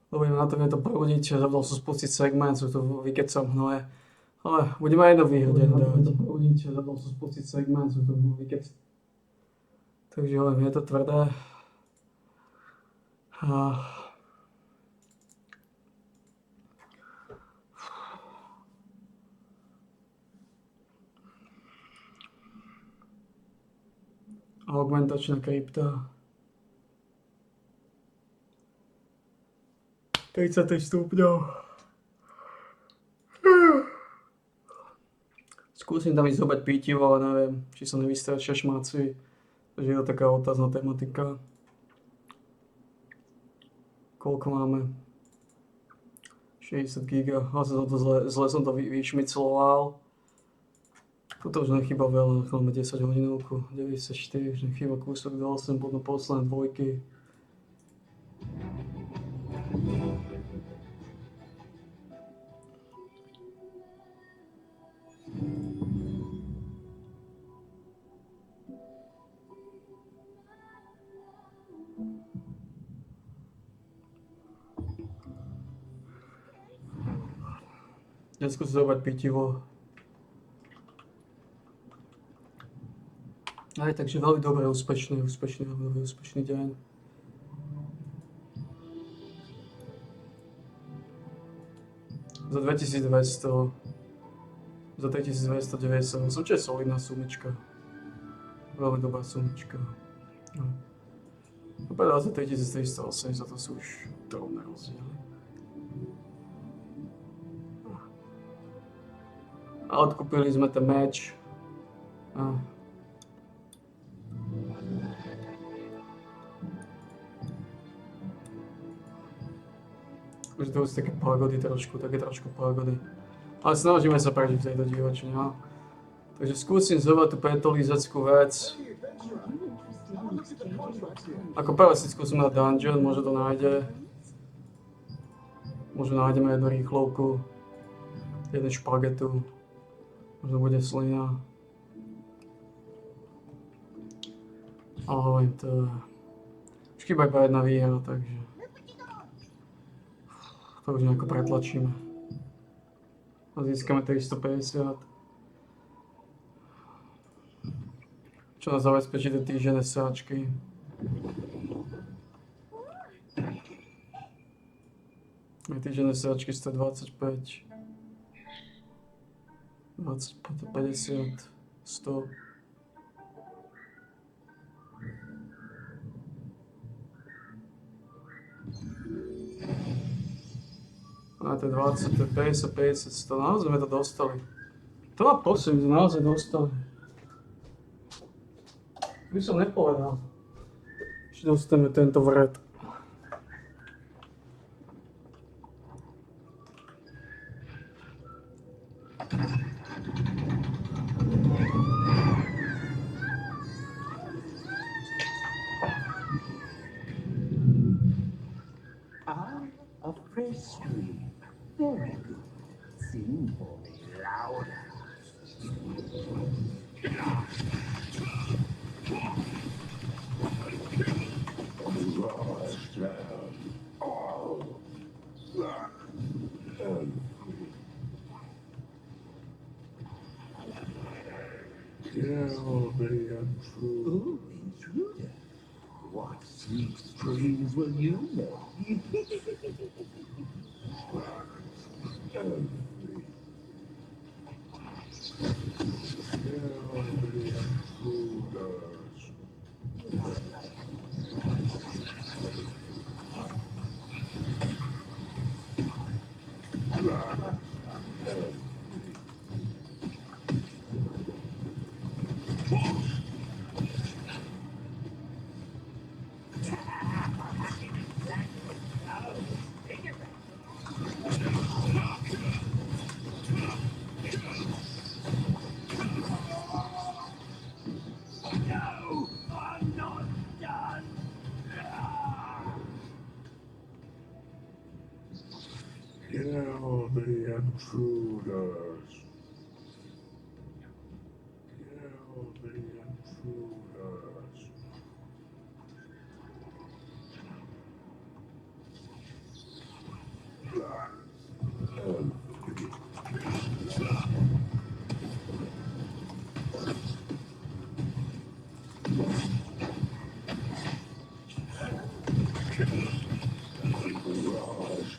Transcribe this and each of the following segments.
lebo idem na to to prúdiť, zabudol som spustiť segment, sú tu vykecam hnoje. Ale budeme aj jedno výhode dávať. Prúdiť, zabudol som spustiť segment, sú tu vykecam. Takže len je to tvrdé. Augmentačná krypta. 33 stupňov. Skúsim tam ísť zobať pítivo, ale neviem, či sa nevystračia šmáci. Takže je to taká otázna tematika. Koľko máme? 60 giga. Zle som to vyšmicloval. Tuto už nechýba veľa, máme 10 hodinovku, 94, už nechýba kúsok do 8, potom posledné dvojky. Ja skúsim zobať pitivo. Aj, takže veľmi dobré, úspešný deň. Za 2200, za 3298, čo je solidná sumička. Veľmi dobrá sumička. No. Povedal za 3380, to sú už drobné rozdiely. A odkúpili sme ten meč. Už to sú také pagody také trošku pagody. Ale snažíme sa prežiť v tejto divočine, no. Takže skúsim zhovať tú petolizackú vec. Ako prvé si skúsim na dungeon, možno to nájde. Možno nájdeme jednu rýchlovku, jednu špagetu. Možno bude slina. Ale hovorím to... Už chýba iba jedna výhra, takže... To už nejako pretlačíme. A získame 350. Čo nás zabezpečí tie týždenné sáčky. Týždenné sáčky 125. 20, 50, 100. A to je 20, to je 50, 50, 100. Naozaj sme to dostali. To ma prosím, že naozaj dostali. By som nepovedal, že dostaneme tento vred. A fresh stream. Very good. Sing for me louder. Ooh, intruder. What sweet dreams will you make? Kill the intruders. Kill the intruders.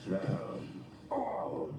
shall all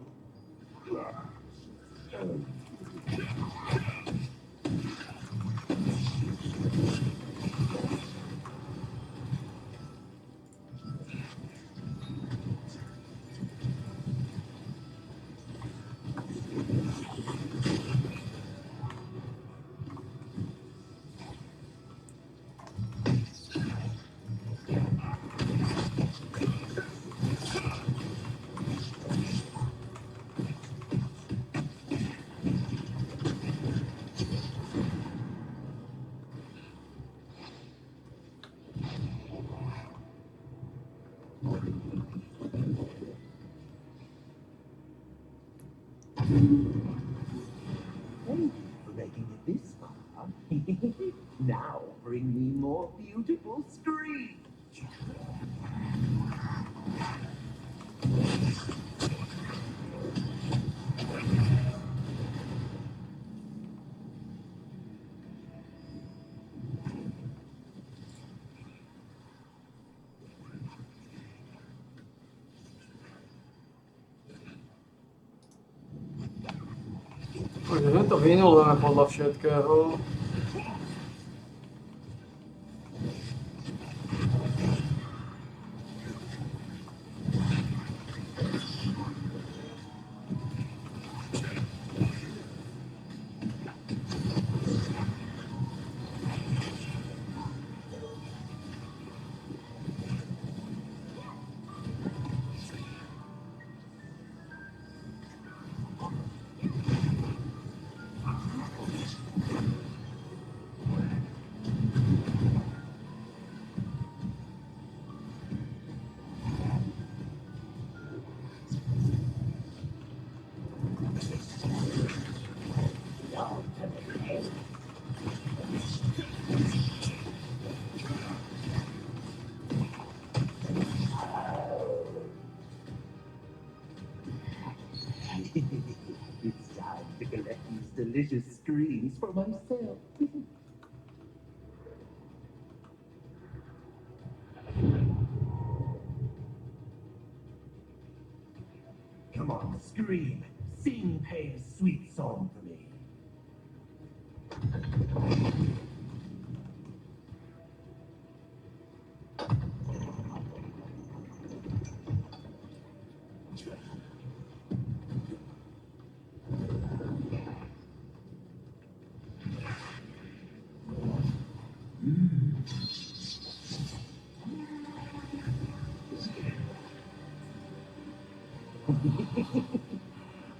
Thank you for making it this far. Now bring me more beautiful screams. Takže my to vynulujeme podľa všetkého. It's time to collect these delicious screams for myself. Come on, scream. Sing Pain's sweet song for me.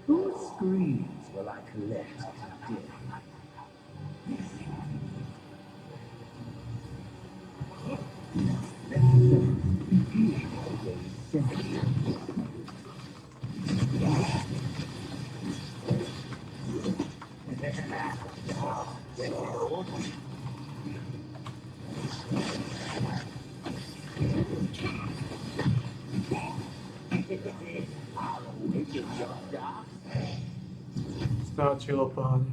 Whose screams will I collect today? Stačilo, páni.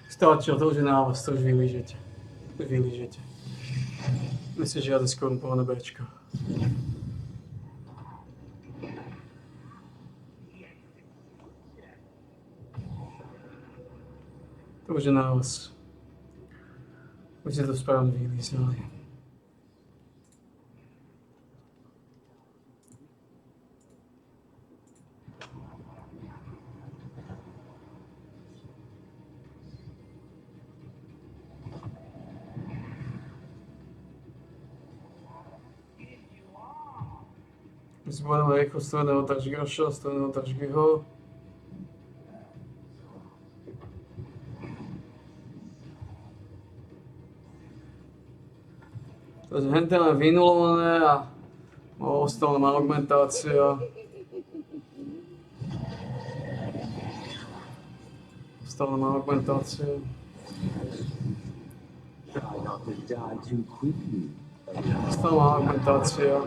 Stačilo, to už je na vás, to už vylížete. Vylížete. Myslím, že žiadne skorumpované Bčko. To už je na vás. Už ste to správne vylízali. My si budeme rýchlo stredného Tažgaša, stredného Tažgiho. Takže hente máme vynulované a ostala nám augmentácia. Ostala nám augmentácia. Try not to die too quickly. Ostala nám augmentácia.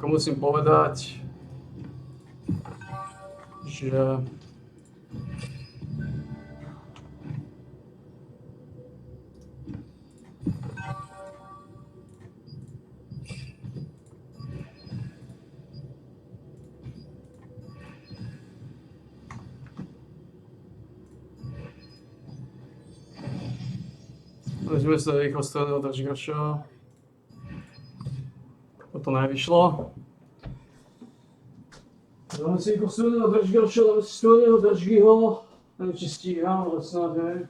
Musím povedať, že Vezměme se rychlostného držgaša. To nevyšlo. Dáme si rychlostného držgaša, dáme si stejného držgyho. Nevím, či stíhám, ale snad ne.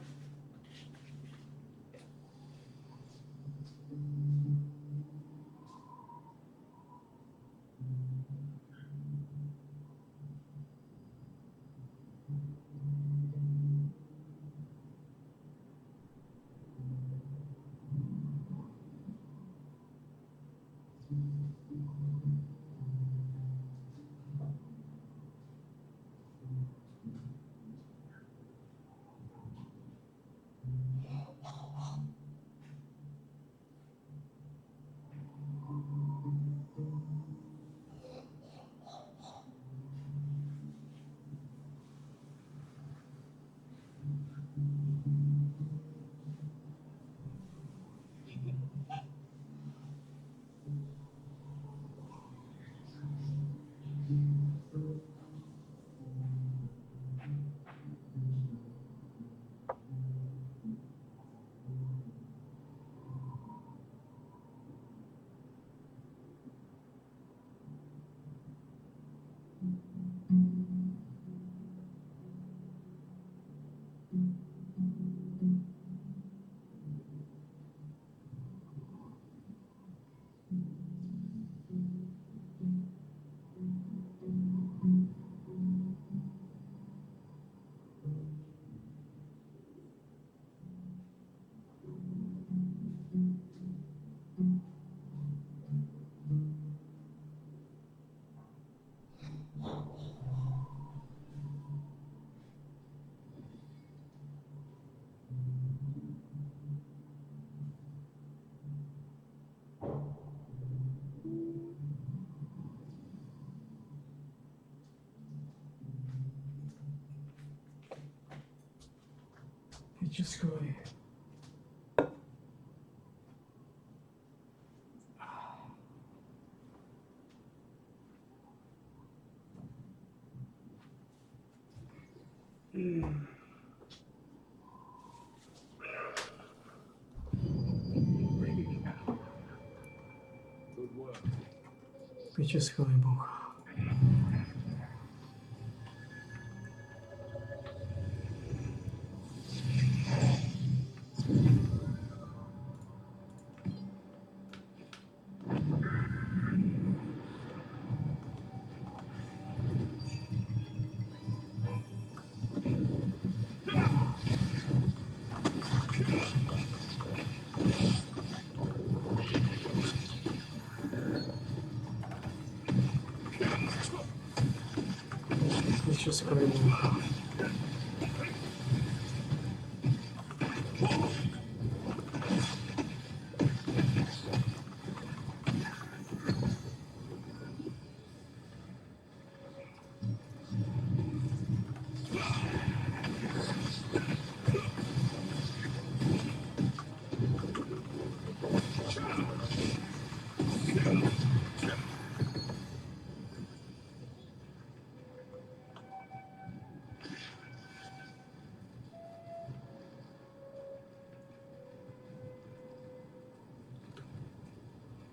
Českoj. Českoj, Bůh. Českoj, Bůh.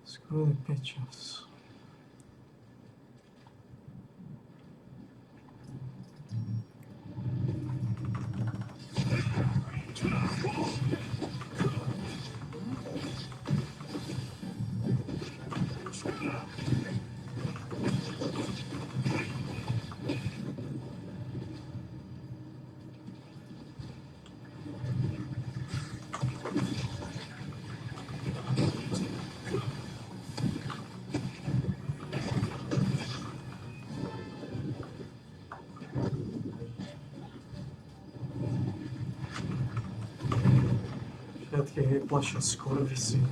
Skoro 5 čas. Všetkých vyplašil skoro vysí.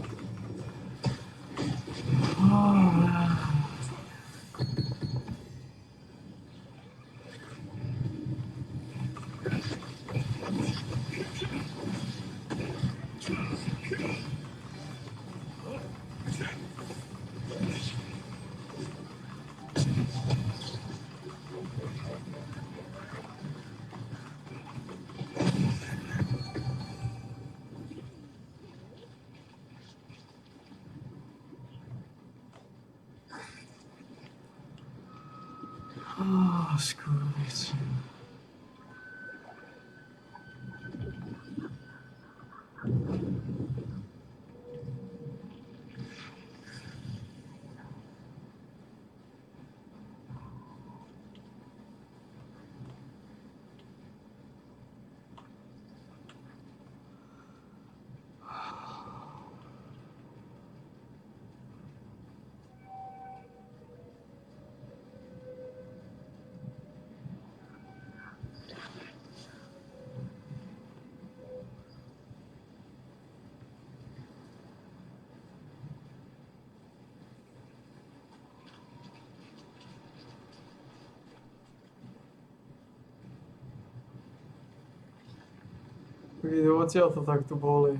Vidíte, odtiaľ to takto boli.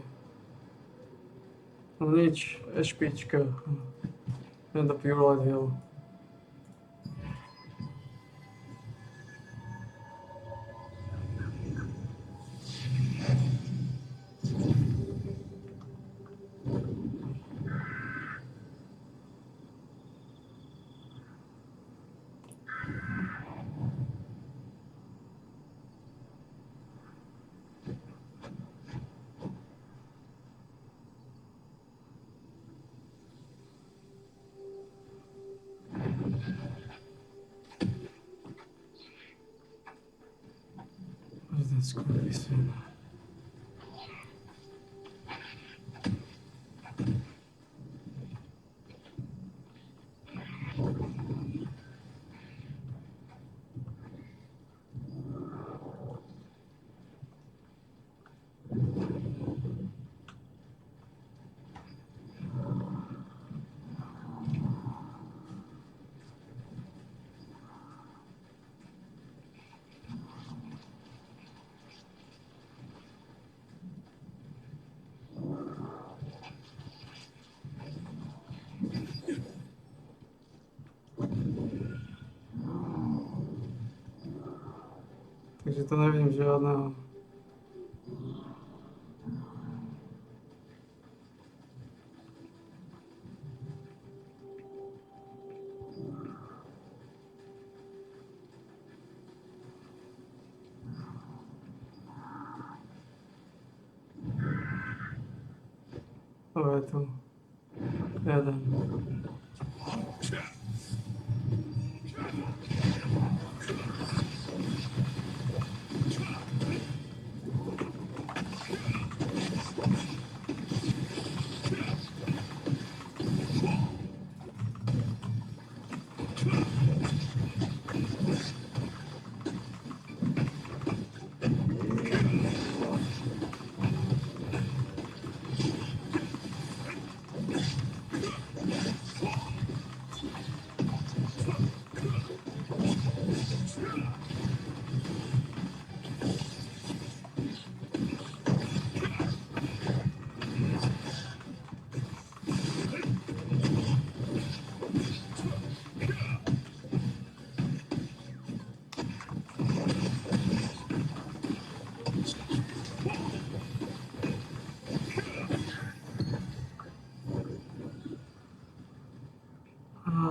No nič, špička. Jen do Pure Light Hill. Ten skurvysyn. Takže to nevidím žiadneho. To je tu. Jeden.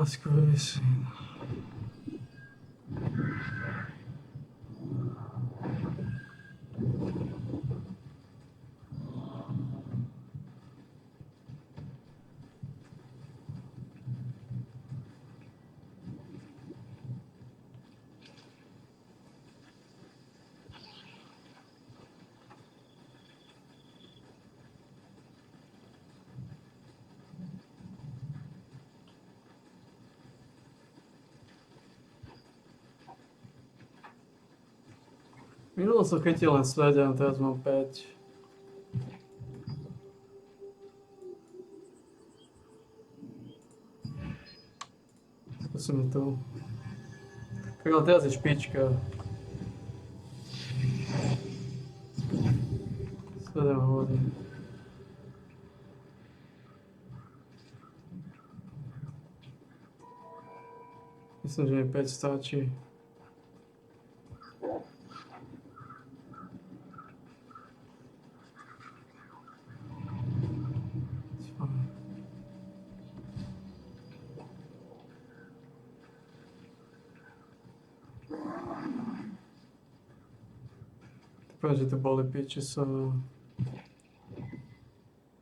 Skurvysyn. Minulo som chytil len 7, teraz mám 5. Skúsime tu. Tak ale teraz je špička. 7 hodín. Myslím, že mi 5 stačí. Poviem, že to boli piče sa...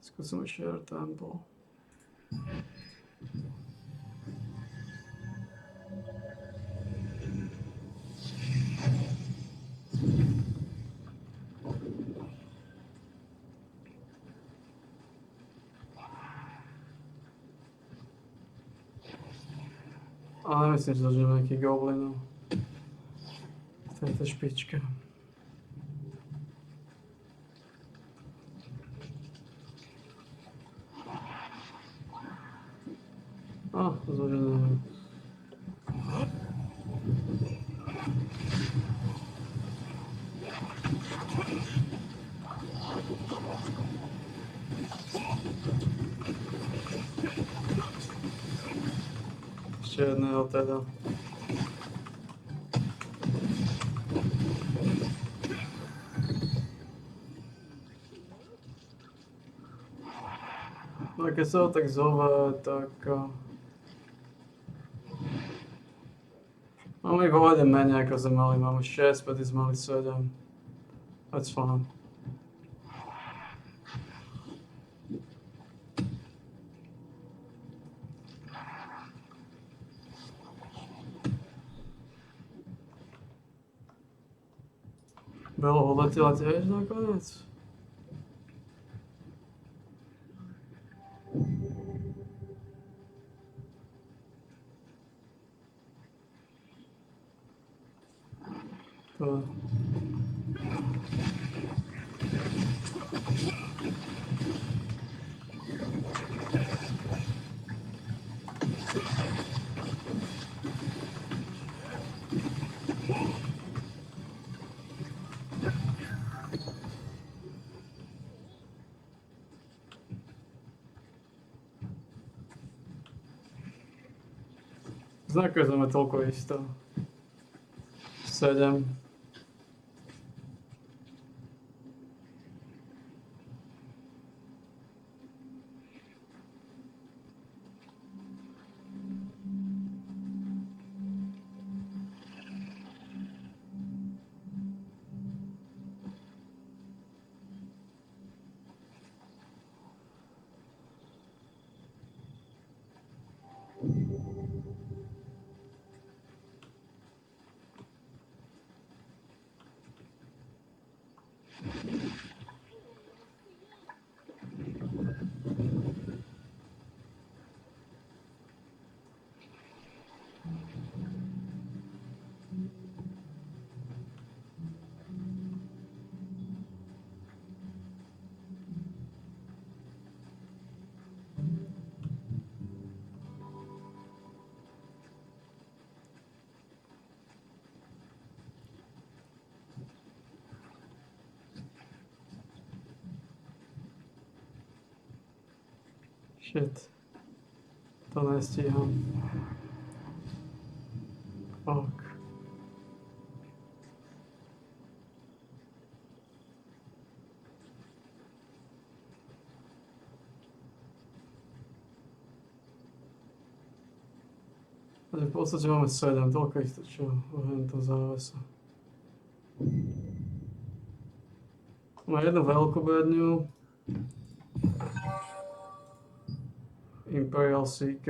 Skúsim share temple. Ale nemyslím, že zažijeme nejaký goblinov. To je tá špička. Zložené. Ešte jedného teda. No keď sa ho tak zove, tak... Máme ich ohľadne menej ako sme mali, máme 6, pety sme mali 7. That's fine. Belo hodnotila tiež nakoniec? To... Zakazujeme toľko isto. 7. Shit. To nestíham. Fuck. Takže v podstate máme 7, toľko ich to čo, to závesa. Máme jednu veľkú bedňu. Imperial CK.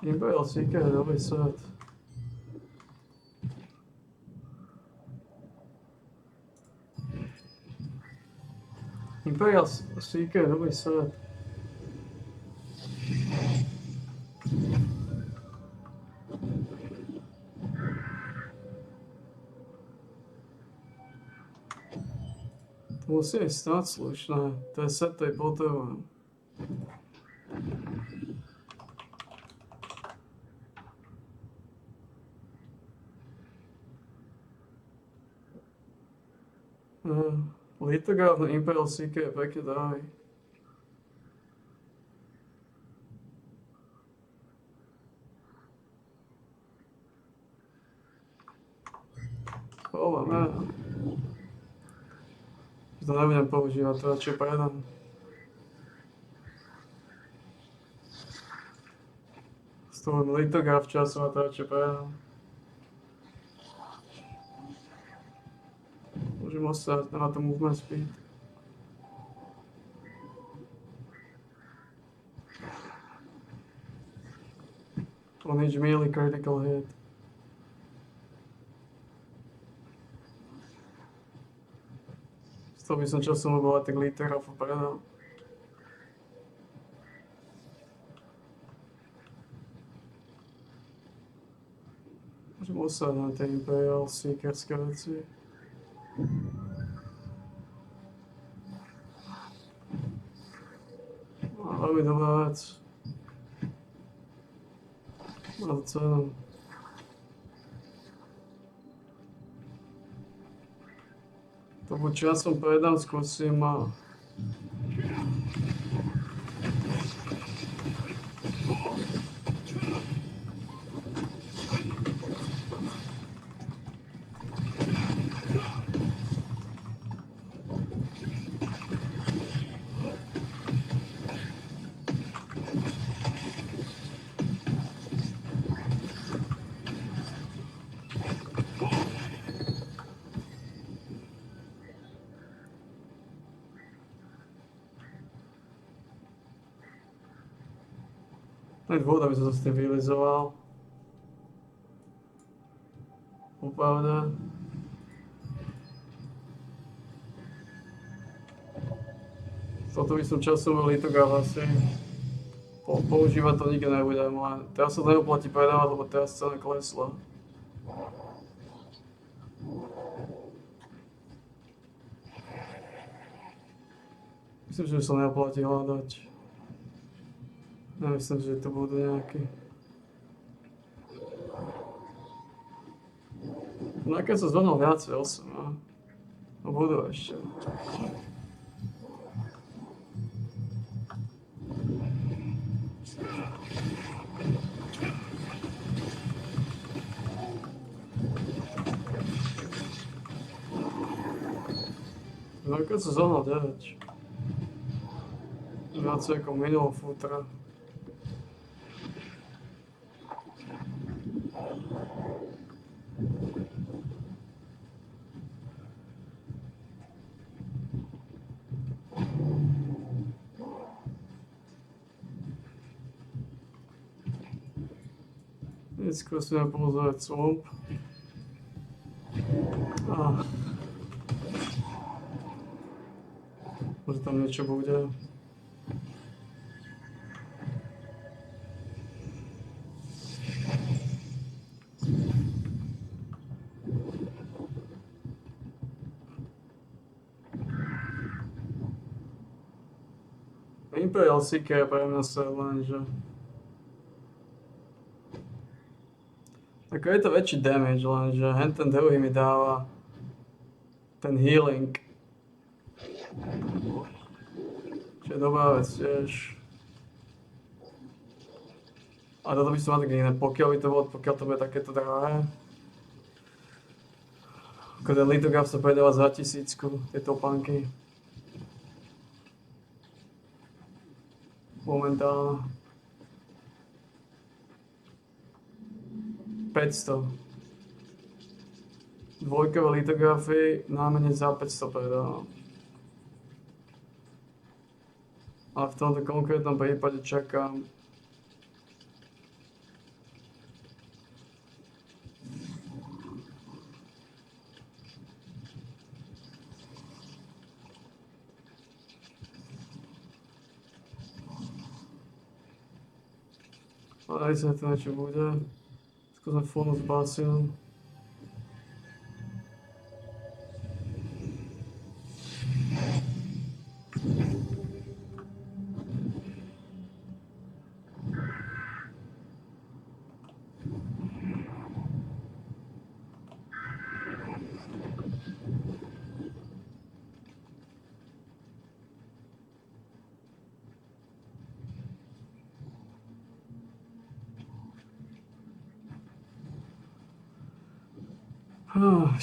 Imperial CK je dobrý set. Imperial CK je dobrý set. To musí aj stať slušné. To je set, to je potrebujem. Litograf na Imperial CK je pekne drahý. Oh man. To nebudem používať, to radšej predám. Z toho litograf času a to radšej predám. Môžem ostať na to movement speed. On each melee critical hit. To by som časom bola tak literov predal. Môžem osať na tie Imperial Seekerské veci. Veľmi dobrá vec. Ale co jenom? To buď časom predám, skúsim a... To je dôvod, aby som sa stabilizoval. Popravde. Toto by som časom veľmi litográf asi. Používať to nikdy nebudem, len teraz sa to neoplatí predávať, lebo teraz cena klesla. Myslím, že sa neoplatí hľadať. Nemyslím, že to budú nejaký. No a keď sa zhodnul viacej 8, no budú ešte. No a keď sa zhodnul 9. Viacej ako minulý futra. Skúsime pozrieť swamp. Možno tam niečo bude. Imperial Seeker je pre mňa sa lenže... Ako je to väčší damage, lenže ten druhý mi dáva ten healing. Čo je dobrá vec tiež. A toto by som mal tak iné, pokiaľ to bude takéto drahé. Ako ten litograf sa predáva za 1000, tieto topánky. Momentálne. 500. Dvojkové litografy najmenej za 500 predávam. A v tomto konkrétnom prípade čakám aj sa to niečo bude. Skúsme fónu s bácinom.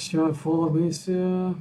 Ešte máme follow misie.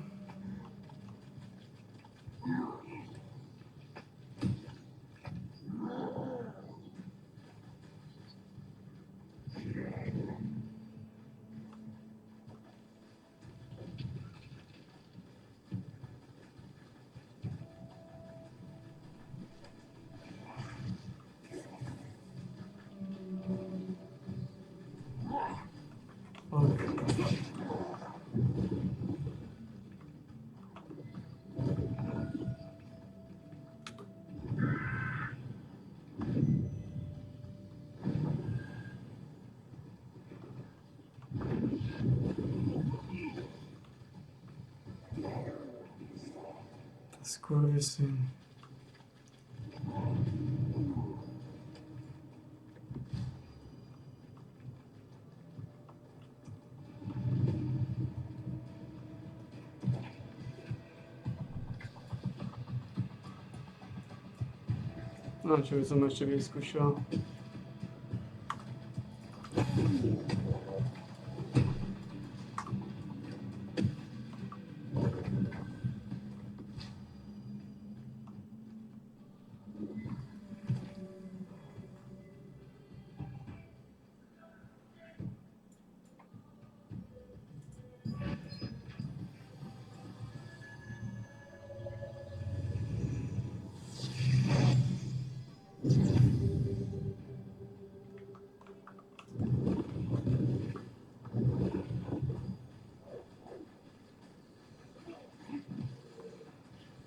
Skurvysyn. No, čo by som ešte vyskúšal.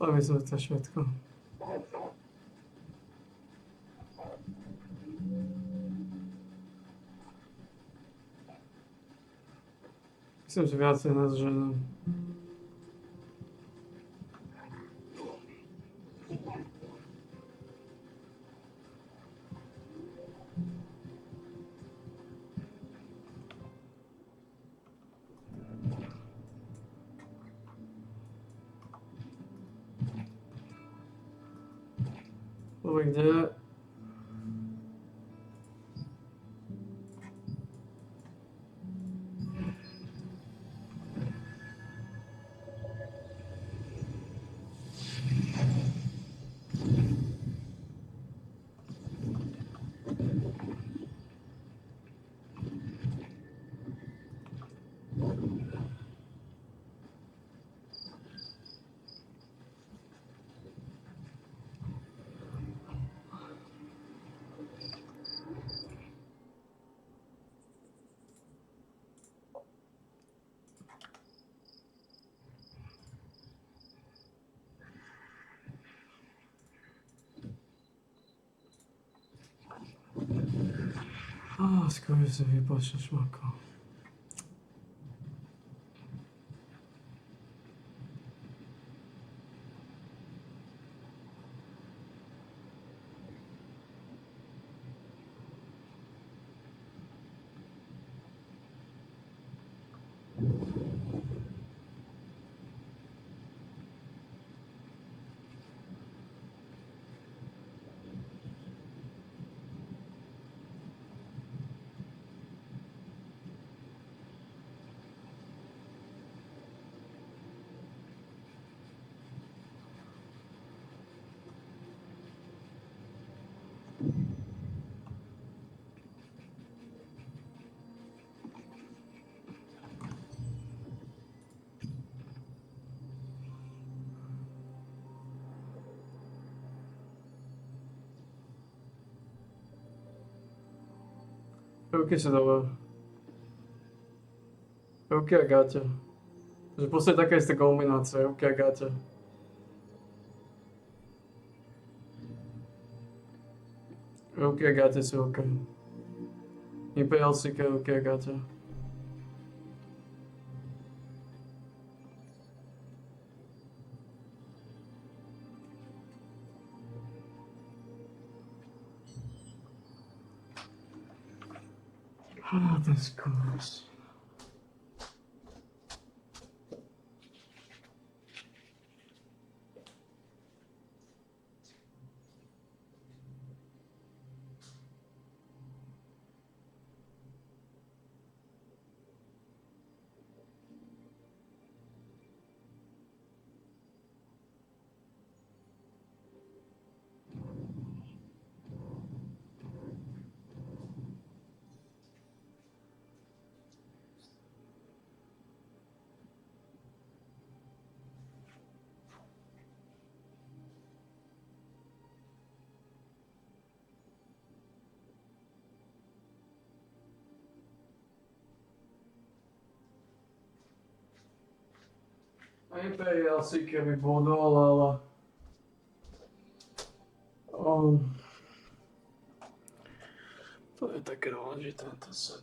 Ale myslím, že to je všetko. Myslím, že viacej nás ženám. Dobre, kde? Skoro som vyplačil šmakol. Ruky sa dáva. Ruky a gáťa. Takže v podstate taká istá kombinácia, ruky a gáťa. Ruky a gáťa sú OK. Imperial Seeker, ruky a gáťa. Ah, that's gross. Imperial Seeker by bodol, ale... To je také dôležité, tento set.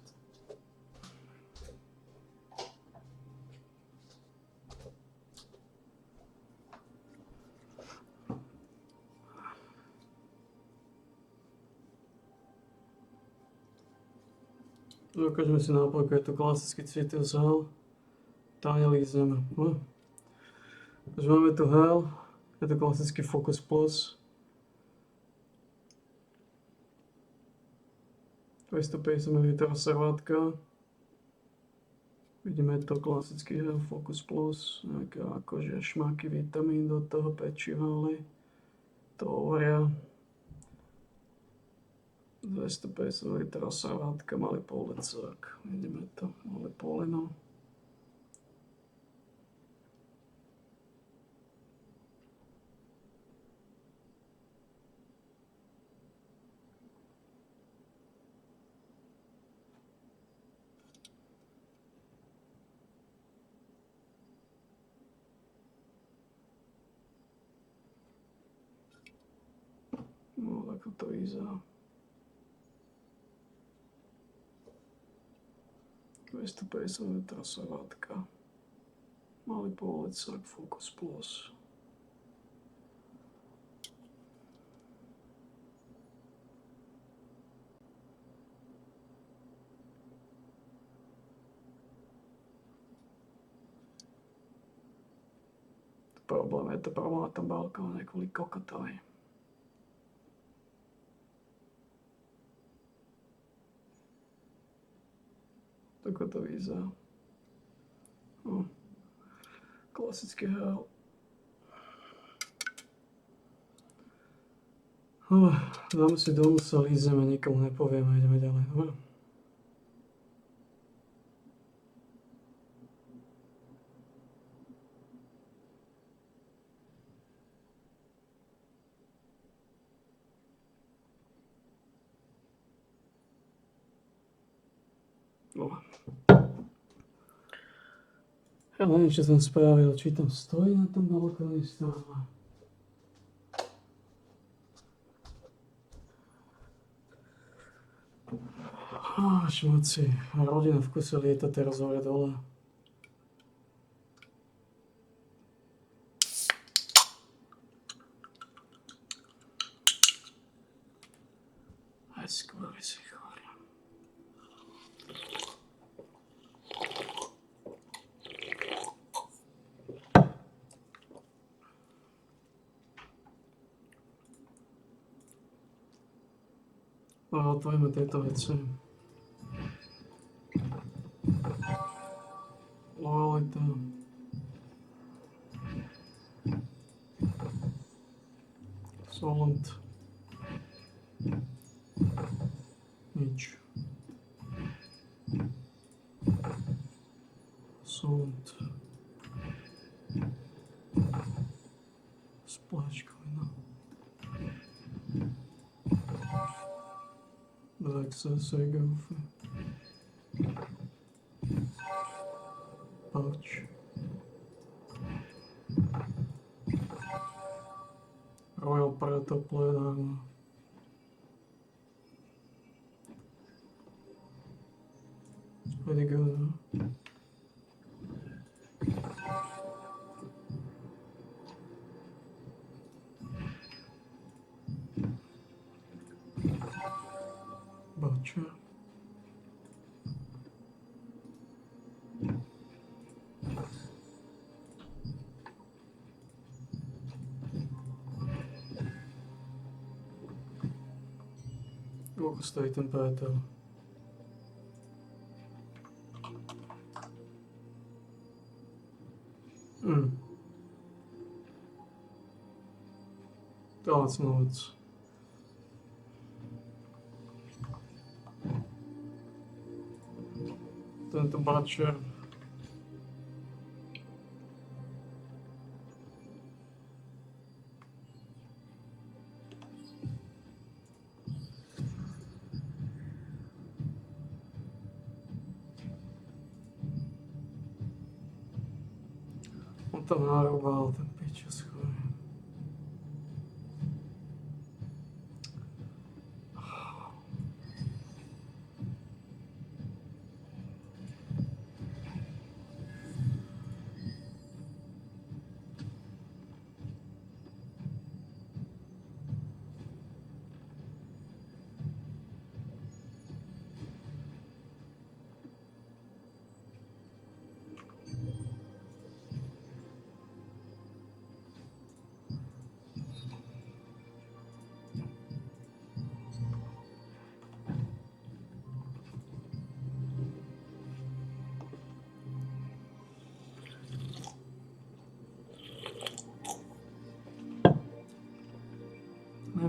Ukážeme si nápojku, je to klasický Citrus Hell. Tá nelízeme. Takže máme tu Hell, je to klasický Focus Plus. 250 ml servátka. Vidíme to klasický Focus Plus, nejaké akože šmáky vitamín do toho pečiva, ale to hovoria. 250 ml servátka, malý polecák. Vidíme to, malé poleno. No, ako to vyzerá. 250 ml servátka. Malý polecák Focus Plus. Problém je to problém na tom balkóne kvôli kokotovi. Tako to vyzerá. Klasický hell. Dáme si dolu, sa lízeme, nikomu nepovieme, ideme ďalej. Dobre. Ja neviem, čo som spravil, či tam stojí na tom balkóne stále. Šmoci, rodina v kuse lieta teraz hore dole. Aj skôr si chorý. Otvoríme tieto veci. Lojalita. Solent. Nič. Solent. Spláčkovina. Access Egolf. Pouch. Royal Predator Plate Armor. It's pretty good, huh? Butcher. Koľko stojí ten Predator? To lacná vec. Tento Butcher. On tam narúbal ten pičo schoj.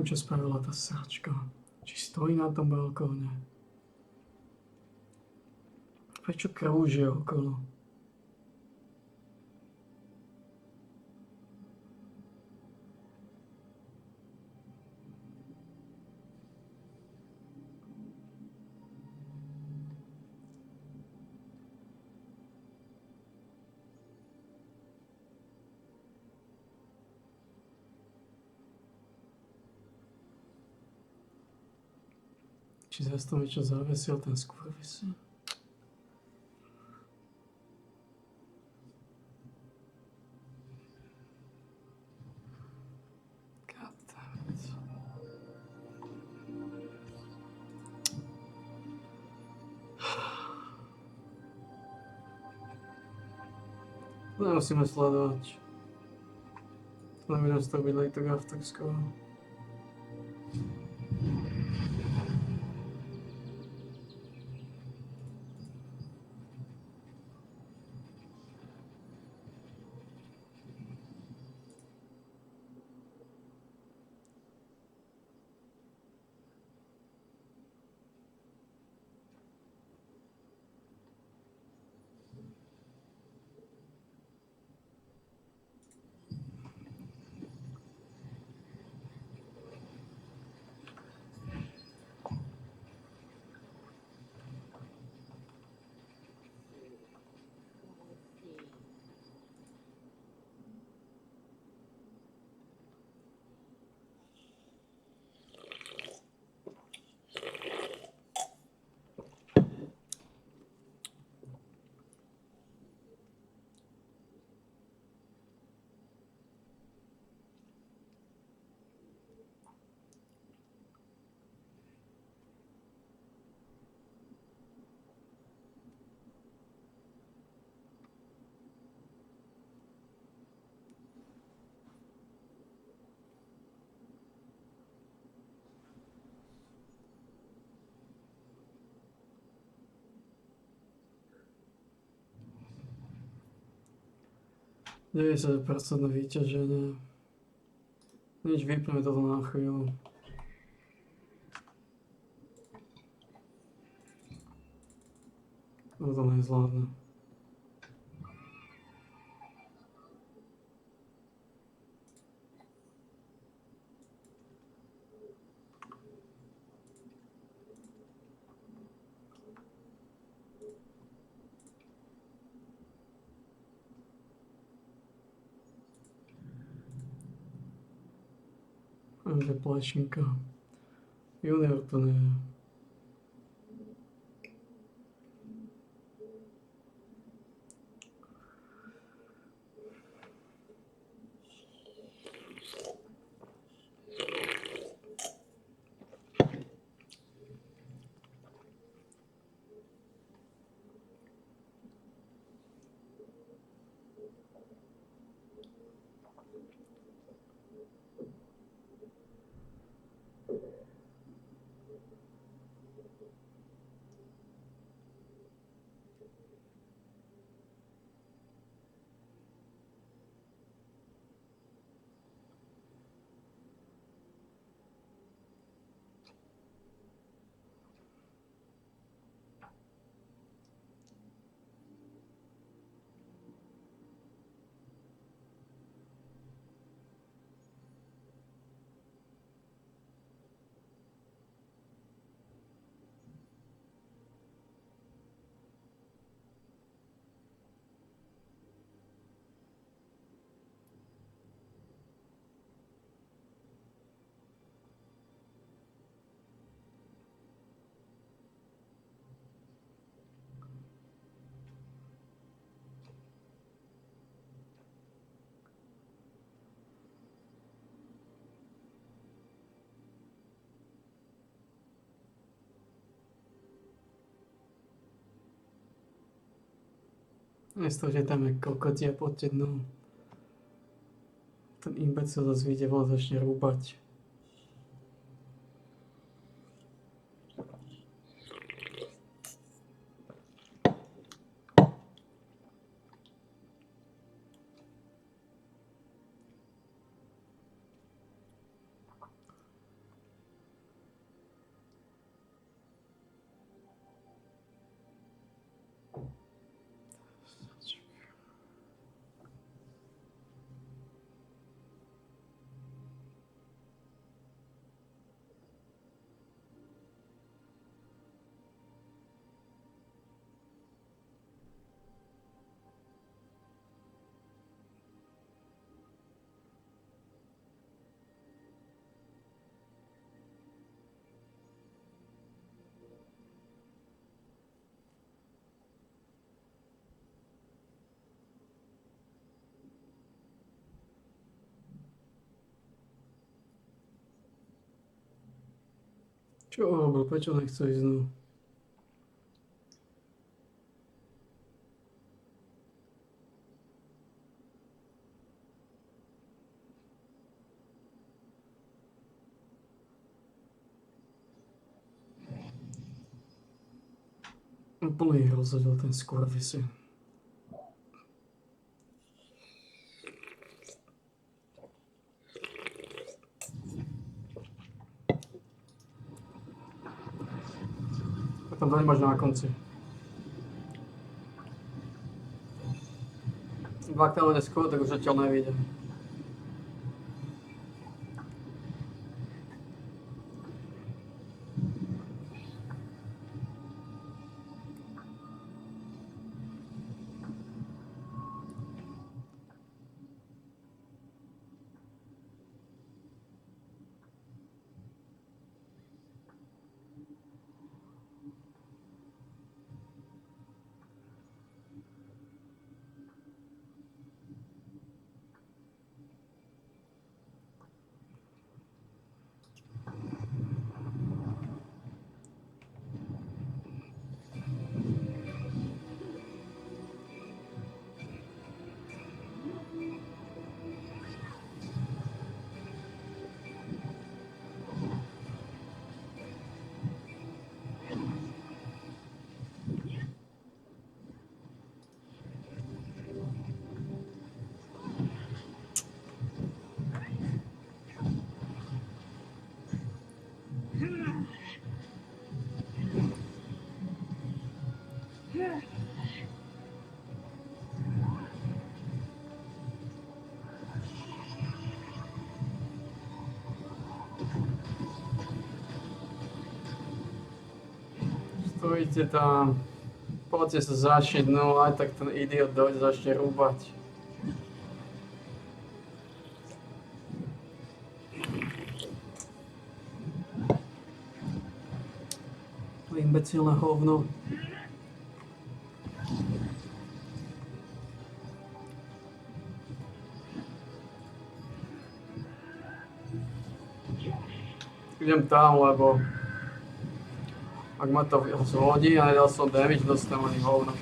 Neviem, čo spravila tá sračka. Či stojí na tom balkóne. Prečo krúži okolo? Či zase to niečo zavesil, ten skurvysyn. Goddammit. To nemusíme sledovať. To nebudem z toho byť tak after skoro. %90 vyťaženie. Nič, vypneme toto na chvíľu. No to nezvládne. Kde plešinka. Junior to nie je. Nestôžte tam jak kokotia pod dnu. Ten imbecil zase vyjde von, začne rúbať. Čo robil? Prečo nechce ísť znovu? Úplne ich rozhodil ten skurvisy. A tam daň máš na konci. 2 km skôr, tak už zatiaľ nevidím. Stojíte tam, poďte sa zašiť, no aj tak ten idiot dojde, začne rúbať. To imbecilné hovno. Idem tam, lebo ak ma to zhodí a nedal som damage, dostanem ani hovno.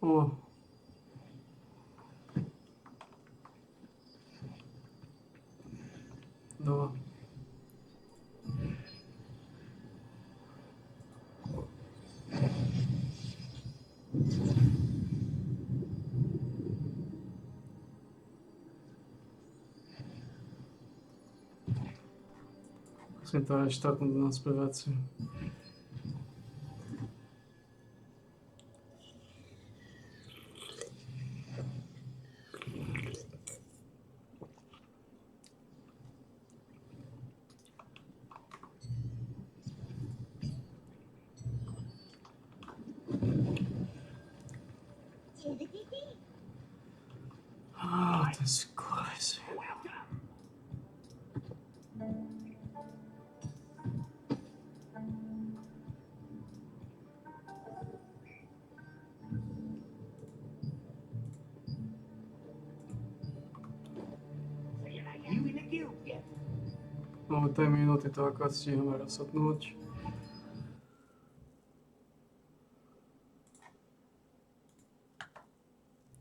O. No. Musím to reštartnúť naspäť veci. To je skurvysy. Máme 3 minúty, to akorát stihneme resetnúť.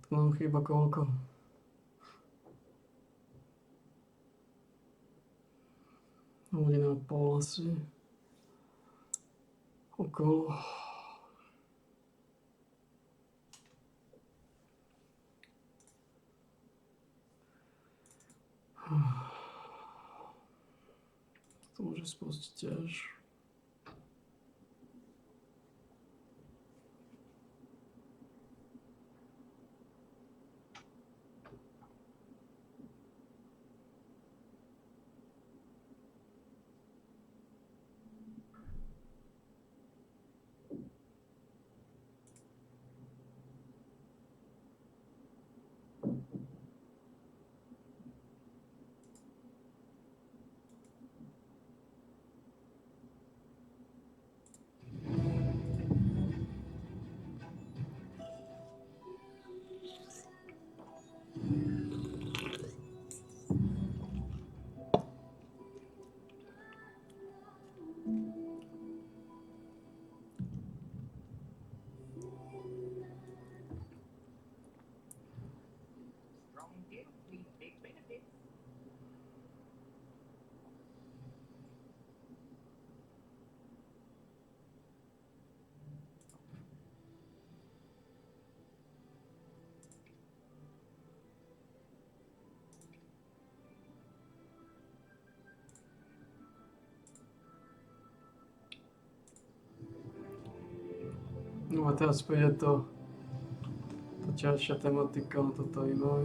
To nám chýba koľko? Hodina a pol asi. Okolo. To môže spustiť tiež. Strong guilt means big benefits. No a teraz príde to ťažšia tematika na toto iné.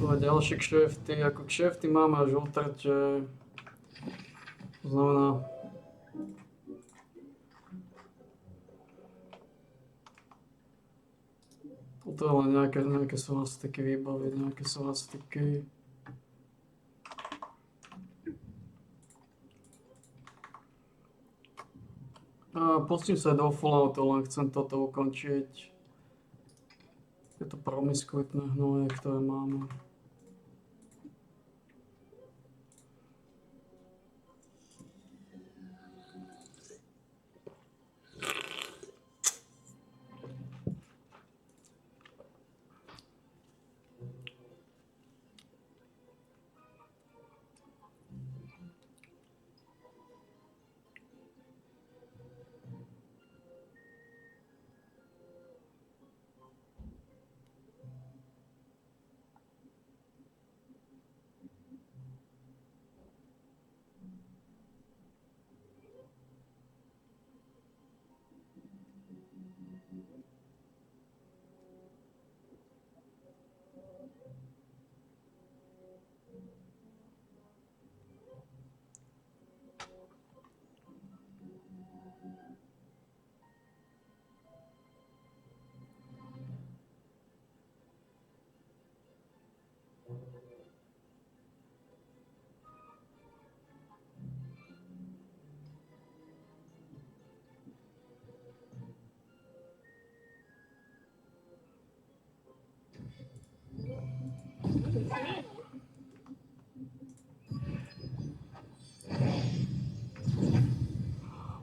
Ďalšie kšefty, ako kšefty máme až o trte. To znamená, toto je len nejaké svalastiky výbaviť, nejaké svalastiky. A pustím sa do Falloutu, len chcem toto ukončiť. Je to promiskuitné hnoje, ktoré máme.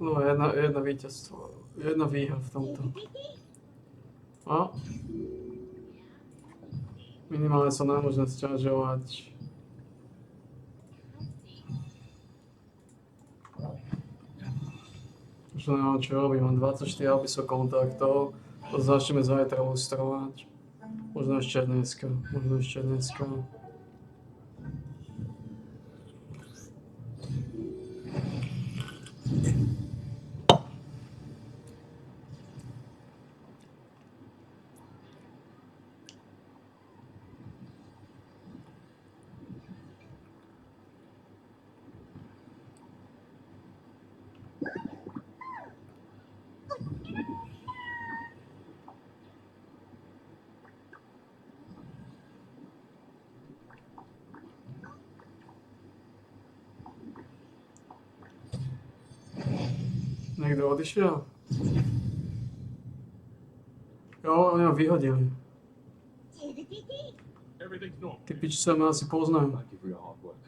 No, jedno víťazstvo, jedna výhra v tomto. A minimálne sa nemôžem sťažovať. Už nemám čo robiť, mám 24 abysov kontaktov, to začneme zajtra lustrovať. Možno ešte dneska. Niekto odišiel? Jo, oni ho vyhodili. Everything's normal. Ty piči sa ma asi poznajú. Thank you for your hard work.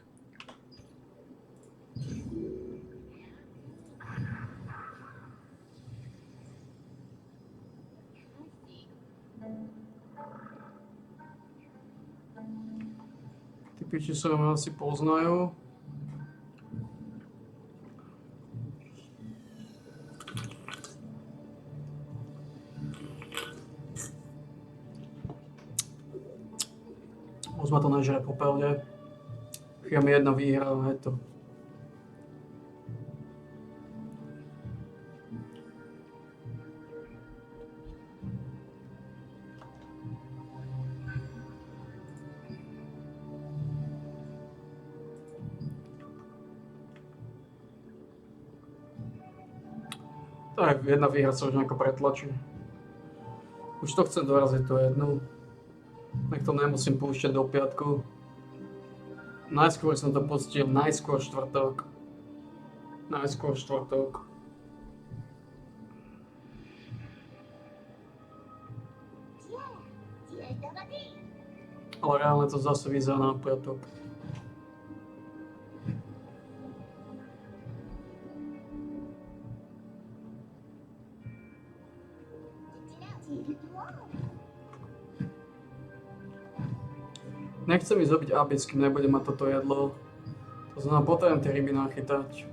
Ty piči sa ma asi poznajú. Moc ma to nežere po pevne. Chýba mi jedna výhra, ale je to. Tak, jedna výhra sa už nejako pretlačí. Už to chcem doraziť tú jednu. Tak to nemusím púšťať do piatku. Najskôr som to pustil, najskôr štvrtok. Ale reálne to zase vyzerá na piatok. Nechcem ísť robiť abis, kým nebudem mať toto jedlo. To znamená, potrebujem tie ryby nachytať.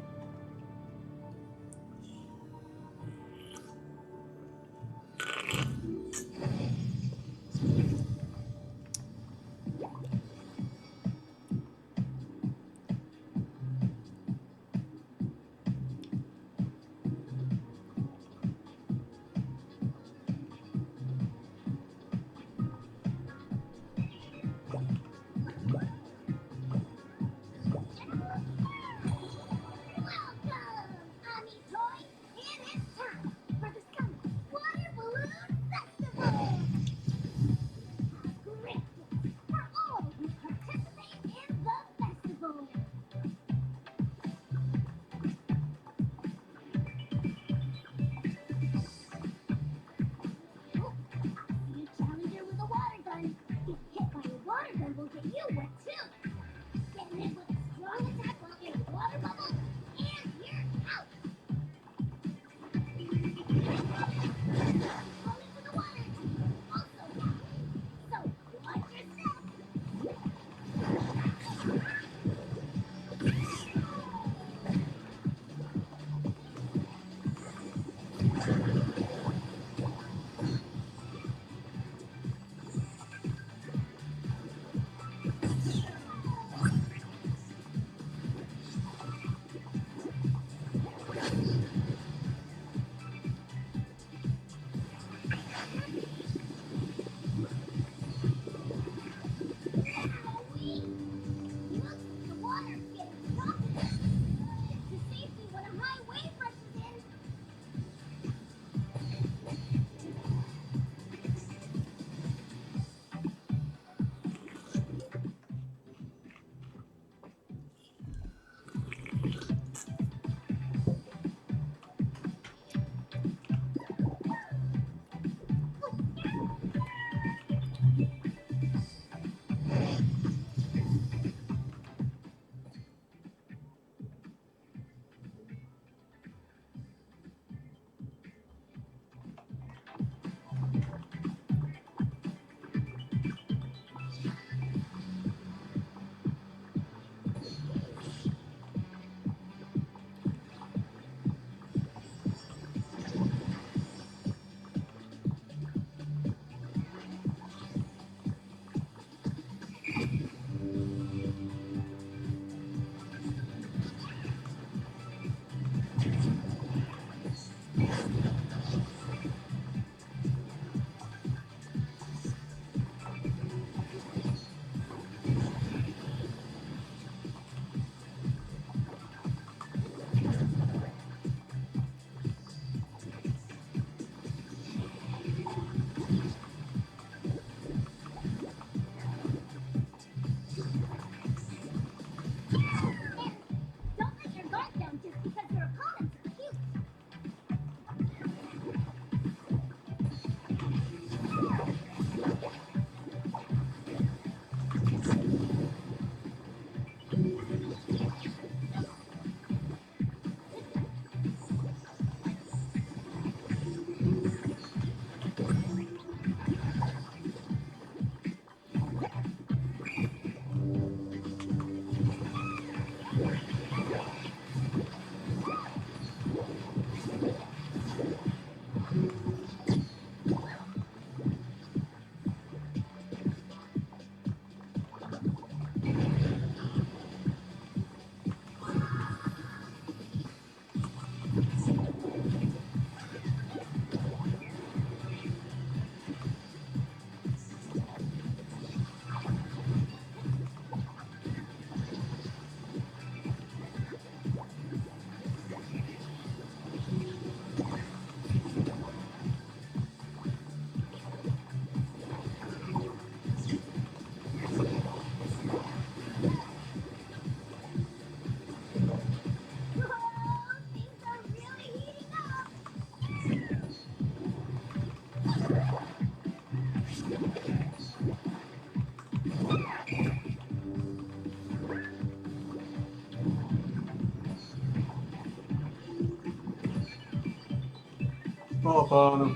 O pánu.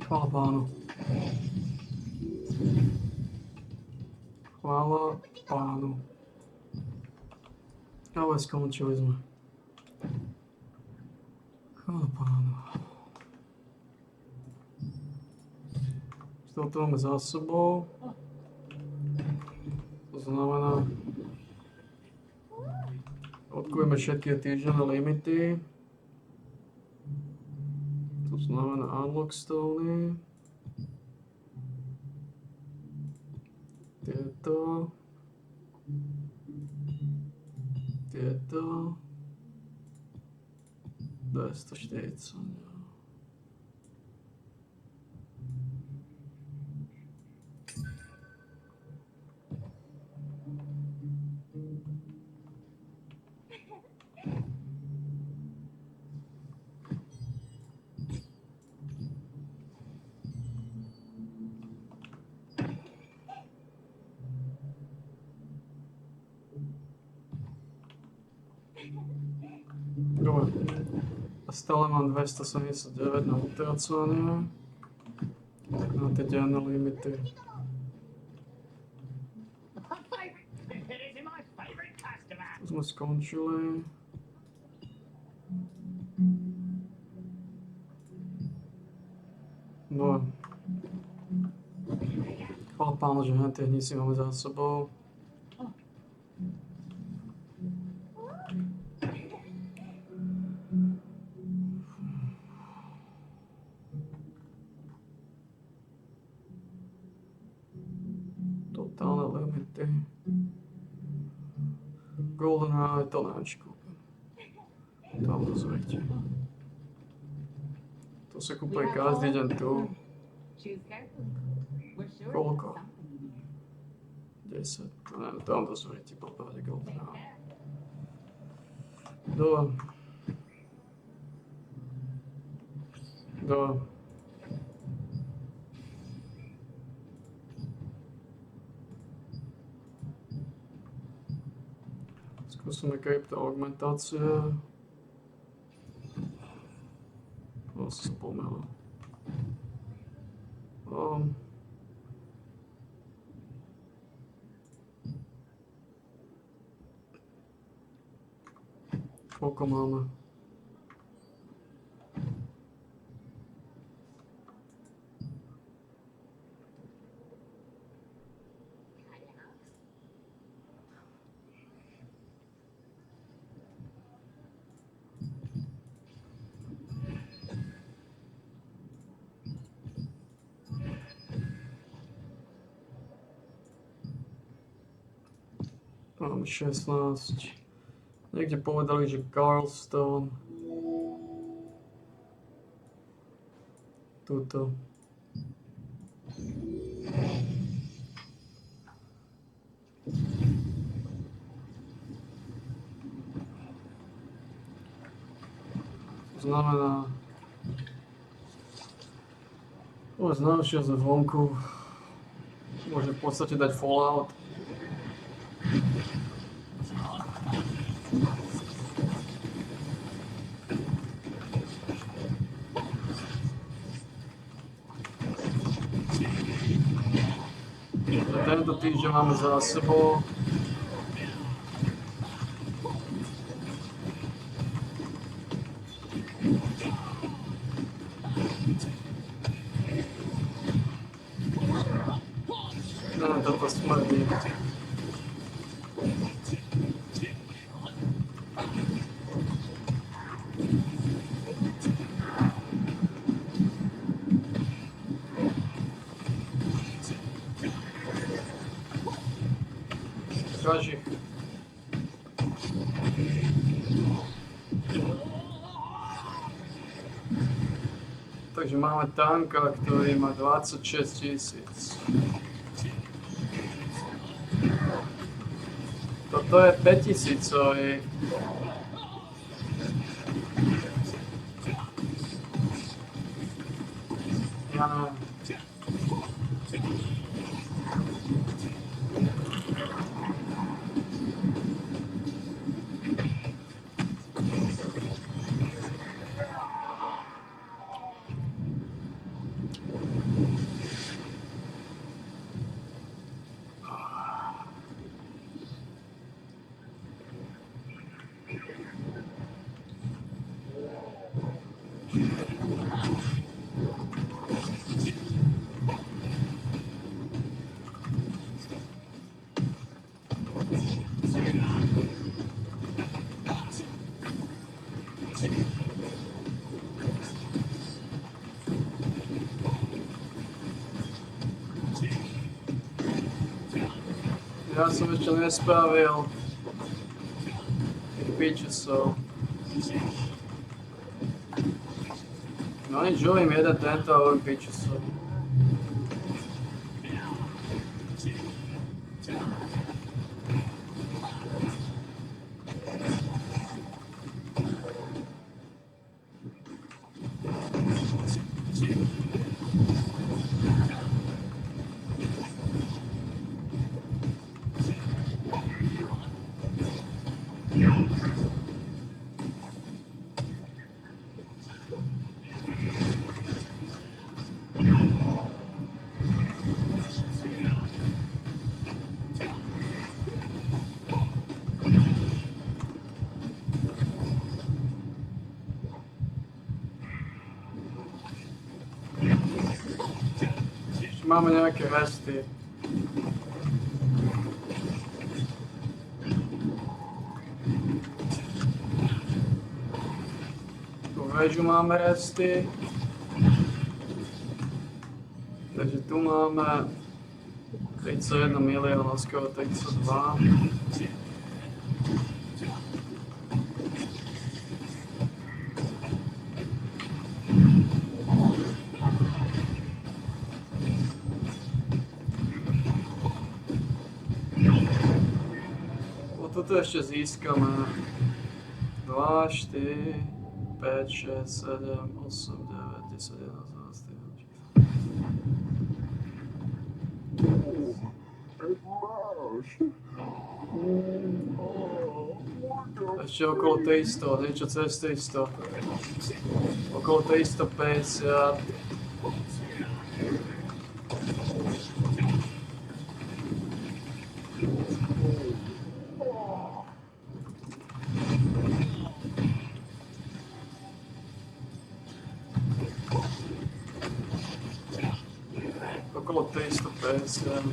Chvála pánu. Chvála pánu. Ale skončili sme. Chvála pánu. Toto máme za sebou. To znamená, odkujeme všetky týždenné limity. To znamená unlock stony. Tieto. 240. Dobre. A stále mám 279 na utracovanie. Na tie denné limity. To sme skončili. No. Chvála pánu, že tie hnisy máme za sebou. Totálne limity. Golden Eye, to neviem, či kúpim. Tam dozviete. To sa kúpuje každý deň tu. Koľko? 10. To neviem, tam dozviete, poprvé Golden Eye. Dobre. Skúsime kryptoaugmentácie. Som pomelil. Koľko máme? Máme 16. Niekde povedali, že Carlstone. Tuto. To znamená... Znamená, že vonku môže v podstate dať Fallout. Tento týždeň máme za sebou. No, toto smrdí. Kaži. Takže máme tanka, ktorý má 26 000. Toto je 5000. Ja neviem. Ja som ešte nespravil tých pičusov. No nič, žovím jeden tento a hovorím pičusov. Ešte máme nejaké resty. Tu väžu máme resty. Takže tu máme 31 miliónov, skoro 32. Toto ešte získame 2, 4, 5, 6, 7, 8, 9, 10, 11, 12, 13. Ešte okolo 300, niečo cez 300. Okolo 350. Okolo 350.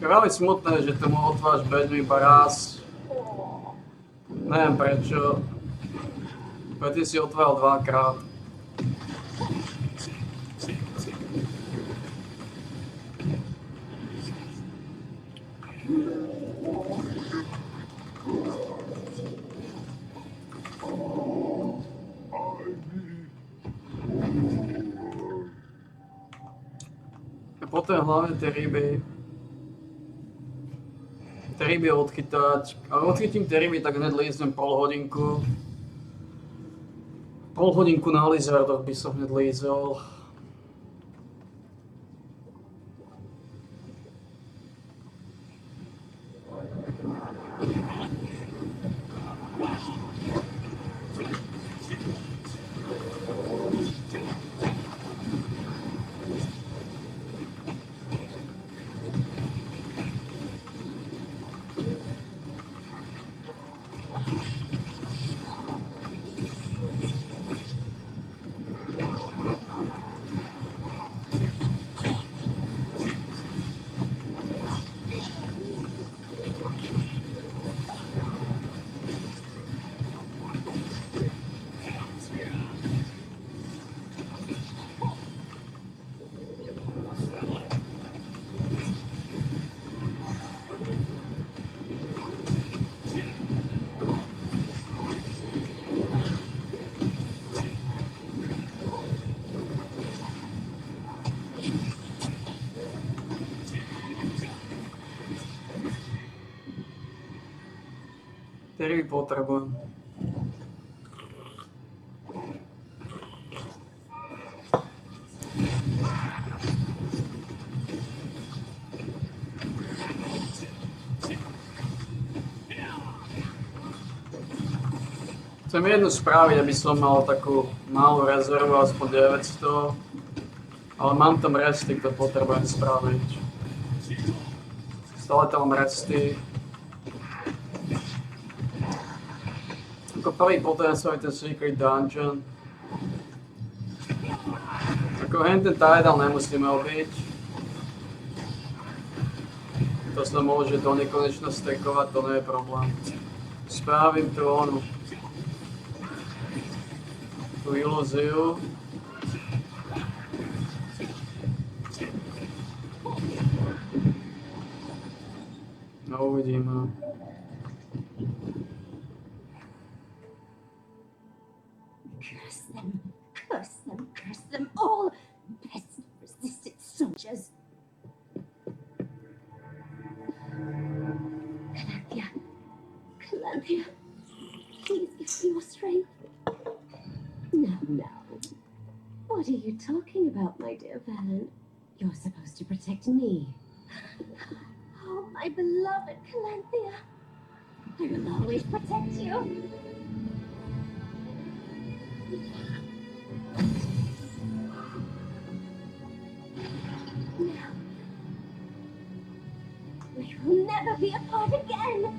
Je veľmi smutné, že tomu otváraš bežný iba raz. Neviem prečo. Predtým si otváral dvakrát. A potom hlavne tie ryby. Tie ryby odchytať. Ale odchytím tie ryby, tak hned líznem pol hodinku. Pol hodinku na lizardoch by som hned lízol. Tie ryby potrebujem. Chcem jednu spraviť, aby som mal takú malú rezervu, aspoň 900. Ale mám tam resty, ktoré potrebujem spraviť. Stále tam mám resty. Ako prvý potrebujem spraviť ten Secret Dungeon. Ako hen ten Tidal nemusíme obiť. To sa môže do nekonečna stekovať, to nie je problém. Spravím tu onu. Tú ilúziu. No uvidíme. Curse them all! Peasant resisted soldiers! Calanthea, please give me your strength. No. What are you talking about, my dear Valen? You're supposed to protect me. Oh, my beloved Calanthea. I will always protect you. Now, we will never be apart again.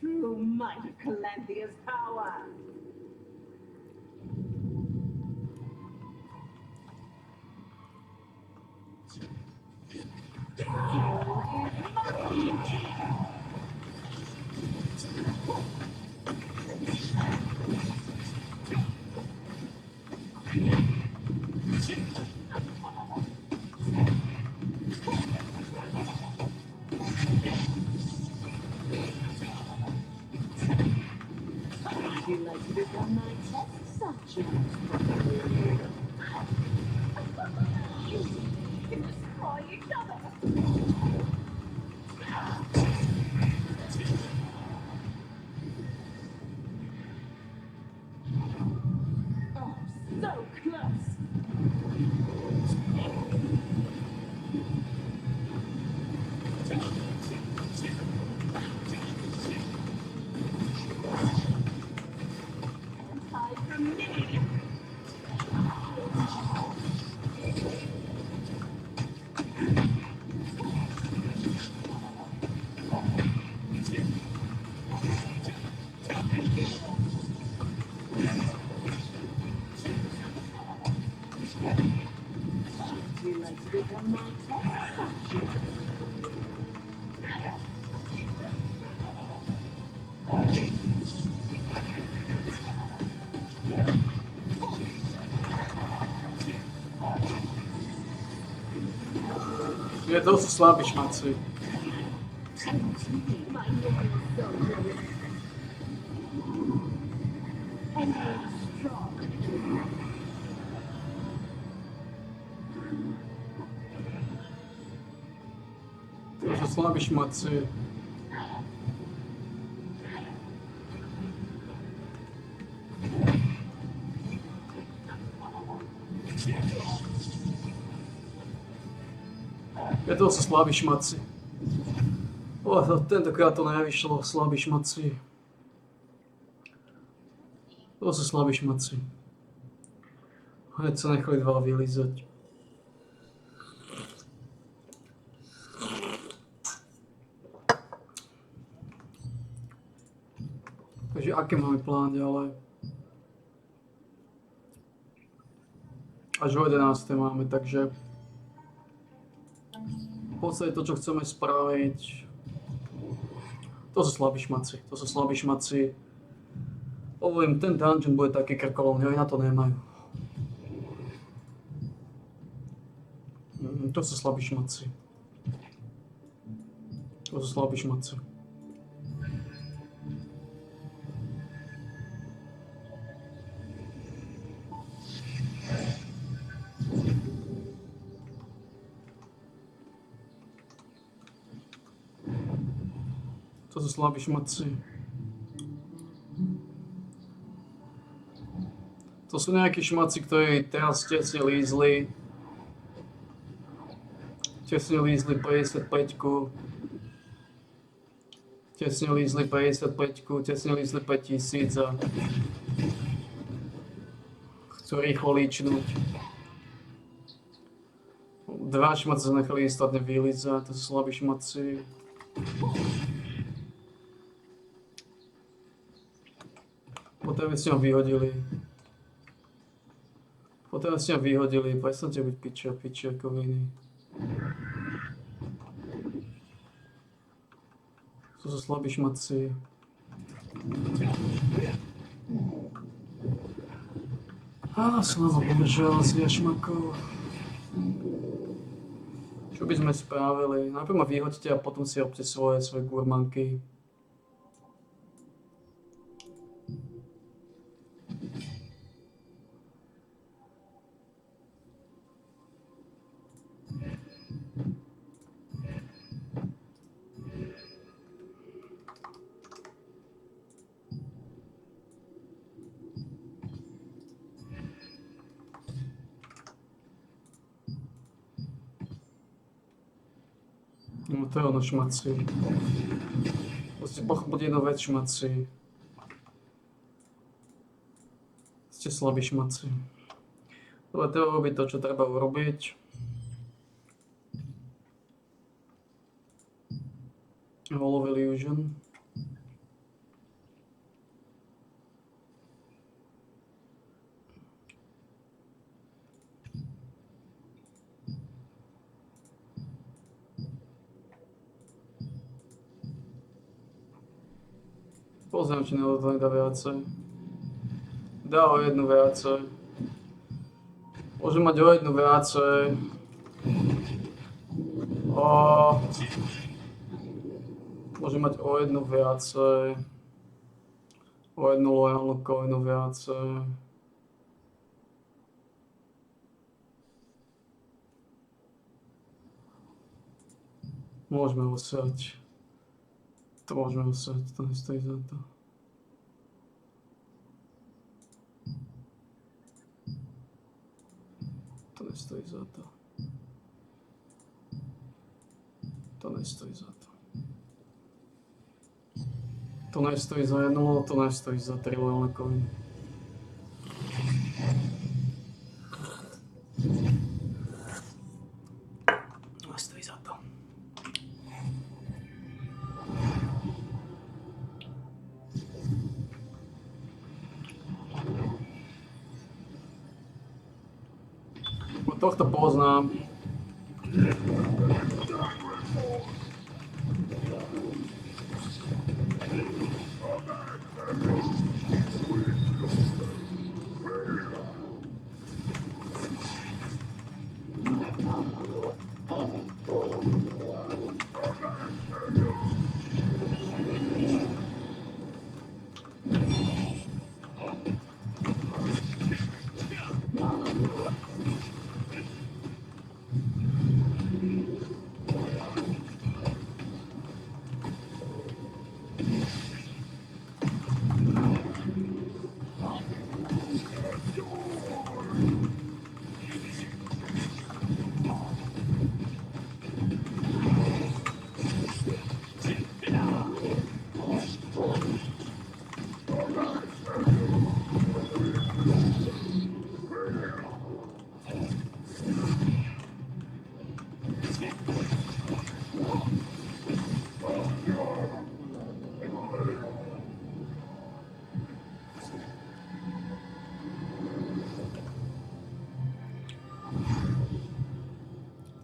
True might of Calanthea's power. Would you like to become my test subject? You can destroy each other. Oh, so close. Hide from me. Would you like to become my test subject? Je to sú slabí šmaci. My loyal soldier. And I am strong. To sú slabí šmaci. To sú slabí šmaci. Tentokrát to nevyšlo, slabí šmaci. To sú slabí šmaci. Hneď sa nechali dva vylizať. Takže aké máme plán ďalej? Až o 11. máme, takže v podstate to, čo chceme spraviť, to sú slabí šmaci, Hovorím, ten dungeon bude taký krkolomný, oni na to nemajú. Tu To sú slabí šmatci. To sú slabí šmatci. To sú slabí šmatci. To sú nejakí šmatci, ktorí teraz tesne lízli. Tesne lízli 55-ku. Tesne lízli 55-ku, tesne lízli 5000 a chcú rýchlo líčnúť. Dva šmatci sa nechali istotne vylízať, to sú slabí šmatci. Potom by ste ho vyhodili. Prestaňte byť pičiakoviny. To sú slabí šmatci. Slava Bohu, z jašmakov. Čo by sme spravili? Najprv ma vyhoďte a potom si robte svoje gurmanky. No to je ono šmaci. Musíte pochopiť jednu vec, šmaci. Ste slabí šmaci. Ale treba robiť to, čo treba urobiť. Hall of Illusion. Pozriem, či to nedá viacej. Dá o jednu viacej. Môže mať o jednu viacej. Môže mať o jednu viacej. O jednu lojálnu coinu viacej. Môžeme usiať. To môžeme usiať, to nestojí za to. To nestojí za to. To nestojí za to. To nestojí za jednu, to nestojí za 3 lojálne coiny. Nestojí za to. Tohto poznám.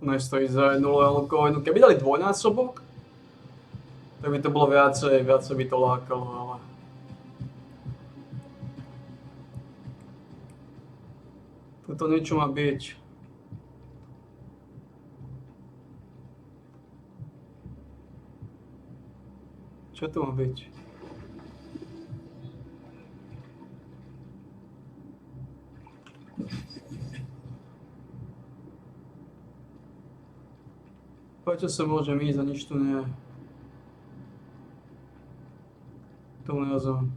Nestojí za jednu lojálnu coinu. Keby dali dvojnásobok, tak by to bolo viacej by to lákalo, ale... Toto niečo má byť. Čo tu má byť? Prečo sa môžem ísť a nič tu nie je? Tomu nerozumiem.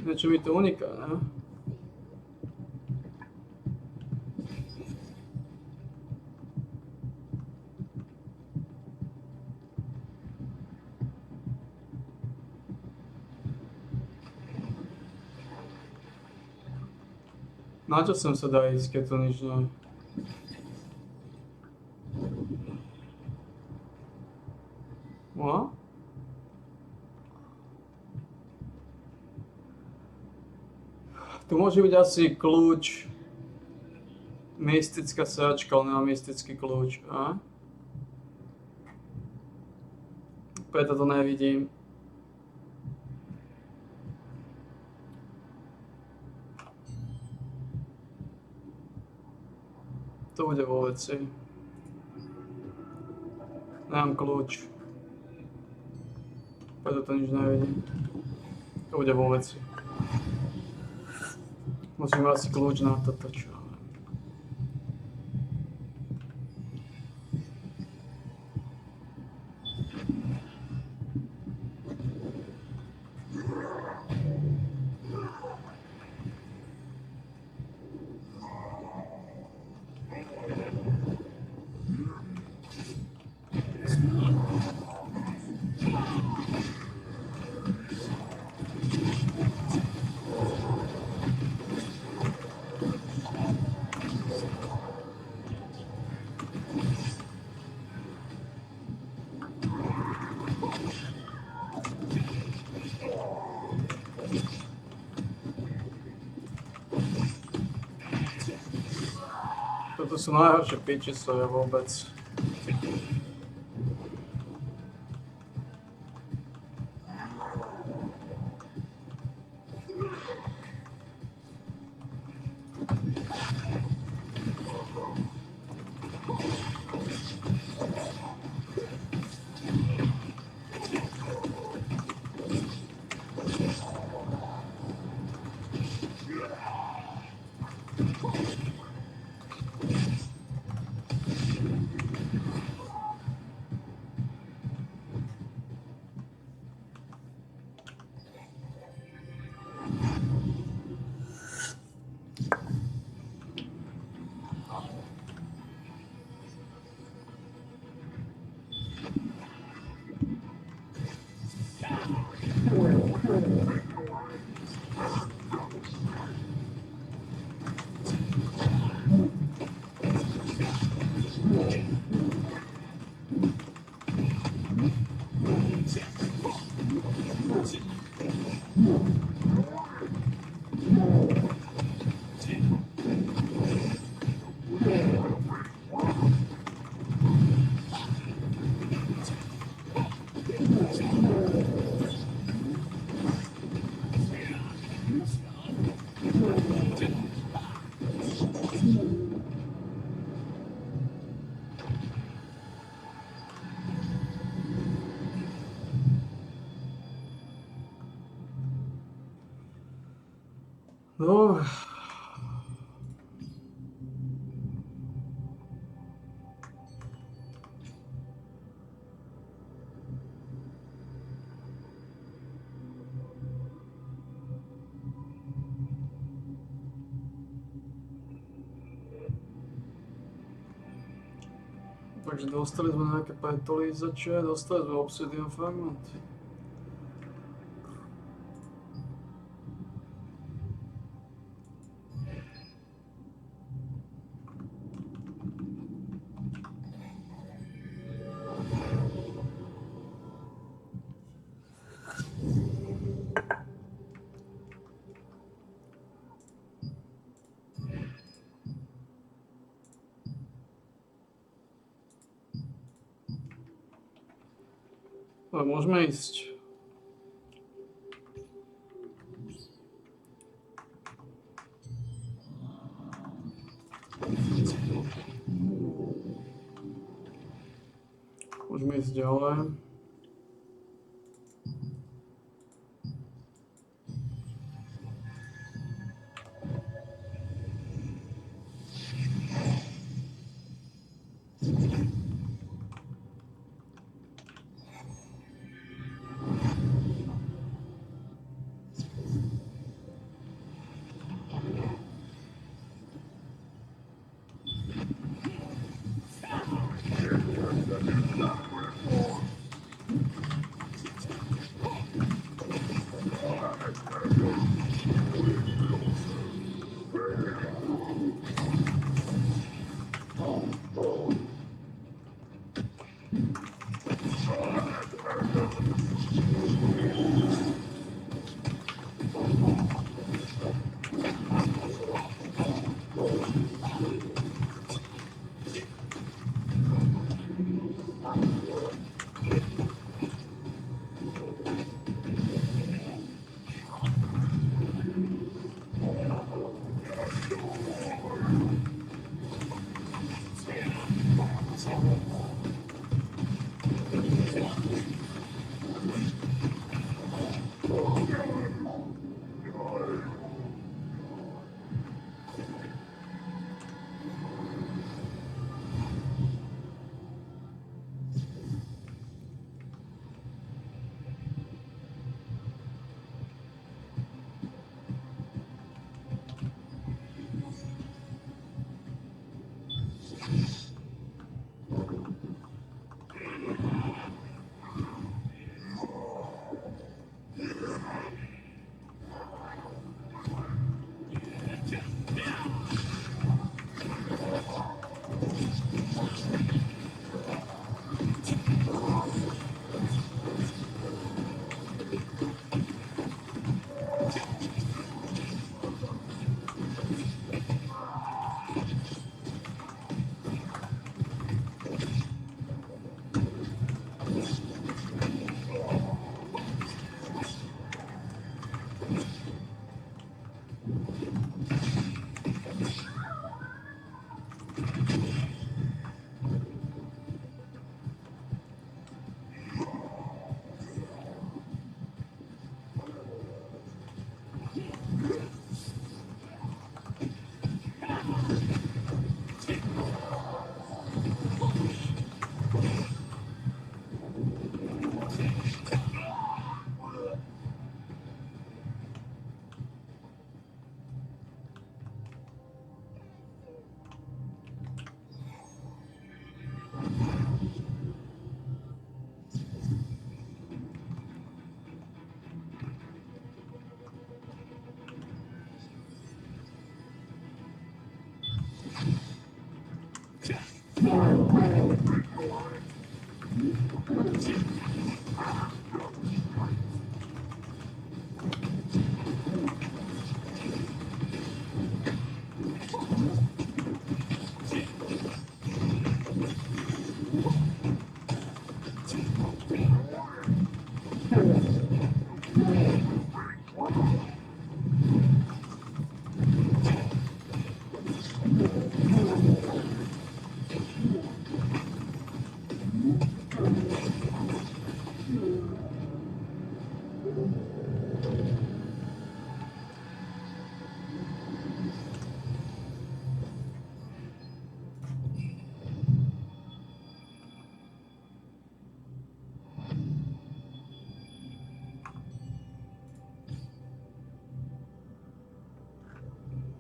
Niečo mi to uniká, ne? Na čo som sa dá ísť, keď to nič nie? No? Tu môže byť asi kľúč. Mystická sáčka, ale nemá mystický kľúč. A? Preto to nevidím. To bude vo veci. Nemám kľúč. Preto to nič nevidím. To bude vo veci. Musím mať asi kľúč na toto, čo. Toto sú najhoršie pičisovia vôbec. No. Takže dostali sme nejaké petolízače, dostali sme obsidian fragment. Ale môžeme ísť. Môžeme ísť ďalej.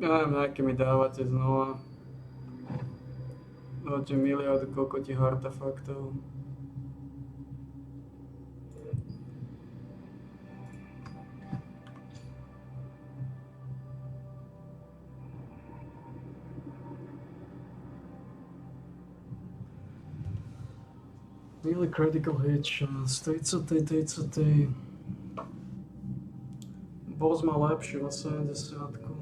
Ja neviem, aké mi dávate znova. Dáte miliardu kokotich artefaktov. Really critical hit chance, 30. Boss má lepší o 70.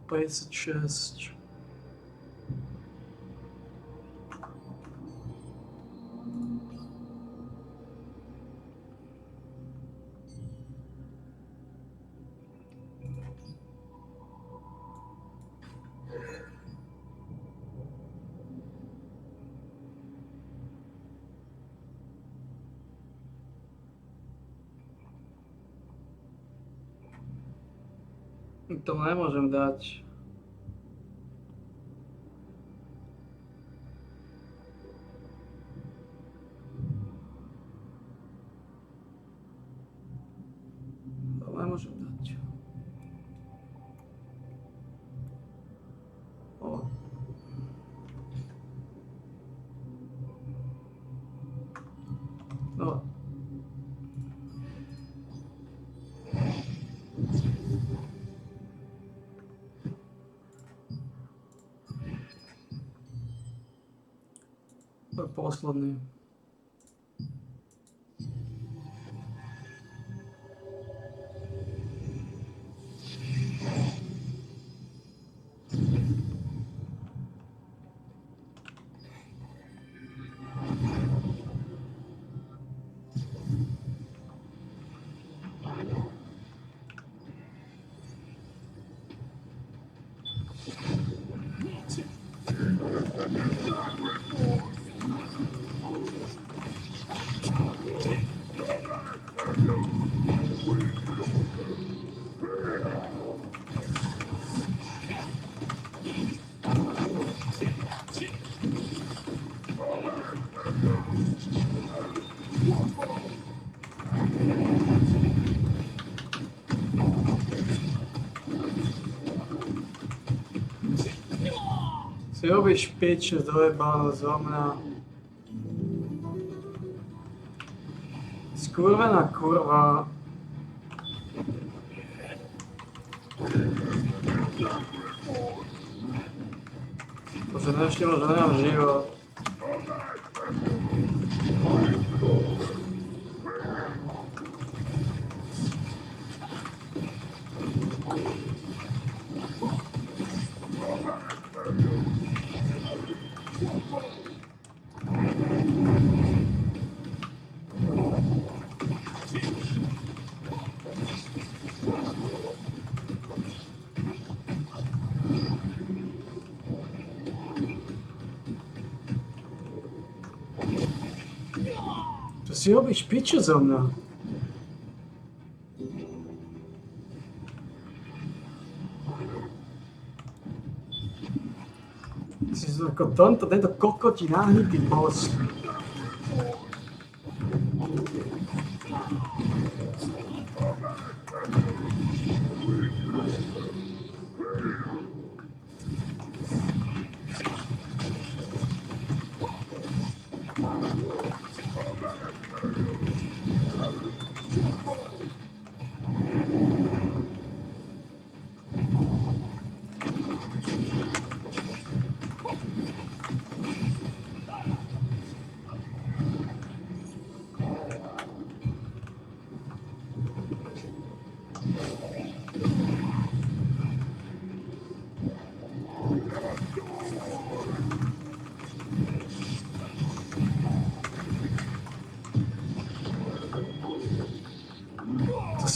56. To nemôžem dať. To nemôžem dať. O. No. To je posledný. Si robíš piče, dojebáno zo mňa. Skurvená kurva. Bože, nevšimol, že nemám život. To si robíš piče zo mňa. Si ako tento kokoti nahnitý boss.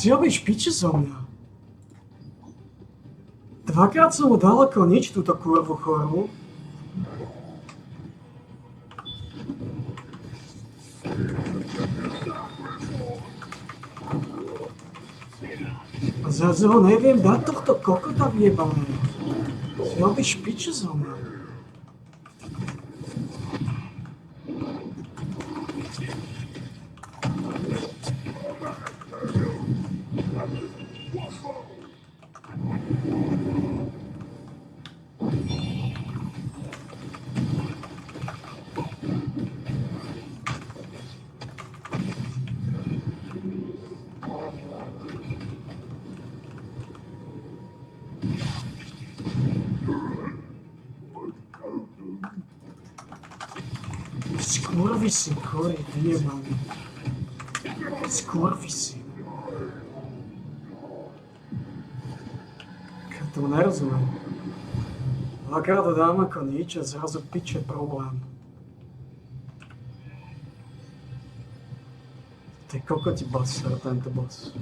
Si robíš piče zo mňa. Dvakrát som mu dal ako nič túto kurvu chorú. A zrazu ho neviem dať tohto kokota vyjebaného. Si robíš piče zo mňa. Skurvisy, kori, vyjebaný. Skurvisy. Ja tomu nerozumiem. Dvakrát to dám ako nič a zrazu piče problém. To je kokoti basser, tento boss.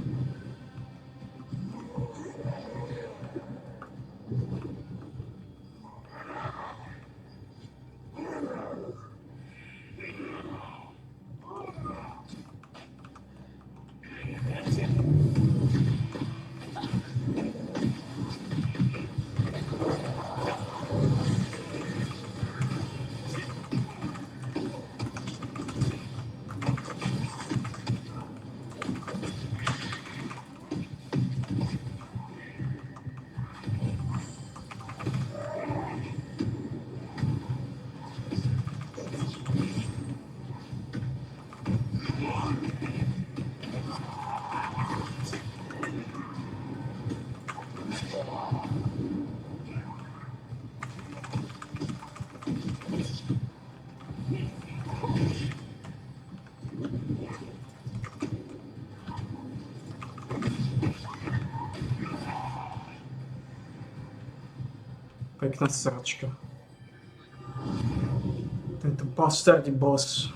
Pekná sračka. Tento bastardý boss.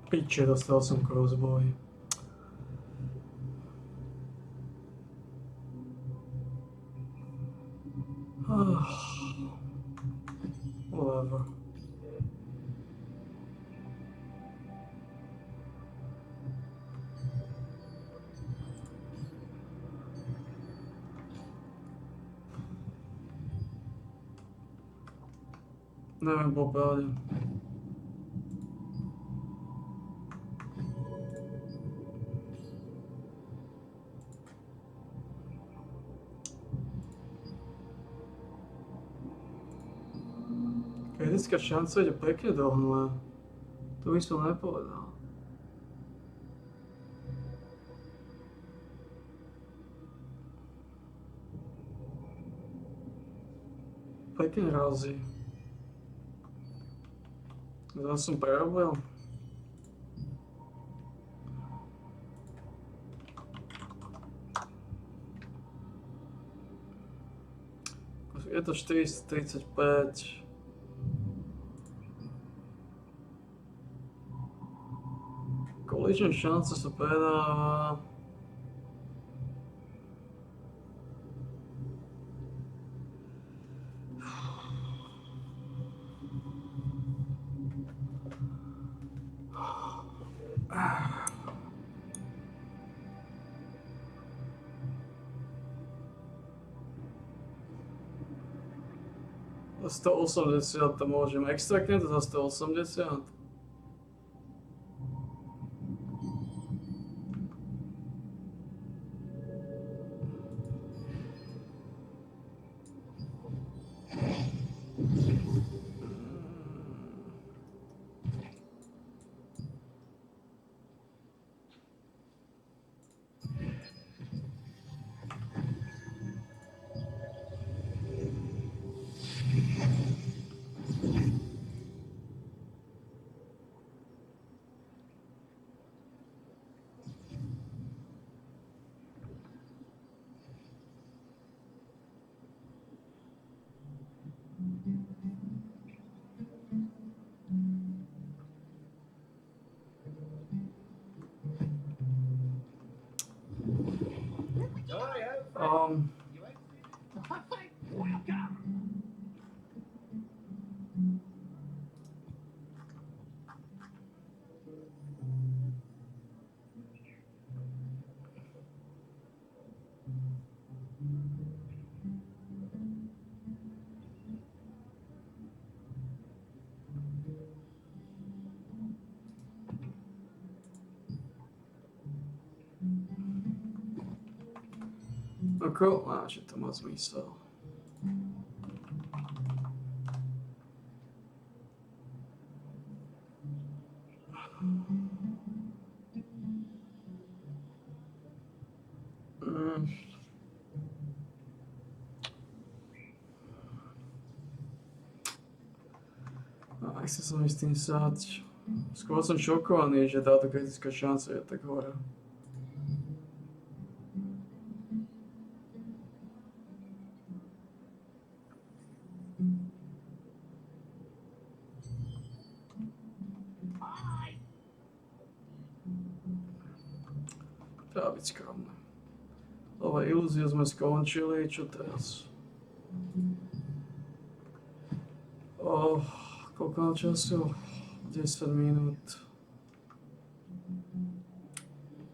Piče, dostal som crossbow. Whatever. Neviem popravde. Kritická šanca ide pekne do hnule. To by som nepovedal. Pekne razí. Zase som prerobil. Je to 435. Collision šanca sa predáva. Za 180 to môžem extraknúť za 180. Ako? Že to má zmysel. A nechcem sa mi s tým sáť. Skôr som šokovaný, že táto kritická šanca je tak hore. Treba byť skromné. Dobre, ilúzie sme skončili, čo teraz? Koľko mám času? 10 minút.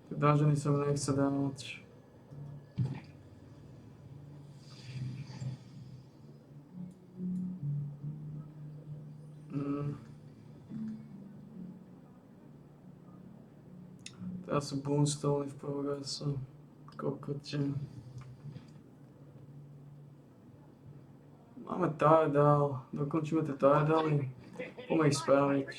Tie dungeony sa mi nechce dávať. Teraz sú boonstony v progrese. Kokote. Máme Tardal. Dokončíme tie Tardaly. Poďme ich spraviť.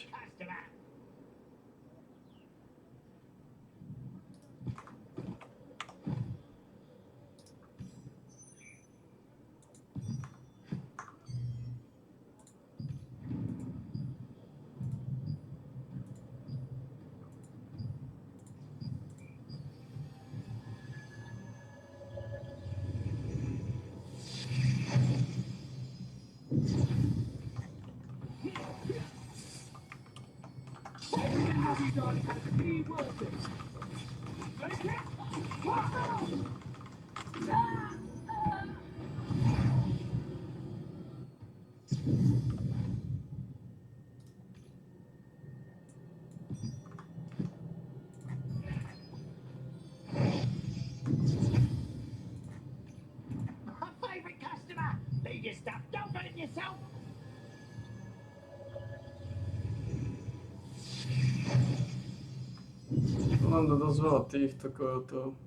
My favourite customer! Leave your stuff, don't hurt yourself! To nám dá dosť veľa týchto kojotov.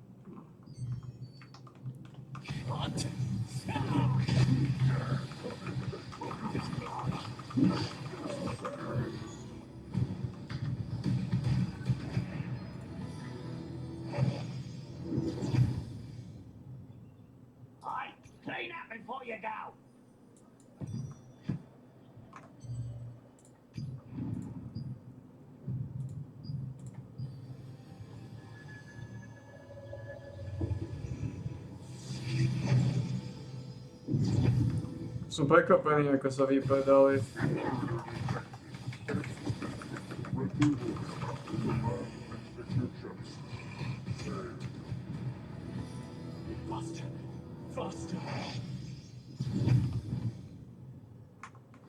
Alright, clean up before you go! Som prekvapený, ako sa vypredali. Faster! Faster!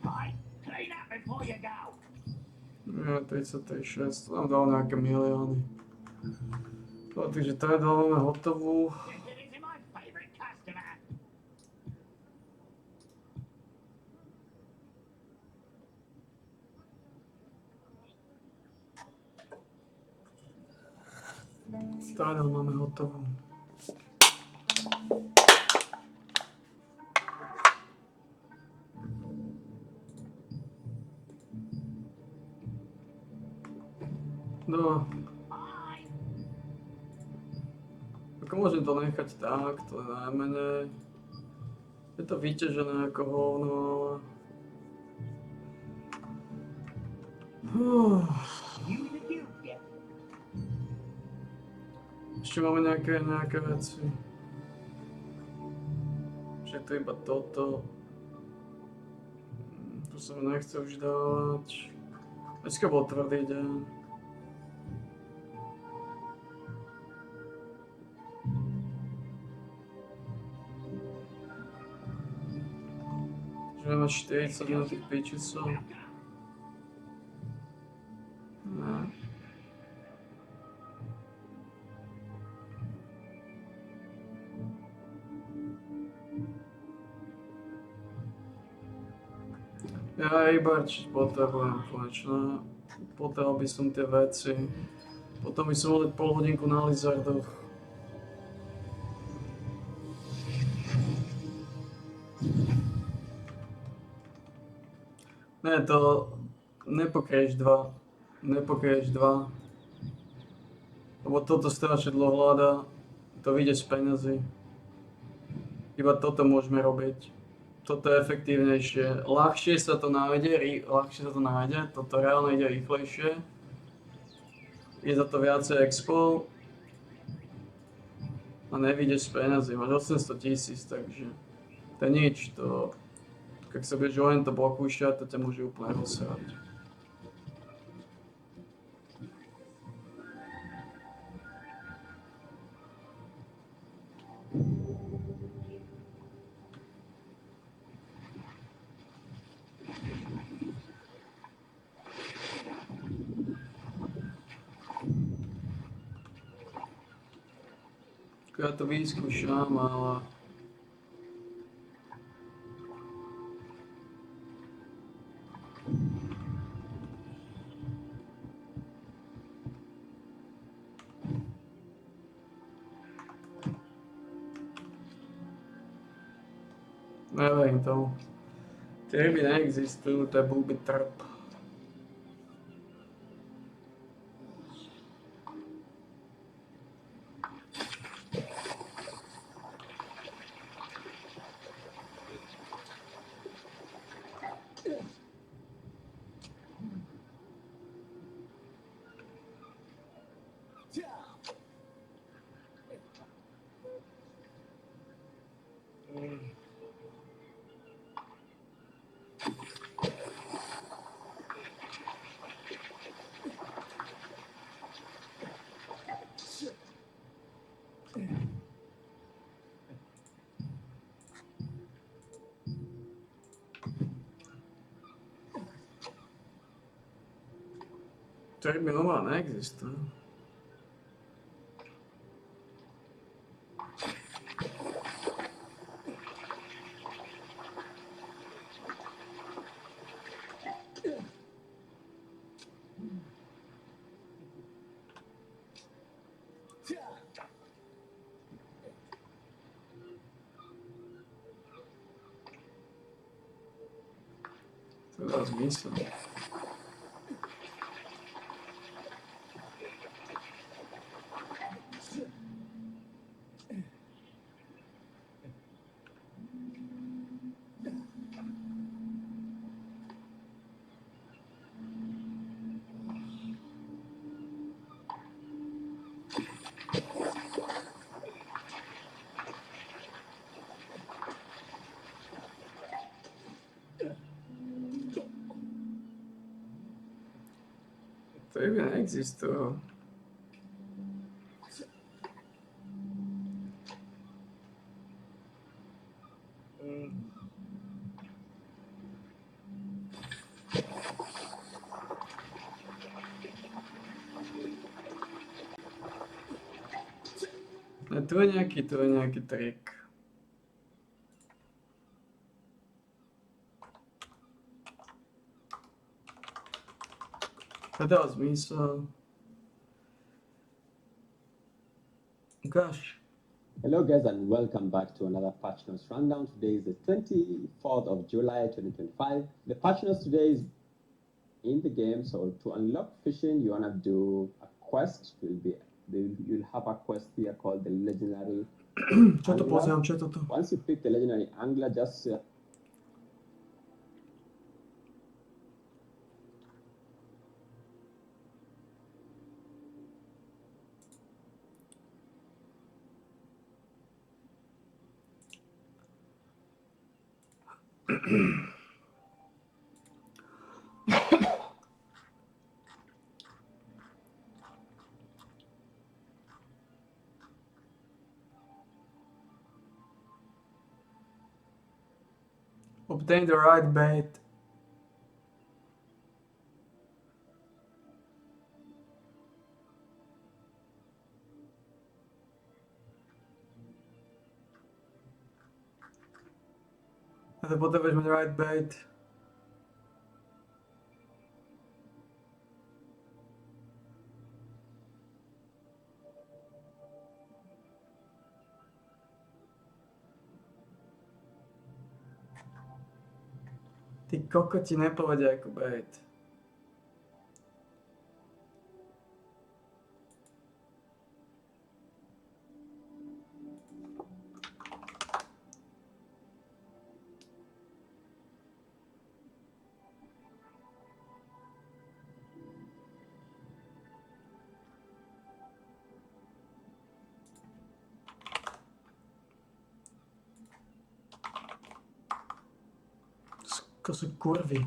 Alright, clean up before you go! Nie, 36, to nám dalo nejaké milióny. Takže Tardal máme hotovú. This is my favourite customer! Tardal máme hotovú. No, ako môžem to nechať tak, to je najmenej. Je to vyťažené ako hovno, ale... You the duke, yeah? Ešte máme nejaké veci. Že to iba toto. Tu sa mi nechce už dávať. Dneska bol tvrdý deň. Že máme 40 na tých pičicov. Ne. Ja iba potrebujem konečne. Potreboval by som tie veci. Potom by som mohol dať pol hodinku na Lizardoch. Ne, to nepokrieš 2. Nepokrieš 2. Lebo toto strašne dlho hľadá. To vyjde z peňazí. Iba toto môžeme robiť. toto je efektívnejšie. Ľahšie sa to nájde, toto reálne ide rýchlejšie. Je za to viacej expo a nevídeš z peniazy, máš 800 000, takže to je nič, to keď sa budeš len to blokúšať, to ťa môže úplne rozsrať. Ja to vyskúšam, ale... Neverím tomu. Tie ryby neexistujú, to je blbý trp. Tie ryby normálne neexistujú. To dá zmysel. To ryby neexistujú. Tu je nejaký trik. To dá zmysel. Gosh. Hello guys and welcome back to another Patch Notes Rundown. Today is the 24th of July 2025. The Patch Notes today is in the game, so to unlock fishing you wanna do a quest. You'll have a quest here called the Legendary Čo to Angler. pozerám, čo je toto? Once you pick the Legendary Angler, just Obtain the right bait. A to potrebuješ mať right bait. Ty kokoti nepovedia ako bait. To se kurví.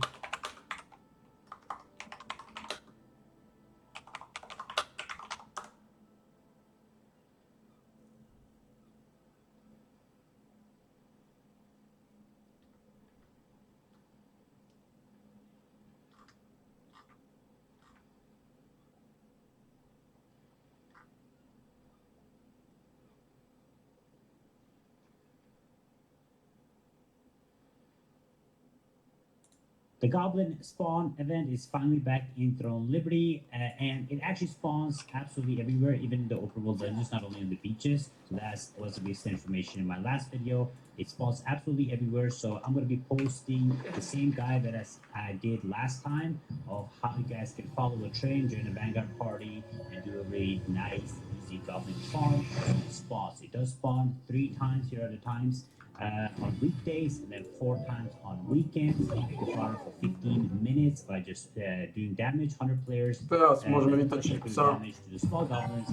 The Goblin Spawn event is finally back in Throne Liberty, and it actually spawns absolutely everywhere, even in the open world dungeons, not only on the beaches. So that was the recent information in my last video. It spawns absolutely everywhere, so I'm going to be posting the same guide that I did last time of how you guys can follow the train, join a Vanguard party, and do a really nice, easy Goblin farm. It spawns. It does spawn 3 times here at the times. On weekdays and then 4 times on weekends. You farm for 15 minutes by just doing damage. 100 players. Teraz môžeme doing vytočiť psa. damage to the small goblins,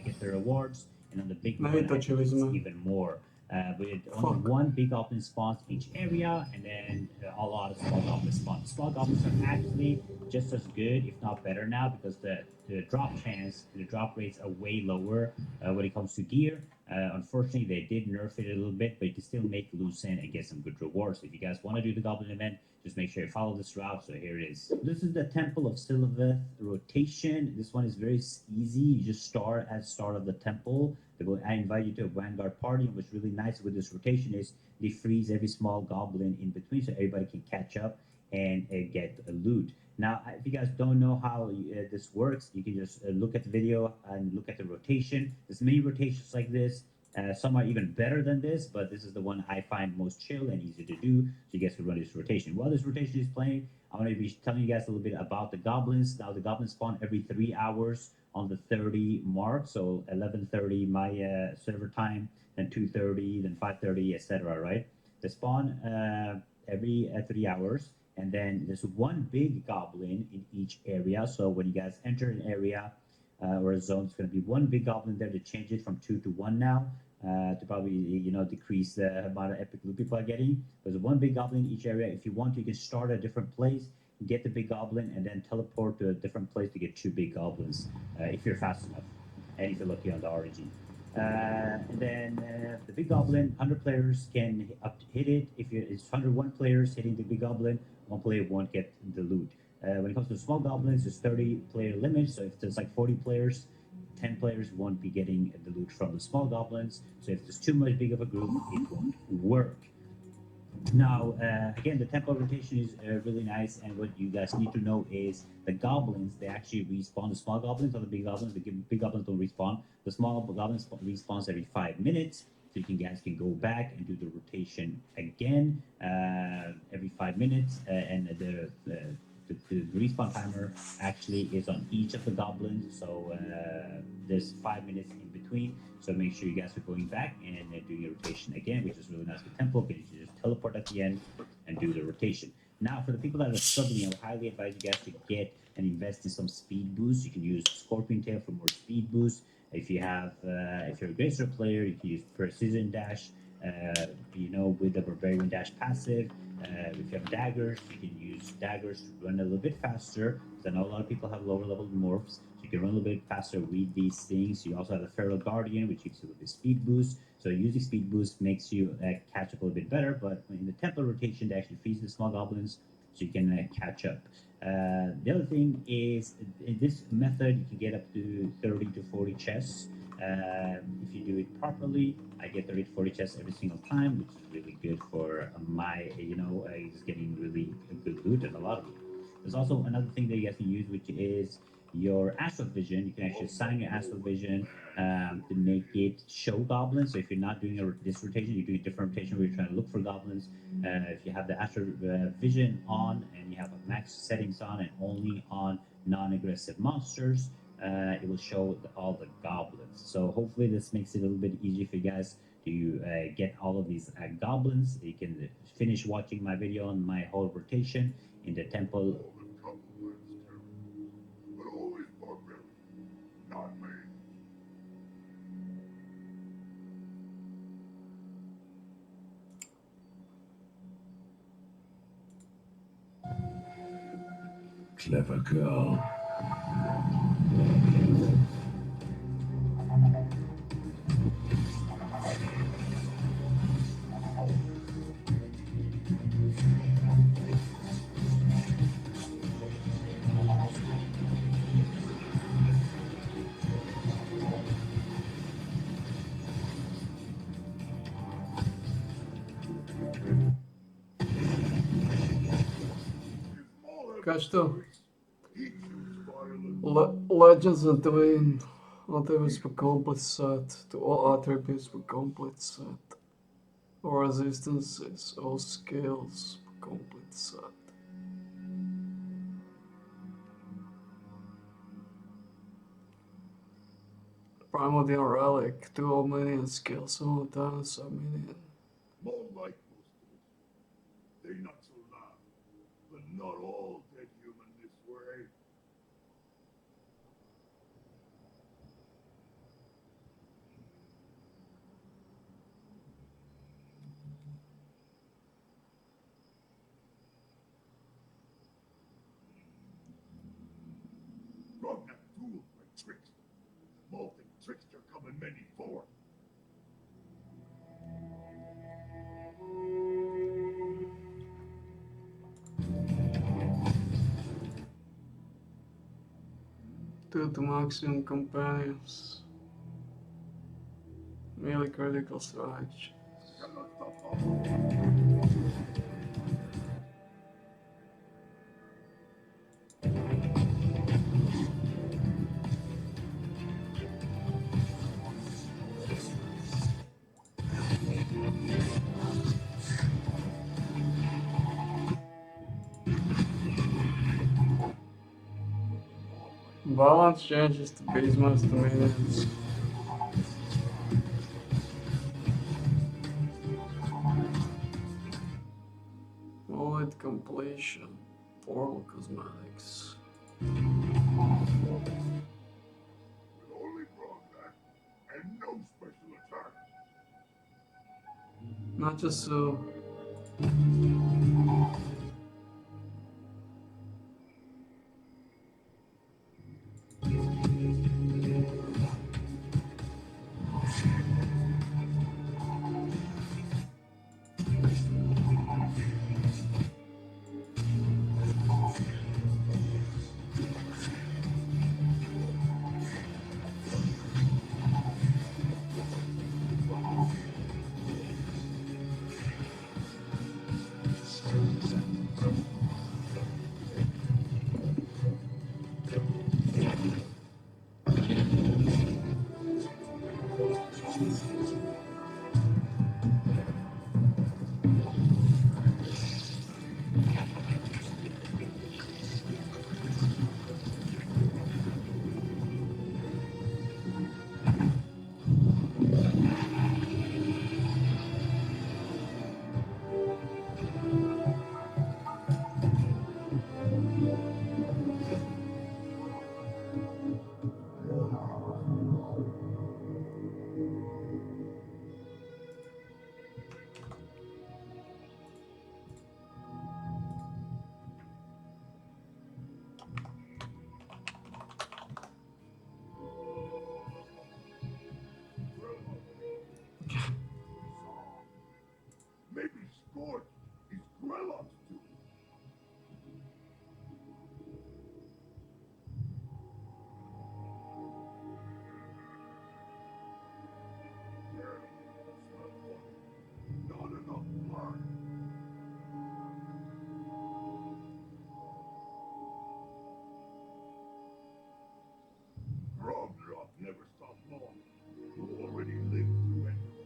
get the rewards, and on the big one, Nevytočili it's sme. even more. With Fuck. only 1 big goblin spawns each area, and then a lot of small goblins spawn. Small goblins are actually just as good, if not better now, because the drop rates are way lower when it comes to gear. Unfortunately, they did nerf it a little bit, but you can still make loose end and get some good rewards. So if you guys want to do the Goblin event, just make sure you follow this route. So here it is. This is the Temple of Siliveth rotation. This one is very easy. You just start at the start of the temple. I invite you to a Vanguard party. And what's really nice with this rotation is they freeze every small goblin in between so everybody can catch up and get a loot. Now, if you guys don't know how this works, you can just look at the video and look at the rotation. There's many rotations like this. Some are even better than this, but this is the one I find most chill and easy to do, so you guys can run this rotation. While this rotation is playing, I'm going to be telling you guys a little bit about the goblins. Now, the goblins spawn every 3 hours on the 30 mark, so 11:30 my server time, then 2:30, then 5:30, etc. Right? They spawn every 3 hours. And then there's 1 big goblin in each area. So when you guys enter an area or a zone, it's going to be 1 big goblin there. To change it from 2 to 1 now to probably decrease the amount of epic loot people are getting. There's 1 big goblin in each area. If you want, you can start at a different place, get the big goblin, and then teleport to a different place to get 2 big goblins if you're fast enough and if you're lucky on the RNG. And then the big goblin, 100 players can hit it. If it's 101 players hitting the big goblin, 1 player won't get the loot. When it comes to small goblins, there's 30 player limit. So if there's like 40 players, 10 players won't be getting the loot from the small goblins. So if there's too much big of a group, it won't work. Now, again, the tempo rotation is really nice, and what you guys need to know is the goblins, they actually respawn. The small goblins or the big goblins, the big goblins don't respawn. The small goblins respawns every 5 minutes, so you guys can go back and do the rotation again every 5 minutes, and the respawn timer actually is on each of the goblins, so there's 5 minutes in between. So make sure you guys are going back and doing a rotation again, which is really nice with tempo, because you just teleport at the end and do the rotation. Now, for the people that are struggling, I would highly advise you guys to get and invest in some speed boost. You can use Scorpion Tail for more speed boost. If you have, if you're a Grazer player, you can use Precision Dash, with the Barbarian Dash passive. If you have daggers, you can use daggers to run a little bit faster, because I know a lot of people have lower level morphs, so you can run a little bit faster with these things. You also have the Feral Guardian, which gives you a little bit speed boost. So using speed boost makes you catch up a little bit better, but in the temple rotation, they actually freeze the small goblins, so you can catch up. The other thing is, in this method, you can get up to 30 to 40 chests. If you do it properly, I get 30 to 40 chests every single time, which is really good for my, just getting really good loot and a lot of loot. There's also another thing that you guys can use, which is your Astral Vision. You can actually assign your Astral Vision to make it show goblins. So if you're not doing this rotation, you're doing a different rotation where you're trying to look for goblins. If you have the Astral Vision on and you have a max settings on and only on non-aggressive monsters, it will show all the goblins. So hopefully this makes it a little bit easier for you guys to get all of these goblins. You can finish watching my video on my whole rotation in the temple. But always barbarian, not me. Clever girl. Кажеш to? He chooses violence. Legends of Dwayne. Attributes for complete set. To all attributes for complete set. All resistances, all skills for complete set. Primordial Relic. Do all minion skills simultaneous minion. More like most of us. They not so loud, but not all dead human this way. Rognak fooled by trickster. Molten trickster come in many forms. Two to maximum companions. Melee critical strike. Cannot stop us. Balance changes to Beastmaster minions. Mullet completion. Portal cosmetics. With only Rognak and no special attack. Not just so. Maybe Scorch is Grelot's too. Not enough blood. Grognak never stopped long. You already lived through Endor.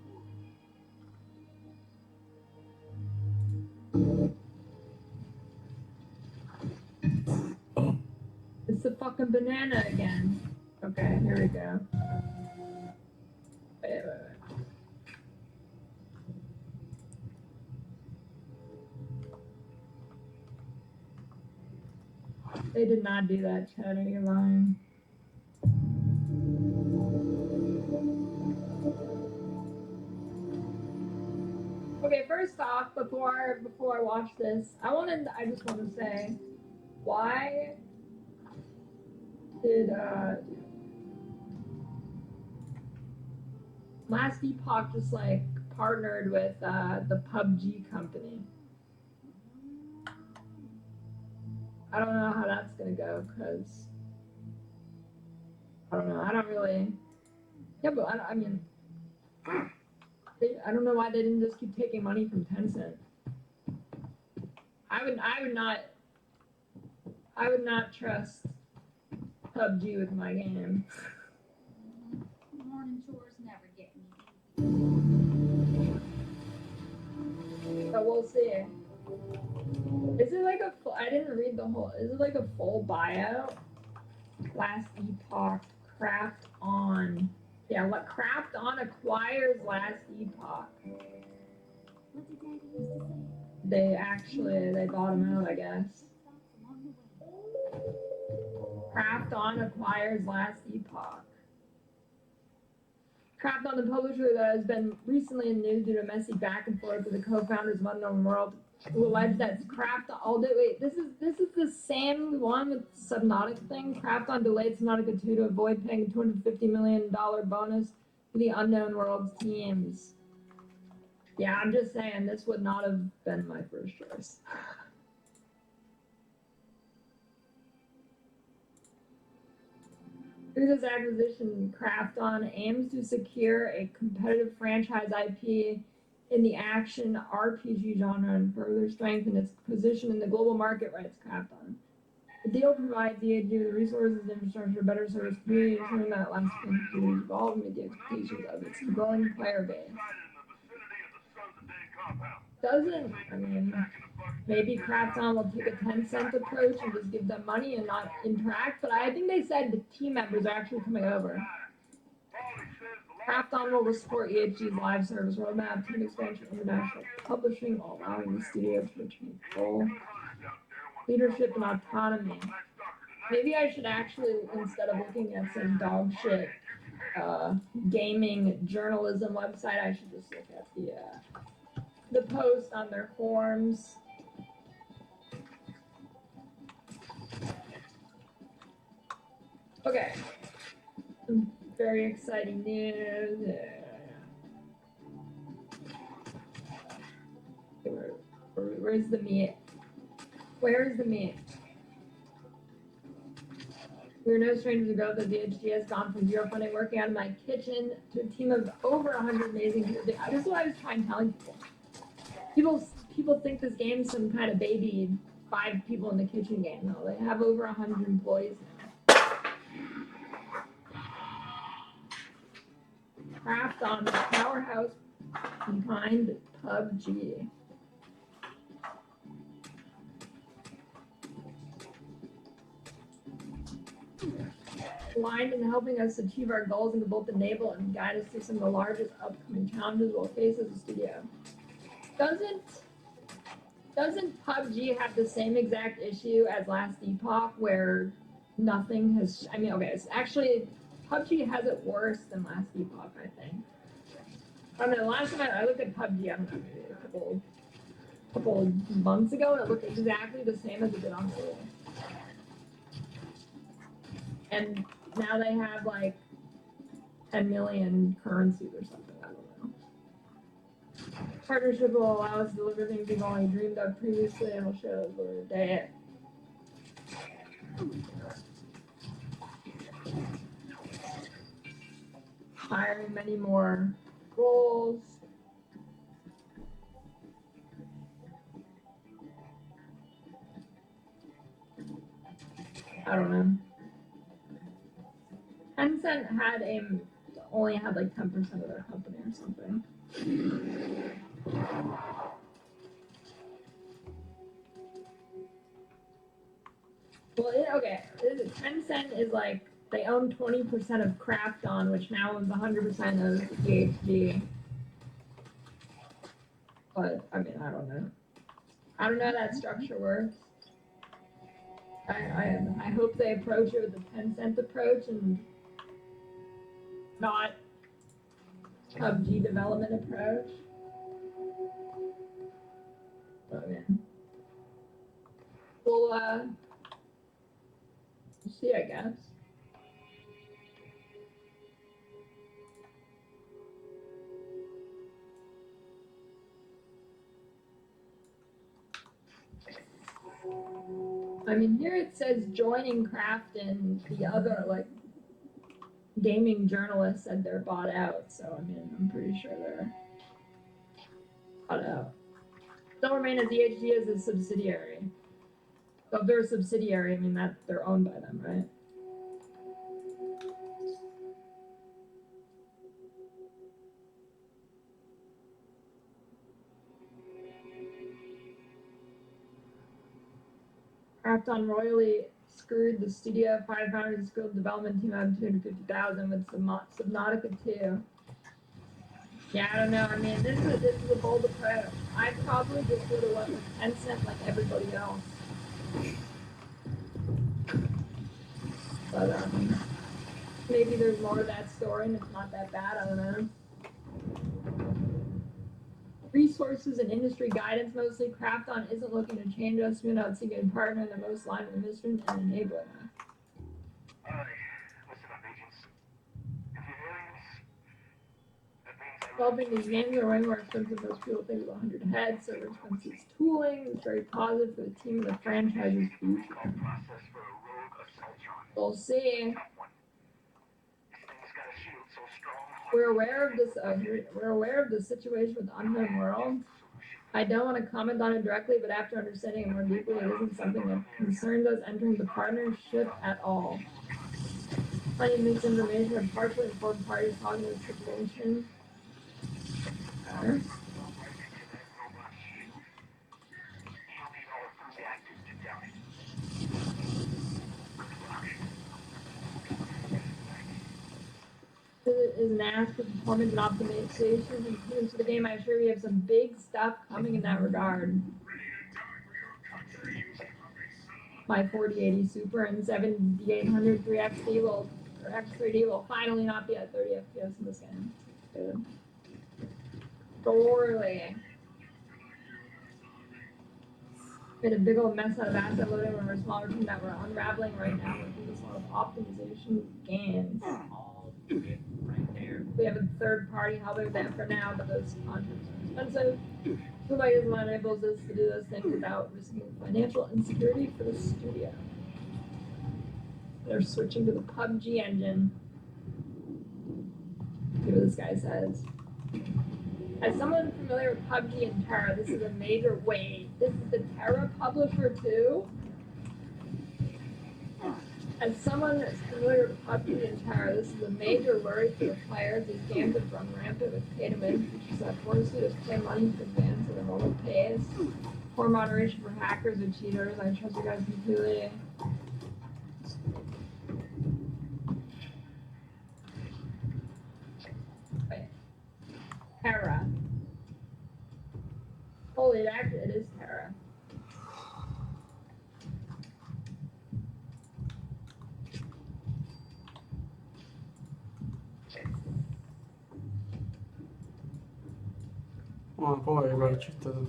It's the fucking banana again. Okay, here we go. Wait. They did not do that, Cheddar. You're lying. Okay, first off, before I watch this, I just want to say, why Did Last Epoch just like partnered with the PUBG company? I don't know how that's gonna go because I don't know. I don't really. Yeah, but I mean, I don't know why they didn't just keep taking money from Tencent. I would not trust PUBG with my game. Morning chores never get me. But we'll see. Is it like a full, I didn't read the whole, is it like a full buyout? Last Epoch, Craft On. Yeah, what Craft On acquires Last Epoch. What did Daddy used to say? They bought him out, I guess. Along the way. Craft On acquires Last Epoch. Craft On, the publisher that has been recently in news due to a messy back and forth with the co-founders of Unknown World, who allege that Craft On. Wait, this is the same one with Subnautica thing. Craft On delayed Subnautica 2 to avoid paying a $250 million bonus to the Unknown World's teams. Yeah, I'm just saying this would not have been my first choice. Through this acquisition, Craft On aims to secure a competitive franchise IP in the action RPG genre and further strengthen its position in the global market, writes Craft On. The deal provides EAG with the resources and infrastructure to better service community, ensuring that Last Epoch evolve and meet the expectations of its growing player base. Maybe Craft On will take a 10-cent approach and just give them money and not interact, but I think they said the team members are actually coming over. Craft On will support EHG's live service roadmap, team expansion, international publishing, while allowing the studio to retain full leadership and autonomy. Maybe I should actually, instead of looking at some dog shit gaming journalism website, I should just look at the post on their forums. Okay. Some very exciting news. Where's the meat? Where's the meat? We're no strangers to growth as the HG has gone from zero funding working out of my kitchen to a team of over 100 amazing people. This is what I was trying telling people. People think this game's some kind of baby 5 people in the kitchen game. No, they have over 100 employees now. Craft On, the powerhouse behind PUBG. Aligned in helping us achieve our goals and to both enable and guide us through some of the largest upcoming challenges we'll face as a studio. Doesn't PUBG have the same exact issue as Last Epoch where nothing has, I mean, okay, it's actually, PUBG has it worse than Last Epoch, I think. I don't know, last time I looked at PUBG, I don't know, maybe a couple months ago, and it looked exactly the same as it did on Hulu. And now they have like 10 million currencies or something, I don't know. Partnership will allow us to deliver things we've only dreamed of previously and will show the day. Hiring many more roles. I don't know. Tencent only had like 10% of their company or something. Well, Tencent is like, they own 20% of Craft On, which now owns 100% of GHG. But, I mean, I don't know. I don't know how that structure works. I hope they approach it with the 10-cent approach and not PUBG development approach. Oh man. We'll see, I guess. I mean, here it says joining Craft and the other, like, gaming journalists said they're bought out. So, I mean, I'm pretty sure they're bought out. They'll remain as EHD as a subsidiary. So if they're a subsidiary, I mean, that they're owned by them, right? Krafton royally screwed the studio. 500 skilled development team out of 250,000 with Subnautica 2. Yeah, I don't know. I mean, this is a bold approach. I probably just would have went with Tencent like everybody else. But maybe there's more to that story and it's not that bad. I don't know. Resources and industry guidance mostly. Krafton isn't looking to change us. We're not seeking a partner in the most line of the mission and enabling us. Alright, listen up, agents. If you're aliens, that means I Developing these games are way more expensive than most people think with 100 heads, server expenses, tooling. It's very positive for the team and the franchise's future. process for a rogue assault drone. We'll see. Tough one. This thing's got a shield so strong. We're aware of this. We're aware of the situation with Unknown World. I don't want to comment on it directly, but after understanding it more deeply, it isn't something that concerns us entering the partnership at all. Plenty of misinformation and partially informed parties talking about the situation. He'll be all reactive to doubt it. Is an ask for performance and optimization improvements to the game. I'm sure we have some big stuff coming in that regard. My 4080 Super and 7800 3XD will, or X3D will finally not be at 30 FPS in this game. Good. Surely. Made a big old mess out of asset loading when we're a smaller team that we're unraveling right now. We're doing a lot of optimization gains. All good right there. We have a third party helping them for now, but those contracts are expensive. Somebody is what enables us to do those things without risking financial insecurity for the studio. They're switching to the PUBG engine. See what this guy says. As someone familiar with PUBG and Terra, this is a major wait. This is the Terra publisher too? As someone that's familiar with PUBG and Terra, this is a major worry for the players. These games have run rampant with pay-to-win features that force you to pay money to advance at a normal pace. Poor moderation for hackers and cheaters. I trust you guys completely. Wait. Terra. Holy, it is Terra. Poi guarda tutto.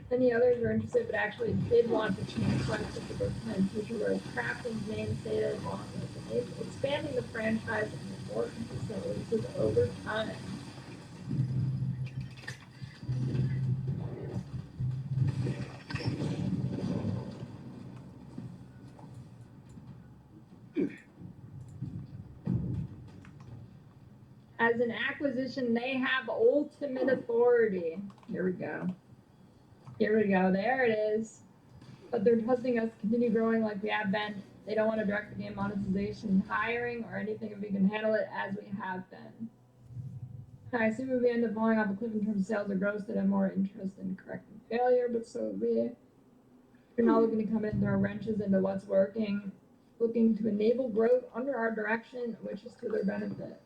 Many others are interested, but actually did want to change questions to the in future, whereas Crafton's name stated along with expanding the franchise and more consistent releases over time. As an acquisition, they have ultimate authority. Here we go. Here we go. There it is. But they're trusting us to continue growing like we have been. They don't want to direct the game monetization, hiring, or anything if we can handle it as we have been. I assume if we end up falling off a cliff in terms of sales or growth, they'd have more interest in correcting failure, but so would we. We're not looking to come in and throw wrenches into what's working, looking to enable growth under our direction, which is to their benefit.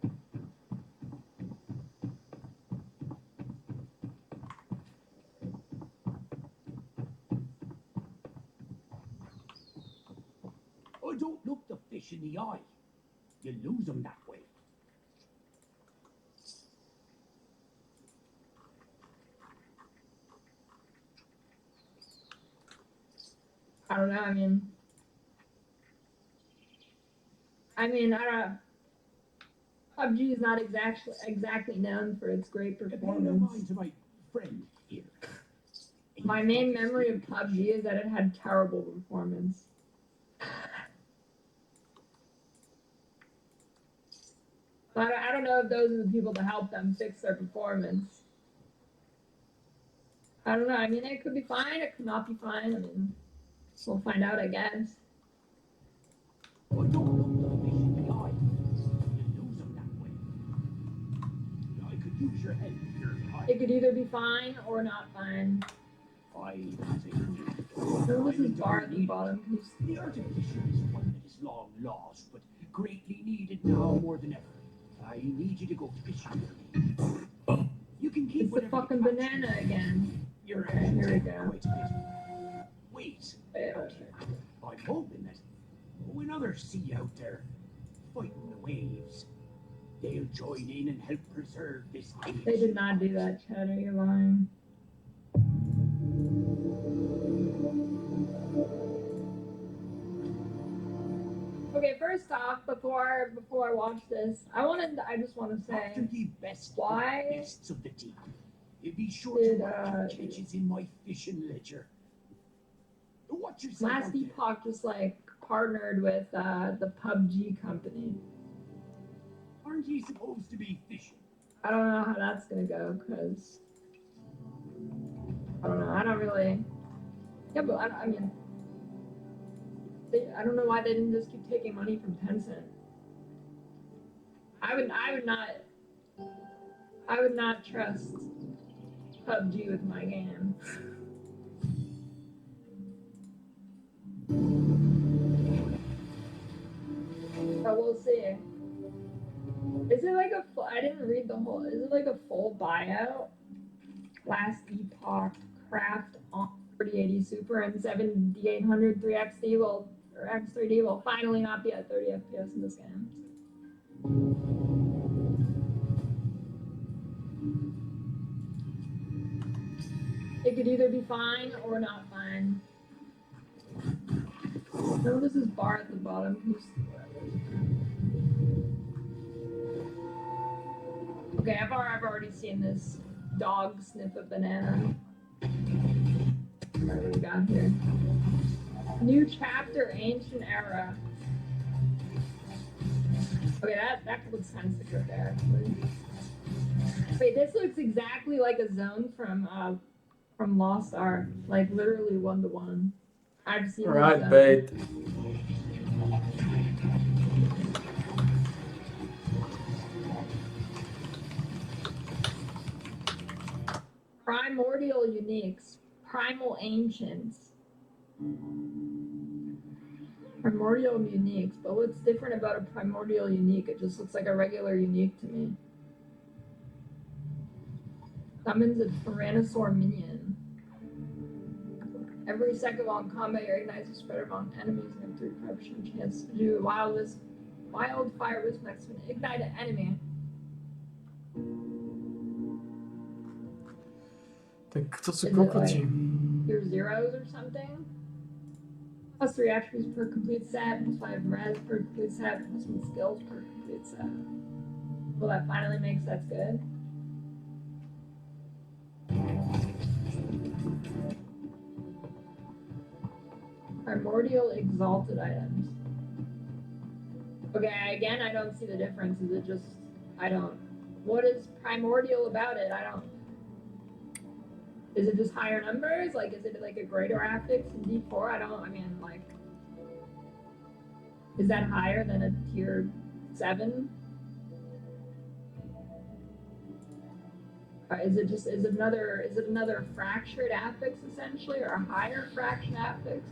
I don't look the fish in the eye. You lose them that way. I don't know. I mean, I don't know. PUBG is not exactly known for its great A friend of performance. mine to my friend here. My main memory of PUBG is that it had terrible performance. I don't know if those are the people to help them fix their performance. I don't know. I mean, it could be fine. It could not be fine. I mean, we'll find out, I guess. I don't look the mission behind. You lose them that way. I could use your help here. It could either be fine or not fine. So this is bar at the bottom. The artificial is one that is long lost, but greatly needed now more than ever. I need you to go fishing for me. You can keep It's the whatever you fucking catch. banana again. Your Okay, here we go. quite a bit. Wait. I'm hoping that when others see you out there fighting the waves, they'll join in and help preserve this age. They did not do that, Cheddar. You're lying. Okay, first off, before I watch this, I just want to say, After ye best why beasts of the deep, you be sure did, to write your catches in my fishing ledger. Watch yourself Last out there. Epoch just like partnered with the PUBG company. Aren't ye supposed to be fishing? I don't know how that's gonna go, cause I don't know. I don't really. Yeah, but I mean, I don't know why they didn't just keep taking money from Tencent. I would not trust PUBG with my game. But we'll see. Is it like I didn't read the whole, is it like a full buyout? Last Epoch, Craft on 3080 Super and 7800 3XD or X3D will finally not be at 30 FPS in this game. It could either be fine or not fine. No, this is bar at the bottom. Can you see where it is? Okay, I've already seen this dog sniff a banana. What do we got here? New chapter, ancient era. Okay, that looks kind of secure there, actually. Wait, this looks exactly like a zone from Lost Ark, like literally 1-to-1. I've seen. Right, this bait. Primordial uniques, primal ancients. Primordial uniques, but what's different about a primordial unique? It just looks like a regular unique to me. Summons a Tyrannosaur minion. Every second while in combat, you recognize a spread among enemies and have 3% chance to do wildfire wisp next to an ignite an enemy. Tak to jsou Is it like kokoti. your zeros or something? Plus 3 attributes per complete set, plus 5 res per complete set, plus 1 skills per complete set. Well, that finally makes sets good. Primordial exalted items. Okay, again, I don't see the difference. Is it just, what is primordial about it? Is it just higher numbers? Like, is it like a greater affix in D4? Is that higher than a tier 7? Is it another fractured affix essentially, or a higher fractured affix?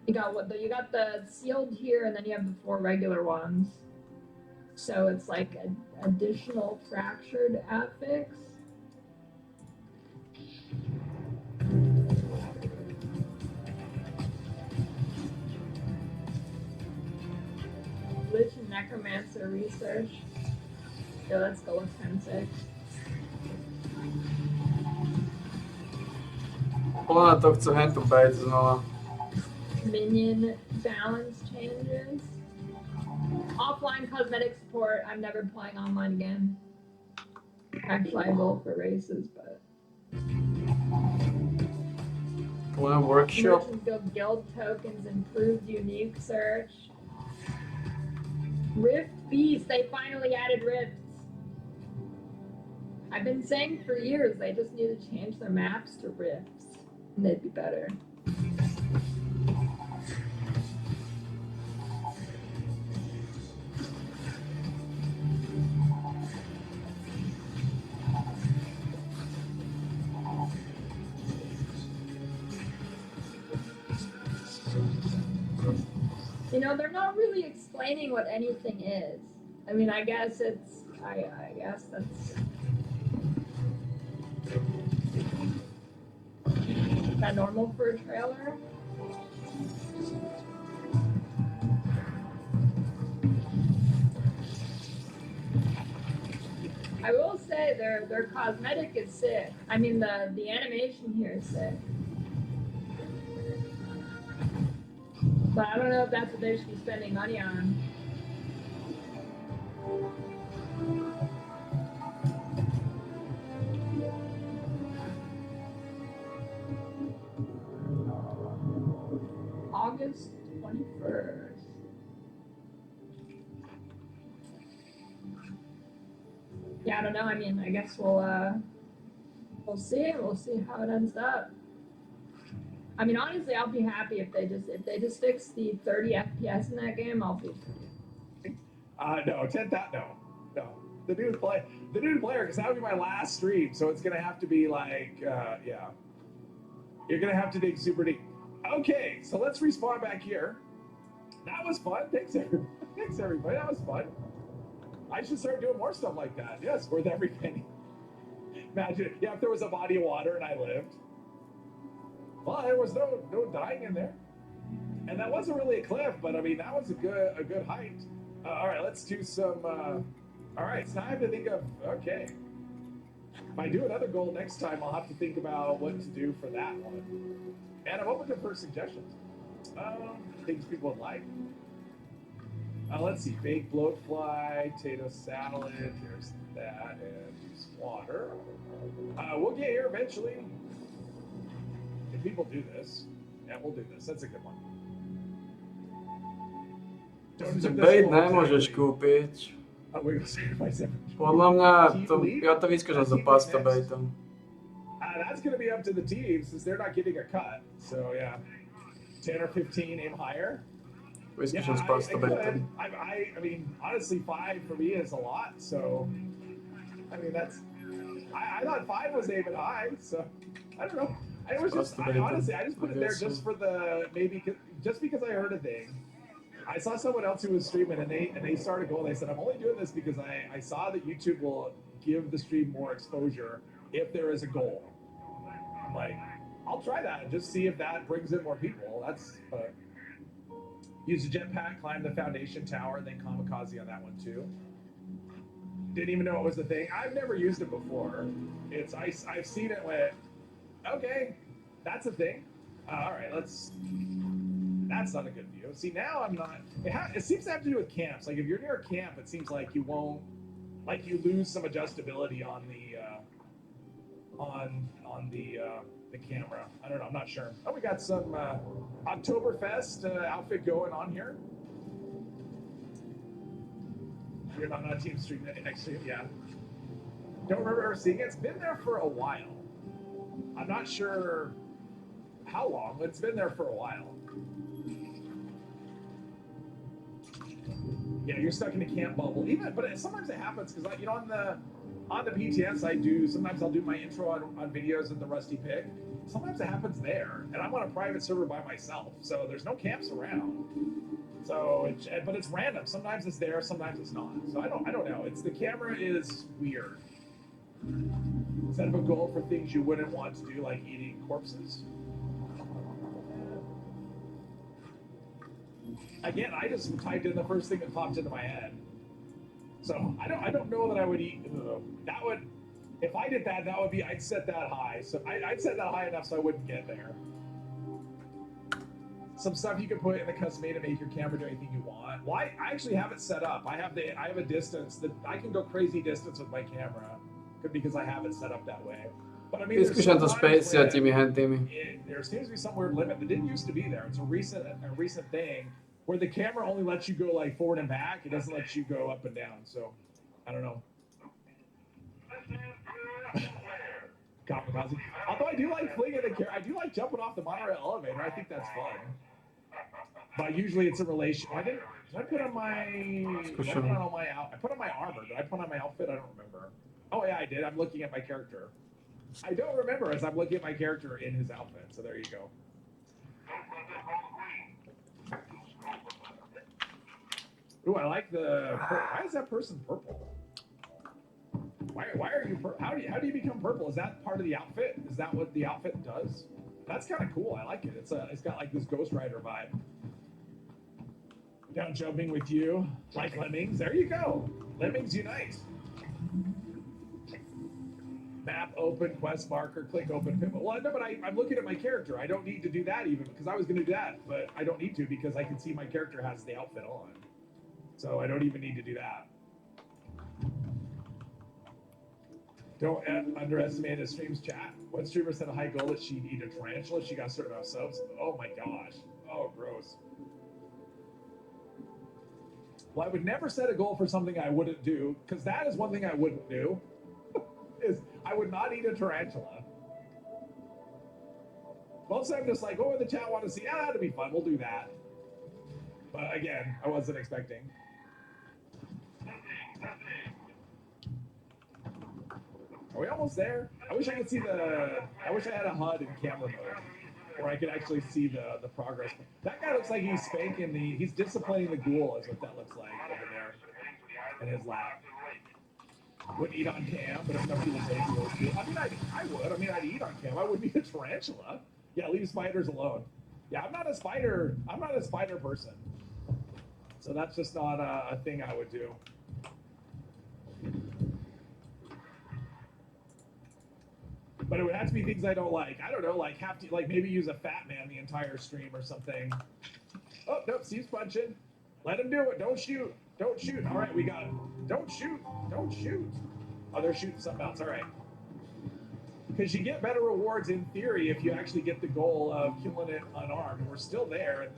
You got the sealed here, and then you have the 4 regular ones. So it's like an additional fractured affix. Lich and Necromancer research. Yeah, let's go with 10-6. Ona to chce hen tu bait znova. Minion balance changes. Offline cosmetic support. I'm never playing online again. Actually, I will for races, but One workshop. Merchants build guild tokens, improved unique search. Rift Beast, they finally added rifts. I've been saying for years they just need to change their maps to rifts. And they'd be better. You know, they're not really explaining what anything is. I mean, I guess it's, I guess that's. Is that normal for a trailer? I will say their cosmetic is sick. I mean, the animation here is sick. But I don't know if that's what they should be spending money on. August 21st. Yeah, I don't know. I mean, I guess we'll see. We'll see how it ends up. I mean, honestly, I'll be happy if they just fix the 30 FPS in that game. I'll be. No, 10,000. No. The new player, because that would be my last stream, so it's gonna have to be like, yeah. You're gonna have to dig super deep. Okay, so let's respawn back here. That was fun. Thanks, everybody. That was fun. I should start doing more stuff like that. Yes, worth every penny. Imagine, yeah, if there was a body of water and I lived. Well, there was no dying in there, and that wasn't really a cliff, but I mean that was a good height. All right, let's do some. All right, it's time to think of. Okay, if I do another goal next time, I'll have to think about what to do for that one. And I'm open for suggestions. Things people would like. Let's see, baked bloatfly, potato salad. There's that, and just water. We'll get here eventually. If people do this, yeah, we'll do this. That's a good one. Bait nemôžeš kúpiť. Podľa mňa, ja to vyskúšam za pasta baitom. That's going to be up to the team since they're not getting a cut. So, yeah. 10 or 15, aim higher. Vyskúšam s pasta baitom. I mean, honestly, 5 for me is a lot. So, I mean, that's. I thought 5 was aiming high. So, I don't know. It was just, honestly, I just put it there just for the, just because I heard a thing. I saw someone else who was streaming and they started going, they said, I'm only doing this because I saw that YouTube will give the stream more exposure if there is a goal. I'm like, I'll try that and just see if that brings in more people. That's, use a jetpack, climb the foundation tower, and then kamikaze on that one too. Didn't even know it was a thing. I've never used it before. I've seen it with, okay, that's a thing. All right, that's not a good view. See, now I'm not, it seems to have to do with camps. Like if you're near a camp, it seems like you won't, like you lose some adjustability on the camera. I don't know, I'm not sure. Oh, we got some Oktoberfest outfit going on here. You're not on a team stream next to you, yeah. Don't remember ever seeing it. It's been there for a while. I'm not sure how long, but it's been there for a while. Yeah, you're stuck in a camp bubble. But sometimes it happens because, you know, on the PTS, sometimes I'll do my intro on videos in the Rusty Pig. Sometimes it happens there, and I'm on a private server by myself, so there's no camps around. So, but it's random. Sometimes it's there, sometimes it's not. So I don't know. The camera is weird. Set up a goal for things you wouldn't want to do, like eating corpses. Again, I just typed in the first thing that popped into my head. So I don't know that I would eat. That would, if I did that, that would be, I'd set that high. So I'd set that high enough so I wouldn't get there. Some stuff you can put in the custom made to make your camera do anything you want. Well, I actually have it set up. I have a distance that I can go crazy distance with my camera because I have it set up that way. But I mean, there's Vyzkoušem to sometimes Space a when těmi hentými. there seems to be some weird limit that didn't used to be there. It's a recent thing where the camera only lets you go like forward and back. It doesn't let you go up and down. So I don't know. Kamikaze. Although I do like flinging the camera, I do like jumping off the monorail elevator. I think that's fun. But usually it's a relation. Did I put on my? Did I put on all my I put on my armor. Did I put on my outfit? I don't remember. Oh yeah, I did. I'm looking at my character. I don't remember as I'm looking at my character in his outfit. So there you go. Ooh, I like the. Why is that person purple? Why are you? How do you become purple? Is that part of the outfit? Is that what the outfit does? That's kind of cool. I like it. It's got like this Ghost Rider vibe. Down jumping with you, like lemmings. There you go. Lemmings unite. Map open, quest marker, click open pivot. Well, no, but I'm looking at my character. I don't need to do that even because I was going to do that, but I don't need to because I can see my character has the outfit on. So I don't even need to do that. Don't underestimate a stream's chat. One streamer set a high goal that she'd eat a tarantula. She got a certain amount of subs. Oh my gosh. Oh, gross. Well, I would never set a goal for something I wouldn't do, because that is one thing I wouldn't do. Is I would not eat a tarantula. Most I'm just like, oh, the chat want to see, that'd be fun. We'll do that. But again, I wasn't expecting. Are we almost there? I wish I could see I wish I had a HUD in camera mode where I could actually see the progress. That guy looks like he's spanking he's disciplining the ghoul is what that looks like over there in his lap. Wouldn't eat on cam, but if enough people say he would too. I mean, I would. I mean, I'd eat on cam. I wouldn't eat a tarantula. Yeah, leave spiders alone. Yeah, I'm not a spider person. So that's just not a thing I would do. But it would have to be things I don't like. I don't know, like have to maybe use a fat man the entire stream or something. Oh, nope, Steve's punching. Let him do it. Don't shoot. Don't shoot. All right, we got it. Don't shoot. Don't shoot. Oh, they're shooting something else. All right. Because you get better rewards in theory if you actually get the goal of killing it unarmed. And we're still there.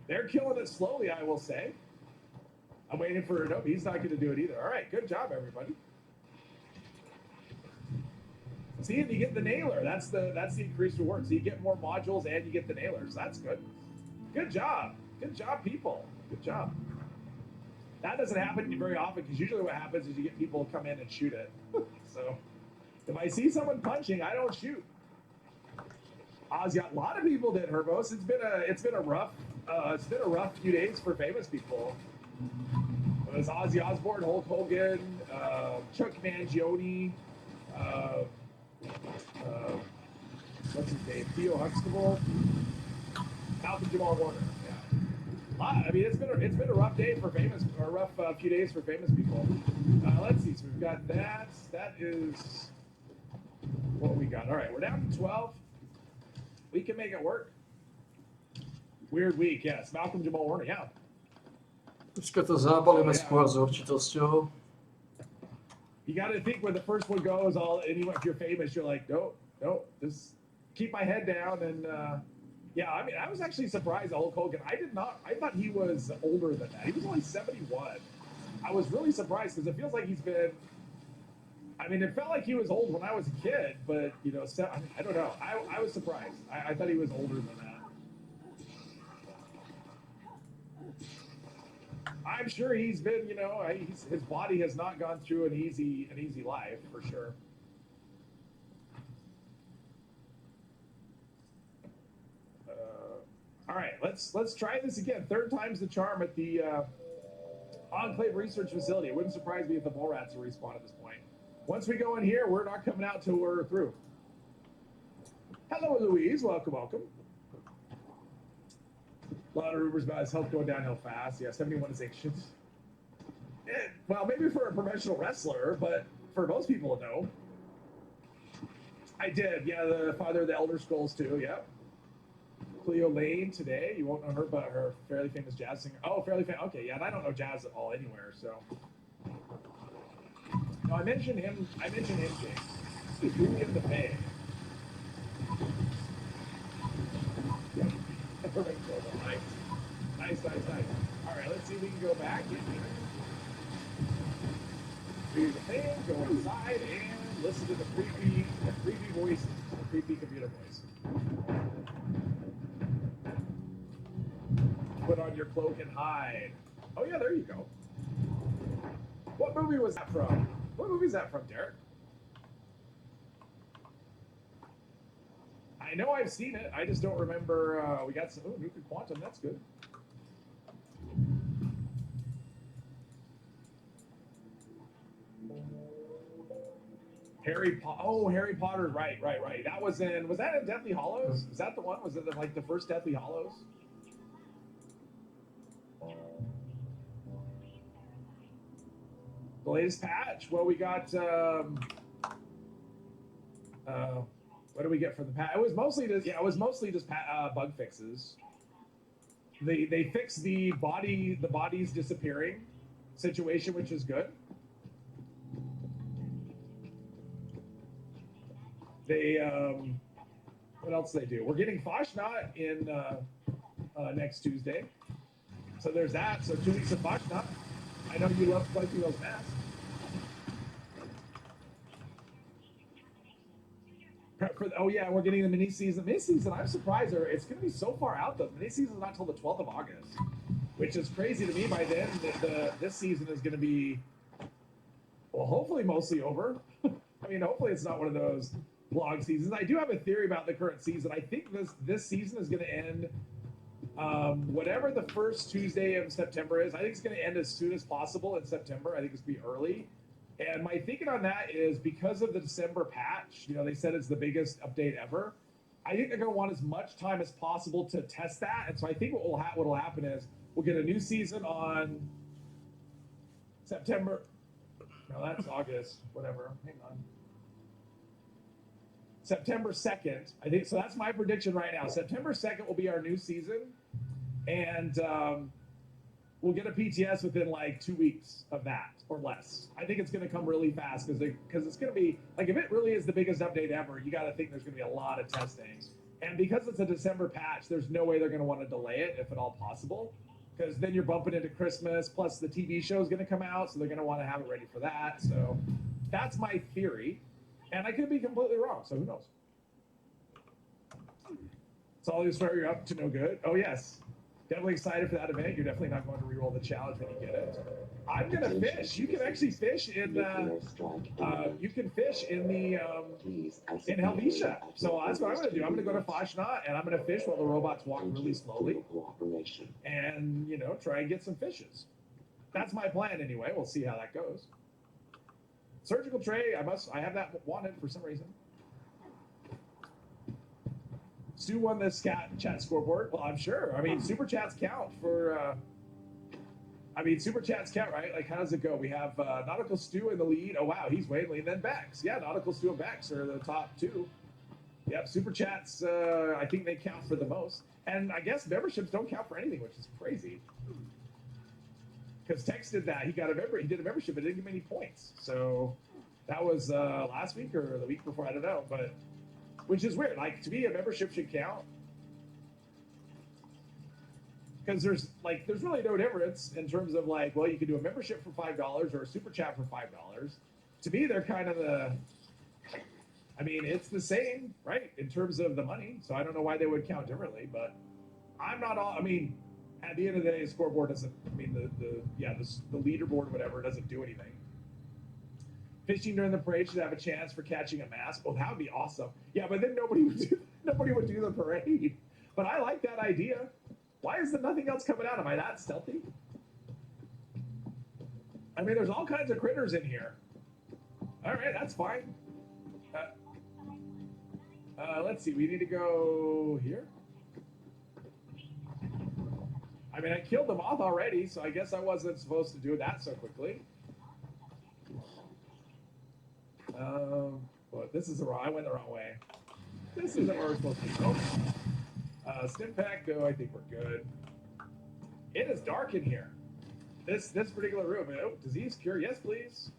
They're killing it slowly, I will say. I'm waiting for nope, he's not going to do it either. All right, good job, everybody. See, and you get the nailer. That's the increased reward. So you get more modules and you get the nailers. That's good. Good job. Good job, people. Good job. That doesn't happen very often because usually what happens is you get people come in and shoot it. So if I see someone punching, I don't shoot. A lot of people did, Herbos. It's been a rough few days for famous people. It was Ozzy Osbourne, Hulk Hogan, Chuck Mangione, what's his name? Theo Huxtable, Malcolm Jamal Warner. Yeah. I mean, it's been a rough day for a rough few days for famous people. Let's see. So we've got that. That is what we got. All right, we're down to 12. We can make it work. Weird week, yes. Malcolm Jamal Warner, yeah. Počkej, to zábalíme skôr s určitosťou. You got to think when the first one goes, if you're famous, you're like, no, just keep my head down. And yeah, I mean, I was actually surprised at Hulk Hogan. I thought he was older than that. He was only 71. I was really surprised because it feels like he's been, I mean, it felt like he was old when I was a kid, but, you know, I don't know. I was surprised. I thought he was older than that. I'm sure he's been, you know, his body has not gone through an easy life for sure. All right, let's try this again. Third time's the charm at the Enclave Research Facility. It wouldn't surprise me if the mole rats are respawn at this point. Once we go in here, we're not coming out till we're through. Hello, Louise. Welcome. A lot of rumors about his health going downhill fast. Yeah, 71 is ancient. Well, maybe for a professional wrestler, but for most people, no. I did. Yeah, the father of the Elder Scrolls too. Yep. Cleo Lane today. You won't know her, but her fairly famous jazz singer. Oh, fairly famous. Okay, yeah, and I don't know jazz at all anywhere, so. No, I mentioned him. Jake. He threw me in the bay. Nice. All right, let's see if we can go back in here. Do the thing, go inside, and listen to the creepy voices, the creepy computer voice. Put on your cloak and hide. Oh yeah, there you go. What movie was that from? What movie is that from, Derek? I know I've seen it. I just don't remember. We got some. Oh, Nuka Quantum. That's good. Harry Potter. Right. That was in. Was that in Deathly Hollows? Is that the one? Was it like the first Deathly Hollows? The latest patch. Well, we got. What do we get for the patch? It was mostly just bug fixes. They fixed the bodies disappearing situation, which is good. They what else do they do? We're getting Fasnacht in next Tuesday, so there's that. So 2 weeks of Fasnacht. I know you love collecting those masks. Oh yeah, we're getting the mini season. I'm surprised it's going to be so far out. The mini season is not until the 12th of August, which is crazy to me. By then, this season is going to be, well, hopefully mostly over. I mean, hopefully it's not one of those long seasons. I do have a theory about the current season. I think this season is going to end whatever the first Tuesday of September is. I think it's going to end as soon as possible in September. I think it's going to be early. And my thinking on that is because of the December patch, they said it's the biggest update ever. I think they're going to want as much time as possible to test that. And so I think what will happen is we'll get a new season on September. No, that's August, whatever. Hang on. September 2nd. I think so. That's my prediction right now. September 2nd will be our new season. And we'll get a PTS within like 2 weeks of that or less. I think it's going to come really fast because it's going to be like, if it really is the biggest update ever, you got to think there's going to be a lot of testing. And because it's a December patch, there's no way they're going to want to delay it if at all possible, because then you're bumping into Christmas. Plus the TV show is going to come out, so they're going to want to have it ready for that. So that's my theory, and I could be completely wrong. So who knows? It's all this where you're up to no good. Oh yes. Definitely excited for that event. You're definitely not going to re-roll the challenge when you get it. I'm gonna fish. You can actually fish in. You can fish in the in Helvetia. So that's what I'm gonna do. I'm gonna go to Fasnacht and I'm gonna fish while the robots walk really slowly, and try and get some fishes. That's my plan anyway. We'll see how that goes. Surgical tray. I have that wanted for some reason. Stu won the chat scoreboard. Well, I'm sure. I mean, super chats count for. Super chats count, right? Like, how does it go? We have Nautical Stu in the lead. Oh wow, he's way lean. Then Bex. Yeah, Nautical Stu and Bex are the top two. Yep, super chats. I think they count for the most. And I guess memberships don't count for anything, which is crazy. Because Tex did that. He did a membership, but it didn't give him any points. So that was last week or the week before. I don't know, but. Which is weird. Like, to me, a membership should count. Because there's really no difference in terms of like, well, you can do a membership for $5 or a super chat for $5. To me, they're kind of it's the same, right? In terms of the money. So I don't know why they would count differently, but I'm not all, at the end of the day, the scoreboard doesn't, the leaderboard or whatever doesn't do anything. Fishing during the parade should have a chance for catching a mask. Oh, that would be awesome. Yeah, but then nobody would do the parade. But I like that idea. Why is there nothing else coming out? Am I that stealthy? There's all kinds of critters in here. All right, that's fine. Let's see. We need to go here. I killed the moth already, so I guess I wasn't supposed to do that so quickly. But this is I went the wrong way. This isn't where we're supposed to go. Stim pack, though, I think we're good. It is dark in here. This particular room. Oh, disease cure, yes, please.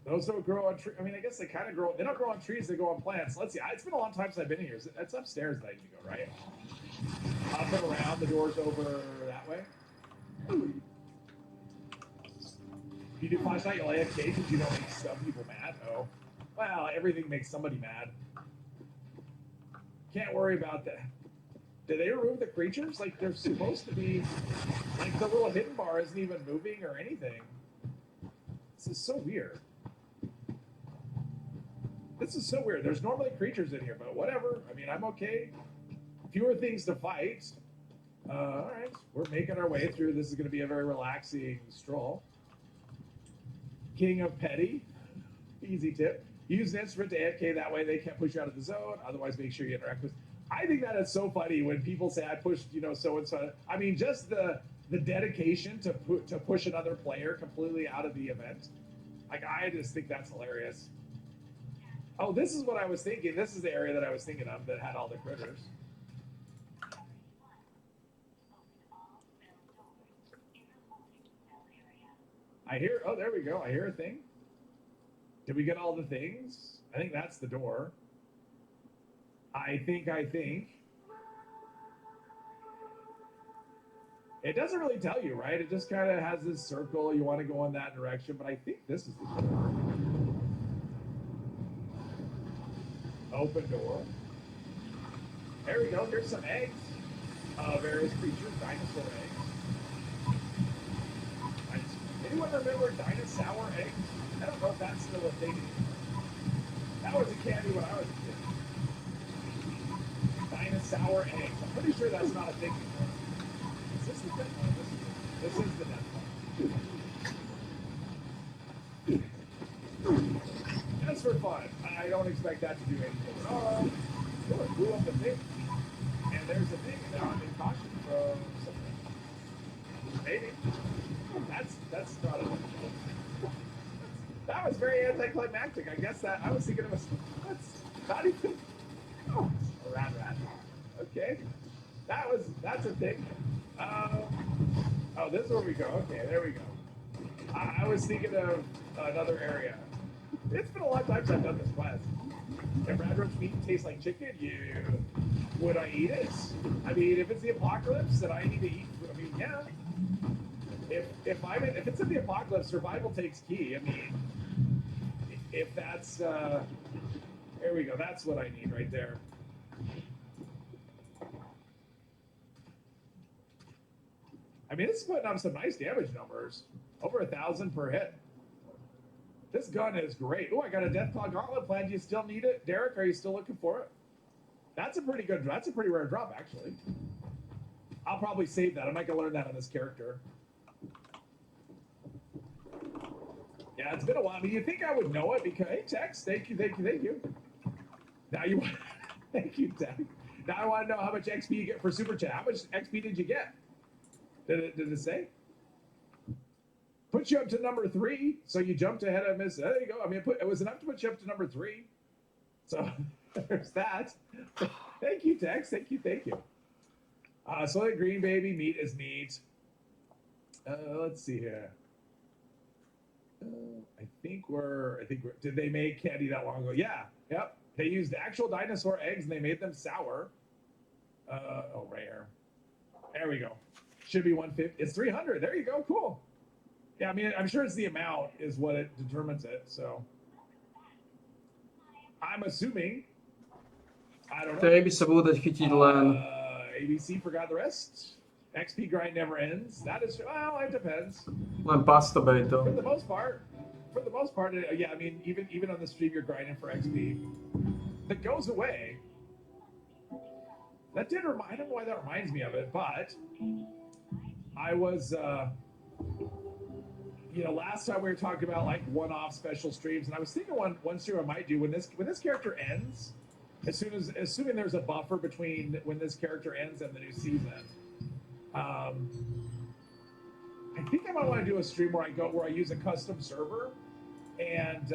Those don't grow on trees. I mean, I guess they kind of grow. They don't grow on trees. They grow on plants. Let's see. It's been a long time since I've been in here. It's upstairs that I need to go, right? Up and around. The door's over that way. You do flashlight, you'll AFK because you don't make some people mad. Oh, well, everything makes somebody mad. Can't worry about that. Did they remove the creatures? Like, they're supposed to be. Like, the little hidden bar isn't even moving or anything. This is so weird. This is so weird. There's normally creatures in here, but whatever. I mean, I'm okay. Fewer things to fight. All right, we're making our way through. This is going to be a very relaxing stroll. King of Petty. Easy tip. Use an instrument to AFK. That way they can't push you out of the zone. Otherwise, make sure you interact with. I think that is so funny when people say, I pushed, so and so. I mean, just the dedication to push another player completely out of the event. Like, I just think that's hilarious. Oh, this is what I was thinking. This is the area that I was thinking of that had all the critters. I hear, oh, there we go. I hear a thing. Did we get all the things? I think that's the door. I think. It doesn't really tell you, right? It just kind of has this circle. You want to go in that direction, but I think this is the door. Open door. There we go. Here's some eggs. Various creatures, dinosaur eggs. Anyone remember dinosaur eggs? I don't know if that's still a thing. That was a candy when I was a kid. Dinosaur eggs. I'm pretty sure that's not a thing anymore. Is this the death one? This is the death one. Just for fun. I don't expect that to do anything. Oh, it blew up the thing. And there's a thing. And now I'm in caution from something. Maybe. That's not a. That was very anticlimactic. I guess that I was thinking of that's not even. Oh, a rat. Okay, that's a thing. Oh, this is where we go. Okay, there we go. I was thinking of another area. It's been a long time since I've done this quest. If radroach meat tastes like chicken, would I eat it? I mean, if it's the apocalypse that I need to eat, I mean, yeah. If it's in the apocalypse, survival takes key. I mean, if that's there we go. That's what I need right there. I mean, this is putting up some nice damage numbers. Over 1,000 per hit. This gun is great. Oh, I got a Deathclaw Gauntlet plan. Do you still need it? Derek, are you still looking for it? That's a pretty rare drop, actually. I'll probably save that. I'm not going to learn that on this character. Yeah, it's been a while. I mean, you think I would know it because, hey, Tex, thank you. Now you want, thank you, Tex. Now I want to know how much XP you get for Super Chat. How much XP did you get? Did it say? Put you up to number 3, so you jumped ahead of Miss. There you go. I mean, it was enough to put you up to number 3. So there's that. Thank you, Tex. Thank you. So the green baby meat is neat. Let's see here. I think we're. Did they make candy that long ago? Yeah. Yep. They used actual dinosaur eggs and they made them sour. Oh, right here. There we go. Should be 150. It's 300. There you go. Cool. Yeah, I mean, I'm sure it's the amount is what it determines it. So I'm assuming. I don't know. Který by se budou teď chytit len. ABC forgot the rest. XP grind never ends. That is, well, it depends. Len pasta bej to. For the most part, yeah. I mean, even on the stream, you're grinding for XP. That goes away. That did remind. I don't know why that reminds me of it, but I was, last time we were talking about like one-off special streams, and I was thinking one stream I might do when this character ends. Assuming there's a buffer between when this character ends and the new season. I think I might want to do a stream where I use a custom server and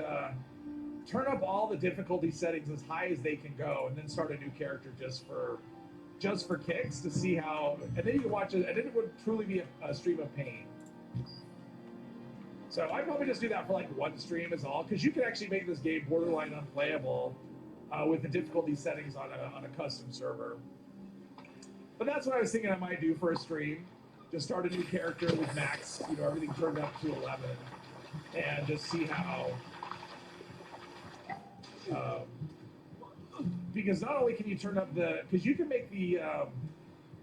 turn up all the difficulty settings as high as they can go, and then start a new character just for just for kicks to see how, and then you can watch it, and then it would truly be a stream of pain. So I'd probably just do that for like one stream is all, because you can actually make this game borderline unplayable with the difficulty settings on a custom server. But that's what I was thinking I might do for a stream. Just start a new character with max, you know, everything turned up to 11, and just see how. Because not only can you turn up because you can make the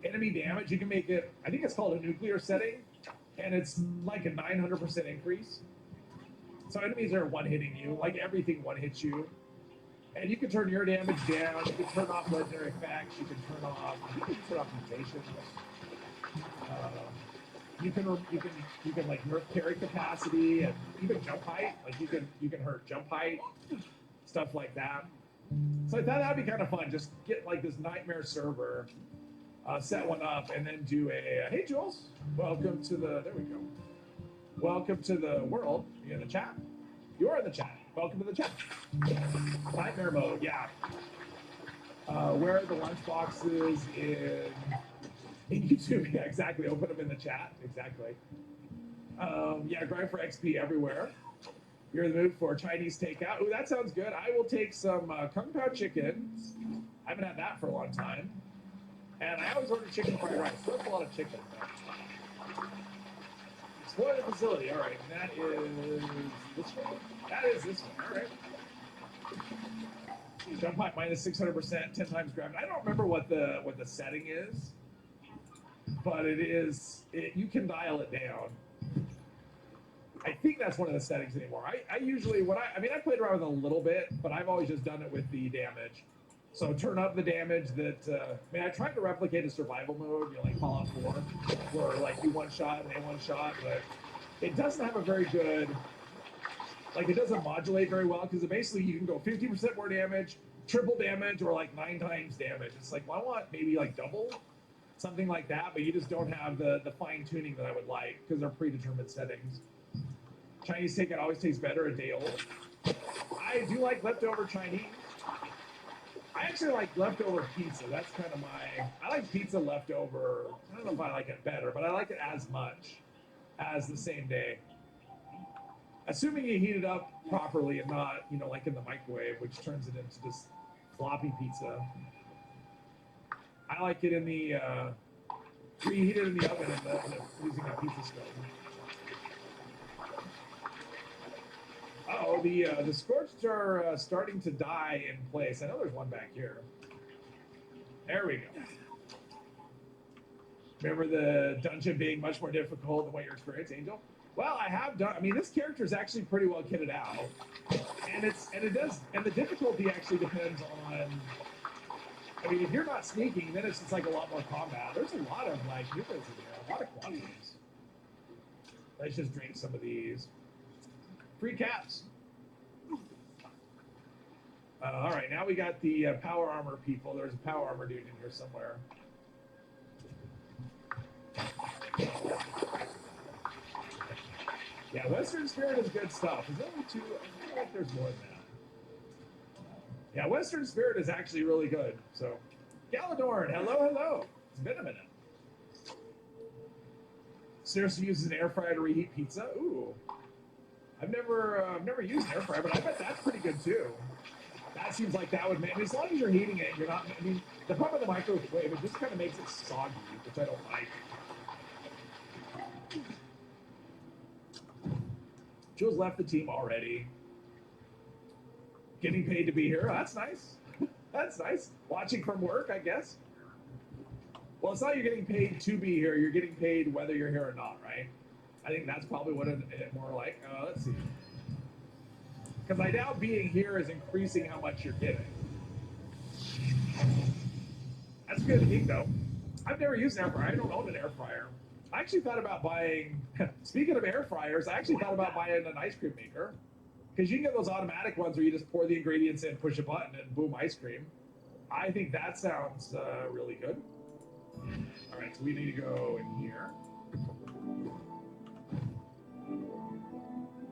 enemy damage, you can make it, I think it's called a nuclear setting, and it's like a 900% increase. So enemies are one-hitting you, like everything one-hits you. And you can turn your damage down, you can turn off legendary effects, you can turn off mutations. You can like nerf carry capacity and even jump height. Like you can hurt jump height, stuff like that. So I thought that'd be kind of fun. Just get like this nightmare server, set one up, and then do a hey Jules, welcome to the there we go. Welcome to the world. You in the chat? You are in the chat. Welcome to the chat. Nightmare mode, yeah. Where are the lunch boxes in YouTube? Yeah, exactly. Open them in the chat. Exactly. Yeah, grind for XP everywhere. You're in the mood for Chinese takeout. Ooh, that sounds good. I will take some Kung Pao chicken. I haven't had that for a long time. And I always order chicken fried rice. That's a lot of chicken. Explore the facility. All right, that is this one. That is this one. All right. Jump height minus 600%, 10 times gravity. I don't remember what the setting is, but it is. You can dial it down. I think that's one of the settings anymore. I usually I played around with it a little bit, but I've always just done it with the damage. So turn up the damage that. I tried to replicate a survival mode, you know, like Fallout 4, where like you one shot and they one shot, but it doesn't have a very good. Like it doesn't modulate very well because basically you can go 50% more damage, triple damage, or like 9 times damage. It's like, well, I want maybe like double, something like that, but you just don't have the fine tuning that I would like because they're predetermined settings. Chinese takeout always tastes better a day old. I do like leftover Chinese. I actually like leftover pizza. That's kind of I like pizza leftover. I don't know if I like it better, but I like it as much as the same day. Assuming you heat it up properly and not, you know, like in the microwave, which turns it into just floppy pizza. I like it in the, preheat it in the oven using a pizza stove. Uh-oh, the scorched are starting to die in place. I know there's one back here. There we go. Remember the dungeon being much more difficult than what your experience, Angel? Well, I have done. I mean, this character is actually pretty well kitted out, and the difficulty actually depends on. I mean, if you're not sneaking, then it's just like a lot more combat. There's a lot of like new things in there, a lot of quantities. Let's just drink some of these. Free caps. All right, now we got the power armor people. There's a power armor dude in here somewhere. Yeah, Western Spirit is good stuff. Is there only 2? I feel like there's more than that. Yeah, Western Spirit is actually really good. So, Galadorn, hello. It's been a minute. Seriously uses an air fryer to reheat pizza. Ooh, I've never used an air fryer, but I bet that's pretty good too. That seems like that would make. I mean, as long as you're heating it, you're not. I mean, the problem with the microwave, it just kind of makes it soggy, which I don't like. Jules left the team already. Getting paid to be here. Oh, that's nice. That's nice. Watching from work, I guess. Well, it's not you're getting paid to be here. You're getting paid whether you're here or not, right? I think that's probably what it more like. Let's see. Because I doubt being here is increasing how much you're getting. That's good to think, though. I've never used an air fryer. I don't own an air fryer. I actually thought about buying, speaking of air fryers, I actually thought about buying an ice cream maker. Because you can get those automatic ones where you just pour the ingredients in, push a button, and boom, ice cream. I think that sounds really good. All right, so we need to go in here.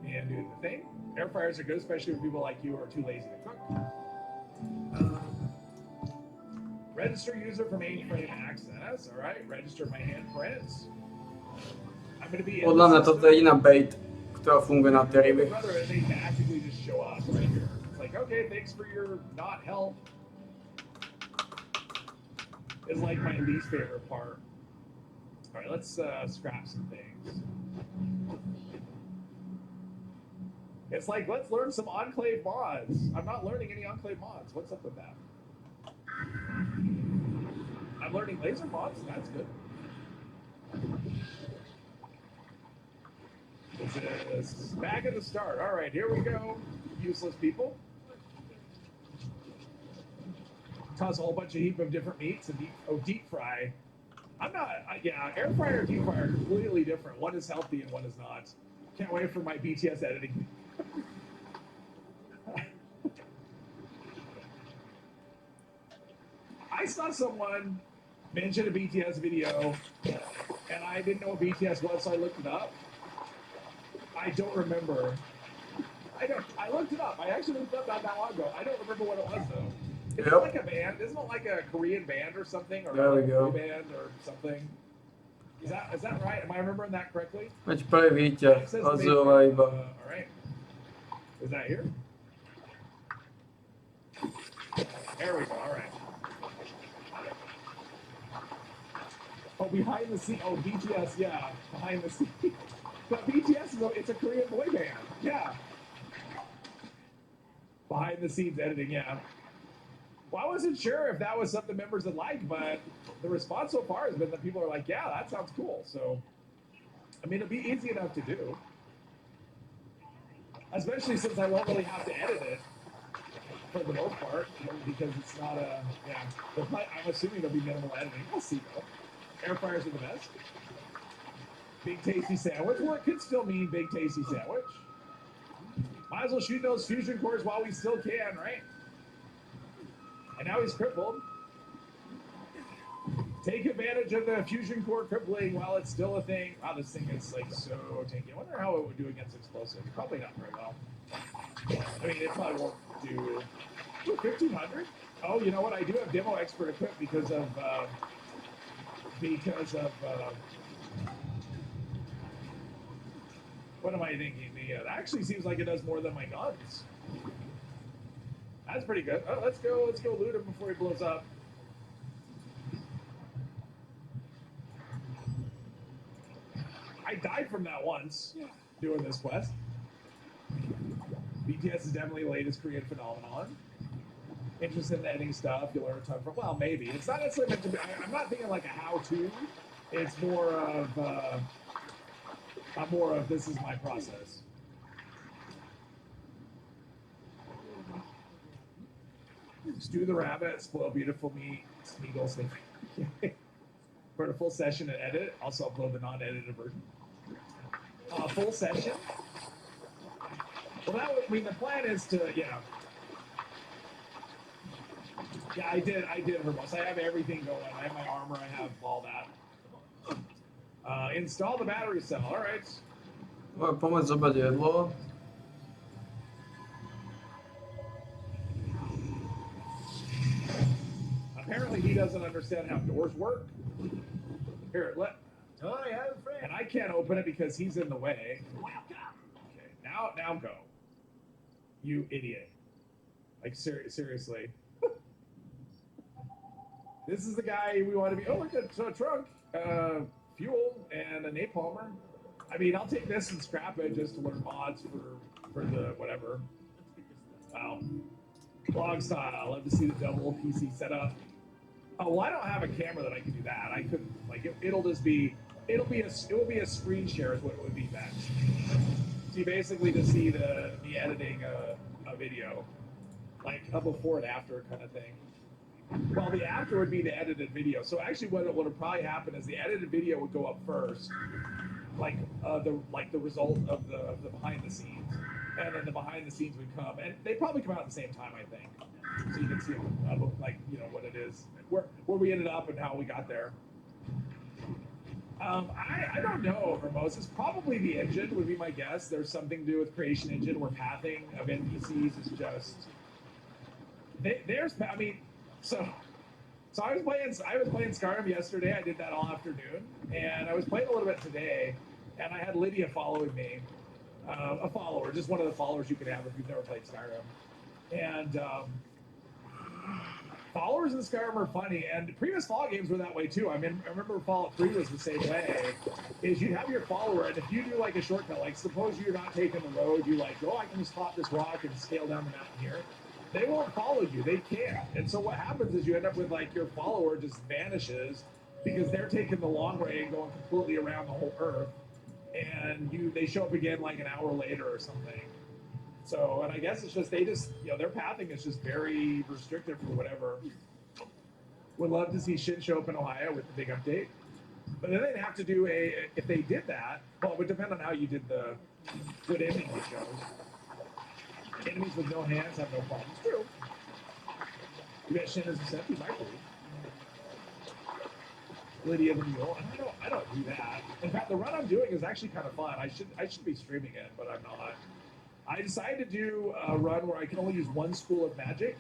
And do the thing. Air fryers are good, especially for people like you who are too lazy to cook. Register user for mainframe access. All right, register my handprints. I'm gonna be in Podľa mňa the toto je system. jediná bait, ktorá funguje na tej ryby. Brother, and they magically just show up right here. It's like, okay, thanks for your not help. It's like my least favorite part. All right, let's scrap some things. It's like, let's learn some Enclave mods. I'm not learning any Enclave mods. What's up with that? I'm learning laser mods. That's good. This is back at the start. All right, here we go, useless people. Toss a whole bunch of heap of different meats and deep fry. I'm not, yeah, air fryer and deep fryer are completely different. One is healthy and one is not. Can't wait for my BTS editing. I saw someone mention a BTS video, and I didn't know what BTS was, so I looked it up. I don't remember. I looked it up. I actually looked it up not that long ago. I don't remember what it was though. Is it like a band? Isn't it like a Korean band or something, or There we a go. boy band or something? Is that right? Am I remembering that correctly? Veď prvý víťaz, It says azylová iba. all right. Is that here? There we go. All right. Oh, behind the scenes. Oh, BTS. Yeah, behind the scenes. But BTS it's a Korean boy band. Yeah. Behind the scenes editing. Yeah. Well, I wasn't sure if that was something members would like, but the response so far has been that people are like, yeah, that sounds cool. So, I mean, it'll be easy enough to do. Especially since I won't really have to edit it for the most part, because it's not a, yeah. I'm assuming there'll be minimal editing. We'll see though. Air fryers are the best. Big tasty sandwich. Well, it could still mean big tasty sandwich. Might as well shoot those fusion cores while we still can, right? And now he's crippled. Take advantage of the fusion core crippling while it's still a thing. Wow, this thing is like so tanky. I wonder how it would do against explosives. Probably not very well. I mean, it probably won't do 1500. Oh, you know what? I do have demo expert equipped because of what am I thinking? It actually seems like it does more than my guns. That's pretty good. Oh, let's go loot him before he blows up. I died from that once doing this quest. BTS is definitely the latest Korean phenomenon. Interested in editing stuff, you learn a ton from. Well, maybe it's not necessarily meant to be. I'm not thinking like a how-to. It's more of this is my process. Stew the rabbit, spoil beautiful meat, Smeagol, for a full session and edit. Also upload the non-edited version. Full session. Well, that would mean the plan is to, yeah, I did Hermos. I have everything going. I have my armor. I have all that. Install the battery cell. All right. Moja pomoc zobrať jedlo. Apparently he doesn't understand how doors work. Here, and I can't open it because he's in the way. Okay, now go. You idiot. Like seriously. This is the guy we want to be. Oh, look at a trunk, fuel, and a napalmer. I mean, I'll take this and scrap it just to learn mods for the whatever. Wow. Vlog style. Love to see the double PC setup. Oh, well, I don't have a camera that I can do that. I couldn't, like, it will be a screen share is what it would be best. So you basically just see me editing a video, like a before and after kind of thing. Well, the after would be the edited video. So actually what would probably happen is the edited video would go up first, like the result of the behind the scenes. And then the behind the scenes would come, and they probably come out at the same time, I think. So you can see like, you know, what it is, where we ended up and how we got there. I don't know, Hermos. It's probably the engine would be my guess. There's something to do with creation engine where pathing of NPCs is just I mean, so So I was playing Skyrim yesterday. I did that all afternoon, and I was playing a little bit today. And I had Lydia following me, a follower, just one of the followers you can have if you've never played Skyrim. And followers in Skyrim are funny, and previous Fallout games were that way too. I mean, I remember Fallout 3 was the same way. Is you have your follower, and if you do like a shortcut, like suppose you're not taking the road, you like, oh, I can just hop this rock and scale down the mountain here. They won't follow you. They can't. And so what happens is you end up with like your follower just vanishes because they're taking the long way and going completely around the whole Earth, and they show up again like an hour later or something. So, and I guess it's just they just their pathing is just very restricted for whatever. Would love to see Shin show up in Ohio with the big update, but then they'd have to do if they did that. Well, it would depend on how you did the good ending you chose. Enemies with no hands have no problems. True. You got Shin as a set, you might be. Lydia the Mule. I don't do that. In fact, the run I'm doing is actually kind of fun. I should be streaming it, but I'm not. I decided to do a run where I can only use one school of magic,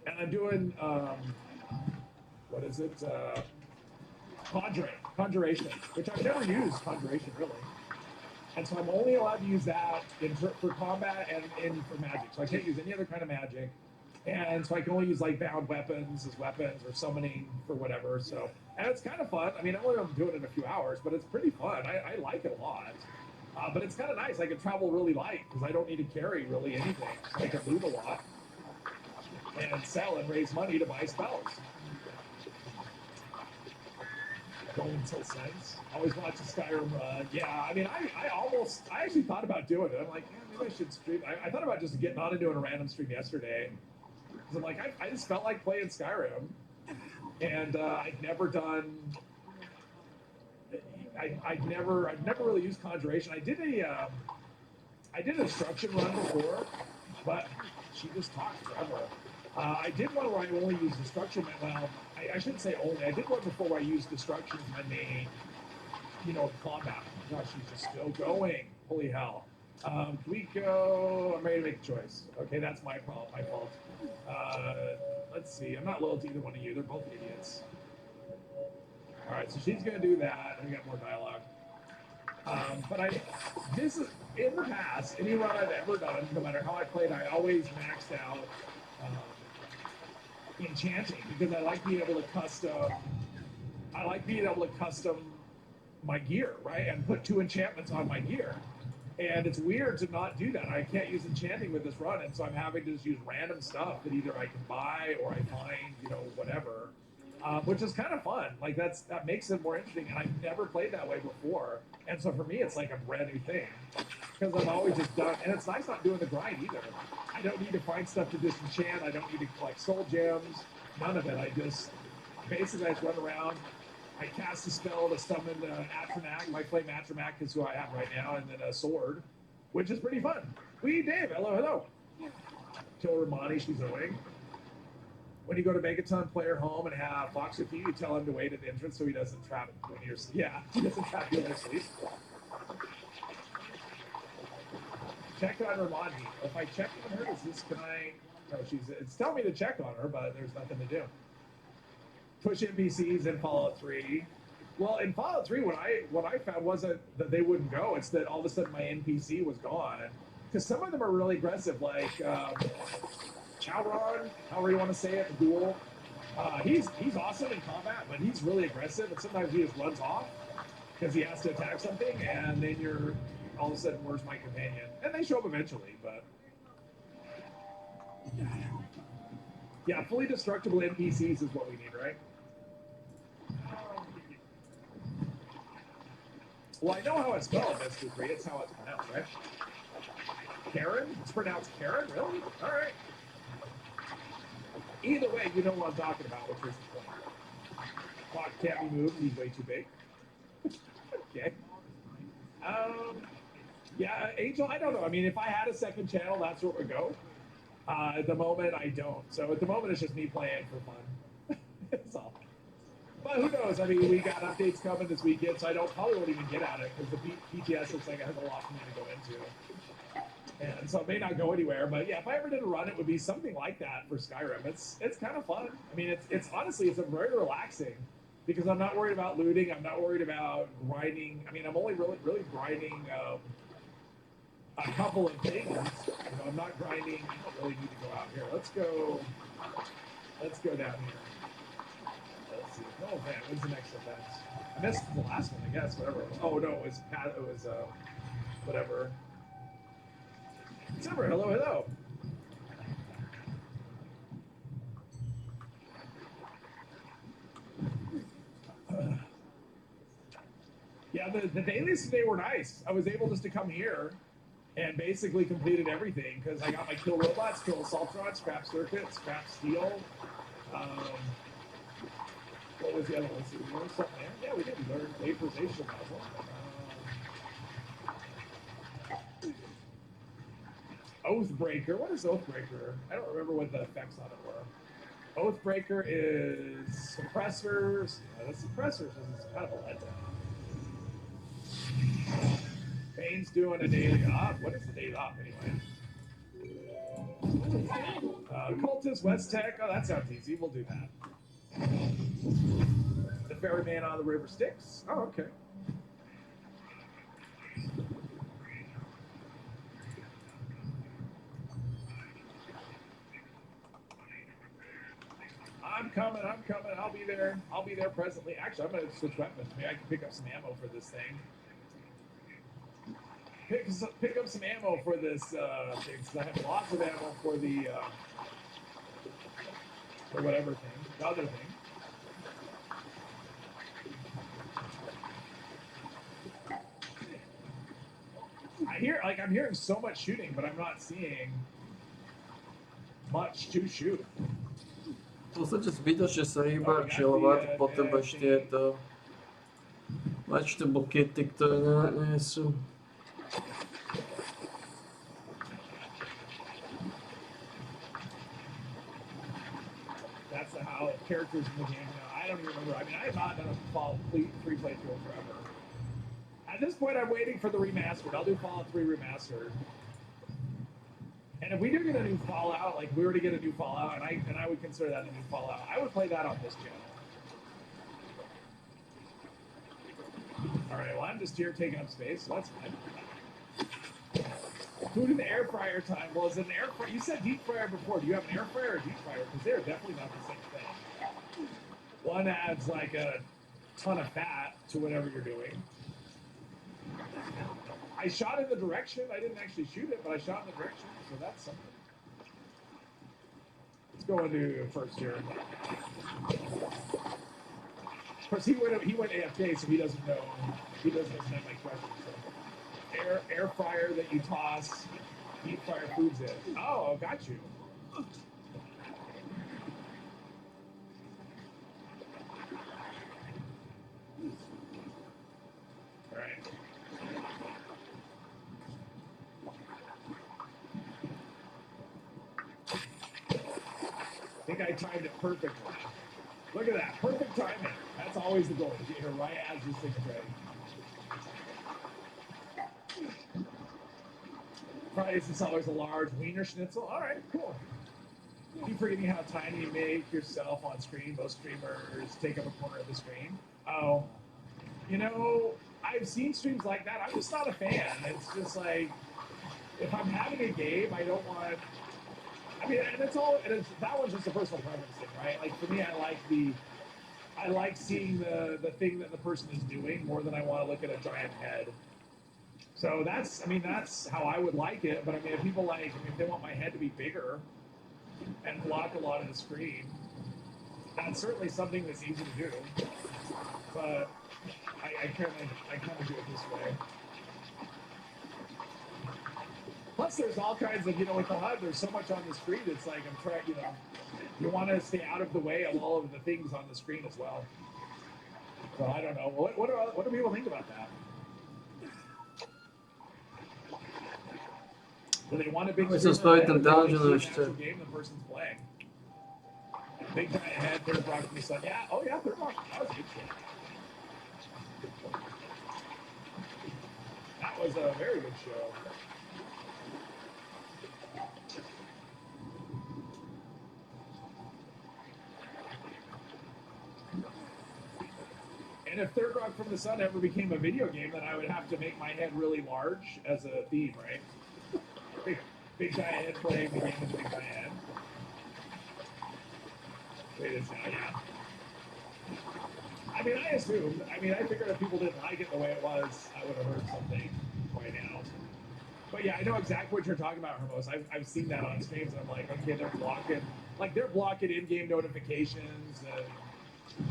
and I'm doing what is it? Conjuration, which I've never used conjuration really. And so I'm only allowed to use that for combat and for magic. So I can't use any other kind of magic. And so I can only use like bound weapons as weapons or summoning for whatever. So, and it's kind of fun. I mean, I'm only doing it in a few hours, but it's pretty fun. I like it a lot. But it's kind of nice. I can travel really light because I don't need to carry really anything. So I can loot a lot and sell and raise money to buy spells. Going until sense. Always watch a Skyrim run. Yeah, I mean, I actually thought about doing it. I'm like, yeah, maybe I should stream. I thought about just getting on and doing a random stream yesterday. Because I'm like, I just felt like playing Skyrim. And I'd never done... I've never really used conjuration. I did a destruction run before, but she just talked forever. I did one where I only used destruction. Well, I shouldn't say only. I did one before where I used destruction as my main, combat. Gosh, she's just still going. Holy hell. Can we go? I'm ready to make a choice. Okay, that's my problem. My fault. Let's see. I'm not loyal to either one of you. They're both idiots. All right, so she's going to do that. And we got more dialogue. But this is, in the past, any run I've ever done, no matter how I played, I always maxed out enchanting because I like being able to custom my gear, right? And put 2 enchantments on my gear. And it's weird to not do that. I can't use enchanting with this run, and so I'm having to just use random stuff that either I can buy or I find, whatever. Which is kind of fun. Like that makes it more interesting, and I've never played that way before. And so for me, it's like a brand new thing because I've always just done. And it's nice not doing the grind either. I don't need to find stuff to disenchant. I don't need to collect soul gems. None of it. I just run around. I cast a spell to summon Atramak. My flame Atramak is who I have right now, and then a sword, which is pretty fun. Dave, hello. Kill Romani, she's annoying. When you go to Megaton player home and have Fox with you, you tell him to wait at the entrance so he doesn't trap when you're asleep. Yeah, he doesn't trap you when you're asleep. Check on Romani. If I check on her, it's telling me to check on her, but there's nothing to do. Push NPCs in Fallout 3. Well, in Fallout 3, what I found wasn't that they wouldn't go, it's that all of a sudden my NPC was gone. Because some of them are really aggressive, like Chowron, however you want to say it, the ghoul. He's awesome in combat, but he's really aggressive, and sometimes he just runs off because he has to attack something, and then you're all of a sudden, where's my companion? And they show up eventually, but yeah, fully destructible NPCs is what we need, right? Well, I know how it's spelled, Mr. 3. It's how it's pronounced, right? Karen? It's pronounced Karen? Really? All right. Either way, you know what I'm talking about, which is the point. Clock can't be moved. He's way too big. Okay. Yeah, Angel, I don't know. I mean, if I had a second channel, that's where it would go. At the moment, I don't. So at the moment, it's just me playing for fun. That's all. But who knows? I mean, we got updates coming this weekend, so I probably won't even get at it because the PTS looks like it has a lot for me to go into. And so it may not go anywhere, but yeah, if I ever did a run, it would be something like that for Skyrim. It's kind of fun. I mean, it's honestly it's a very relaxing because I'm not worried about looting. I'm not worried about grinding. I mean, I'm only really grinding a couple of things. You know, I'm not grinding. I don't really need to go out here. Let's go down here. Let's see. Oh man, when's the next event? I missed the last one, I guess. Whatever. Oh no, it was whatever. Simmer, hello, hello. Yeah, the dailies today were nice. I was able just to come here and basically completed everything because I got my kill robots, kill assaultrons, scrap circuit, scrap steel. What was the other one? Let's see, we learned something there. Yeah, we did. We learn vaporization puzzle. Oathbreaker. What is Oathbreaker? I don't remember what the effects on it were. Oathbreaker is suppressors. Yeah, the suppressors is kind of a letdown. Bane's doing a daily op. What is the daily op anyway? Cultist, West Tech. Oh, that sounds easy. We'll do that. The ferryman on the river Styx. Oh, okay. I'm coming. I'll be there. Presently. Actually, I'm going to switch weapons. Maybe I can pick up some ammo for this thing. Pick up some ammo for this thing, because I have lots of ammo for the for whatever thing, the other thing. I'm hearing so much shooting, but I'm not seeing much to shoot. V podstate zbytočne sa hýbať, chillovať, potom ešte to vegetable kity, ktoré nie sú. That's how characters in the game now. I don't even remember. I mean, I have not done a Fallout 3 playthrough forever. At this point, I'm waiting for the remastered. I'll do Fallout 3 remastered. And if we do get a new Fallout, like if we were to get a new Fallout, and I would consider that a new Fallout, I would play that on this channel. All right, well, I'm just here taking up space, so that's fine. Food in the air fryer time. Well, is it an air fryer? You said deep fryer before. Do you have an air fryer or deep fryer? Because they're definitely not the same thing. One adds like a ton of fat to whatever you're doing. I shot in the direction. I didn't actually shoot it, but I shot in the direction, so that's something. Let's go into first here. Of course, he went AFK, so he doesn't know. He doesn't understand my question. So. Air fryer that you toss deep fryer foods in. Oh, got you. All right. I think I timed it perfectly. Look at that. Perfect timing. That's always the goal. To get here right as this thing's ready. Price is always a large wiener schnitzel. All right, cool. Keep forgetting how tiny you make yourself on screen. Most streamers take up a corner of the screen. Oh, you know, I've seen streams like that. I'm just not a fan. It's just like, if I'm having a game, I don't want. I mean, and it's all. That one's just a personal preference thing, right? Like for me, I like seeing the thing that the person is doing more than I want to look at a giant head. So that's how I would like it. But I mean, if people if they want my head to be bigger and block a lot of the screen, that's certainly something that's easy to do. But I kind of do it this way. Plus, there's all kinds of, with the HUD, there's so much on the screen. It's like I'm trying, you want to stay out of the way of all of the things on the screen as well. So I don't know. What do people think about that? Do they want a big screen game the person's playing? Big giant head, third rock from the sun. Yeah, oh yeah, third rock. That was a good show. That was a very good show. And if Third Rock from the Sun ever became a video game, then I would have to make my head really large as a theme, right? Big giant head playing the game with a big giant head. Wait, it's now, yeah. I mean, I assumed. I mean, I figured if people didn't like it the way it was, I would have heard something by now. But yeah, I know exactly what you're talking about, Hermos. I've seen that on streams, and I'm like, okay, they're blocking in-game notifications,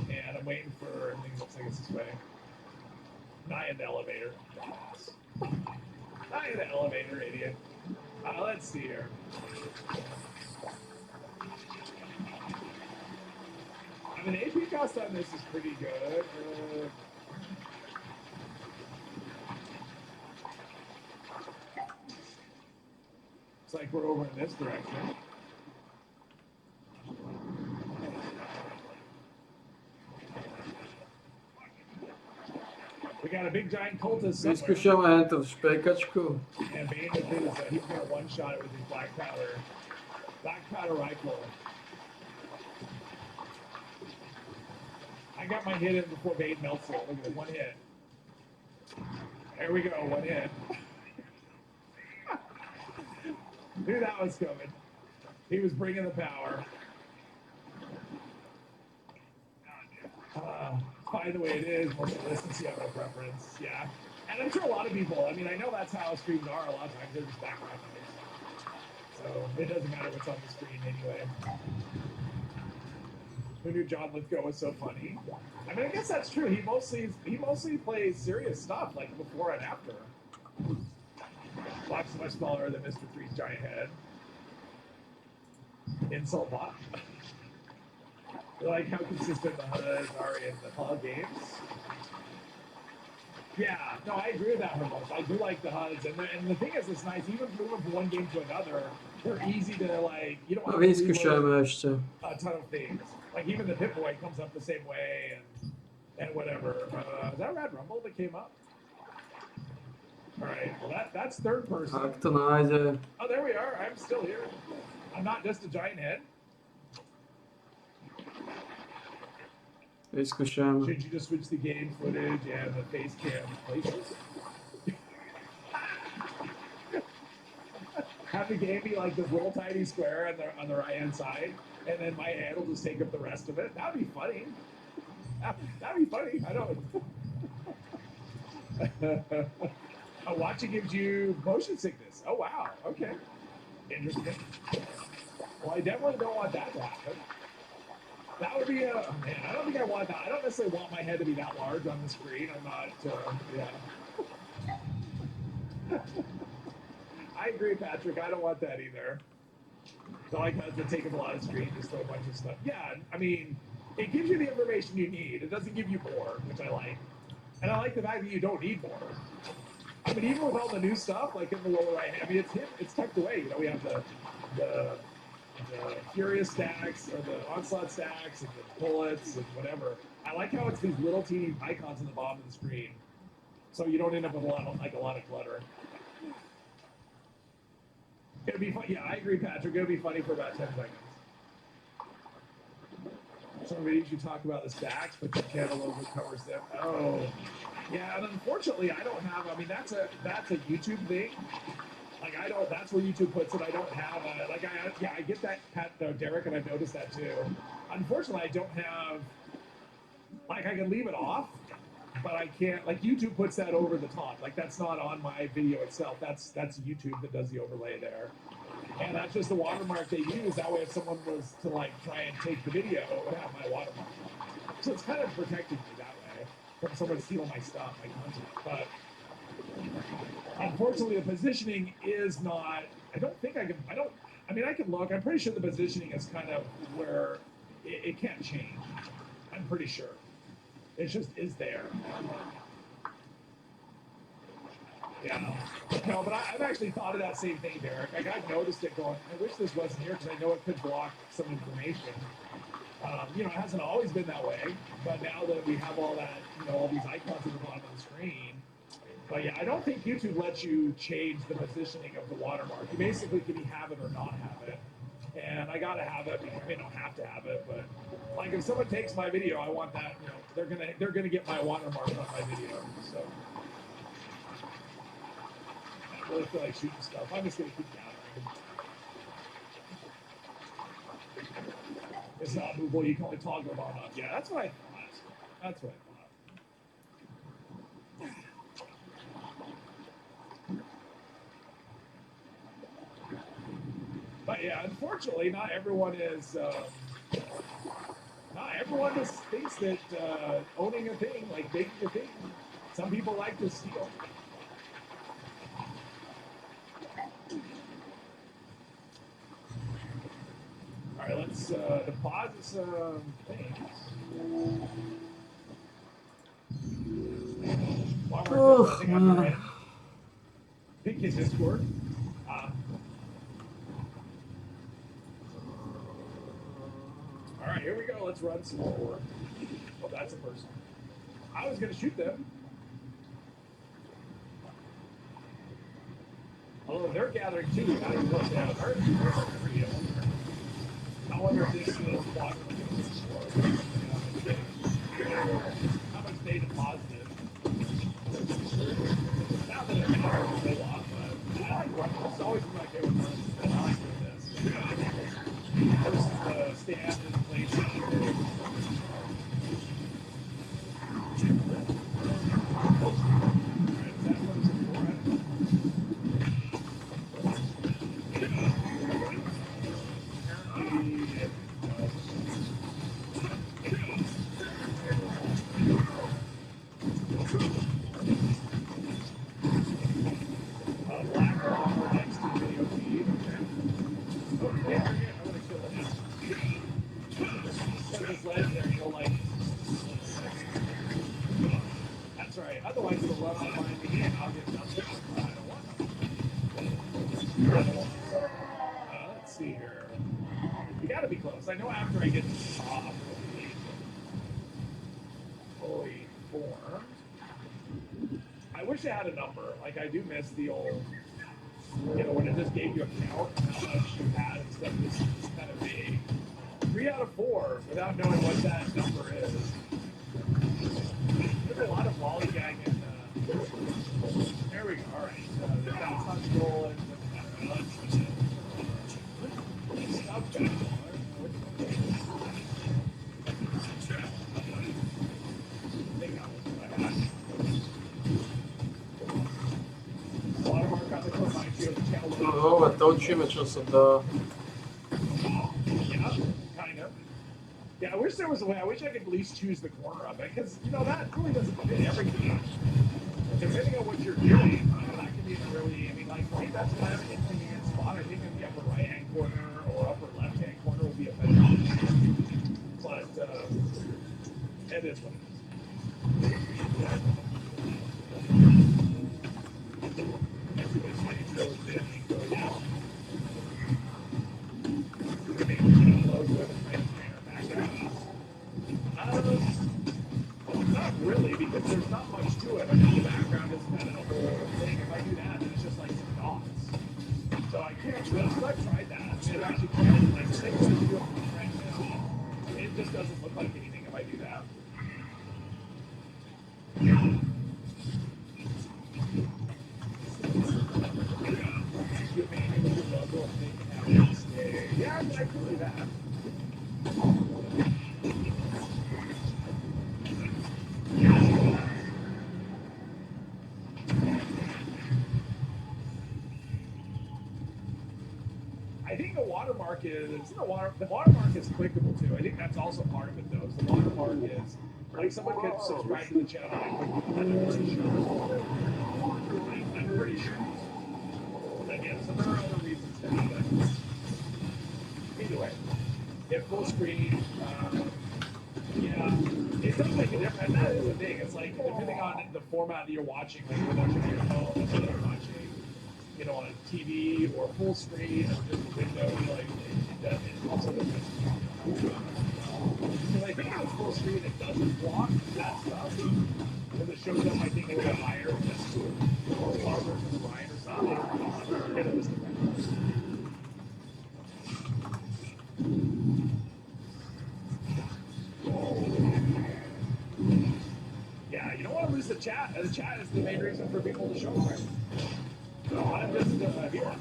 and I'm waiting for everything looks like it's this way. Not in the elevator. Not in the elevator, idiot. Let's see here. I mean, AP cost on this is pretty good. It's like we're over in this direction. We got a big giant cultist somewhere. Vyzkoušeme to špejkačku. And Bane with his, he's gonna one-shot it with his black powder rifle. I got my hit in before Bane melts it. Look at it, one hit. There we go, one hit. Knew that was coming. He was bringing the power. Fine the way it is, most of this you have no preference. Yeah. And I'm sure a lot of people, I mean, I know that's how streams are. A lot of times they're just background noise. So it doesn't matter what's on the screen anyway. Who knew John Lithgow was so funny? I mean, I guess that's true. He mostly plays serious stuff, like before and after. Block's much smaller than Mr. Three's giant head. Insult bot. I like how consistent the HUDs are in the Paul games. Yeah, no, I agree with that, Hermos. I do like the HUDs, and the thing is, it's nice. Even moving from one game to another, they're easy to like. You don't have to Vyzkoušeme ještě. a ton of things. Like even the Pip-Boy comes up the same way, and whatever. Is that Red Rumble that came up? All right, well that's third person. Tak to najde. Oh, there we are. I'm still here. I'm not just a giant head. Vyzkoušeme. Should you just switch the game footage and the face cam places? Have the game be like this little tiny square on the right hand side, and then my hand will just take up the rest of it. That'd be funny. That'd be funny. I don't. Watching gives you motion sickness. Oh wow. Okay. Interesting. Well, I definitely don't want that to happen. That would be a man. I don't think I want that. I don't necessarily want my head to be that large on the screen. I'm not. Yeah. I agree, Patrick. I don't want that either. So I like how to take up a lot of screen, just throw a bunch of stuff. Yeah, I mean, it gives you the information you need. It doesn't give you more, which I like. And I like the fact that you don't need more. I mean, even with all the new stuff, like in the lower right, I mean, it's tucked away. You know, we have the Furious stacks, or the Onslaught stacks, and the bullets, and whatever. I like how it's these little teeny icons on the bottom of the screen, so you don't end up with a lot of clutter. It'd be fun. Yeah, I agree, Patrick. It'll be funny for about 10 seconds. Somebody should talk about the stacks, but the cantaloupe covers them. Oh, yeah. And unfortunately, I don't have. I mean, that's a YouTube thing. Like I don't. That's where YouTube puts it. I don't have. I get that, Derek, and I've noticed that too. Unfortunately, I don't have. Like I can leave it off, but I can't. Like YouTube puts that over the top. Like that's not on my video itself. That's YouTube that does the overlay there. And that's just the watermark they use. That way, if someone was to like try and take the video, it would have my watermark. So it's kind of protecting me that way from someone stealing my stuff, my content. But unfortunately, the positioning is not. I don't think I can. I mean, I can look. I'm pretty sure the positioning is kind of where it can't change. I'm pretty sure. It just is there. Yeah. No, but I've actually thought of that same thing, Derek. Like I've noticed it going, I wish this wasn't here because I know it could block some information. It hasn't always been that way, but now that we have all that, all these icons at the bottom of the screen. But yeah, I don't think YouTube lets you change the positioning of the watermark. You basically can have it or not have it. And I gotta have it. I mean, I don't have to have it, but like if someone takes my video, I want that. You know, they're gonna get my watermark on my video. So I don't really feel like shooting stuff. I'm just gonna keep gathering. It's not movable. You can only toggle it on off. Yeah, that's what I thought. That's what I thought. But yeah, unfortunately, not everyone is. Not everyone just thinks that owning a thing, like making a thing. Some people like to steal. All right, let's deposit some things. Oh, I think I'm ready. Pick his Discord. All right, here we go. Let's run some more. Oh, that's a person. I was gonna shoot them. Although they're gathering too, not even close to have heard. I wonder if this is water. How much they deposited. Not that it matters a whole lot, but I like running. It's always been my favorite run. I like doing this. Versus the stand and place. That's right. Otherwise, it'll run off behind me and I'll get nothing. I don't want it. Let's see here. You gotta be close. I know after I get to the top, fully formed. I wish I had a number. Like, I do miss the old, you know, when it just gave you a count and how much you had and stuff. This is kind of vague. 3 out of 4 without knowing what that number is. There's a lot of lollygagging. There we go. All right. The touch roll and stop that. No, točíme, čo sa dá. Yeah, kind of. Yeah, I wish there was a way. I wish I could at least choose the corner of it, because, you know, that really doesn't fit everything. Depending on what you're doing, that can be a really, I mean, like, for me, that's kind of an inconvenient spot. I think in the upper right-hand corner or upper left-hand corner would be a better option. But, it is what it is. Not really, because there's not much to it. I mean, the background is kind of the whole thing. If I do that, then it's just like some dots. So I can't really, because I've tried that. I mean, it actually can, like, things that you do right now, it just doesn't look like anything if I do that. Yeah, I can do that. I think the watermark is the watermark is clickable too. I think that's also part of it though. The watermark is like someone could subscribe to the channel and click it. I'm pretty sure. Again, so there are other reasons to have it. Either way, if full screen, yeah, it does make a difference. And that is the thing. It's like depending on the format that you're watching, like whether it's on your phone, whether you're watching, you know, on a TV or full screen or just a window, like it also depends. Because I think on full screen it doesn't block that stuff because it shows up I think a little higher, just or farther to the right or something. And it was depends. Yeah, you don't want to lose the chat. The chat is the main reason for people to show up. So I'm just here.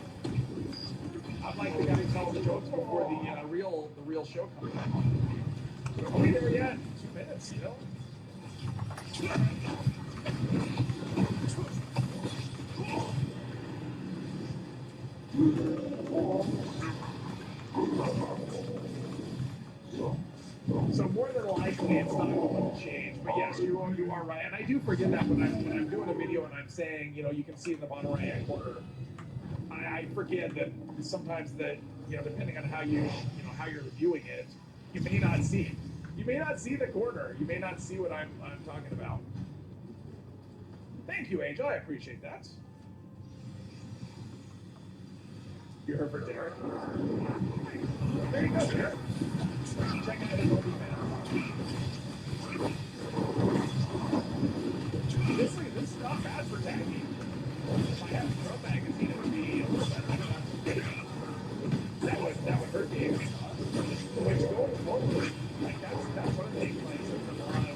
I'm like the guy who tells the jokes before the real show comes on. Are we there yet? 2 minutes still. So more than likely it's not going to change. But yes, you are right. And I do forget that when I'm doing a video and I'm saying, you can see in the bottom right hand corner. I forget that sometimes that, depending on how how you're viewing it, you may not see the corner. You may not see what I'm talking about. Thank you, Angel. I appreciate that. You heard for Derek. There you go, Derek. Check out his old email. This is not bad for tagging. If I had a Pro magazine, it would be a little better. That would hurt the area. Which going forward, like that's one of the things like there's a lot of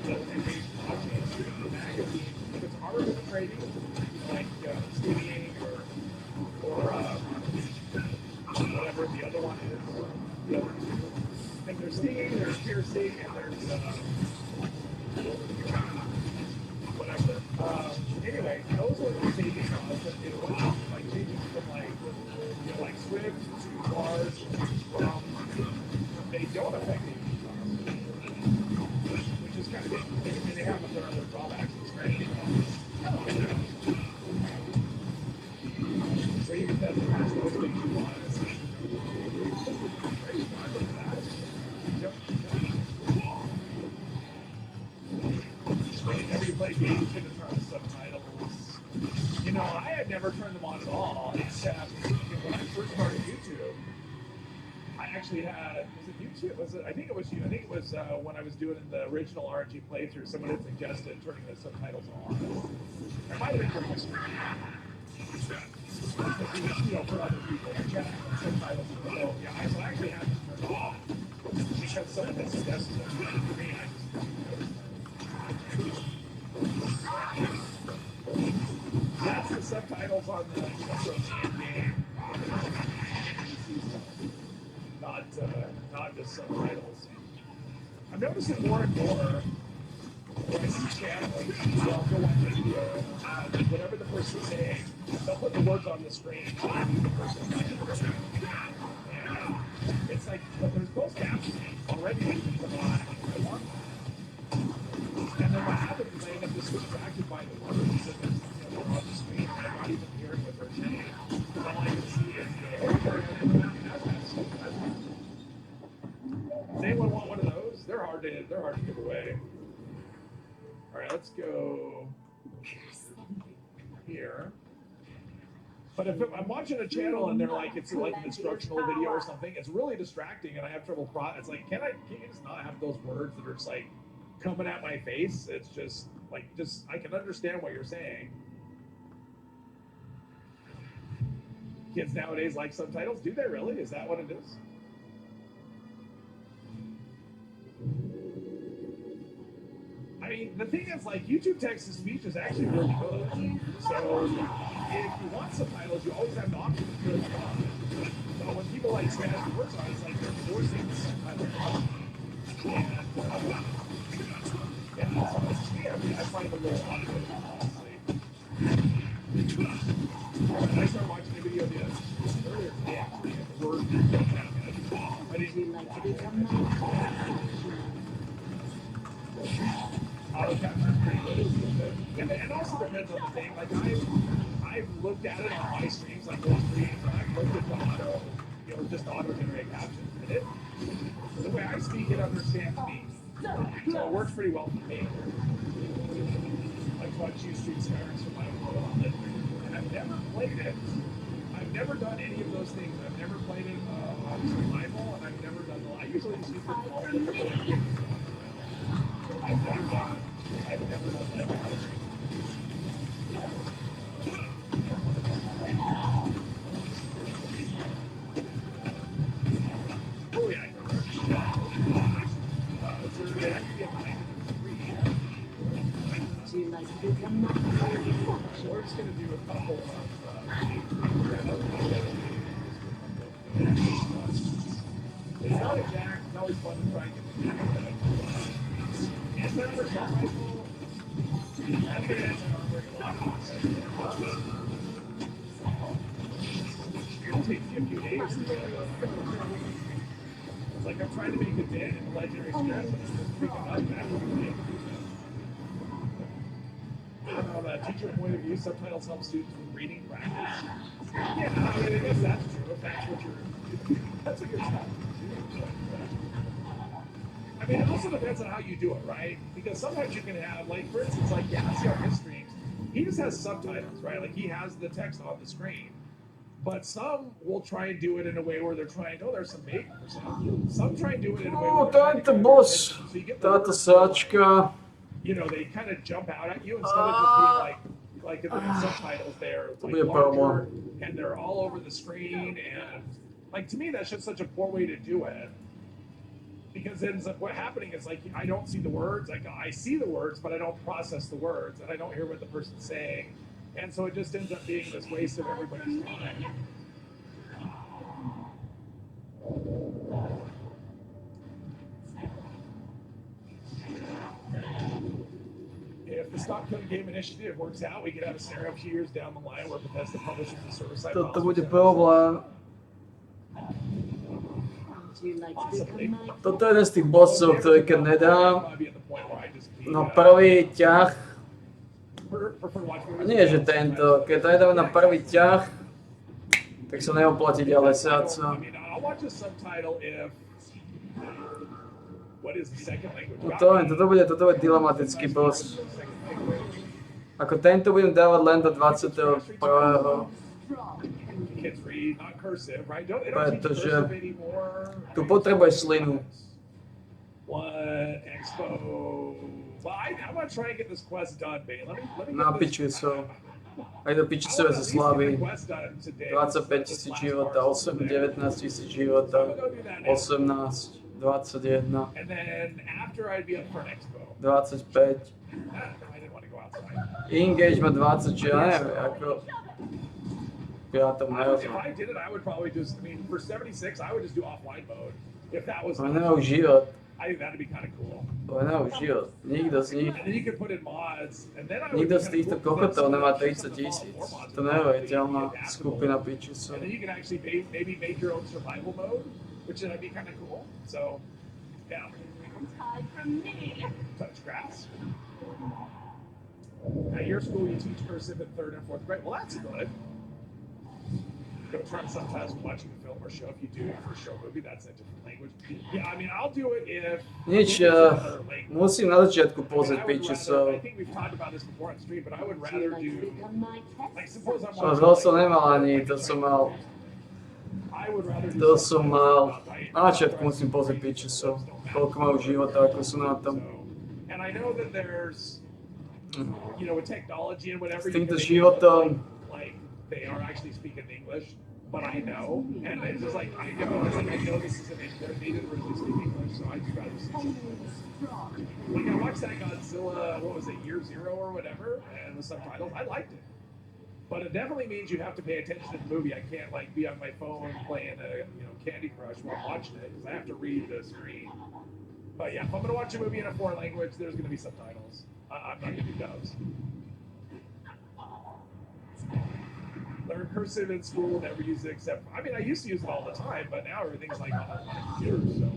the magazine. If it's arbitrating, like studying or whatever the other one is. The other two. And there's stinging, there's piercing, and there's whatever. Anyway, those are the changes it was like changing from like Swift to bars. They don't affect it. Which is kind of interesting. I mean, they have their other drawbacks, right? So you can test those things you want. Whenever you play games, you can turn on subtitles. I had never turned them on at all, except when I first started YouTube. I actually had, was it YouTube? I think it was you. I think it was when I was doing the original RNG playthrough, someone had suggested turning the subtitles on. It might have been for history. For other people, subtitles. So, yeah, so I actually had to turn it off because someone had suggested it. For me, that's the subtitles on the game. Not just subtitles. I'm noticing more and more when I see channels, they'll go on the video, whatever the person's saying, they'll put the words on the screen. And it's like, but there's closed captions already. And then what happens is I end up just distracted by the words that they're on the screen. I'm not even hearing what they're saying. All I can see is does anyone want one of those? They're hard to give away. All right, let's go here. But if I'm watching a channel and they're like, it's like an instructional video or something, it's really distracting and I have trouble. It's like, can you just not have those words that are just like coming at my face? It's just like, I can understand what you're saying. Kids nowadays like subtitles. Do they really? Is that what it is? I mean, the thing is, like, YouTube text-to-speech is actually really good. So, if you want subtitles, you always have the option to put it on. So, when people, like, Spanish words on, it's like they're forcing the subtitles on. And, yeah, so I find it a little awkward, honestly. I started watching a video earlier today, actually, and the word I didn't even like it. Auto capture is pretty good. And also depends on the thing. Like I've looked at it on my streams, like those streams, and I've looked at the just auto generate captions. And the way I speak, it understands me. So it works pretty well for me. Like so I choose Street Sirens for my world. And I've never played it. I've never done any of those things. I've never played it on survival, and I've never done I usually just use the default. I've never done that. So we're just gonna do a couple of. It's not exact. It's always fun to try and get the and remember, it'll take you a few days. It's like I'm trying to make a dent in the legendary script, but it's just freaking up after from a teacher point of view, subtitles help students with reading practice. Yeah, I mean, I guess that's true. If that's what you're, that's a good stuff. I mean, it also depends on how you do it, right? Because sometimes you can have, like, for instance, like, yeah, see on his streams, he just has subtitles, right? Like, he has the text on the screen. But some will try and do it in a way where they're trying, oh, there's some bait for some. Some try and do it in a way O, where they're tento boss. so you get the Táto words, sačka. you know, they kind of jump out at you instead of just being like the subtitles there, it's like Be a larger, problem. and they're all over the screen, and like to me that's just such a poor way to do it. Because it ends up what happening is like I don't see the words, like I see the words, but I don't process the words, and I don't hear what the person's saying, and so it just ends up being this waste of everybody's time. If the Stop Code Game Initiative works out, we could have a scenario a few years down the line where Bethesda publishes the server-side Toto files bude themselves. problém. Would you like to Possibly. become my Toto je jeden z tých bossov, ktorý keď nedám, Might be at the point where I just be, no prvý ťah, prefer to watch movies. nie že tento, keď to nedáme na prvý ťah, tak sa neoplatí ďalej siať sa. I mean, I'll watch a subtitle if what is the second language? No toto bude dilematický boss. Ako tento budem dávať len do 21. Kids read not cursive, right? They don't teach Pretože cursive anymore. tu potrebuješ slinu. What expo? Well, I'm gonna try and get this quest done, babe. Let me Na get piču this. sú. Aj do piči sú ze slávy. 25 000 života, 19 000 života, 18, 21, And then after I'd be up for an expo. 25. I didn't want to go outside. Engage má 20, či ja neviem, ako... Ja to If neviem. I did it, I would probably just, I mean, for 76, I would just do offline mode. If that was, To nemajú život. I think that'd be kind of cool. To nemajú život. Nikto z nich, And then you could put in mods, and then I would. nikto be z kinda týchto cool, 'cause kokotov then nemá sometimes 30 more 000. mods To would neuveriteľná be adaptable. skupina piči sú. And then you can actually maybe make your own survival mode, which would be kind of cool. So, yeah, Hide from me. touch grass. At your school, you teach cursive in 3rd and 4th grade. Well, that's good. Go try sometimes watching a film or show. If you do your first show movie, that's a different language. Yeah, I mean, I'll do it if. Nič, if it's another language. musím na začiatku I mean, pozrieť I would piči, rather- so... I think we've talked about this before on stream, but I would Would you rather like to do. become my test? Like, suppose I'm Čo watching. som nemal ani, to som mal... I would rather do To something som else mal... about diet. Na začiatku musím pozrieť piči, so... Koľko majú života, ako sú na tom. So, and I know that there's, you know, with technology and whatever, S you týmto can make it životom... look like they are actually speaking English, but I know, and it's just like I know, it's like I know this isn't English. They didn't really speak English, so I'd just rather see something. Like I watched that Godzilla, what was it, Year Zero or whatever, and with subtitles, I liked it. But it definitely means you have to pay attention to the movie. I can't like be on my phone playing a Candy Crush while watching it because I have to read the screen. But yeah, if I'm gonna watch a movie in a foreign language, there's gonna be subtitles. I'm not gonna do dubs. Learn cursive in school, never use it except. I mean, I used to use it all the time, but now everything's like on a computer. So.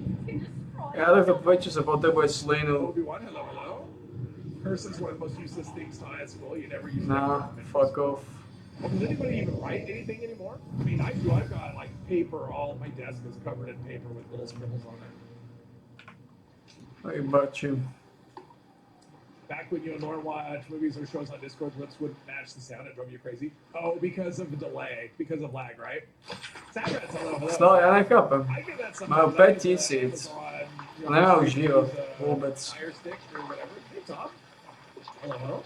Ja takto piči sa potrebuje slinu. Obi-Wan, hello, hello. Cursive's one of the most useless things taught at school. You never use it. Nah, fuck off. Well, does anybody even write anything anymore? I mean, I do. I've got like paper. All of my desk is covered in paper with little scribbles on it. Aj bačím. Back when you and Lauren watch movies or shows on Discord, lips wouldn't match the sound. It drove you crazy. Oh, because of the delay, because of lag, right? Sabrats, hello, hello. No, ja nechápem. I get that Majú sometimes. 5000. Amazon, Nemajú use, život. uh, Vôbec. Fire Stick or whatever. Hey, Tom. Hello, hello.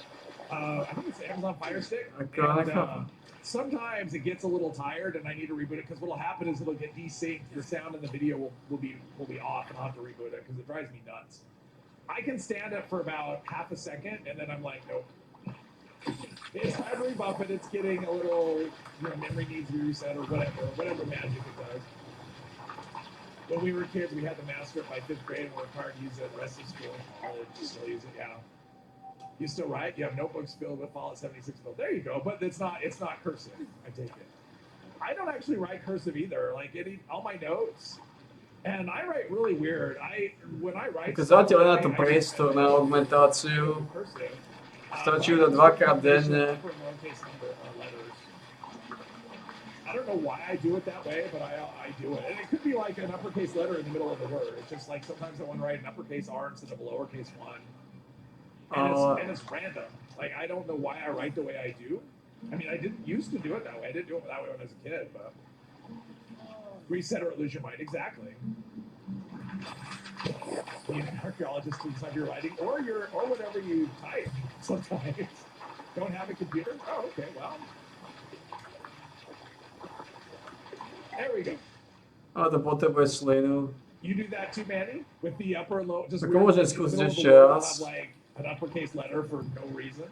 I think it's Amazon Fire Stick. Ako, nechápem. Sometimes it gets a little tired and I need to reboot it because what'll happen is it'll get desynced. The sound in the video will be off and I'll have to reboot it because it drives me nuts. I can stand it for about half a second and then I'm like, nope. It's time to rebuff it. It's getting a little, memory needs to be reset or whatever magic it does. When we were kids, we had the master by 5th grade and we were required to use it the rest of school and college. Still use it, yeah. You still write? You have notebooks filled with Fallout 76 build. There you go, but it's not cursive, I take it. I don't actually write cursive either. Like all my notes. And I write really weird. When I write Ukázal ti len na tú priestor, na augmentáciu. Stačí ju dať 2-krát denne. I don't know why I do it that way, but I do it. And it could be like an uppercase letter in the middle of the word. It's just like sometimes I want to write an uppercase R instead of a lowercase 1. And it's random. Like, I don't know why I write the way I do. I mean, I didn't used to do it that way. I didn't do it that way when I was a kid, but... Reset or lose your mind, exactly. Being an archaeologist inside your writing, or whatever you type sometimes. Don't have a computer? Oh, okay, well... There we go. A to potrebuje slinu. You do that too, Manny? With the upper and low, just Tak môžem skúsiť ešte raz. like an uppercase letter for no reason.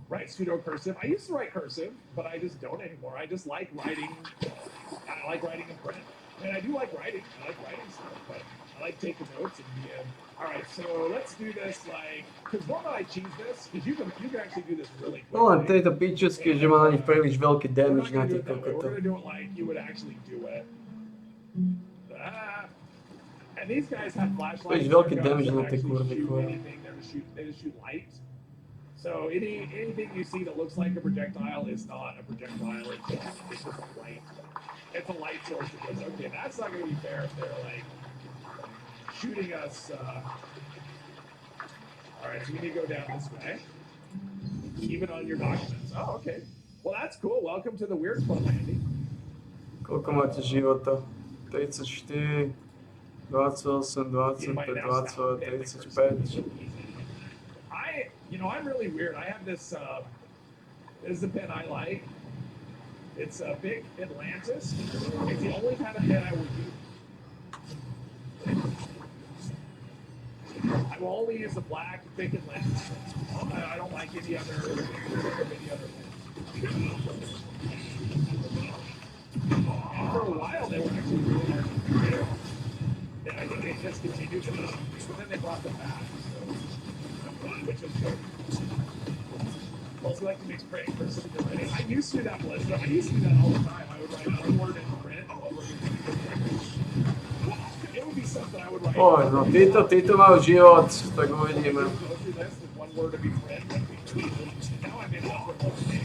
Write pseudo cursive. I used to write cursive, but I just don't anymore. I just like writing. I like writing in print, and I do like writing. I like writing stuff, but I like taking notes and being. All right, so let's do this because normally I cheese this because you can actually do this really quickly. No len tieto pičusky, že má na nich príliš veľký damage na tých We're kokoto. gonna do it like you would actually do it. And these guys have flashlights. Príliš veľký Their guns damage don't na tie actually kurvy, shoot kurva. anything, they just shoot light. So anything you see that looks like a projectile is not a projectile. It's just light. It's a light source that goes, okay, that's not going to be fair if they're like shooting us. All right, so we need to go down this way. Even on your documents. Oh, okay. Well, that's cool. Welcome to the Weird Club, Andy. Koľko máte života? 34, 28, 25, 20, 35. I'm really weird. I have this. This is a pen I like. It's a big Atlantis. It's the only kind of pen I would use. I will only use the black, thick Atlantis. I don't like any other pen. And for a while, they were actually really hard to get. And I think they discontinued them, but then they brought them back. Which is good. Also like to mix print for something writing. I used to do that, Melissa. I used to do that all the time. I would write one word in print and one word in print. It would be something I would write. Oj, no títo majú život, tak uvidíme. Go through this with one word to be print. Now I'm in love with one thing.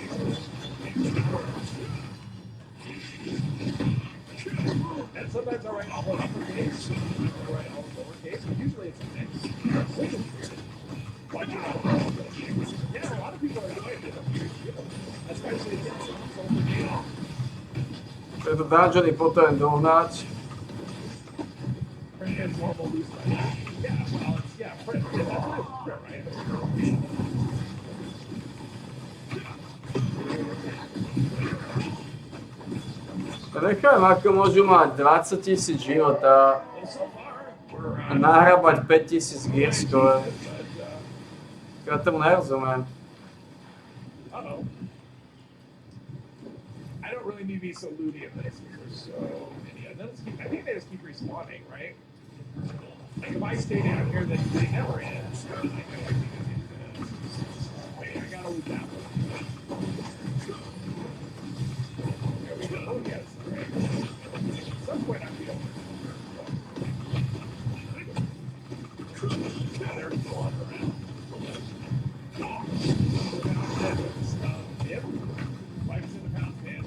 And sometimes I write all in uppercase. I write all in lowercase, but usually it's a mix. Which is weird. Yeah, a lot of people are doing it. Especially if it's social media. Tieto dungeony potrebujem dohnať. Print is normal loose writing. Yeah, well, it's, print. Yeah, that's what it's print, right? Nechávam, ako môžu mať 20 000 života a nahrabať 5 000 gírskové. Ja tomu nerozumiem. Uh-oh. I don't really need to be so loony in this because there's so many. I think they just keep respawning, right? Like if I stay down here, then they never end. So I gotta lose that one. There we go. Oh, yes. Right. At some point, I'll be able to. Now they're going around. Yep. Wipes in the pound pan.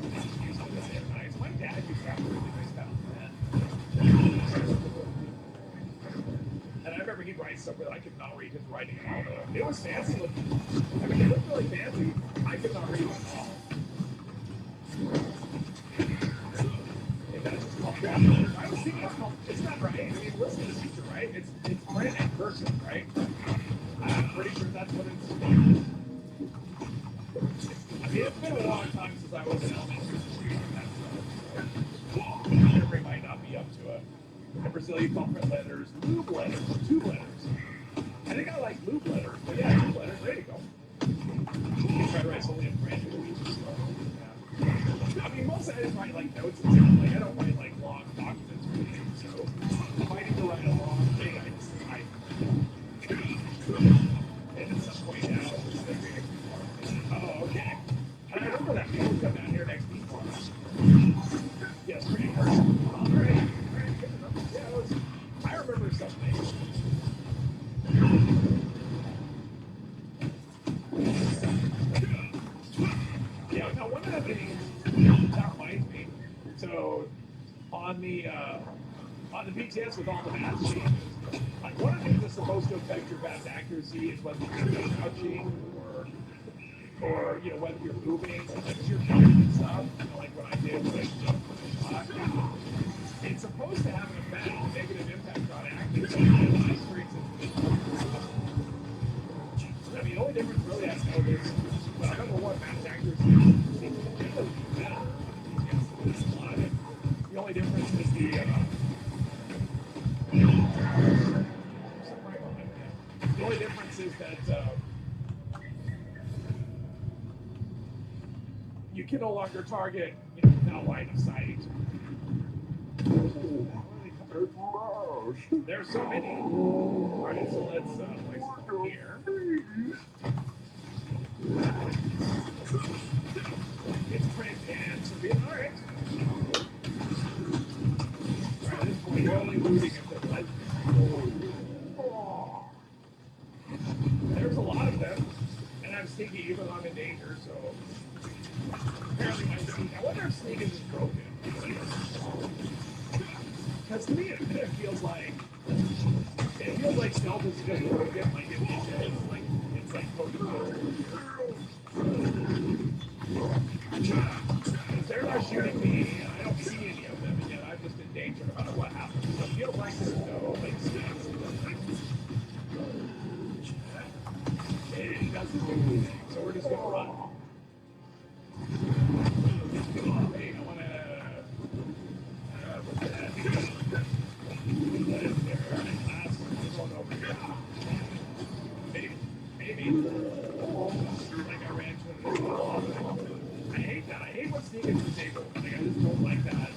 Nice. My dad used to have a really nice pound pan. And I remember he'd write stuff that I could not read his writing at all. Though. It was fancy looking. I mean, it looked really fancy. I could not read it at all. I was thinking it's called, it's not right. I mean, listen to the teacher, right? It's print and cursive, right? I'm pretty sure that's what it's called. I mean, it's been a long time since I was in elementary school. Memory might not be up to it. In Brazil, you call print letters lube letters, tube letters. I think I like lube letters, but yeah, tube letters, there you go. I don't write like long documents or anything, so if I need to write a long thing, I just type. And at some point now, it's gonna be, oh, okay. And I remember that people come down here next week. Yes, pretty hard. All right, good enough. Yeah, it was, I remember something. Yeah, now one of the things that reminds me, so on the BTS with all the math changes, like one of the things that's supposed to affect your fast accuracy is whether you're crouching or you know whether you're moving, like your jumping and stuff. You know, like what I did, like it's supposed to have an effect, a negative impact on accuracy. And I experienced it. I mean, the only difference really I know is, well, number one, fast accuracy seems to be better. The only difference is the only difference is that you can no longer target, you know, without line of sight. There's so many. All right, so let's place it here. It's print and Serbian. All right. All right, at this point, we're only losing if they're like. There's a lot of them, and I'm sneaky even though I'm in danger, so apparently my sneak. I wonder if sneak is broken. Because to me it feels like stealth is just broken, like it's like Pokemon. If they're not shooting me, and I don't see any of them, and yet I'm just in danger no matter what happens. So it feels like there's no like sneaks. It doesn't do anything, so we're just gonna run. Hey, I wanna put that there. Going over here. Maybe. Like I ran to it. I hate that. I hate when sneaking is disabled. Like I just don't like that.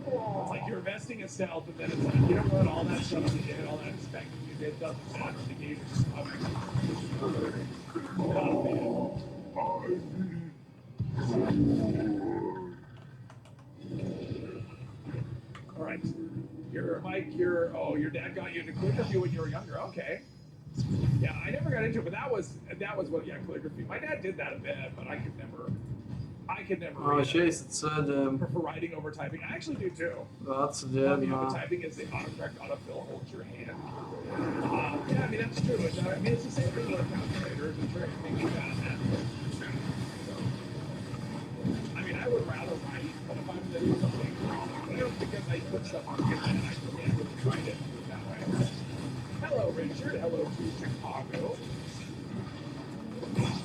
It's like you're investing in stealth, and then it's like you don't want all that stuff you did, all that expecting you did doesn't matter. The game is just all right. Mike, your dad got you into calligraphy when you were younger. Okay. Yeah, I never got into it, but that was what calligraphy. My dad did that a bit, but I could never read it. Jeez, it's For writing over typing. I actually do too. That's Typing is the autocorrect autofill holds your hand. Yeah, I mean that's true. I mean it's the same thing with calculators and things like that. I mean I would rather write, but if I'm going to do something wrong, because I put stuff on the internet, I can't really try to do it that way. Hello, Richard. Hello to Chicago.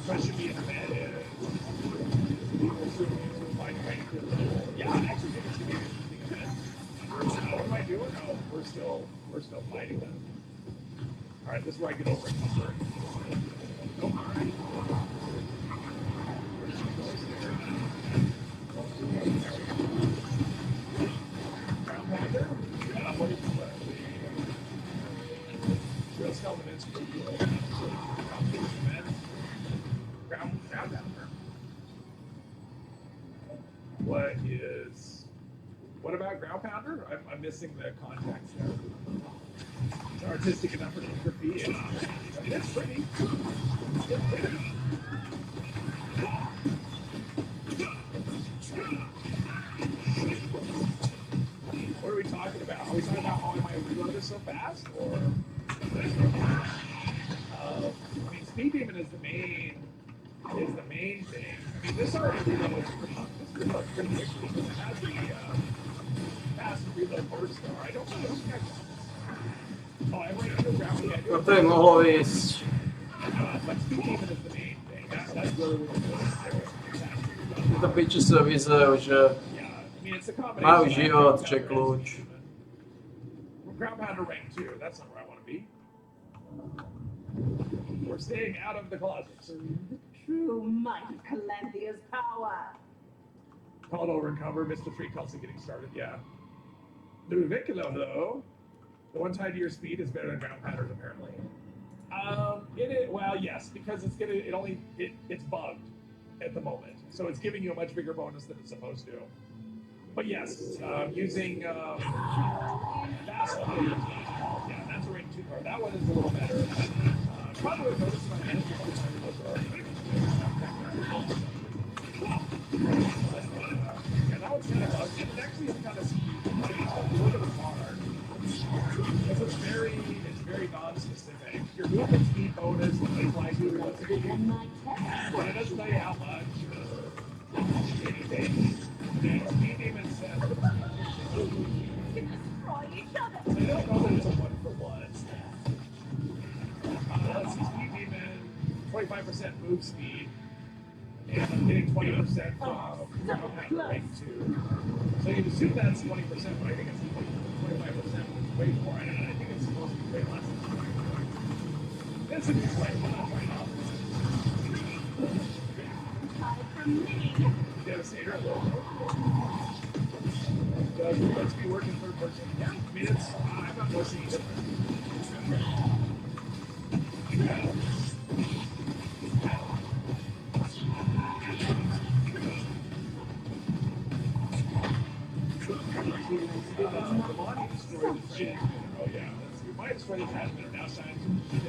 Question me in the bed is people assuming to find right. Yeah, I actually think it's gonna be an interesting event. What am I doing? No, we're still fighting them. All right, this is where I get over it. Nope. All right. Ground Panther. What is Real Skeleton Institute. Ground Panther. What about Ground Pounder? I'm missing the context there. It's artistic enough for calligraphy. It's pretty. It's pretty. What are we talking about? Are we talking about how am I reload this so fast, or? I mean, speed demon is the main thing. I mean, this already reloads pretty quickly. It has the fast reload burst star. I don't know. Oh, I went underground. To by mohlo ísť. But speed demon is the main thing. That's really what it is. Tyto piči sa vyzerajú, že majú život, že kľúč. Ground Pounder rank 2. That's not where I want to be. We're staying out of the closet. The true might of Calanthia's power. Call will recover. Mr. Free Calls getting started. Yeah. Ludovicolo, hello. The one tied to your speed is better than ground patterns, apparently. It is, well, yes, because it's bugged at the moment, so it's giving you a much bigger bonus than it's supposed to. But yes, using fast players, yeah, that's a ring 2 card. That one is a little better. Probably would notice my manager yeah, that one's kind of bugged. It actually is kind of look at the card. Because it's very non-specific. Your movement speed bonus applies to what's a good one. But it doesn't tell you how much or anything. And speed demon says I don't know that it's a 1-for-1. Let's see, speed demon, 25% move speed. And I'm getting 20% from rank 2. So you assume that's 20%, but I think it's 25% way more. I think it's supposed to be way less than 20%. This is just like, Devastator. Let's be working third person. Yeah, I mean, I'm not noticing any difference. Oh yeah, we might destroy the transmitter now. Signs.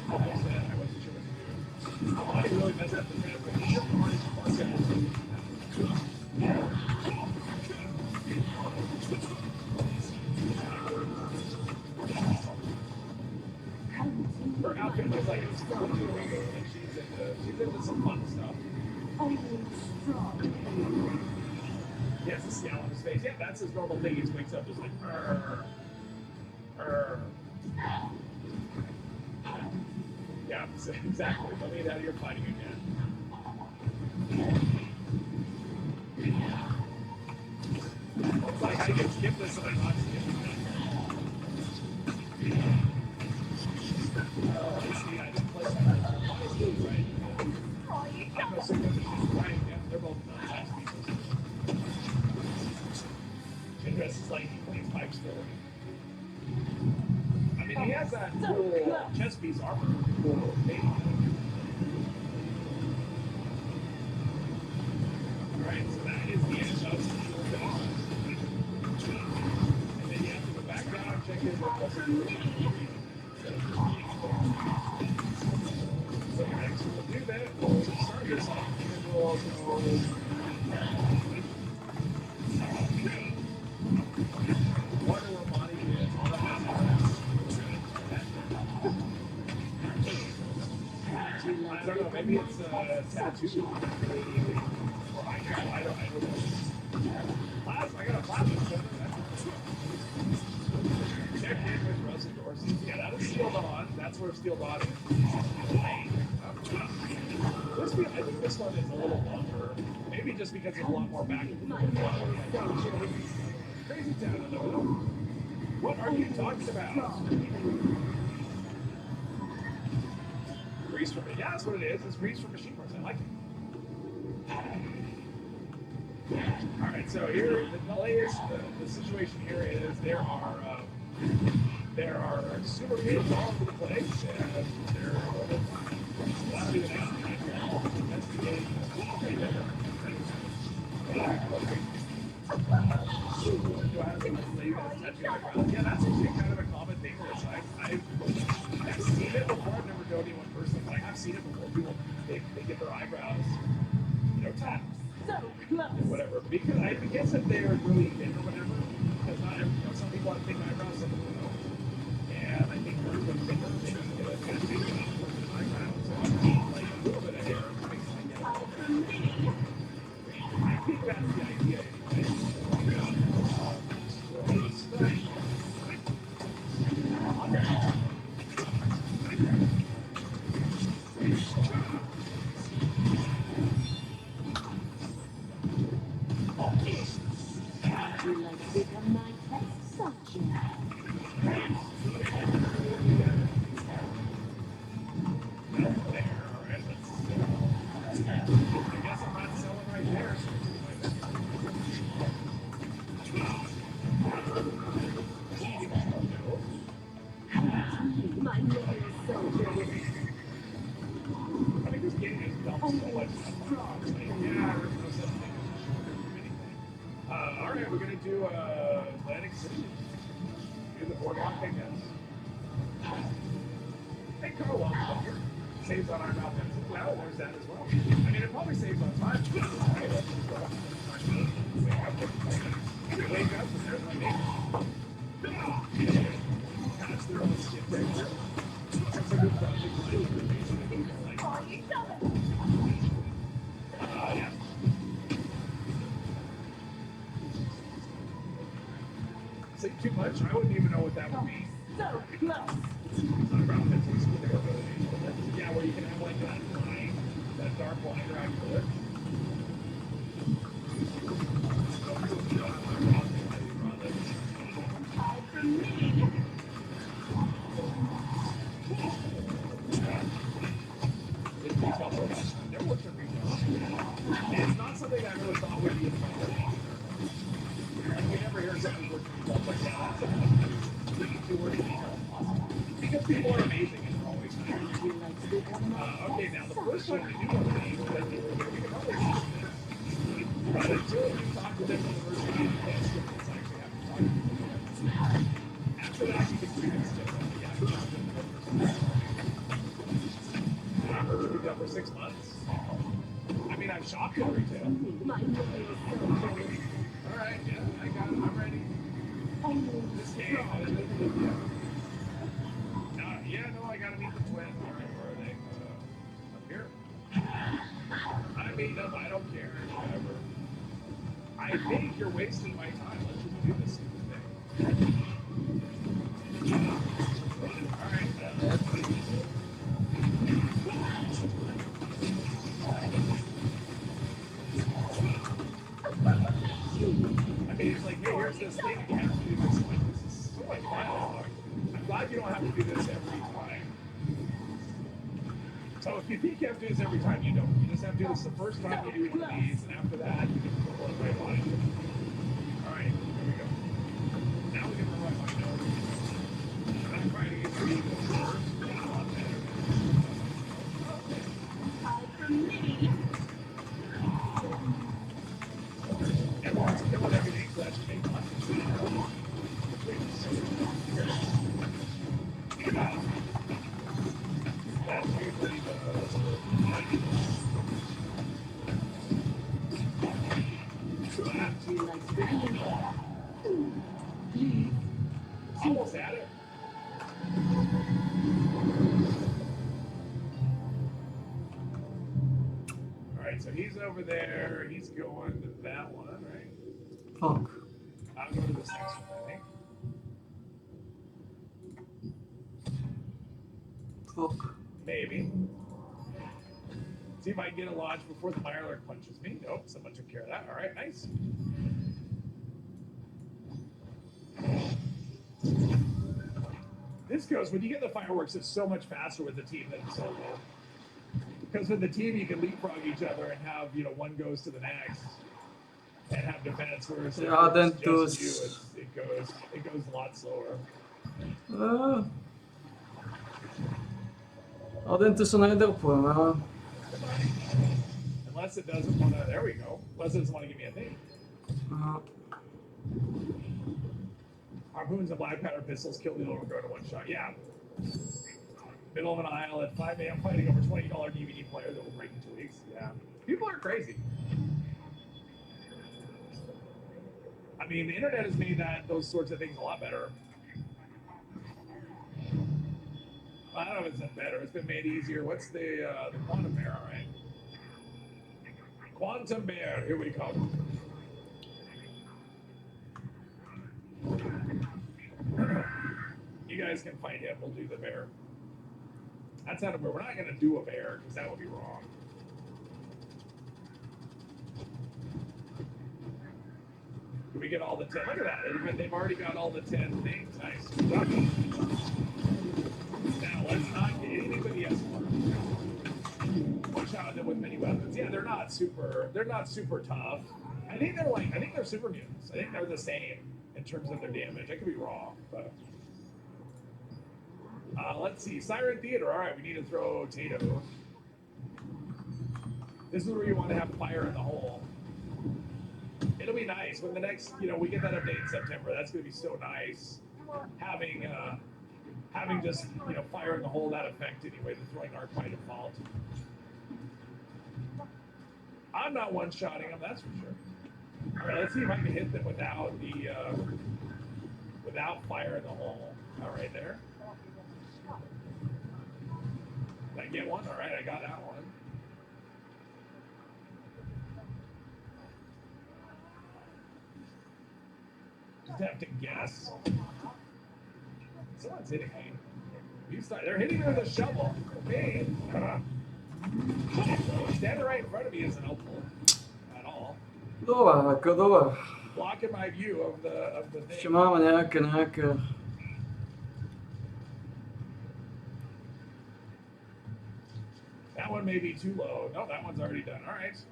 I wasn't sure what to do. Monty really messed up the transmitter. Her outfit looks like it's she's into some fun stuff. Yes, the scowl on his face. Yeah, that's his normal thing. He just wakes up just like, yeah, exactly. Let me get out of here fighting again. It's like I can skip this and I'm not skipping that. See, I didn't play that. Right. I'm assuming she's right. Yeah, they're both non-tax pieces. Chindrass is like he plays pipe still. I mean, he has that cool chest piece armor. Cool baby. Alright, so that is the end of the on. And then you have to go back down, check his so next we'll do that. We'll start this off, and then we'll also wonder where Monty is. All that I don't know, maybe it's a tattoo. Or I don't know. Plasma, I got a plasma center. Check in with Russ and Dorsey. Yeah, that is Steel Dawn. That's where Steel Dawn is. I think this one is a little longer. Maybe just because there's a lot more back and forth. Crazy Town, though. What are you talking about? Grease from it. Yeah, that's what it is. It's grease from machine parts. I like it. Alright, so here, the latest, the situation here is there are super kids all over the place, and they're not doing anything. That's the game. Yeah, that's actually kind of a common thing for us. I've seen it before. I've never known anyone personally, but I have seen it before. People they get their eyebrows, tapped. So close. Whatever. Because I guess if they're really thin or whatever, because not every, some people have thick eyebrows, some people don't. And I think for them thicker, they just get a kind of big eyebrows. So like a little bit of hair makes it get I think that's the idea anyway. Would you like to become my test subject? I guess I'm not selling right there. to Atlantic City. Do the boardwalk, I guess. Hey, Carl, welcome over. Saves on our route. Well, there's that as well. I mean, it probably saves on time. Wake up, and there's my name. Catch their own skip right there. That's a good project. Oh, you got it. Yeah. Say too much, I wouldn't even know what that would be. So close. Yeah, where you can have like that line, that dark line around your lip. Hide from me. It's retail professional. Never worked in retail. It's not something I really thought would be a fun. You never hear something working retail like that. Too working retail. Because people are amazing and they're always nice. You like to become my Okay, now the first one to do one of these, then you can always do this. But until you talk to them in the first time, you can't skip this. Actually, have to talk to them. After that, you can do this. You have to talk to them in the first time. You've done for 6 months. I mean, I've shopped in retail. my name is so close. All right, yeah, I got it. I'm ready. This game, yeah, no, I gotta meet the twin. All right, where are they? Up here. I meet them. I don't care. Whatever. I think you're wasting my time. Let's just do this stupid thing. All right. Let's see. I mean, it's like, hey, here's this thing. You have to do this. Like, this is so much fun. I'm glad you don't have to do this every time. So if you think you have to do this every time, you don't. You just have to do this the first time you do one of these, and after that, you can pull it right on. All right, here we go. Now we can run my nose. I'm trying to get through this first. It's a lot better. Hide from me. Everyone's killing everything, so that should make money. That's usually Do you like to become please? almost at it. Alright, so he's over there. He's going to that one, right? Fuck. I'll go to this next one, I think. Fuck. Maybe. See if I can get a launch before the Mirelurk punches me. Nope, someone took care of that. All right, nice. This goes, when you get the fireworks, it's so much faster with the team than solo. Because with the team, you can leapfrog each other and have, you know, one goes to the next and have defense. Whereas Ja, if then it's just dus. you, it goes a lot slower. Ja, den tussen nejde úplně, no. Unless it doesn't want to, there we go. Unless it doesn't want to give me a thing. Harpoons and black powder pistols kill the little girl in one shot. Yeah. Middle of an aisle at 5 a.m. fighting over $20 DVD player that will break in 2 weeks. Yeah. People are crazy. I mean, the internet has made those sorts of things a lot better. I don't know if it's been better. It's been made easier. What's the Quantum Bear, all right? Quantum Bear, here we go. You guys can find him. We'll do the bear. That's not a bear. We're not going to do a bear because that would be wrong. Do we get all the 10? Look at that. They've already got all the 10 things. Nice. Good job. Now, let's not get anything but the S1. One shot at them with many weapons. Yeah, they're not super tough. I think they're super mutants. I think they're the same in terms of their damage. I could be wrong, but let's see. Siren Theater. All right, we need to throw Tato. This is where you want to have fire in the hole. it'll be nice when the next, we get that update in September. That's going to be so nice. Having just, firing the hole that effect anyway, the throwing arc by default. I'm not one-shotting them, that's for sure. All right, let's see if I can hit them without firing the hole. All right, there. Did I get one? All right, I got that one. Just have to guess. Someone's hitting me. They're hitting me with a shovel. Me. Standing right in front of me isn't helpful at all. Dobrá. Blocking my view of the thing. Ještě máme nějaké. That one may be too low. No, that one's already done. All right.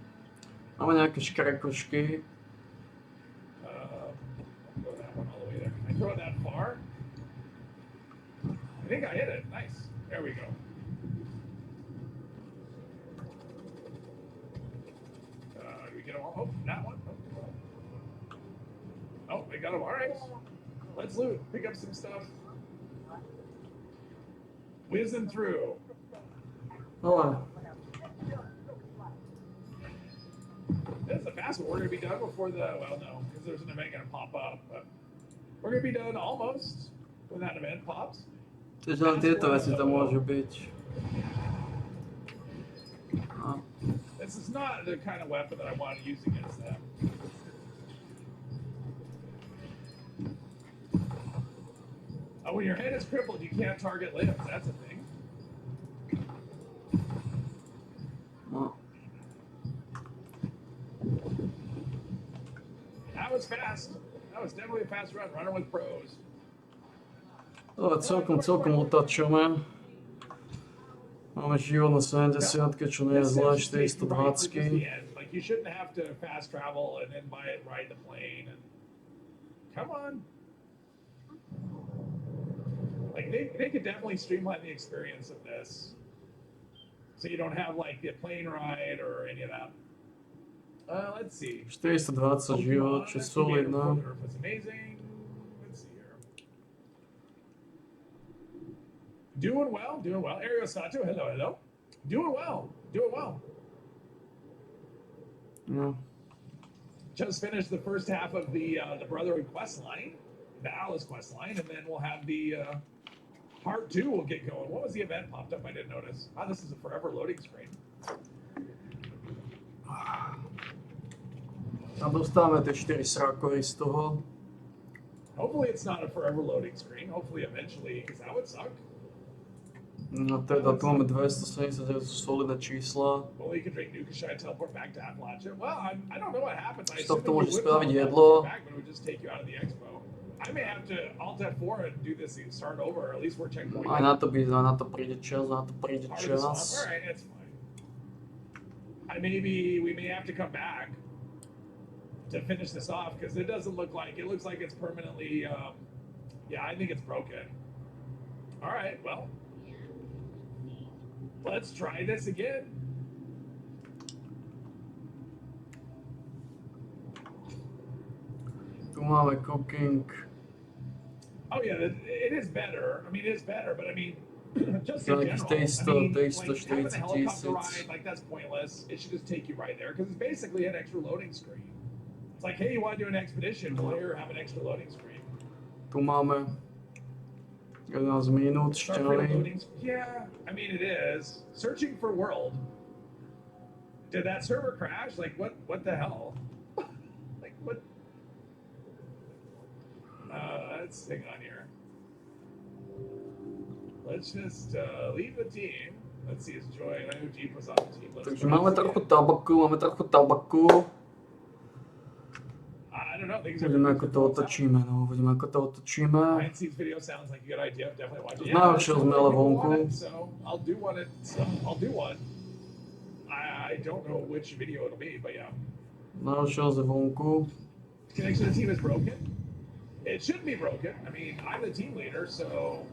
Máme nějaké škrakošky. Throw that one all the way there. I throw it that far. I think I hit it. Nice. There we go. Do we get them all? Oh, that one. Oh, we got them. All right. Let's loot. Pick up some stuff. Whizzing through. Hele. This is a fast one. We're going to be done before well, no, because there's an event going to pop up. But we're going to be done almost when that event pops. Takže len tieto veci tam môžu byť. No. This is not the kind of weapon that I want to use against them. When your head is crippled, you can't target limbs. That's a thing. No. That was fast. That was definitely a fast run. Runner with pros. Ale celkom otačujeme. Máme život na 70, čo nie je zle, 420. Like you shouldn't have to fast travel and then ride the plane. And come on. Like they could definitely streamline the experience of this, so you don't have like the plane ride or any of that. Let's see. 420 život, čo je solidná. It's amazing. Let's see here. Doing well. Ario Sato, hello. Doing well. No. Just finished the first half of the Brotherhood quest line, the Alice quest line, and then we'll have the part 2 will get going. What was the event popped up? I didn't notice. Oh, this is a forever loading screen. A dostáme tie 4 srákory z toho. Hopefully it's not a forever loading screen. Hopefully eventually, because that would suck. No teda tu máme 270, to sú solidné čísla. Well, you can drink Nukashai, teleport back to Appalachia. Well, I don't know what happens. I Stop assume to you môže would spraviť teleport jedlo. back, but it would just take you out of the expo. I may have to Alt F4 and do this and start over, or at least we're checkpoint. Aj na to príde čas, Alright, that's fine. We may have to come back to finish this off, because it doesn't look like, it looks like it's permanently, yeah, I think it's broken. Alright, well, let's try this again. Tu máme cooking. Oh yeah, it is better. I mean, it is better, but I mean, just in Like general, taste having a helicopter 40 ride, like that's pointless. It should just take you right there, because it's basically an extra loading screen. It's like, hey, you want to do an expedition? Well, here, have an extra loading screen. Tu máme 11 minút šťavy. Yeah, I mean, it is. Searching for world. Did that server crash? Like, what the hell? Like, what? Let's hang on here. Let's just leave the team. Let's see, is Joy, I know Jeep was on the team. Takže máme trochu tabaku. I don't know. Things are Uvidíme, ako to otočíme, Nancy's video sounds like a good idea. Definitely watch it. Najhoršieho sme ale vonku. So I'll do one. I don't know which video it'll be, but yeah. Najhoršieho sme vonku. Connection to the team is broken. It shouldn't be broken. I mean, I'm the team leader, so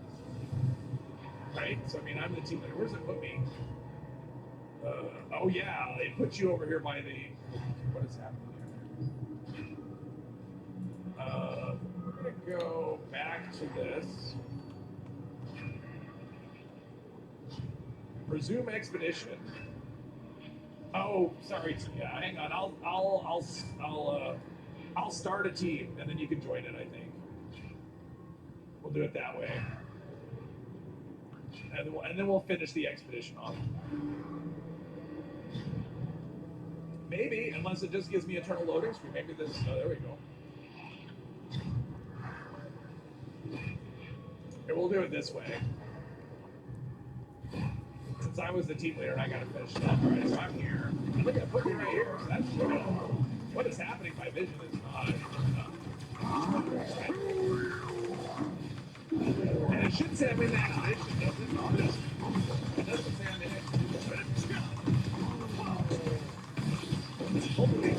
right. So I mean, I'm the team leader. Where does it put me? Oh yeah, it puts you over here by the. What is happening here? We're gonna go back to this. Resume expedition. Oh, sorry. Yeah, hang on. I'll start a team and then you can join it. I think we'll do it that way, and then we'll finish the expedition off. Maybe, unless it just gives me eternal loading screen. Maybe this. Oh, there we go. Here, we'll do it this way. Since I was the team leader and I gotta finish it up. Alright, so I'm here. Look at put me right here. So that's what is happening by vision is not. And it should say I'm in the expedition, doesn't it? It doesn't say I'm in expedition. Hopefully.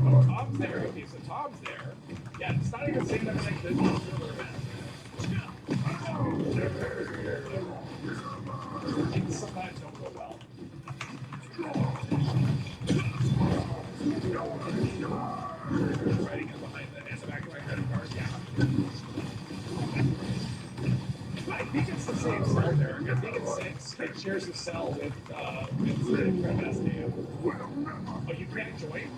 Oh, Tom's there. Okay, so Tom's there. Yeah, it's not even saying that I'm like this. Things sometimes don't go well. Writing it behind the back of my credit card, yeah. I think it's the same cell there. I think it shares the cell with the Red name. Oh, you can't join?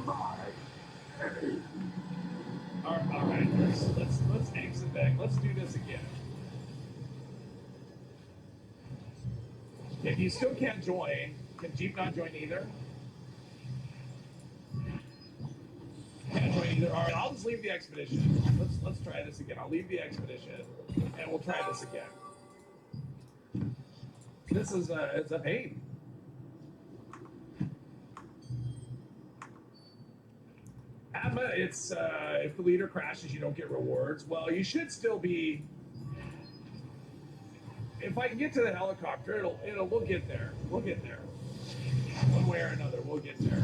Alright, let's exit back. Let's do this again. If you still can't join, can Jeep not join either? Can't join either. Alright, I'll just leave the expedition. Let's try this again. I'll leave the expedition and we'll try this again. This is it's a pain. It's if the leader crashes, you don't get rewards. Well, you should still be. If I can get to the helicopter, we'll get there. We'll get there. One way or another, we'll get there.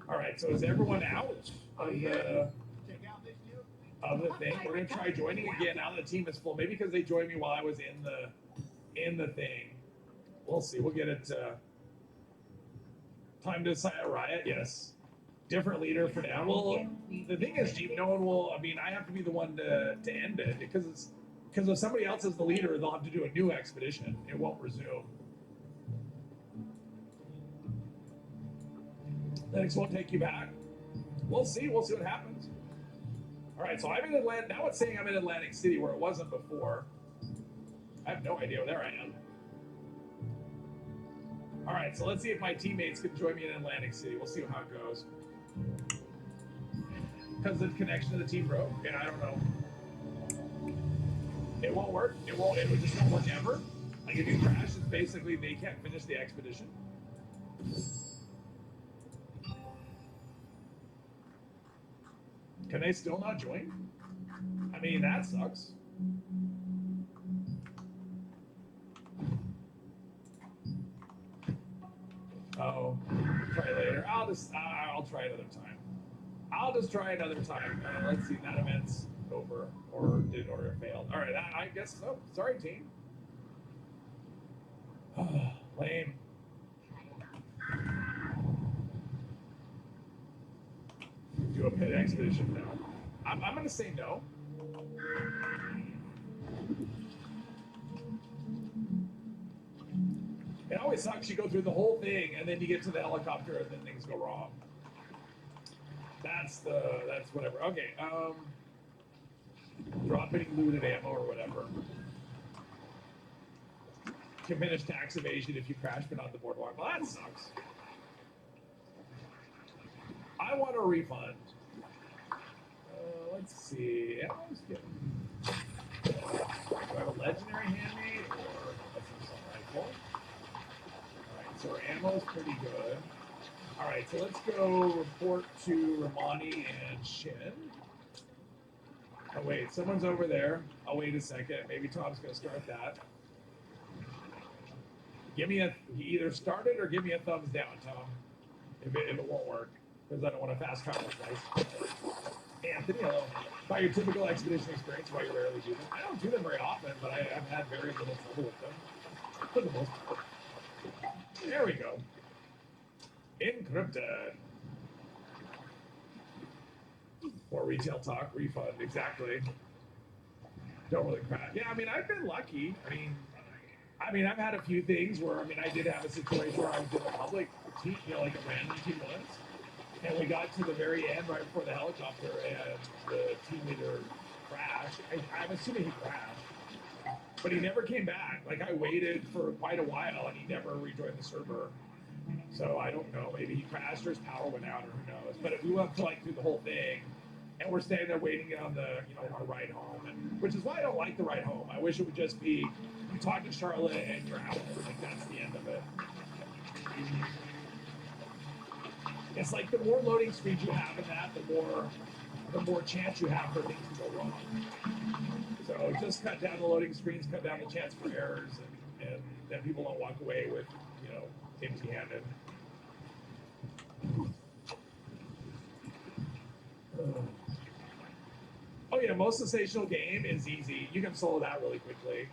All right. So is everyone out of the thing? We're gonna try joining again now that the team is full. Maybe because they joined me while I was in the thing. We'll see. We'll get it. Time to sign a riot. Yes. Different leader for now. Well, the thing is, Jeep, no one will. I mean, I have to be the one to end it because if somebody else is the leader, they'll have to do a new expedition. It won't resume. Linux won't take you back. We'll see. We'll see what happens. All right. So I'm in Atlantic. Now it's saying I'm in Atlantic City where it wasn't before. I have no idea where I am. All right. So let's see if my teammates can join me in Atlantic City. We'll see how it goes. Because the connection to the team broke, and I don't know. It won't work. It just won't work ever. Like if you crash, it's basically they can't finish the expedition. Can they still not join? I mean, that sucks. Oh, try later. I'll try another time. I'll just try another time. Let's see, that event's over, or it failed. All right, I guess so. Sorry, team. Lame. Do a pit expedition now. I'm gonna say no. It always sucks. You go through the whole thing, and then you get to the helicopter, and then things go wrong. That's whatever. Okay. Dropping looted ammo or whatever. Can finish tax evasion if you crash but not the boardwalk. Well, that sucks. I want a refund. Let's see. Do I have a legendary handmade or a assault rifle? Alright, so our ammo's pretty good. Alright, so let's go report to Romani and Shin. Oh wait, someone's over there. I'll wait a second. Maybe Tom's gonna start that. Give me either start it or give me a thumbs down, Tom. If it won't work. Because I don't want to fast travel twice. Anthony, hello. By your typical expedition experience, why you rarely do them? I don't do them very often, but I've had very little trouble with them. For the most part. There we go. Encrypted. More retail talk, refund, exactly. Don't really crash. Yeah, I mean, I've been lucky. I mean, I've had a few things where, I mean, I did have a situation where I was in a public team, you know, like a random team once, and we got to the very end right before the helicopter, and the team leader crashed. I'm assuming he crashed, but he never came back. Like, I waited for quite a while, and he never rejoined the server. So I don't know. Maybe he crashed or his power went out, or who knows. But we went through the whole thing, and we're standing there waiting on the, you know, our ride home, and which is why I don't like the ride home. I wish it would just be you talk to Charlotte and you're out. Like that's the end of it. It's like the more loading screens you have in that, the more chance you have for things to go wrong. So just cut down the loading screens, cut down the chance for errors, and then people don't walk away with, you know, empty-handed. Oh yeah, most sensational game is easy. You can solo that really quickly.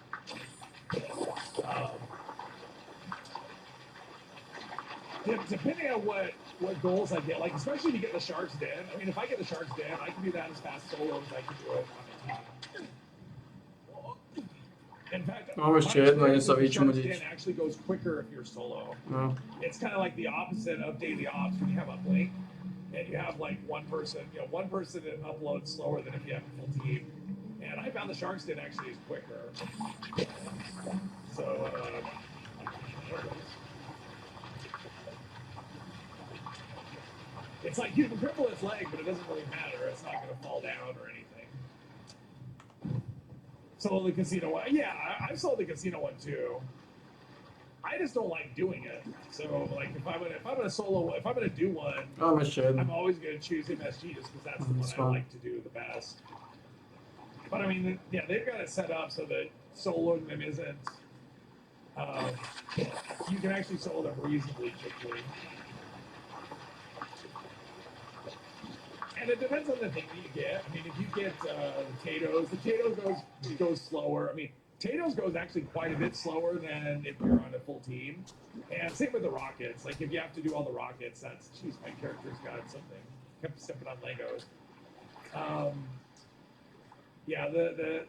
Depending on what goals I get, like especially if you get the Shark's Den. I mean, if I get the Shark's Den, I can do that as fast solo as I can do it on a team. In fact, ještě jedno, něco víc Shark's modíč. Den actually goes quicker if you're solo. No. It's kind of like the opposite of daily ops when you have uplink and you have like one person, you know, one person that uploads slower than if you have a full team. And I found the Shark's Den actually is quicker. So, it's like you can cripple its leg, but it doesn't really matter. It's not going to fall down or anything. Solo the casino one. Yeah, I've sold the casino one too. I just don't like doing it. So like if I'm gonna do one, Mám ještě jedno. I'm always gonna choose MSG just because that's the one I like to do the best. But I mean, yeah, they've got it set up so that soloing them isn't. You can actually solo them reasonably quickly. And it depends on the thing that you get. I mean, if you get the Tatoes goes slower. I mean, Tatoes goes actually quite a bit slower than if you're on a full team. And same with the rockets. Like if you have to do all the rockets, that's geez, my character's got something. Kept stepping on Legos. Yeah, the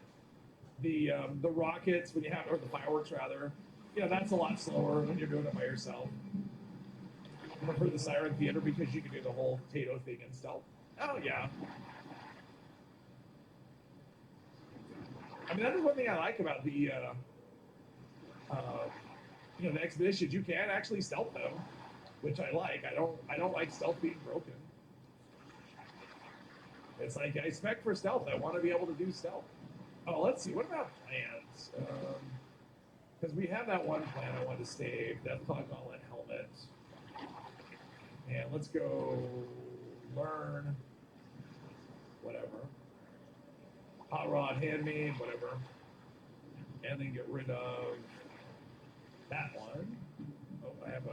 rockets when you have, or the fireworks rather. Yeah, that's a lot slower when you're doing it by yourself. I prefer the Siren Theater because you can do the whole Tato thing in stealth. Oh yeah. I mean, that is one thing I like about the, the expeditions. You can actually stealth them, which I like. I don't like stealth being broken. It's like I spec for stealth. I want to be able to do stealth. Oh, let's see. What about plans? Because we have that one plan I want to save. Deathclaw Gauntlet helmet. And let's go learn. Whatever. Hot Rod, Handmade, whatever. And then get rid of that one. Oh, I have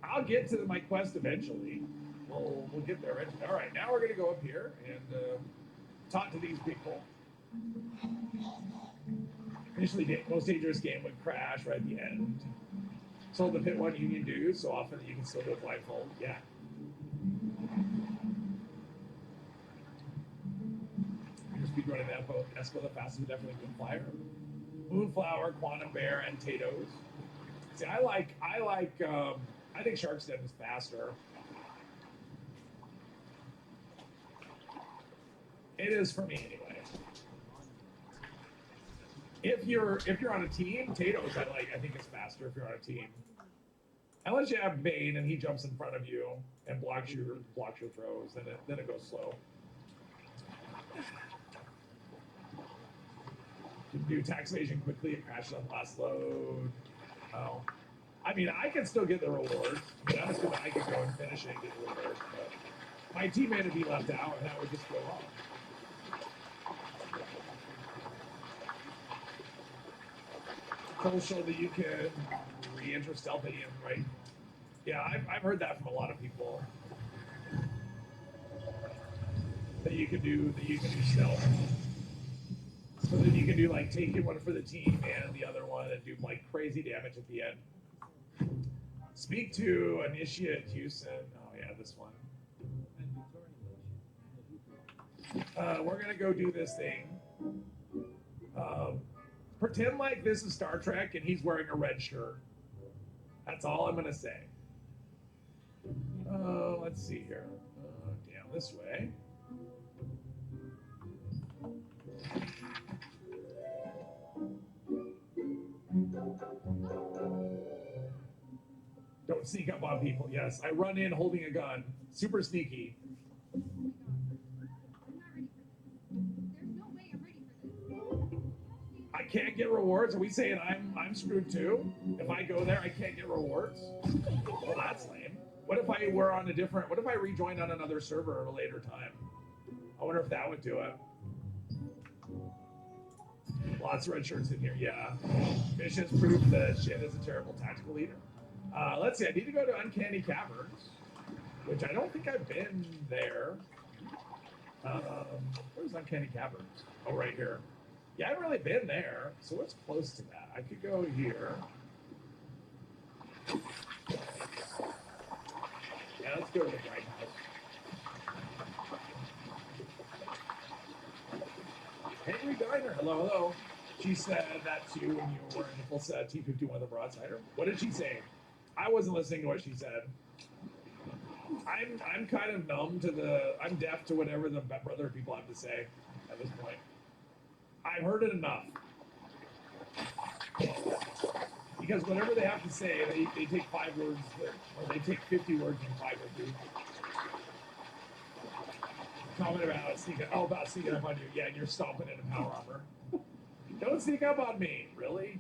I'll get to my quest eventually. We'll get there eventually. All right, now we're going to go up here and talk to these people. Initially, most dangerous game would crash right at the end. Sold the Pit 1 Union dues so often that you can still do a blindfold. Yeah. Speedrunning that boat. Espo the fastest would definitely Moonflyer. Moonflower, Quantum Bear, and Tatoes. See, I think Shark's Den is faster. It is for me anyway. If you're on a team, Tatoes I think is faster if you're on a team. Unless you have Bane and he jumps in front of you and blocks your throws, then it goes slow. You can do tax evasion quickly, it crashes on last load. Oh. I mean, I can still get the rewards. I mean, I'm assuming I could go and finish it and get the rewards, but my teammate would be left out and that would just go wrong. So that you can re-enter stealth AIM, right? Yeah, I've heard that from a lot of people. That you can do stealth. So then you can do like taking one for the team and the other one and do like crazy damage at the end. Speak to Initiate Houston. Oh yeah, this one. We're gonna go do this thing. Pretend like this is Star Trek and he's wearing a red shirt. That's all I'm gonna say. Let's see here. Down this way. Don't sneak up on people. Yes, I run in holding a gun. Super sneaky. I can't get rewards. Are we saying I'm screwed too? If I go there, I can't get rewards? Well, that's lame. What if I were on a different? What if I rejoined on another server at a later time? I wonder if that would do it. Lots of red shirts in here. Yeah. Missions prove that Shin is a terrible tactical leader. Let's see. I need to go to Uncanny Caverns, which I don't think I've been there. Where's Uncanny Caverns? Oh, right here. Yeah, I haven't really been there. So what's close to that? I could go here. Yeah, let's go to the Bright House. Henry Diner. Hello, hello. She said that too when you were in the full set T-51 the Broadsider. What did she say? I wasn't listening to what she said. I'm kind of numb to I'm deaf to whatever the brother people have to say at this point. I've heard it enough. Because whatever they have to say, they take 5 words, or they take 50 words in 5 or 3. Comment about sneaking up on you. Yeah, and you're stomping in a power armor. Don't sneak up on me, really?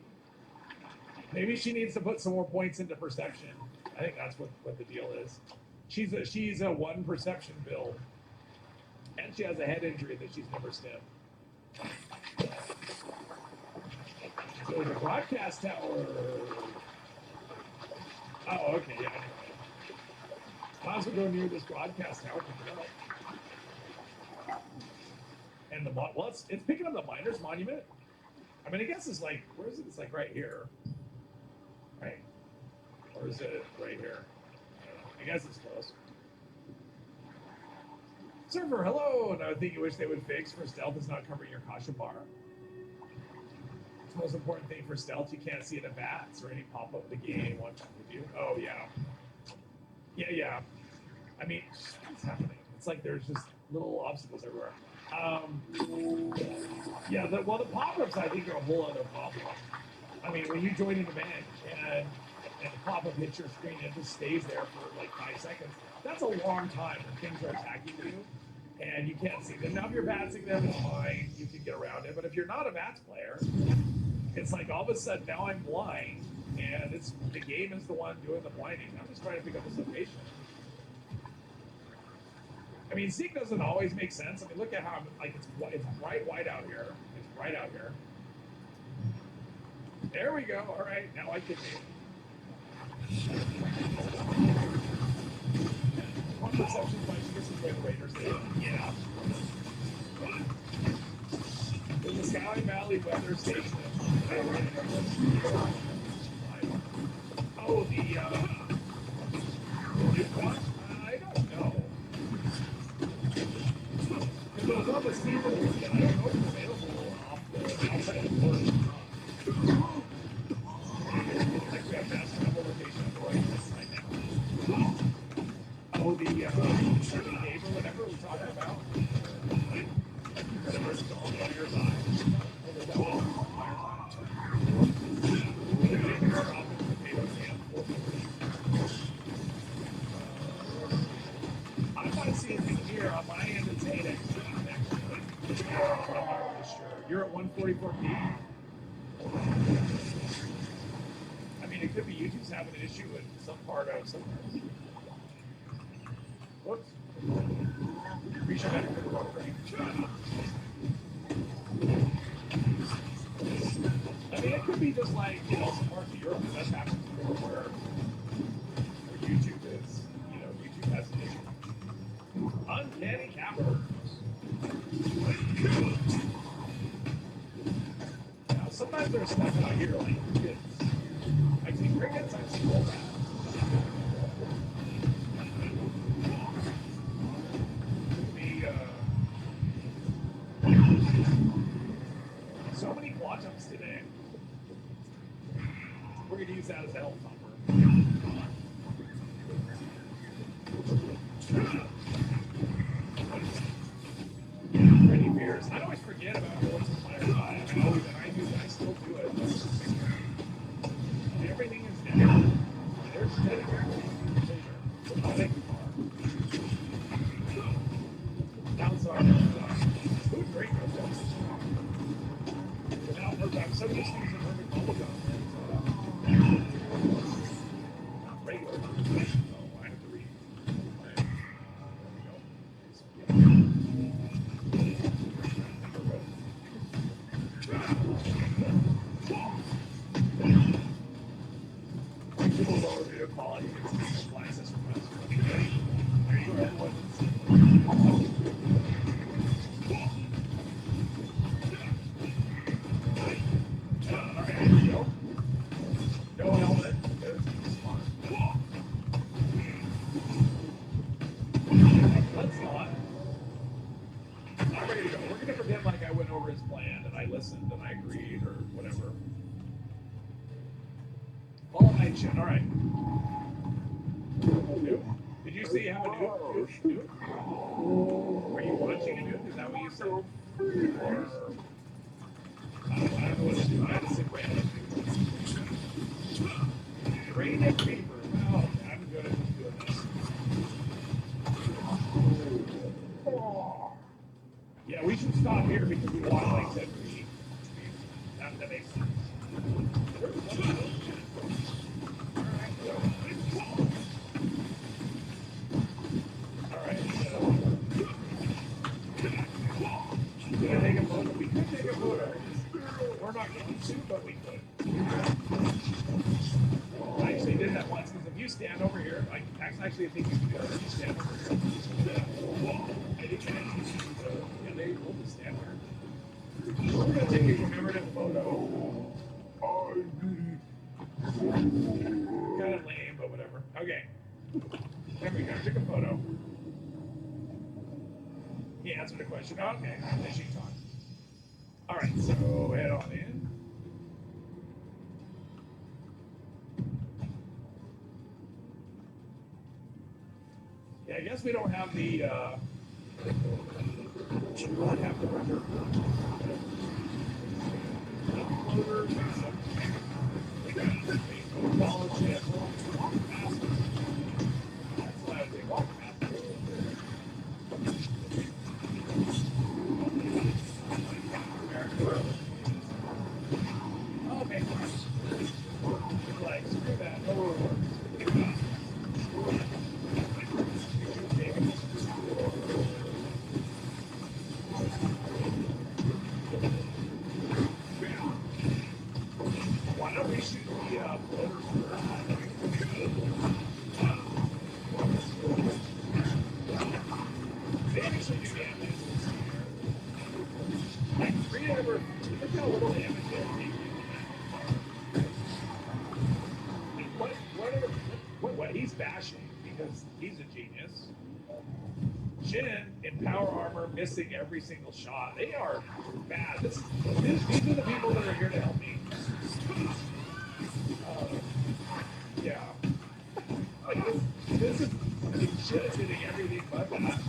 Maybe she needs to put some more points into perception. I think that's what the deal is. She's a 1 perception build. And she has a head injury that she's never stemmed. So the broadcast tower. Oh, okay, yeah. Might as well go near this broadcast tower. Pick it up. And it's picking up the Miners Monument. I mean, I guess it's like, where is it? It's like right here, right? Or is it right here? I guess it's close. Server, hello. Another thing you wish they would fix for stealth is not covering your caution bar. It's the most important thing for stealth. You can't see the bats or any pop up the game watching with you. Oh yeah, yeah. I mean, what's happening? It's like there's just little obstacles everywhere. Yeah, the pop-ups I think are a whole other problem. I mean, when you join in the match and the pop-up hits your screen and it just stays there for like 5 seconds, that's a long time when things are attacking you and you can't see them. Now if you're VATSing them, it's fine, you can get around it. But if you're not a VATS player, it's like all of a sudden now I'm blind and the game is the one doing the blinding. I'm just trying to pick up this location. I mean, seeing doesn't always make sense. I mean, look at how it's bright white out here. It's bright out here. There we go. All right, now I can see. One perception by this is where the Raiders live. Yeah. In the Sky Valley Weather Station. Oh, the new one? I don't know. It was on the Steam Room, and I don't know if it's available off the outside of the board. Like we have to ask a couple locations for it right now. Oh, the neighbor, whatever we're talking about. Whatever it's called, Fire's Eye. Oh, there's that one. Fire's Eye. I'm not seeing anything here on my end. It's 8x. You're at 144p. I mean, it could be YouTube's having an issue in some part of somewhere. Whoops. Reach back to the wrong frame. I mean, it could be just like, some parts of Europe that's happening where YouTube is, YouTube has an issue. Uncanny Caverns. there's stuff out here like kids. I've seen crickets, I've seen wolves. So many quantums today. We're gonna use that as a health number. Freddy Fears. I always forget about bullets in my life. I still do it. Everything is down. There's dead everything. I think we are. Downside. Food great. I'm so used to using perfect bubblegum. Not regular. Oh, I have to read. People lower video quality. It's access from us. There you go, everyone. Listened and I agreed or whatever. All mention. All right. Nuke. Did you see how a nuke? Are you watching a nuke? Is that what you said? Or, I don't know what to do. I have to sit random. Rain and fever. Well, I'm good at doing this. Yeah, we should stop here because we want like 10 feet. That makes sense. Alright, so. We can take a photo. We could take a photo. We're not going to, but we could. I actually did that once because if you stand over here, I think you can do it if you stand over here. I think they hold the stand there. We're going to take a commemorative photo. I did it. Kind of lame, but whatever. Okay. There we go. Take a photo. He answered the question. Okay. Then she talked. All right. So head on in. Yeah, I guess we don't have the. Do not have the record. He's bashing because he's a genius. Jin in power armor missing every single shot. They are bad. These are the people that are here to help me. Yeah. Like this is Jin is hitting everything but that.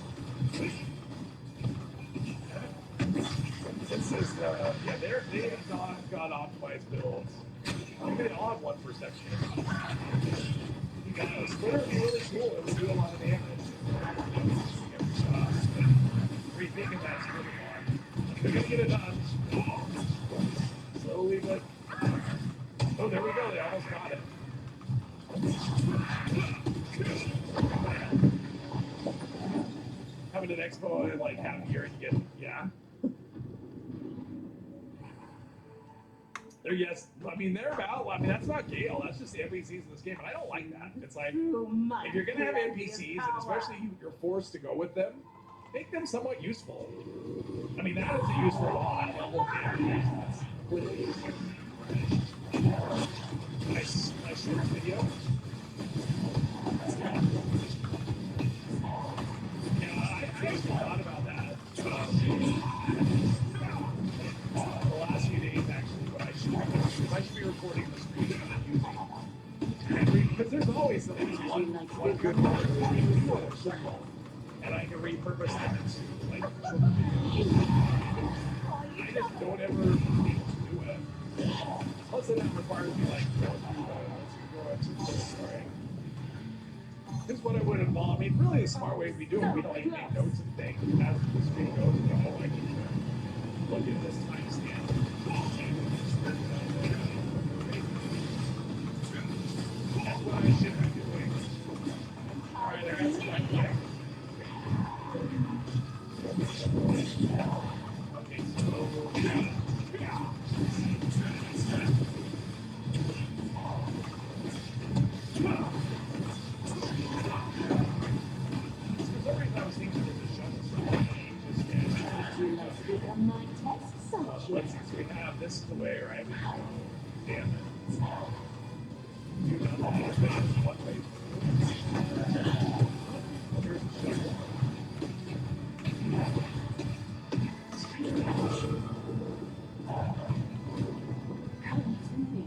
This is yeah, they have not got optimized builds. I mean, they all have one perception. Splitter would be really cool. It would do a lot of damage. Rethinking that splitter bar. They're gonna get it done. Slowly, but oh, there we go. They almost got it. Having an expo and like half a year and you get yes, I mean they're about. I mean that's not Gale. That's just the NPCs in this game, and I don't like that. It's like if you're gonna have NPCs, and especially you're forced to go with them, make them somewhat useful. I mean that is a useful mod. Nice short video. Yeah, I actually thought about that. The last few days, actually, but I should be recording the screen and then using. Because there's always at least one good one that are simple, and I can repurpose them into like short videos. I just don't ever be able to do it. Plus, then that requires me like going through the story. Here's what I would have done. I mean, really, the smart way we do it, we don't like make notes and things as the screen goes. You know, I can look at this timestamp. That's what I should be doing. All right, I got some right there. Okay, so. Let's see, so we have this is the way, right? Damn it. You know that one way. Here's the shovel.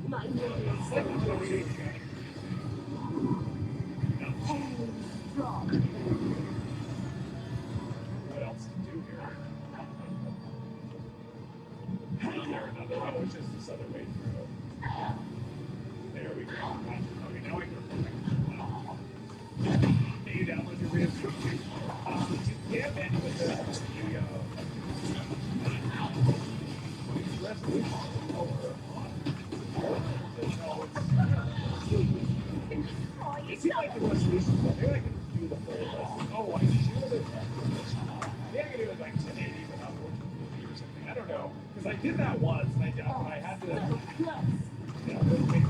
My name is What else to do here? There, another one, which is this other way through. There we go. Okay, now we go. Can you download your videos? You can't manage with this. You resolution over it seems like the resolution, maybe I can do the full resolution. Oh, I should do it. Maybe I can do it like 1080 without 1440 or something. I don't know. Because I did that once and I had to. Yeah, let's make it.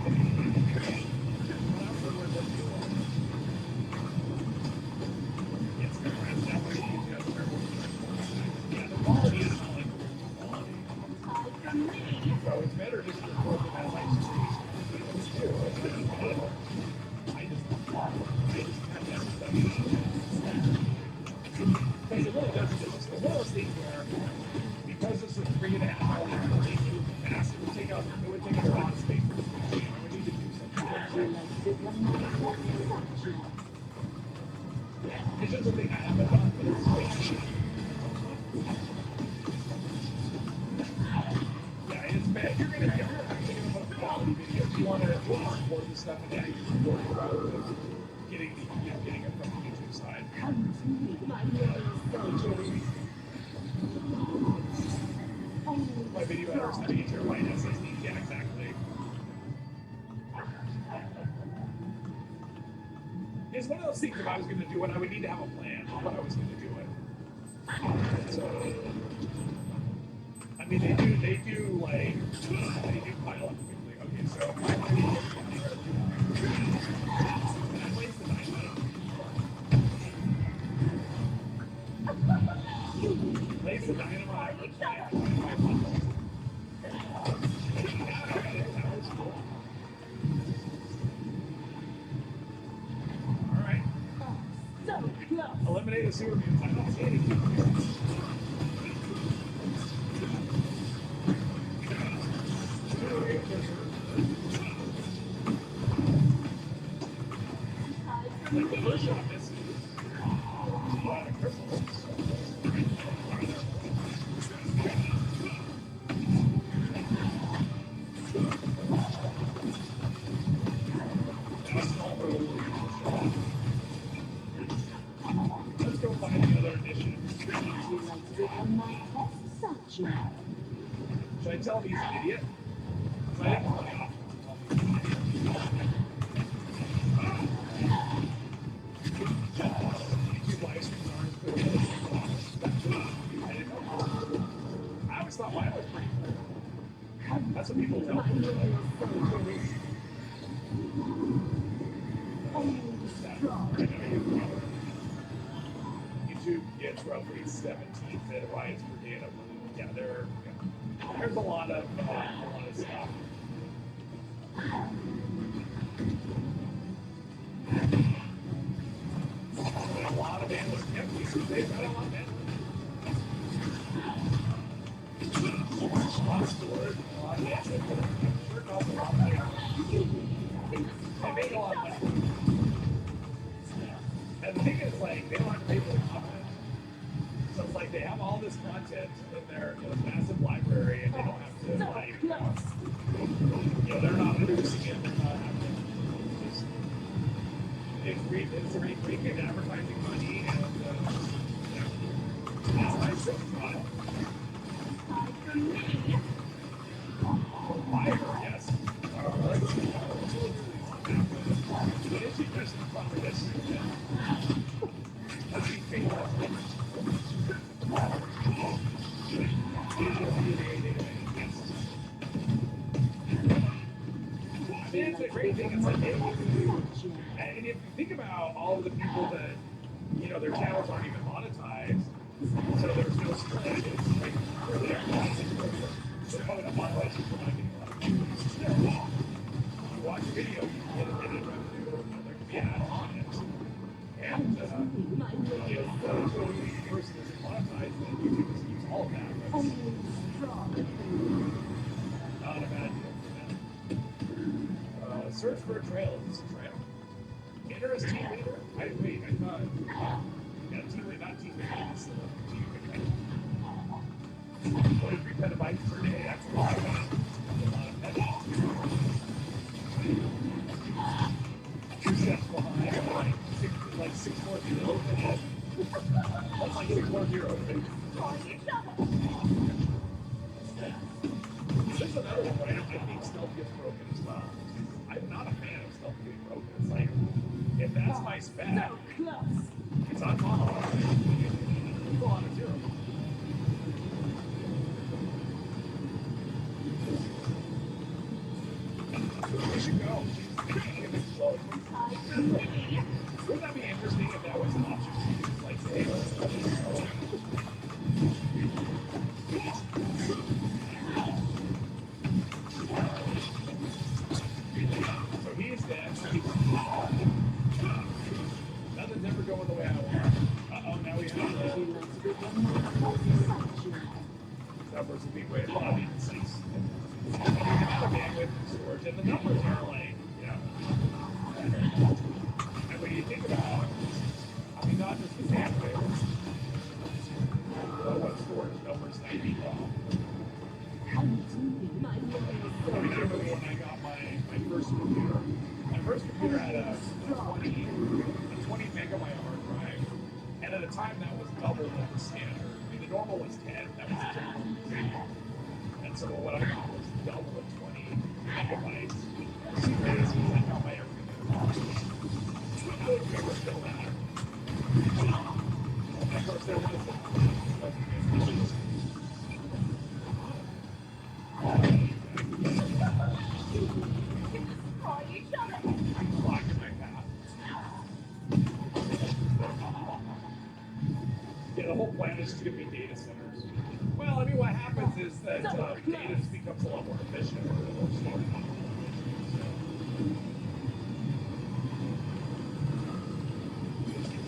It's going to rest that way. Yeah, the quality is not like quality. So it's better just to record them as I screen. Because it really doesn't. It's one of those things where, because this is 3.5 hours, really fast, it would take up a lot of space. And we need to do something. It's just a thing I haven't done, but it's yeah, it's bad. If you're gonna put a quality video, if you want to record this stuff and then record it rather than getting it from the YouTube side. My video editors have 8 terabyte SSD. Yeah, exactly. It's one of those things. If I was going to do it, I would need to have a plan on what I was going to do it. So, I mean, they do pile up quickly. Okay, so. And I placed the dynamite. Place the dynamite. All right. Eliminate the sewer mutants. I don't see anything here. Like the first shot misses. A lot of crystals. Let's go find another initiative. Should I tell him he's an idiot? I didn't play off. YouTube live streams aren't as good as I didn't know. I always thought mine was pretty cool. That's what people tell me. YouTube gets roughly 17 petabytes per day. Yeah, there's a lot of stuff. They make a lot of money. And the thing is, like, they don't have to pay for the content. So it's like they have all this content in their massive library, and they don't have to, like, they're not producing it. They're not having it. It's making advertising money, and that's nice thing about it. Fire, yes. It's interesting about this. That's the thing. I mean, it's a great thing. It's like, and if you think about all of the people that, their channels aren't even monetized, so there's no split. It's like, they're probably not monetized for not getting a lot of views. Still, you watch a video, you can get a revenue, there can be ads on it. And, if the person isn't monetized, then YouTube just keeps all of that. Not a bad deal for them. Search for a trail. Is this a trail? Enter as team leader? I thought. Yeah, team leader, not team leader. It's team leader. 43 petabytes per day. That's a lot of petabytes. 2 steps behind, like 6 more zeros. That's like 6 more zeros. There's another one where I think stealth gets broken as well. I'm not a fan of stealth getting broken. It's like, if that's my spec, it's on mono. It's a lot of zeros. We should go. Wouldn't that be interesting if that was an option? Like, say, so he's dead. Nothing's ever going the way I want. Uh-oh, now we have numbers will be way above even 6. You can have a bandwidth storage, and the numbers are like, and when you think about it, I mean, not just the bandwidth, but what storage numbers might be wrong. I remember when I got my first computer. My first computer had a 20 megabyte hard drive, and at the time that was double the standard. I mean, the normal was 10, that was 10. And so what I got was double of 20 megabytes. See, crazy, I got my everything. I would never fill that. And of course, there was blocking my path. Yeah, the whole plan is just going to be data centers. Well, I mean, what happens is that data just becomes a lot more efficient.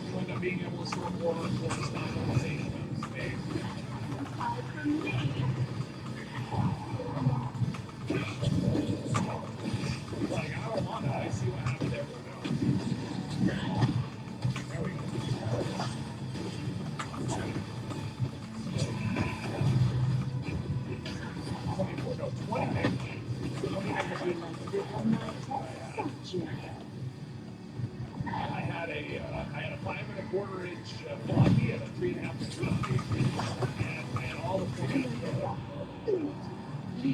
You end up being able to store more stuff on the same amount of space. Like, I don't want that. I see what happened there. There we go. 20 I had a 5 1/4 inch floppy and a 3.5 inch floppy, and all the things. He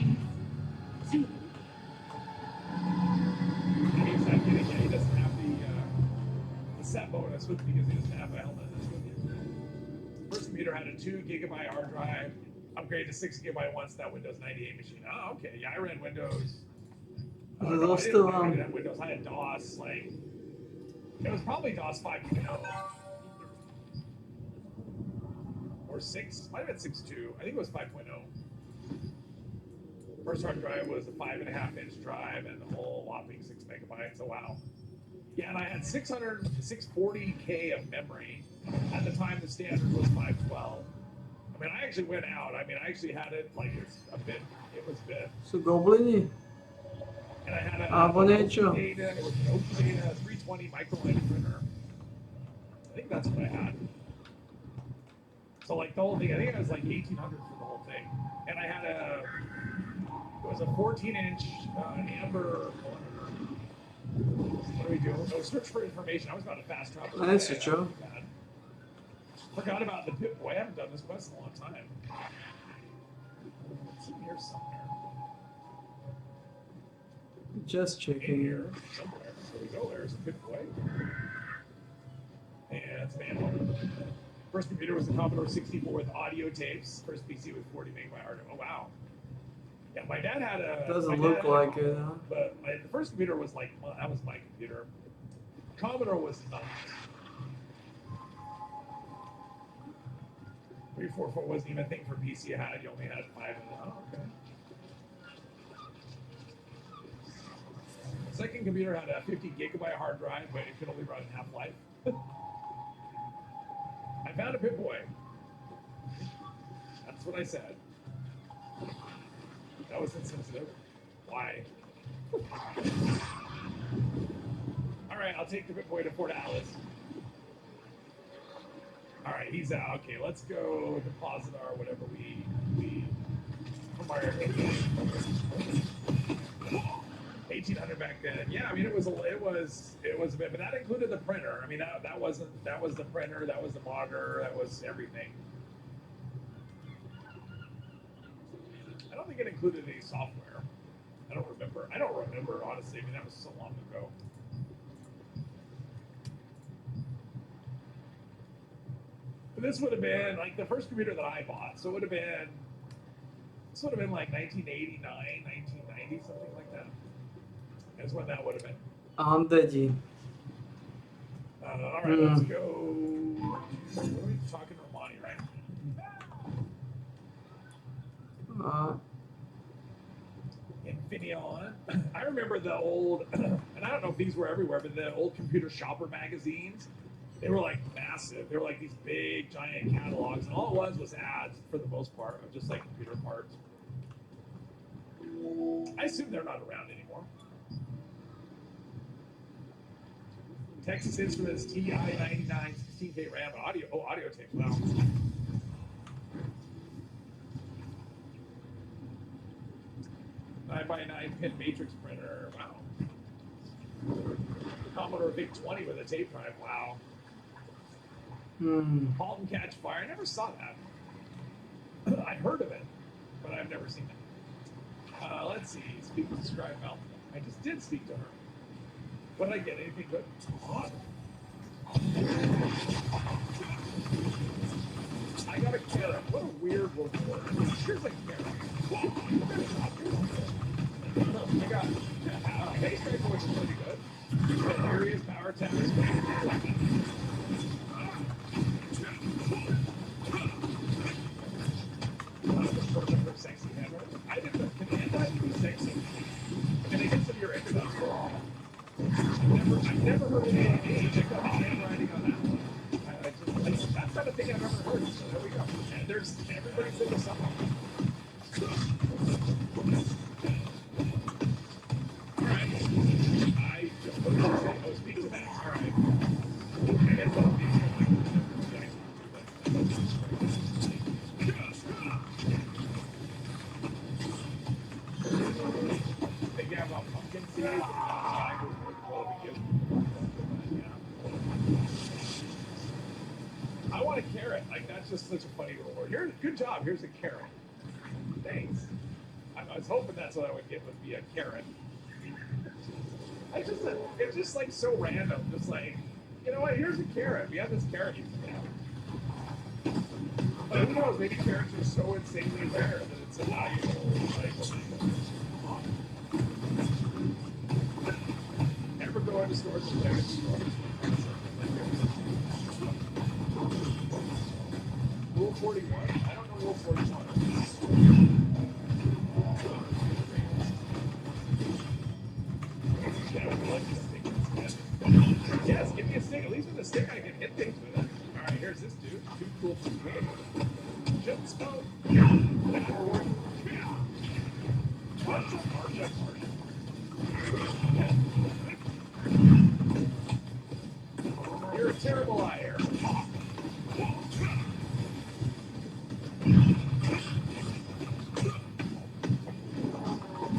doesn't have the set bonus with because he doesn't have a helmet. First computer had a 2 gigabyte hard drive. Upgrade to 6 gigabyte once that Windows 98 machine. Oh, okay. Yeah, I ran Windows. I didn't have Windows. I had DOS. Like, it was probably DOS 5.0 or 6. Might have been 6.2. I think it was 5.0. First hard drive was a 5.5 inch drive and the whole whopping 6 megabytes. So wow. Yeah, and I had 640K of memory. At the time, the standard was 512. I mean, I actually went out. I mean, I actually had it like it's a bit. It was a bit. Sú goblini? And I had a Alebo niečo. Data, it was an OP Data 320 microline printer. I think that's what I had. So like the whole thing, I think it was like 1800 for the whole thing. And I had it was a 14-inch amber monitor. What do we do? Oh, search for information. I was about to fast travel. That's a joke. Forgot about the Pip-Boy. I haven't done this quest in a long time. It's in here somewhere. Just In checking. here somewhere. There we go. There's a Pip-Boy. And it's manual. First computer was a Commodore 64 with audio tapes. First PC with 40 megabyte hard. Oh wow. Yeah, my dad had a. Doesn't my look dad had like a- it, huh? But the first computer was like, well, that was my computer. Commodore was not. 344 wasn't even a thing for PC you had. You only had 5 of them. Oh, okay. The second computer had a 50 gigabyte hard drive, but it could only run Half-Life. I found a Pip-Boy. That's what I said. That was insensitive. Why? All right, I'll take the Pip-Boy to Fort Alice. All right, he's out. Okay, let's go deposit our whatever we from our 1800 back then. Yeah, I mean it was a bit, but that included the printer. I mean that was the printer, that was the monitor, that was everything. I don't think it included any software. I don't remember honestly. I mean that was so long ago. But this would have been like the first computer that I bought. So this would have been like 1989, 1990, something like that. That's when that would have been. Andedi. All right, let's go. What are we talking to Romani, right? Infineon. I remember the old, and I don't know if these were everywhere, but the old Computer Shopper magazines. They were like massive. They were like these big, giant catalogs, and all it was ads for the most part of just like computer parts. I assume they're not around anymore. Texas Instruments TI-99 16K RAM audio tape. Wow. I buy a 9-pin matrix printer. Wow. Commodore VIC-20 with a tape drive. Wow. Halt and Catch Fire. I never saw that. I heard of it, but I've never seen it. Let's see. Speak with Scribe Mel. I just did speak to her. What did I get? Anything good? I got a carrot. What a weird reward. Here's a carrot. I got base rifle, which is really good. Areas, power attacks. Sexy hammer. I didn't know. Can anti be sexy? Can they get some of your extras for? I've never heard any check out the handwriting on that one. That's not a thing I've ever heard. So there we go. And everybody said the something. All right. I don't know what to say. Oh, speak to that. All right. I guess that'll be they got about pumpkin seeds. I want a carrot. Like that's just such a funny reward. Good job. Here's a carrot. Thanks. I was hoping that's what I would get would be a carrot. It's just like so random. Just like, you know what? Here's a carrot. We have this carrot you can have. But who knows? Maybe carrots are so insanely rare that it's a valuable. Ever go into stores and play with stores? Rule 41? I don't know Rule 41. Yes, give me a stick. At least with a stick I can hit things with it. right, here's this dude. Too cool for me. Shouldn't smoke. Marsha. You're a terrible liar.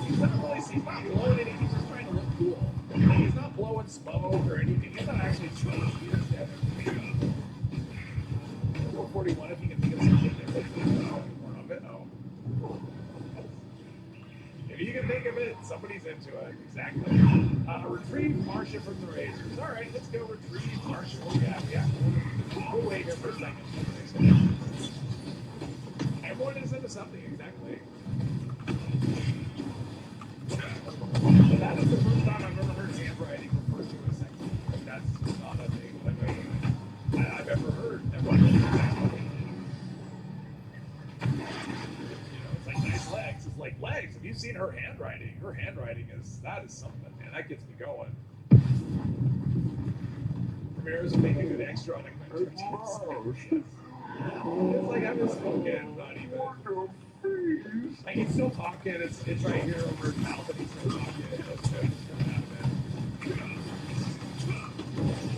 He's not blowing anything. He's just trying to look cool. He's not blowing smoke or anything. He's not actually smoking. He's just having 441 if you can think of something more of it. Oh. If you can think of it, somebody's into it. Exactly. Retrieve Marsha from the Razors. All right, let's go retrieve Marsha. Yeah. We'll wait here for a second. Everyone is into something, exactly. That is the first time I've ever heard handwriting referred to as sexy. That's not a thing I've ever heard. It's like nice legs. It's like legs. Have you seen her handwriting? Her handwriting is something, man. That gets me going. Ramirez will make a good extra on a quick It's like I'm just smoking, not even. Like he's still talking. It's right here over his mouth, and he's still talking. It's coming out of it.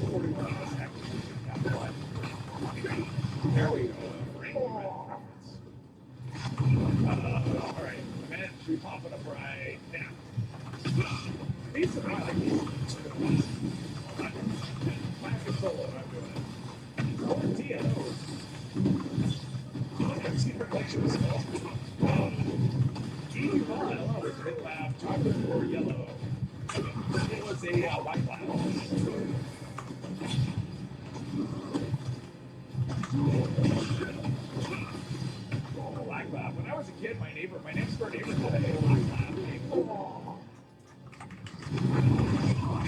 41 of us actually capitalize. There we go. All right, man, should we pop it up right now? These are like these. Classic solo. I'm doing it. Or TNOs. I've seen her like she was small. Easy fun. I love it. Big lab, chocolate or yellow. It was a white lab. Black lab. When I was a kid, my next door neighbor had a black lab.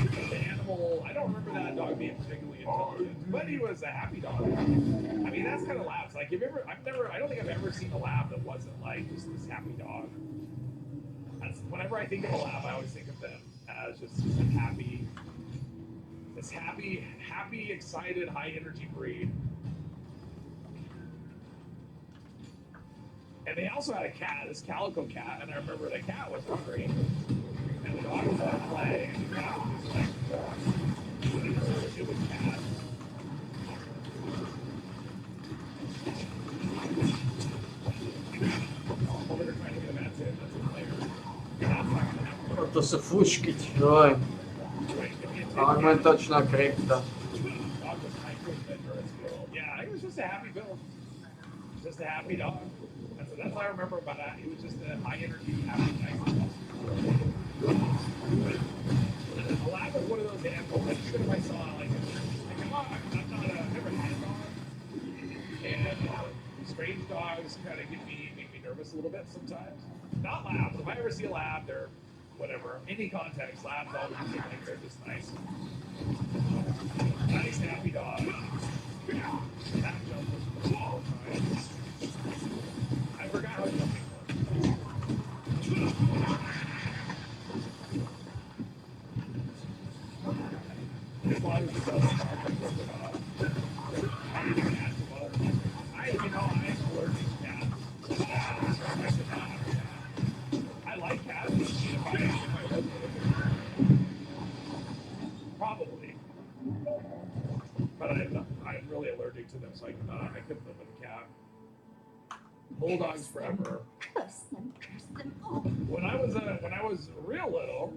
The animal, I don't remember that dog being particularly intelligent, but he was a happy dog. I mean, that's kind of labs. Like, I don't think I've ever seen a lab that wasn't like just this happy dog. Whenever I think of a lab, I always think of them as just a happy, excited, high energy breed. And they also had a cat, this calico cat, and I remember the cat was hungry, and the dog was on play, and the cat was just like, it was cat. Oh, they're trying to get a match in, that's a player. To se fuškiť, joj. Augmentačná krypta. Yeah, he was just a happy build. Just a happy dog. That's what I remember about that. He was just a high energy, happy, nice dog. A lab was one of those animals that even if I saw like I'm not never had a dog. And strange dogs kind of make me nervous a little bit sometimes. Not labs. If I ever see a lab, they're whatever. Any context, labs always seem like they're just nice. Nice, happy dog. That jump was all the time. I forgot how jumping works. As long as it doesn't start, I'm allergic to cats. I like cats. If I was probably. But I'm really allergic to them, so I couldn't live with a cat. Bulldogs forever. Curse them all. When I was a real little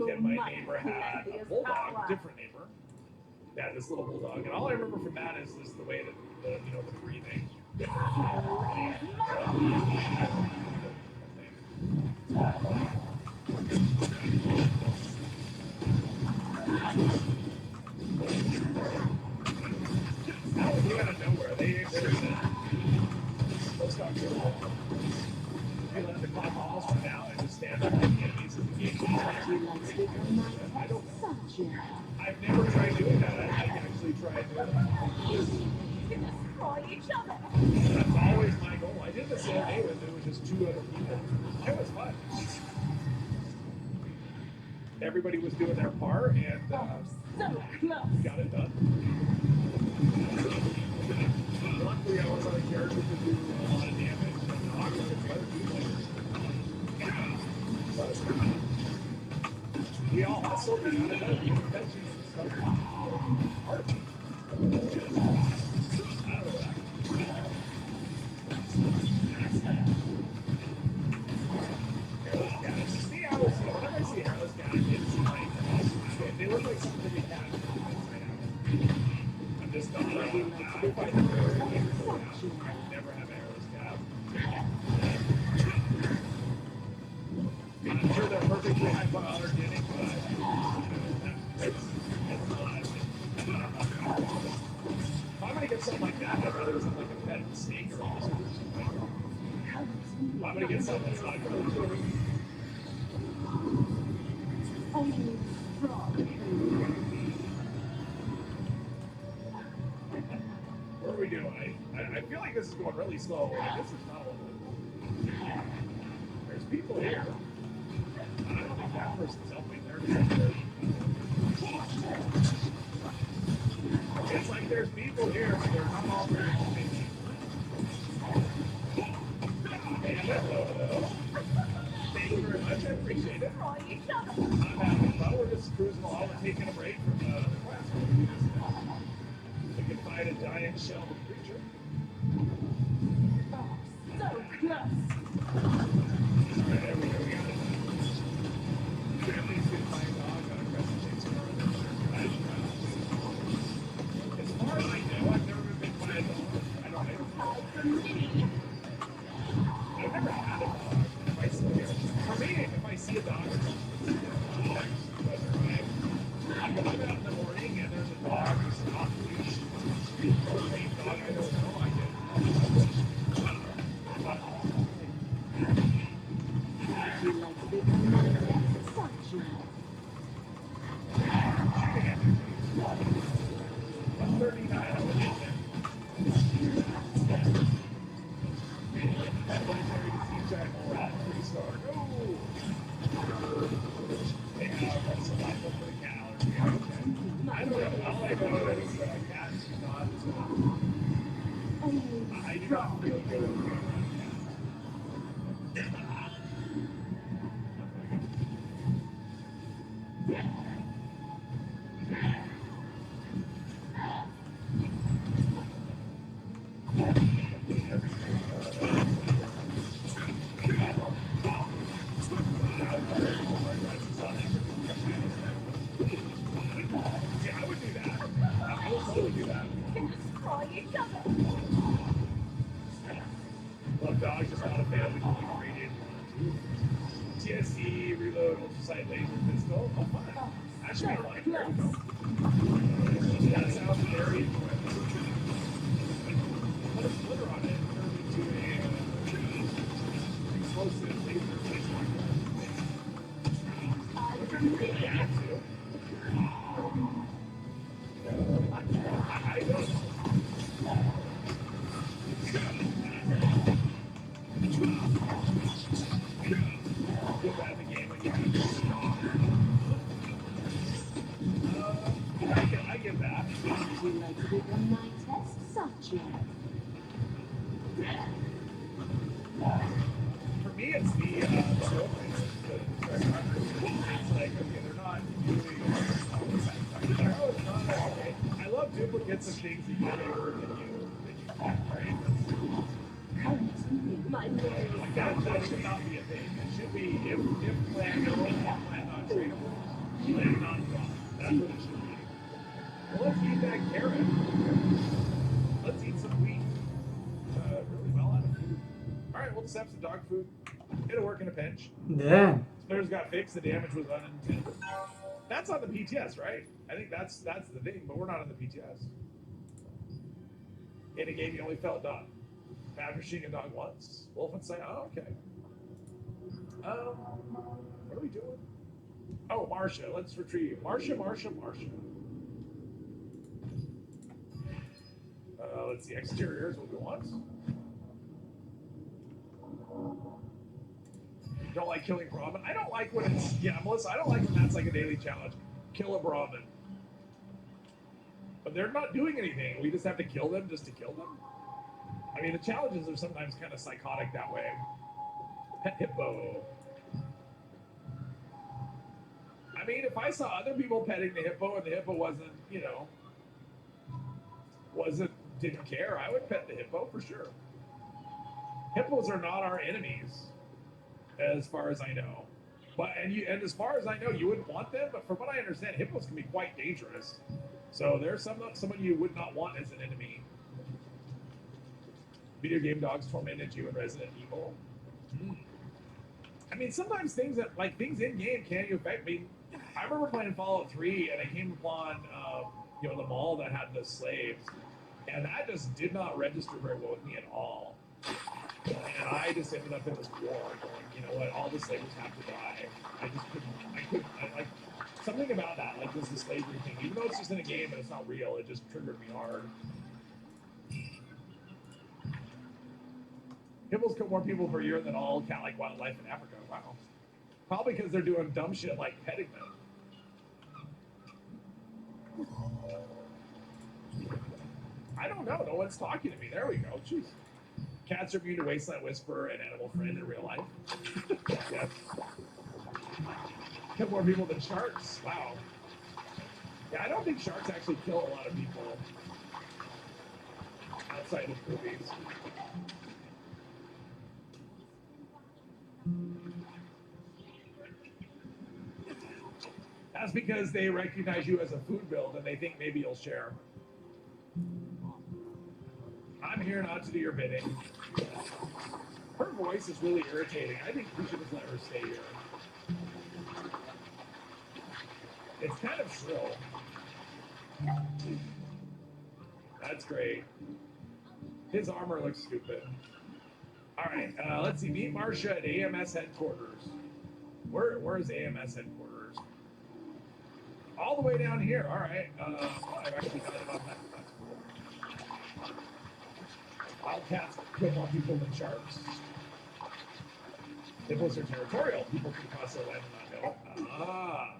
kid, my neighbor had a bulldog, different neighbor. They had this little bulldog, and all I remember from that is the way that the breathing. That was out of nowhere. Those dogs are all. You let the clock almost run out and just stand up like enemies in the game. I don't know. I've never tried doing that. I actually tried doing that. Destroy each other. That's always my goal. I did this the other day when there was just 2 other people. It was fun. Everybody was doing their part, and So close. got it done. so bad. I know you mentioned some stuff. Art. I don't know what hairless cats. See, whenever I see hairless cats, it's like they look like something to be cat inside out. I'm just not around. I find them very weird. I would never have a hairless cat. I'm sure they're perfectly hypoallergenic, but it's not. If I'm gonna get something like that, I'd rather get something like a pet snake or a lizard or something. I'm gonna get something that's not going to What are we doing? I feel like this is going really slow. This is not one. There's people here. I don't think that person's helping. It's like there's people here, so they're not all very happy. Hello. Thank you very much. I appreciate it. I'm having fun. We're just cruising along. We're taking a break from the class. We can find a giant shell creature. So close. Alright, there we go. We got it. Family's gonna find a dog on a crescent chase as far as I know, I've never been bitten by a dog. I don't know. I've never had a dog. If I see for me, if I see a dog, I'm out in the morning and there's a dog who's off leash. Or a dog I don't know, I get. Would you like to become my next subject? 139, I would hit them. Military disease giant mole rat, 3-star. No! Yeah, that's survival for the cat allergy. Okay. I don't know. All I know is cats do not. I do not feel good with being around cats. Yeah, I would do that. I would totally do that. Love dogs, just not a fan of the rated. TSE, reload, ultrasight laser pistol. Oh, fun. That should be fun. There we go. That sounds very enjoyable. Put a splitter on it and turn it into a explosive laser pistol. Yeah, too. I don't. Get that in the game again. I get that. Would you like to become my test subject? For me, it's the girlfriends. It's like, okay, they're not doing. Oh, it's not okay. I love duplicates of things that you never than you right? My name Like that should not be a thing. It should be if plan tradable, plan non-drop. That's what it should be. Well, let's eat that carrot. Let's eat some wheat. Really well out of food. All right, we'll just have some dog food. It'll work in a pinch. Damn. Splitters got fixed. The damage was unintended. That's on the PTS, right? I think that's the thing, but we're not on the PTS. In a game, you only felt dog. After shooting a dog once. Wolfenstein. Oh, okay. What are we doing? Oh, Marcia. Let's retrieve Marcia. Let's see. Exteriors. What we want. Don't like killing Brahmin. I don't like when it's Melissa. I don't like when that's like a daily challenge. Kill a Brahmin. But they're not doing anything. We just have to kill them just to kill them. I mean, the challenges are sometimes kind of psychotic that way. Pet hippo. I mean, if I saw other people petting the hippo and the hippo wasn't, you know, didn't care, I would pet the hippo for sure. Hippos are not our enemies, as far as I know. But and as far as I know, you wouldn't want them. But from what I understand, hippos can be quite dangerous. So there's someone you would not want as an enemy. Video game dogs tormented you in Resident Evil. I mean, sometimes things in game can affect me. I remember playing Fallout 3 and I came upon the mall that had the slaves, and that just did not register very well with me at all. And I just ended up in this war going, you know what, all the slaves have to die. I something about that, like this the slavery thing, even though it's just in a game and it's not real, it just triggered me hard. Hippos kill more people per year than all cat-like wildlife in Africa. Wow. Probably because they're doing dumb shit like petting them. I don't know. No one's talking to me. There we go. Jeez. Cats are immune to Wasteland Whisperer and Animal Friend in real life. Yes. Kill more people than sharks. Wow. Yeah, I don't think sharks actually kill a lot of people outside of movies. That's because they recognize you as a food build and they think maybe you'll share. I'm here not to do your bidding. Her voice is really irritating. I think we should just let her stay here. It's kind of shrill. That's great. His armor looks stupid. All right, let's see. Meet Marcia at AMS headquarters. Where's AMS headquarters? All the way down here. All right. I've actually got it on that. That's cool. Wildcats kill more people than sharks. Hippos are territorial. People can cross their land and not know it. Ah.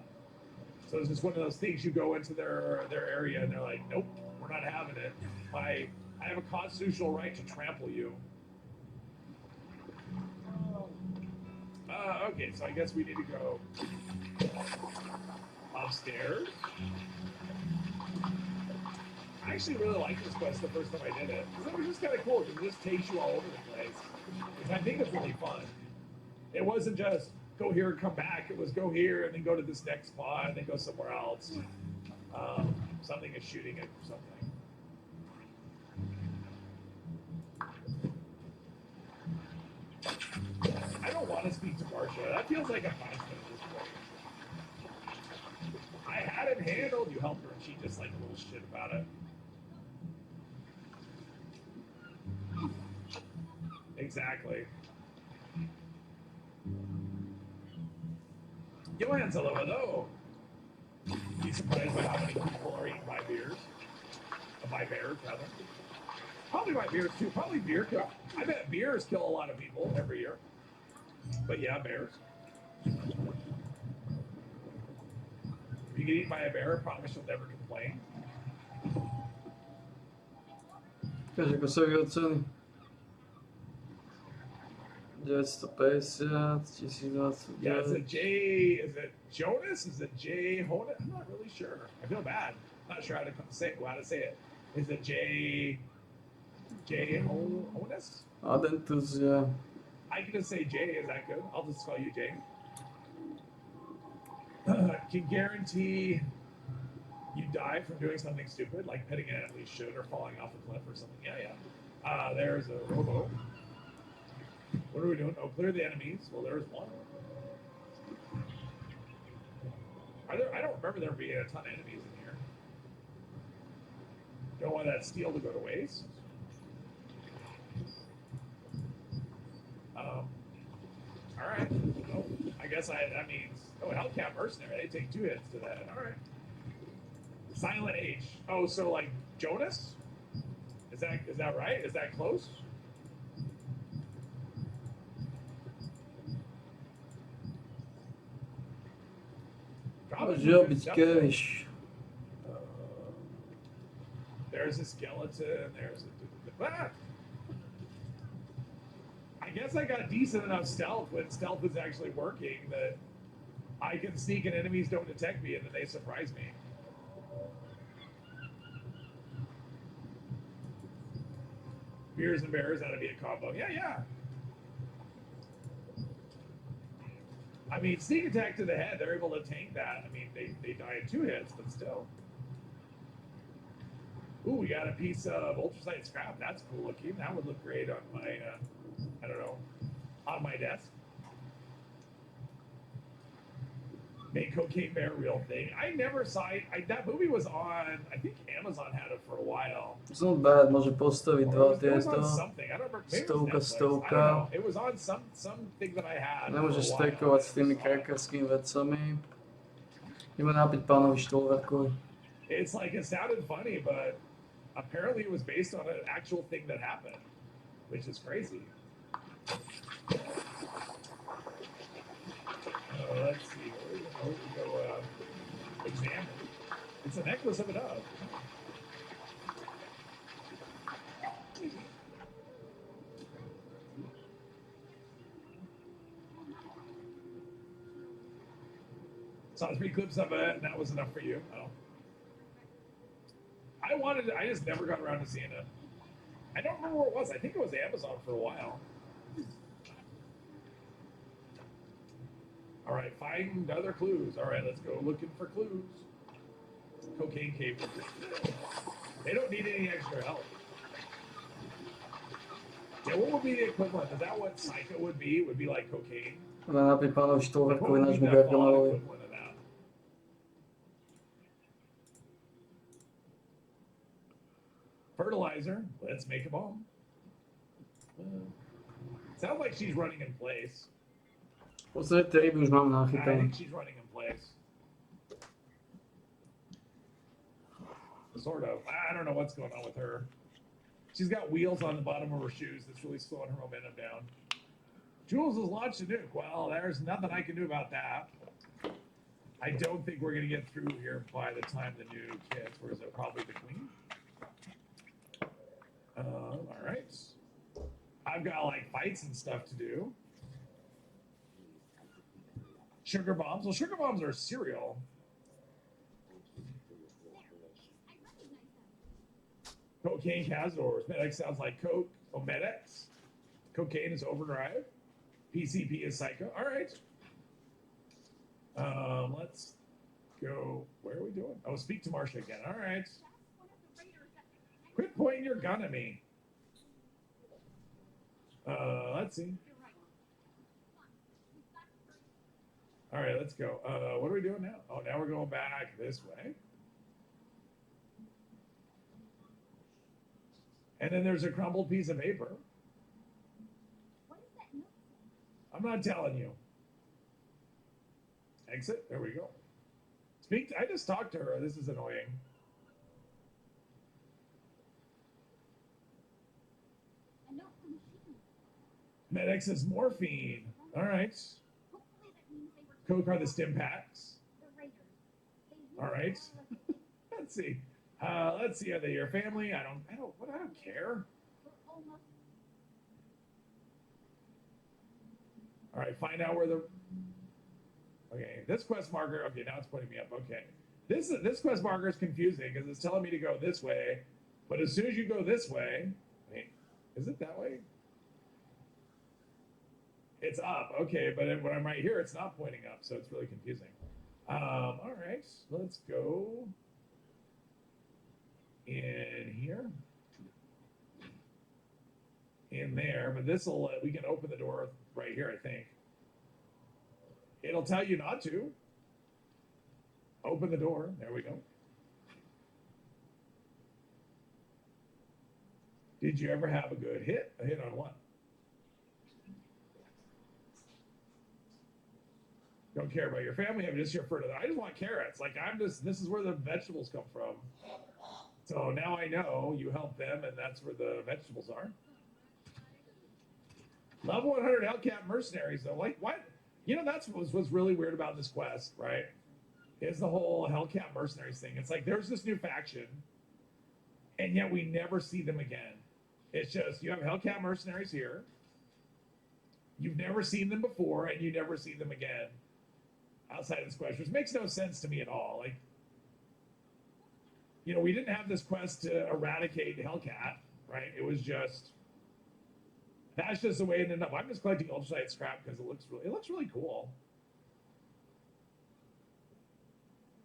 So it's just one of those things. You go into their area and they're like, nope, we're not having it. I have a constitutional right to trample you. Okay, so I guess we need to go upstairs. I actually really liked this quest the first time I did it, because it was just kind of cool, because it just takes you all over the place. Which I think is really fun. It wasn't just go here and come back, it was go here and then go to this next spot and then go somewhere else. Something is shooting it or something. I don't want to speak to Marcia. That feels like a punishment at this point. I had it handled. You helped her, and she just like a little shit about it. Exactly. Johan's a lover, though. Be surprised by how many people are eaten by bears. By bears, rather. Probably by bears, too. Probably beer kill. I bet bears kill a lot of people every year. But yeah, bears. If you get eaten by a bear, I promise you'll never complain. Kaže, ako sa vyhodcený. 950, 1029. Yeah, is it Jonas? Is it J Honus? I'm not really sure. I feel bad. I'm not sure how to say it. Is it J Honus? Adentus, yeah. I can just say J. Is that good? I'll just call you J. Can guarantee you die from doing something stupid, like petting an enemy should, or falling off a cliff or something. Yeah. There's a robo. What are we doing? Oh, clear the enemies. Well, there's one. I don't remember there being a ton of enemies in here. Don't want that steel to go to waste. All right. Oh, I guess that means. Oh, Hellcat Mercenary. They take 2 hits to that. All right. Silent H. Oh, so like Jonas? Is that right? Is that close? Môže byť cash. There's a skeleton. There's a. Ah! I guess I got decent enough stealth when stealth is actually working that I can sneak and enemies don't detect me, and then they surprise me. Beers and bears, that'd be a combo. Yeah, yeah. I mean, sneak attack to the head, they're able to tank that. I mean, they die in 2 hits, but still. Ooh, we got a piece of ultrasight scrap. That's cool looking. That would look great on my, I don't know, on my desk. Make Cocaine Bear a real thing. I never saw it. That movie was on, I think Amazon had it for a while. It's not bad, może postaviť Or dva it was on tieto. something. I don't remember. Maybe it was Stovka, Netflix. I don't know. It was on something that I had. Nemôžeš for a while. stackovať s tými crackerskými vecami. Ideme napiť pánovi Štolverkovi. It's like, it sounded funny, but apparently it was based on an actual thing that happened, which is crazy. Let's see. Where we go examine. It's a necklace of a dove. Saw 3 clips of it, and that was enough for you. Oh. I just never got around to seeing it. I don't remember where it was. I think it was Amazon for a while. All right, find other clues. All right, let's go looking for clues. Cocaine cable. They don't need any extra help. Yeah, what would be the equivalent? Is that what Psycho would be? Would be like cocaine? Ideme napiť pánovi What Štolverkovi, would be nášmu that bond Gargamelovi. equivalent of that? Fertilizer. Let's make a bomb. Sounds like she's running in place. V podstate tie ryby už mám I nachytané. think she's running in place. Sort of. I don't know what's going on with her. She's got wheels on the bottom of her shoes that's really slowing her momentum down. Jules has launched a nuke. Well, there's nothing I can do about that. I don't think we're going to get through here by the time the nuke hits. Where is it? Probably the queen. All right. I've got like fights and stuff to do. Sugar bombs. Well, sugar bombs are cereal. Cocaine Cazors. Medex sounds like Coke. Oh, Medex. Cocaine is Overdrive. PCP is Psycho. All right. Let's go. Where are we doing? Oh, speak to Marsha again. All right. Quit pointing your gun at me. Let's see. All right, let's go. What are we doing now? Oh, now we're going back this way. And then there's a crumbled piece of paper. I'm not telling you. Exit. There we go. I just talked to her. This is annoying. Medex is morphine. All right. Coke are the stim packs. All right. Let's see. Let's see. Are they your family? I don't care. All right. Find out where the. Okay. This quest marker. Okay. Now it's pointing me up. Okay. This quest marker is confusing because it's telling me to go this way, but as soon as you go this way, wait, is it that way? It's up. Okay, but when I'm right here, it's not pointing up, so it's really confusing. All right, let's go in here, in there. But this will we can open the door right here. I think it'll tell you not to open the door. There we go. Did you ever have a good hit? A hit on what? Don't care about your family. I'm just here for it. I just want carrots. Like this is where the vegetables come from. So now I know you help them, and that's where the vegetables are. Level 100 Hellcat mercenaries, though. Like what? You know, that's what's really weird about this quest, right? Is the whole Hellcat mercenaries thing. It's like there's this new faction, and yet we never see them again. It's just you have Hellcat mercenaries here. You've never seen them before, and you never see them again. outside of this quest, which makes no sense to me at all. Like, you know, we didn't have this quest to eradicate Hellcat, right? It was just, that's just the way it ended up. I'm just collecting ultralight scrap because it looks really cool.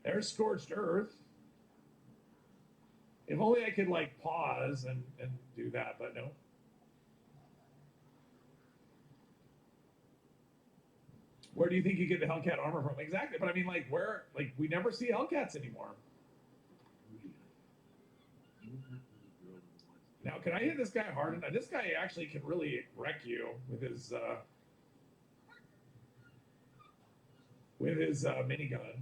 There's Scorched Earth. If only I could like pause and do that, but no. Where do you think you get the Hellcat armor from? Exactly, but I mean, like, where? Like, we never see Hellcats anymore. Now, can I hit this guy hard enough? This guy actually can really wreck you with his minigun.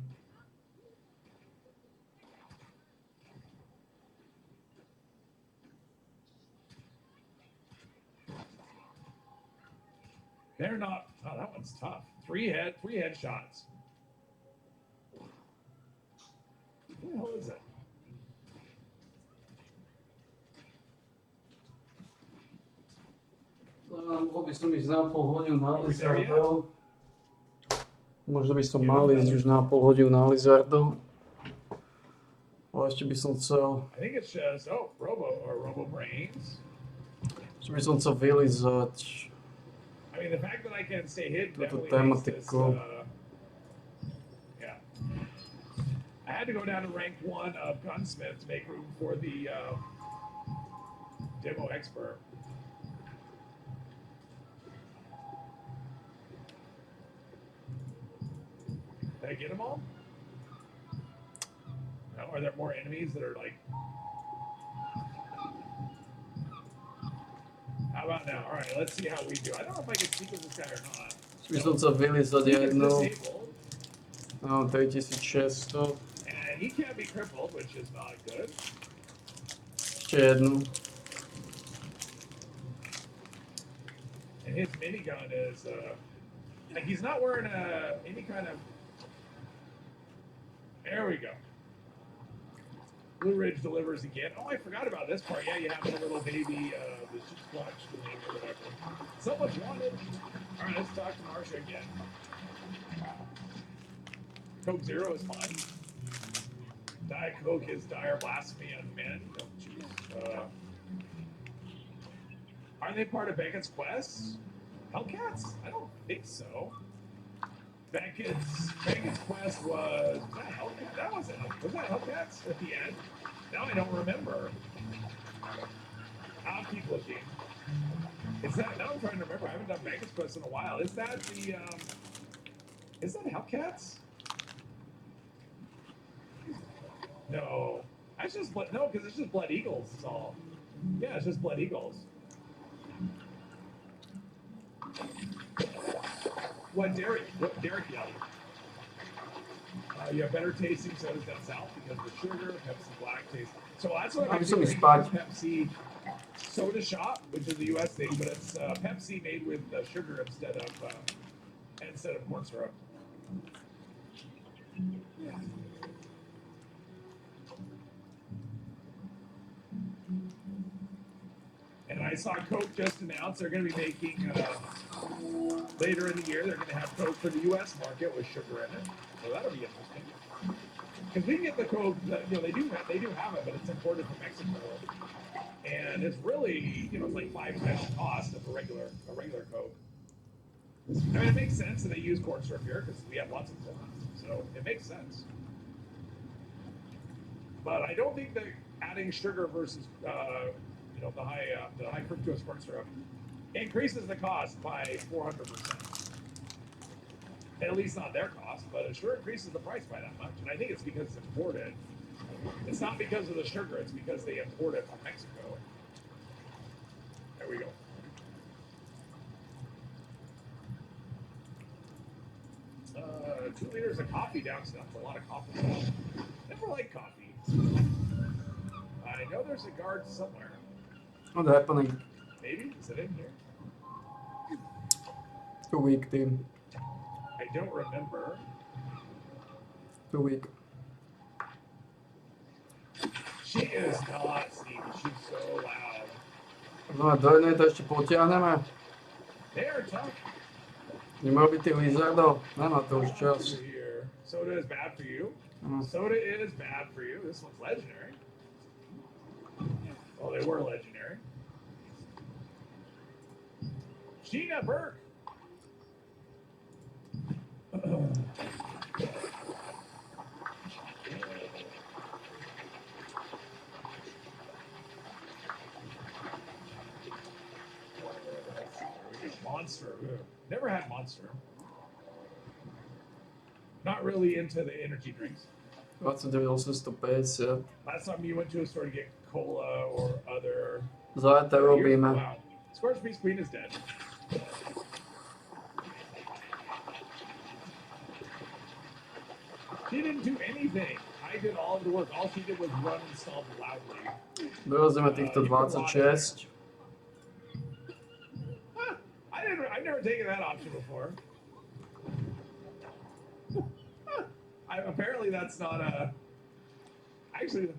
They're not. Oh, that one's tough. Three headshots. Who the hell is it? Mohol by som ísť na pol hodinu na Lizardov. Možno by som mal ísť už na pol hodinu na Lizardov. Ale ešte by som chcel... I think it's just, Robo Brains. Ešte by som chcel vylizať I mean, the fact that I can stay hidden túto definitely makes this, tematiku. yeah. I had to go down to rank 1 of Gunsmith to make room for the Demo Expert. Did I get them all? No, are there more enemies that are like... How about now? All right, let's see how we do. I don't know if I can speak with this guy or not. By som chcel vylizať He is jednu. disabled, No, 3600. and he can't be crippled, which is not good. Ešte jednu. And his minigun is like he's not wearing any kind of. There we go. Blue Ridge delivers again. Oh, I forgot about this part. Yeah, you have the little baby, the squatch thing or whatever. Someone's wanted. All right, let's talk to Marsha again. Coke Zero is fine. Diet Coke is dire blasphemy on men. Oh, jeez. Are they part of Beckett's quest? Hellcats? I don't think so. Beckett's quest was that Hellcat? That wasn't. Was that Hellcats at the end? Now I don't remember. I'll keep looking. Is that? Now I'm trying to remember. I haven't done Beckett's quest in a while. Is that the? Is that Hellcats? No. That's just no, because it's just Blood Eagles. It's all. Yeah, it's just Blood Eagles. What Derek yelled. You have better tasting sodas down south because of the sugar, Pepsi Black taste. So that's what I'm doing. Pepsi Soda Shop, which is a U.S. thing, but it's Pepsi made with sugar instead of corn syrup. Yeah. And I saw Coke just announced they're going to be making later in the year. They're going to have Coke for the U.S. market with sugar in it, so that'll be interesting. Because we can get the Coke, you know, they do have it, but it's imported from Mexico, and it's really, you know, it's like 5 times the cost of a regular Coke. I mean, it makes sense that they use corn syrup here because we have lots of corn, so it makes sense. But I don't think that adding sugar versus the high fructose corn syrup increases the cost by 400%. At least not their cost, but it sure increases the price by that much. And I think it's because it's imported. It's not because of the sugar, it's because they import it from Mexico. There we go. Uh, 2 liters of coffee down south. A lot of coffee. Never liked coffee. I know there's a guard somewhere. What's happening? Maybe? Is it in here? Too weak, team. I don't remember. Too weak. She is not sneaky. She's so loud. No a dojnej to ešte potiahneme. They are tough. Nemal by tých Lizardov? Nemá to už čas. Over here. Soda is bad for you. Mm. Soda is bad for you. This one's legendary. Oh, they were legendary. Sheena Burke. Monster. Ooh. Never had Monster. Not really into the energy drinks. 29,150. Last time you went to a store to get cola or other. Zajete robíme. Wow. Scorched Beast Queen is dead. She didn't do anything. I did all of the work. All she did was run and stomp loudly. Dorazíme týchto 26. Huh, I've never taken that option before. Huh, apparently that's not a. Actually,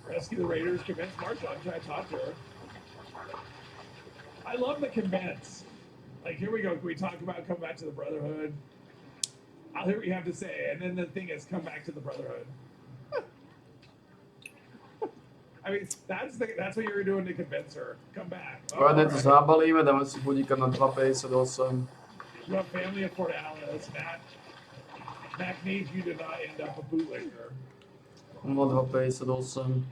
rescue the Raiders, convince Marshawn. I'm trying to talk to her. I love the convince. Like, here we go. Can we talk about come back to the Brotherhood? I'll hear what you have to say. And then the thing is, come back to the Brotherhood. I mean, that's what you were doing to convince her. Come back. Oh, Pojedeme to alright. zabalíme, dáme si budíka na 2,58. You have family of Fort Alice. Mac needs you to not end up a bootlegger. 2,58.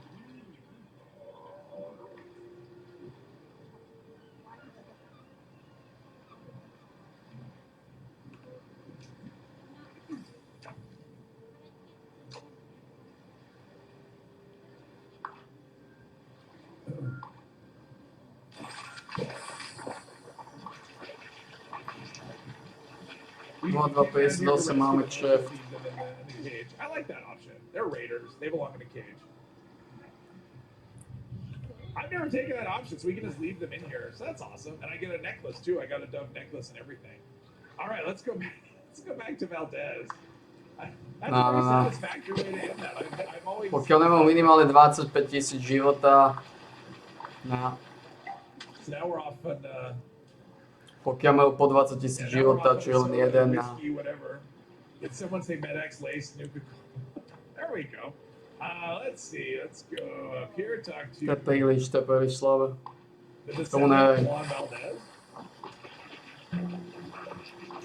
We 2,58 máme kšeft. I like that option. They're Raiders. They belong in a cage. I've never taken that option, so we can just leave them in here. So that's awesome. And I get a necklace too. I got a dove necklace and everything. All right, let's go back. Let's go back to Valdez. That's a very satisfactory way to end that. I've always. Pokiaľ nemám minimálne 25,000 života, no. So now we're off on. Pokiaľ majú po 20,000 života, či len jeden. Whiskey, whatever. Did someone say Med-X lace nuke? There we go. Let's see. Let's go up here. Talk to. To je príliš slabé. The Tomu neviem. Juan Valdez.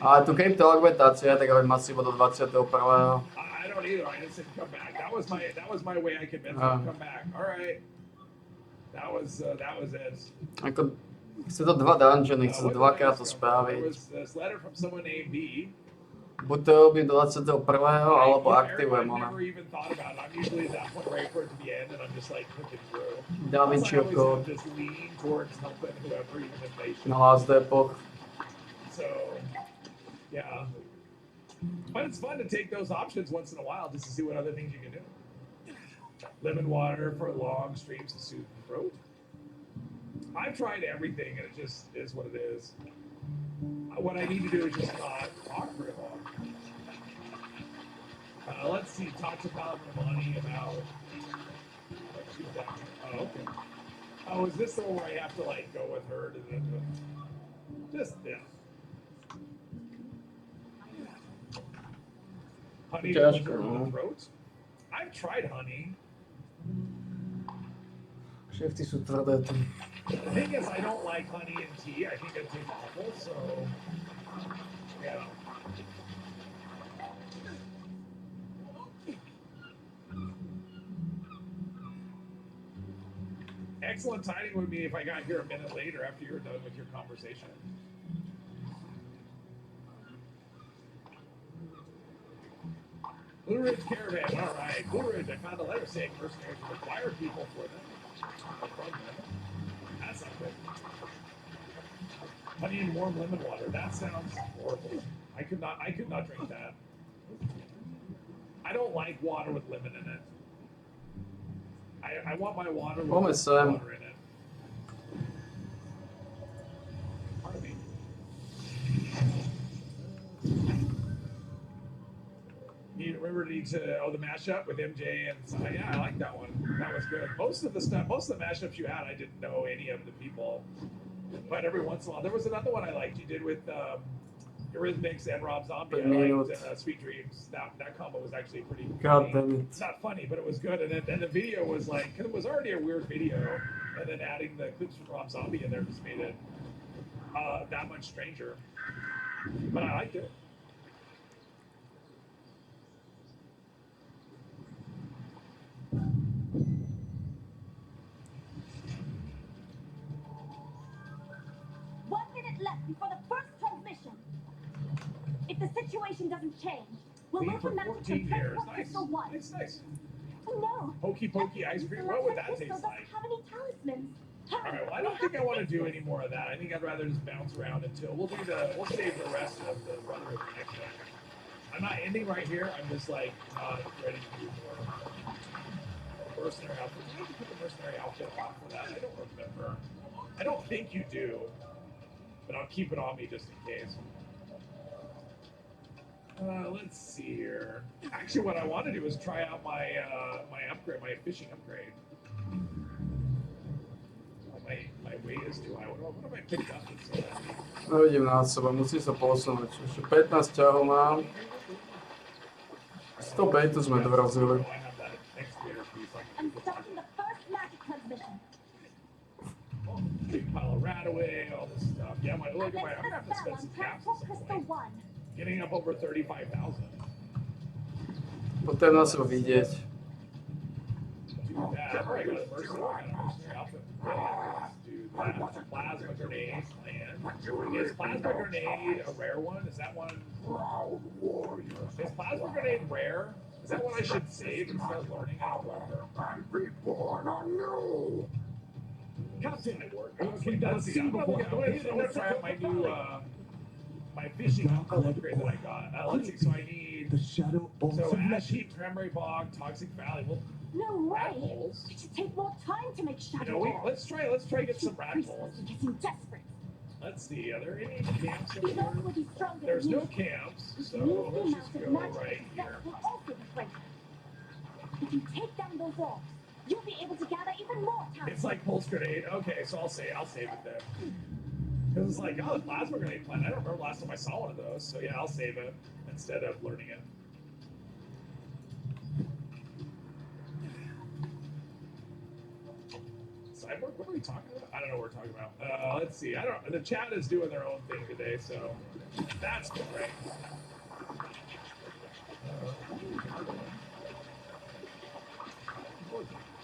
Ale tu keď to augmentácia, tak hovorím asi iba do 21. I don't either. I just said come back. That was my way. I convinced him to come back. All right. That was it. Ako, chce to 2 dungeony, chce to 2-krát to There spraviť. was this letter from someone named B. Buď to robím do 21. alebo aktivujem I've ona. never even thought about it. I'm usually at that point right for it to be end, and I'm just like clicking through. Da Plus, Vinci I always Code have this lean towards helping whoever, even if they should. na Last Epoch. So, yeah. But it's fun to take those options once in a while just to see what other things you can do. Lemon water for long streams to soothe the throat. I've tried everything, and it just is what it is. What I need to do is just not talk very long. Let's see. Talk to Paladin Money about. Oh, okay. Oh, is this the one where I have to like go with her to the? Just yeah. Honey to Ťažko, preserve no. the throat. I've tried honey. Šefty sú tvrdé tu. The thing is, I don't like honey and tea. I think it tastes awful. So, yeah. Excellent timing would be if I got here a minute later after you were done with your conversation. Blue Ridge Caravan. All right. Blue Ridge, I found a letter saying mercenaries require people for them. From them. That's not good. Honey and warm lemon water. That sounds horrible. I could not drink that. I don't like water with lemon in it. I want my water with Almost, water in it. Pardon me. You remember the mashup with MJ and yeah, I like that one. That was good. Most of the mashups you had, I didn't know any of the people, but every once in a while there was another one I liked. You did with Eurythmics and Rob Zombie. I Minute. liked Sweet Dreams. That combo was actually pretty God funny. damn It's it. not funny, but it was good. And the video was like, cause it was already a weird video, and then adding the clips from Rob Zombie in there just made it that much stranger. But I liked it. Left before the first transmission. If the situation doesn't change, we'll Leave move for the magic 14 to years. Transport Nice. Crystal 1. Nice. No. Hokey pokey ice cream. What would that taste Crystal like? doesn't have any talismans. Alright, well I don't think I want to do any more of that. I think I'd rather just bounce around until we'll save the rest of the Brotherhood for next one. I'm not ending right here. I'm just like not ready to do more. Mercenary outfit. Do I have to put the mercenary outfit on for that? I don't remember. I don't think you do, but I'll keep it on me just in case. Let's see here. Actually, what I want to do is try out my upgrade, my fishing upgrade. My weight is too high. What have I picked up? No vidím na seba, musím sa posunúť. Ešte 15 ťahov mám. 100 bejtu sme dorazili. I'm starting the first magic transmission. Big pile of Radaway, all this stuff. Yeah, look at I'm gonna have to spend some caps at some Crystal point. 1. Getting up over 35,000. Potrebujem na seba vidieť. Do that. I've already got a mercenary outfit. Let's do that. Plasma grenade land. Is plasma grenade a rare one? Is that one? Is plasma grenade rare? Is that one I should save and start learning? I'm reborn on you. Captain, okay, that's the. I'm gonna try out my new my fishing upgrade that I got. Let's see. So I need The shadow also so Ash Heap, Cranberry Bog, Toxic Valley. Well, No rat way. holes. It should take more time to make You shadow know, balls. let's try get some rat Priests holes. are getting desperate. Let's see. Are there any camps over These orcs here? will be stronger There's than no you. camps, Which so means the let's amount just of go magic right effect here. will also be greater. If you take down those orcs, you'll be able to gather even more talent. It's like pulse grenade. Okay, so I'll save it then. Because it's like, oh, the plasma grenade plant. I don't remember last time I saw one of those. So yeah, I'll save it instead of learning it. Cyborg? What are we talking about? I don't know what we're talking about. Let's see. The chat is doing their own thing today, so that's great.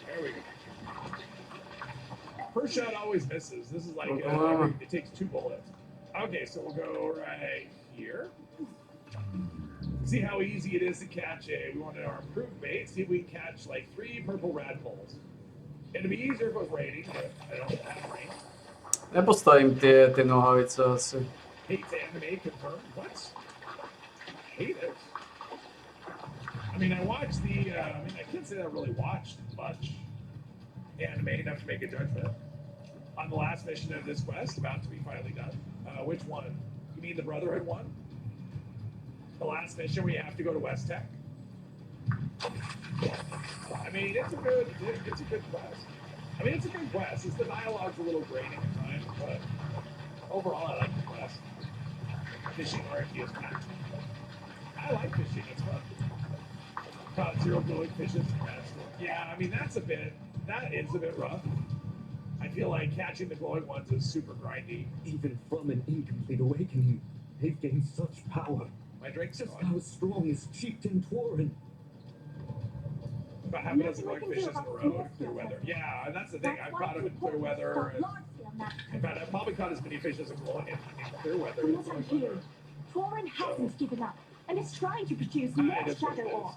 There we go. First shot always misses. This is like it takes 2 bullets. Okay, so we'll go right here. See how easy it is to catch we wanted our improved bait. See if we can catch like 3 purple radpoles. It'd be easier if it was raining, but I don't have rain. Nepostavím tie nohavice asi. Hate to animate confirmed. What? Hate it. I mean, I watched I can't say that I really watched much anime enough to make a judgment on the last mission of this quest, about to be finally done. Which one? You mean the Brotherhood one? The last mission where you have to go to West Tech? I mean, it's a good quest. I mean, it's a good quest. The dialogue's a little grating at times, but overall, I like the quest. Fishing RFD is packed. I like fishing. It's fun. Caught 0 glowing fishes. Yeah, I mean, that is a bit rough. I feel like catching the glowing ones is super grindy. Even from an incomplete awakening, they've gained such power. My drink's Just gone. how strong is Chieftain Torin? About half a dozen glowing fishes in a row in clear weather. Yeah, and that's the thing. I've caught them in clear weather. In fact, I've probably caught as many fish as in clear weather. From what I hear, Torin hasn't given up and is trying to produce I more just shadow realized. orcs.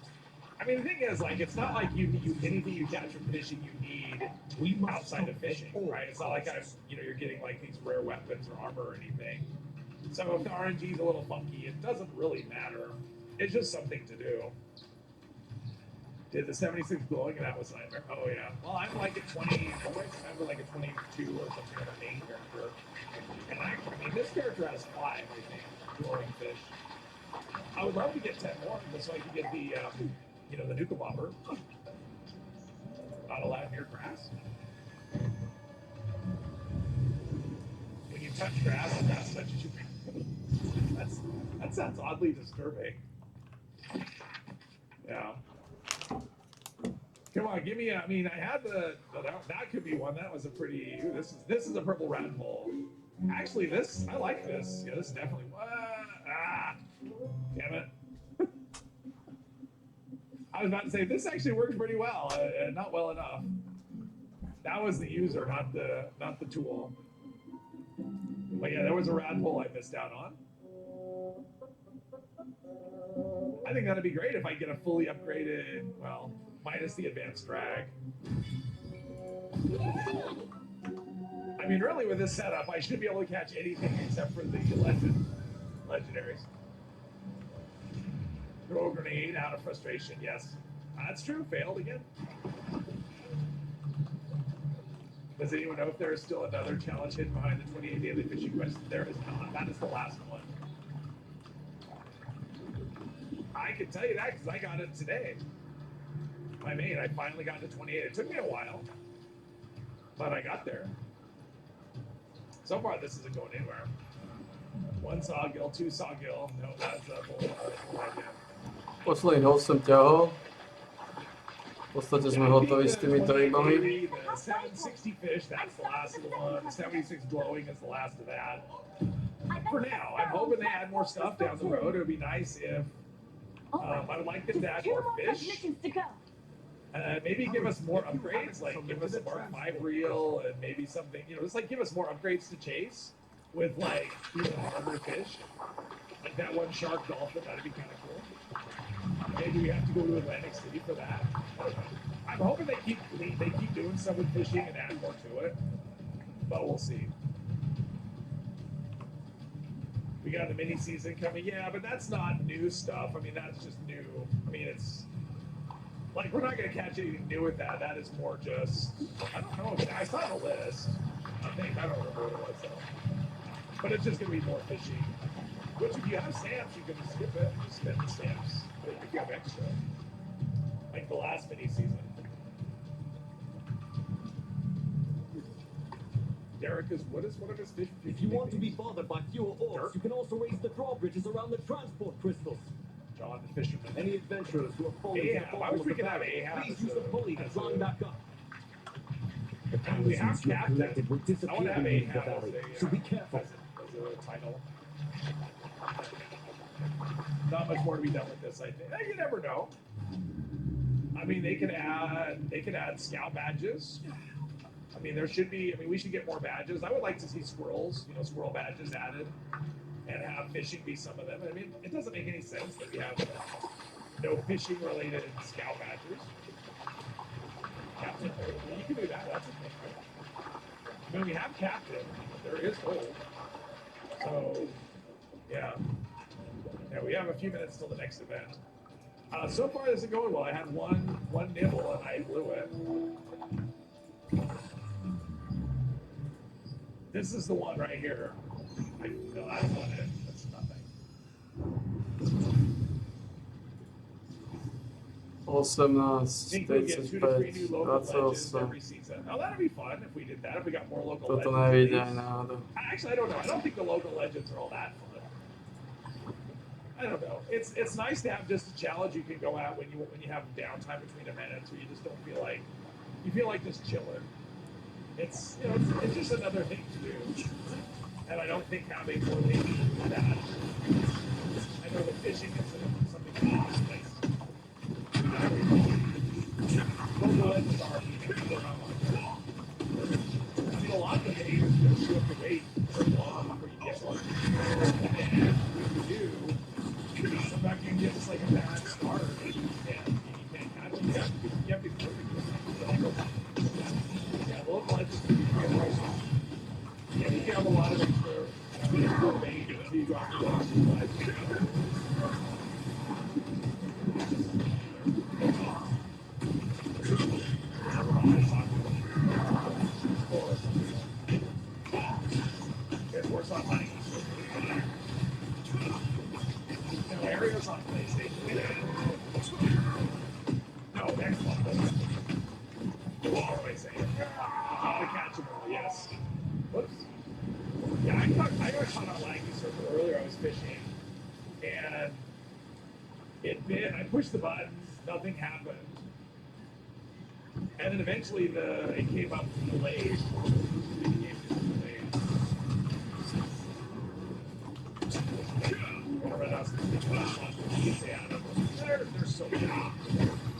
I mean, the thing is, like, it's not like anything you catch from fishing you need outside of fishing, right? It's not like you're getting like these rare weapons or armor or anything. So if the RNG is a little funky, it doesn't really matter. It's just something to do. Did the 76 glowing and that was nightmare? Oh yeah. Well, I'm like at 20. I'm like a 22 or something on the main character. And I mean, this character has 5, I think, glowing fish. I would love to get 10 more, just so I could get the the Nuka Bomber. Not allowed near grass. When you touch grass, the grass touches you. oddly disturbing. Yeah. Come on, give me a. I mean, I had that could be one. That was a pretty. Ooh, this is a purple radpole. Actually, this I like this. Yeah, this is definitely. Damn it. I was about to say this actually works pretty well, not well enough. That was the user, not the tool. But yeah, there was a radpole I missed out on. I think that'd be great if I get a fully upgraded, well, minus the advanced drag. I mean, really, with this setup, I should be able to catch anything except for the legendaries. Throw a grenade out of frustration, yes. That's true, failed again. Does anyone know if there is still another challenge hidden behind the 28 daily fishing quests? There is not. That is the last one. I can tell you that because I got it today. My main, I finally got to 28. It took me a while, but I got there. So far, this isn't going anywhere. 1 sawgill, 2 sawgill. No, that's a bull. Posledný hol jsem ťahol. V podstate sme hotoví s týmito rybami. The 760 fish, that's the last of the one. The 76 glowing is the last of that. For now, I'm hoping they add more stuff down the road. It would be nice if I would like them to add more fish. Maybe give us more upgrades, like give us a Mark 5 reel and maybe something, you know, just like give us more upgrades to chase with like even harder fish. Like that one shark dolphin, that'd be kind of cool. Maybe we have to go to Atlantic City for that. I'm hoping they keep doing stuff with fishing and add more to it, but we'll see. We got the mini season coming, yeah, but that's not new stuff. I mean, that's just new. I mean, it's like we're not gonna catch anything new with that. That is more just I don't know. I saw the list. I don't remember what it was though. But it's just gonna be more fishing. Which if you have stamps, you can skip it. Just spend the stamps. But if you have extra, like the last mini season. Derek is what is one of his fish? If you want to be bothered by fewer orcs, you can also raise the drawbridges around the transport crystals. John the fisherman. Any adventurers who have fallen to the I bottom wish of we the could have barrel, Ahab please as use the pulley to climb back up. The We have Amazons you have Captain. collected will I want to disappear have beneath the Ahab valley, as so be careful. as a title. Not much more to be done with this, I think. You never know. I mean, they could add scout badges. I mean, there should be. I mean, we should get more badges. I would like to see squirrels, you know, squirrel badges added, and have fishing be some of them. I mean, it doesn't make any sense that we have no fishing related scout badges. Captain, you can do that. That's okay. I mean, we have captain. There is gold. So, yeah. Yeah, we have a few minutes till the next event. So far, this is going well. I had one nibble and I blew it. This is the one right here. No, that's not it. That's nothing. 18, Think we get 2 to 3 new 35, local legends 28. every season. Oh, that'd be fun if we did that. If we got more local Toto legends. nevidie aj náhodou. Actually, I don't know. I don't think the local legends are all that fun. I don't know. It's nice to have just a challenge you can go at when you have downtime between events where you just don't feel like you feel like just chilling. It's it's just another thing to do. And I don't think having more things than that. I know the fishing is something that's nice. Local legends are people not like that. I mean a lot of the games you have to wait for long before you get one. And if you do, sometimes you can get just like a bad start and you can't catch it. You have to be perfect. Yeah, local legends can be pretty aggressive. Yeah, you can have a lot of things where it's more vague until you drop your box. It's worse on money. No, areas on PlayStation. No, Xbox. What am I saying? The catchable, yes. Whoops. Yeah, I got caught on Laggy Circle earlier. I was fishing, and pushed the buttons, nothing happened. And then eventually it came up delayed. They're so good.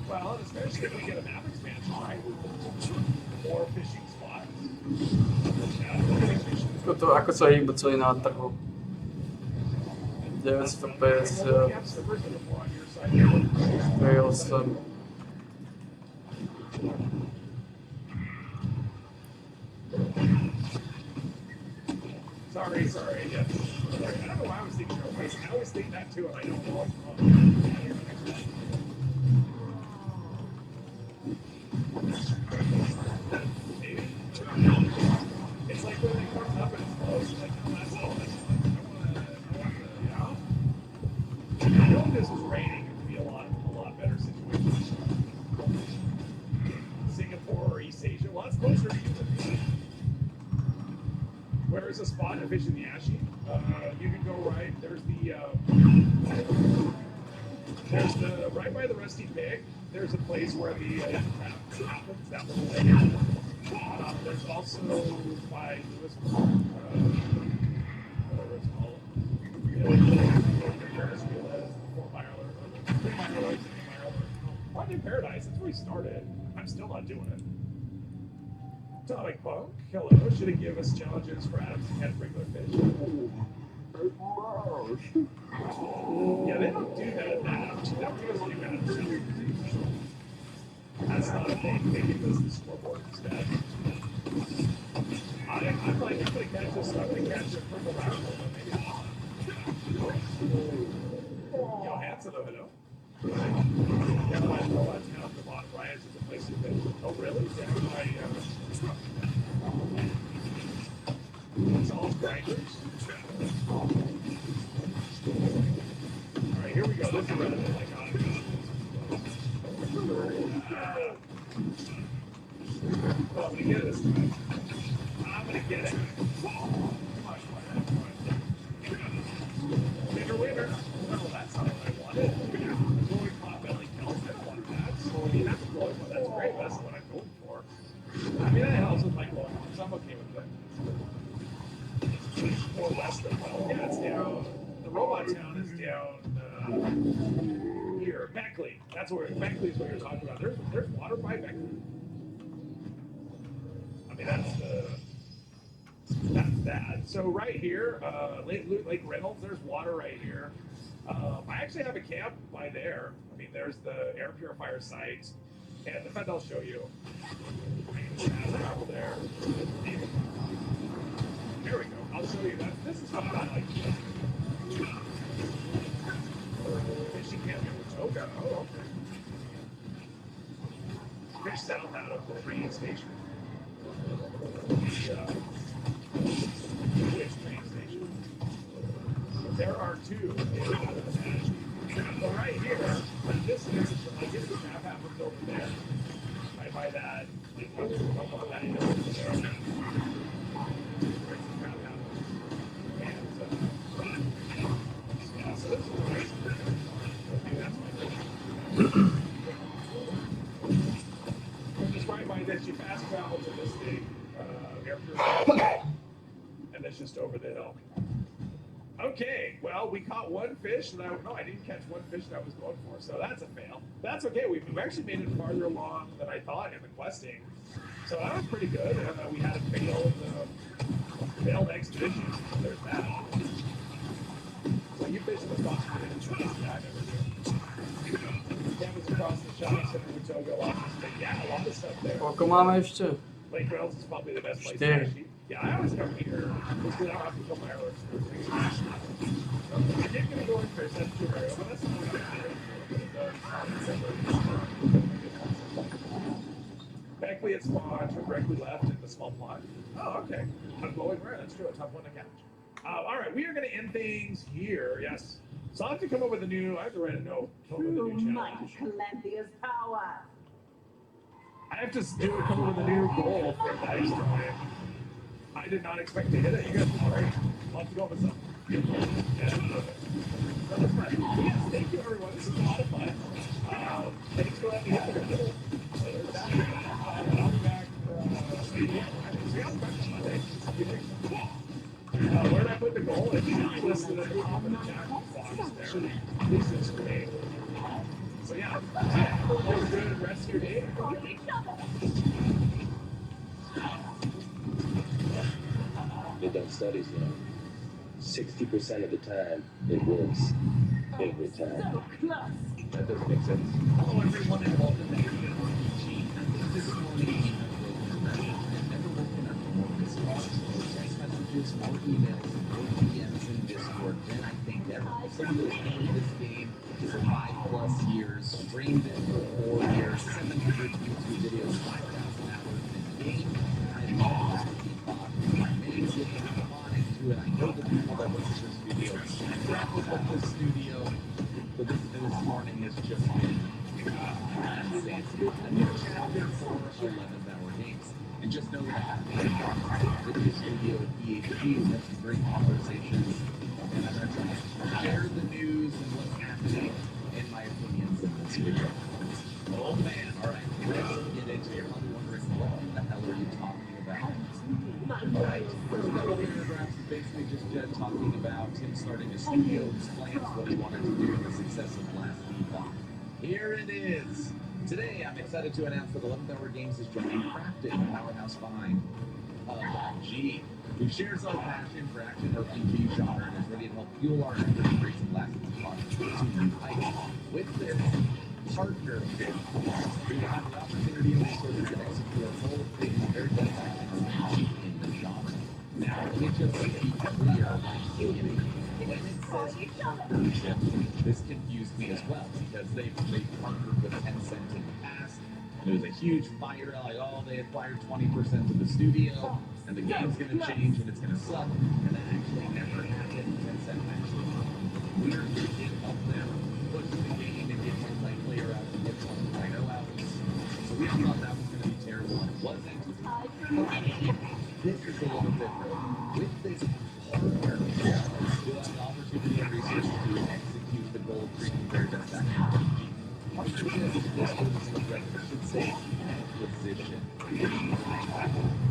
Well, and especially if we get a map expansion, right? More fishing spots. Ako sa hýbu celý na trhu. 950, 8. Sorry, yeah. I don't know why I was thinking of this. I always think that too, and I don't know what's wrong. Maybe. It's like when they come up and it's close, it's like, no, that's all. I know if this was raining, it would be a lot better situation. Singapore or East Asia, well, it's closer to you. Where is a spot to fish in the Ashi? You can go right. There's the right by the Rusty Pig. There's a place where the happens. That little lake. There's also by Lewis, whatever it's called. Ferris wheel is 4 miler, 3 miler, 6 miler. Project Paradise. That's where we started. I'm still not doing it. Atomic Punk, hello. Should it give us challenges for Adams to catch regular fish? Yeah, they don't do that at Adams. They don't give us new Adams. That's not a thing. They give us the scoreboard instead. I'm like, I'm going to catch this. I'm going to catch a purple barrel. Maybe not. Yo, Hansa, though, hello. Yeah, my robot town, the bottom right is a place to fish. Oh, really? Yeah, it's all grinders. Alright, here we go. This is another one I got. Oh, I'm gonna get it this time. I'm gonna get it. Come on. Winner. No, that's not what I wanted. Glory pot belly kills. I don't want that. So, I mean, that's a glory pot. That's great. That's what I'm going for. I mean, that helps with my glory pots. I'm okay with it. More west than well. Yeah, it's down. The robot town is down here. Beckley. That's where Beckley is what you're talking about. There's water by Beckley. I mean, that's that. So right here, Lake Reynolds, there's water right here. I actually have a camp by there. I mean, there's the air purifier site. And in fact, I'll show you. There. There we go. I'll show you that. This is what I like. Fishing camp in Watoga. Oh, okay. Fish south out of the train station. Which train station? There are two. So right here, this is the map happens over there. Right by that. Just right by this, you fast travel to this thing, airport, and it's just over the hill. Okay, well, we caught one fish that I didn't catch one fish that I was going for, so that's a fail. That's okay. We've actually made it farther along than I thought in the questing, so that was pretty good. And we had a failed expedition. So there's that. So you fished the spot for the I never do. Campus across the shopping center in Watoga, yeah, a lot of stuff there. Koľko máme ešte? Lake Reynolds is probably the best place to 4. fish. Yeah, I always come here because I don't have to go my hours. I did gonna go and fish, that's true, but that's not what I'm Beckley at spawn, turn directly left in the small pond. Oh, okay. I'm blowing right, that's true, a tough one to catch. All right, we are going to end things here, yes. So I'll have to come up with a new, I have to write a note. True might Calanthia's power. I have to come up with a new goal for next time. I did not expect to hit it. You guys are great. I'll have to go with something. Yes, thank you everyone. This is a lot of fun. Thanks for letting me hit the middle. I'll be back. Where did I put the goal? It's listed at the top of the chat box there. This is great. So yeah, have a good rest of your day. They've done studies now. 60% of the time, it works. Every time. That doesn't make sense. Hello, everyone, and welcome back to RPG. This morning, I've never woken up more this morning. Text messages, more emails, more DMs in Discord than I think ever. Someone who's played this game for 5+ years, streamed it for 4 years, 700 YouTube videos, 5,000 hours in game. I love this Peacock. Many games come on into it. I know the people that work at this studio. I grappled with this studio. But this morning has just been a new chapter for 11th Hour Games. And just know that I have been with the studio at EHG. We have some great conversations. And I'm going to try to share the news and what's happening in my opinions in this video. Oh man, alright, let's get into it. You're probably wondering, what the hell are you talking about? Alright, first couple paragraphs is basically just Jed talking about him starting a studio, his plans, what he wanted to do, and the success of Last Epoch. Here it is! Today, I'm excited to announce that 11th Hour Games is joining Crafted, the powerhouse behind PUBG, who shares our passion for action RPG genre and is ready to help fuel our efforts to bring some Last Epoch to new heights. With this partnership, we will have the opportunity and resources to execute our goal of creating the very best action RPG in the genre. Now, let me just be clear right beginning. When it says partnership, this confused me as well because they've partnered with Tencent in the past, and it was a huge fire, like, oh, they acquired 20% of the studio, and the game's going to change and it's going to suck, and that actually never happened. Tencent actually weirdly did help them push the game and get multiplayer out and get 1.0 out. So we all thought that was going to be terrible, and it wasn't. This is a little different. With this partner, you'll have the opportunity and resources to execute the goal of creating the very best action RPG. Partnership, this was, I should say, acquisition.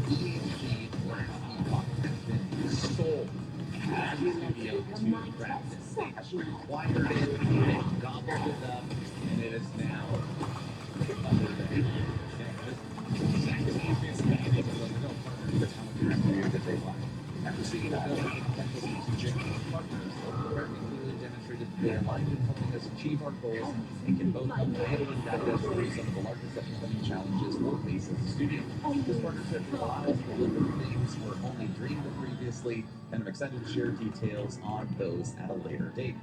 EHG Last Epoch has been sold as a studio to Practice. They have acquired it, they've gobbled it up, and it is now under their after seeing a building of potential strategic partners, Overcrafting clearly demonstrated that they are aligned in helping us achieve our goals and can both handle and guide us through some of the largest upcoming challenges we'll face as a studio. This partnership will allow us to deliver things we're only dreamed of previously, and I'm excited to share details on those at a later date.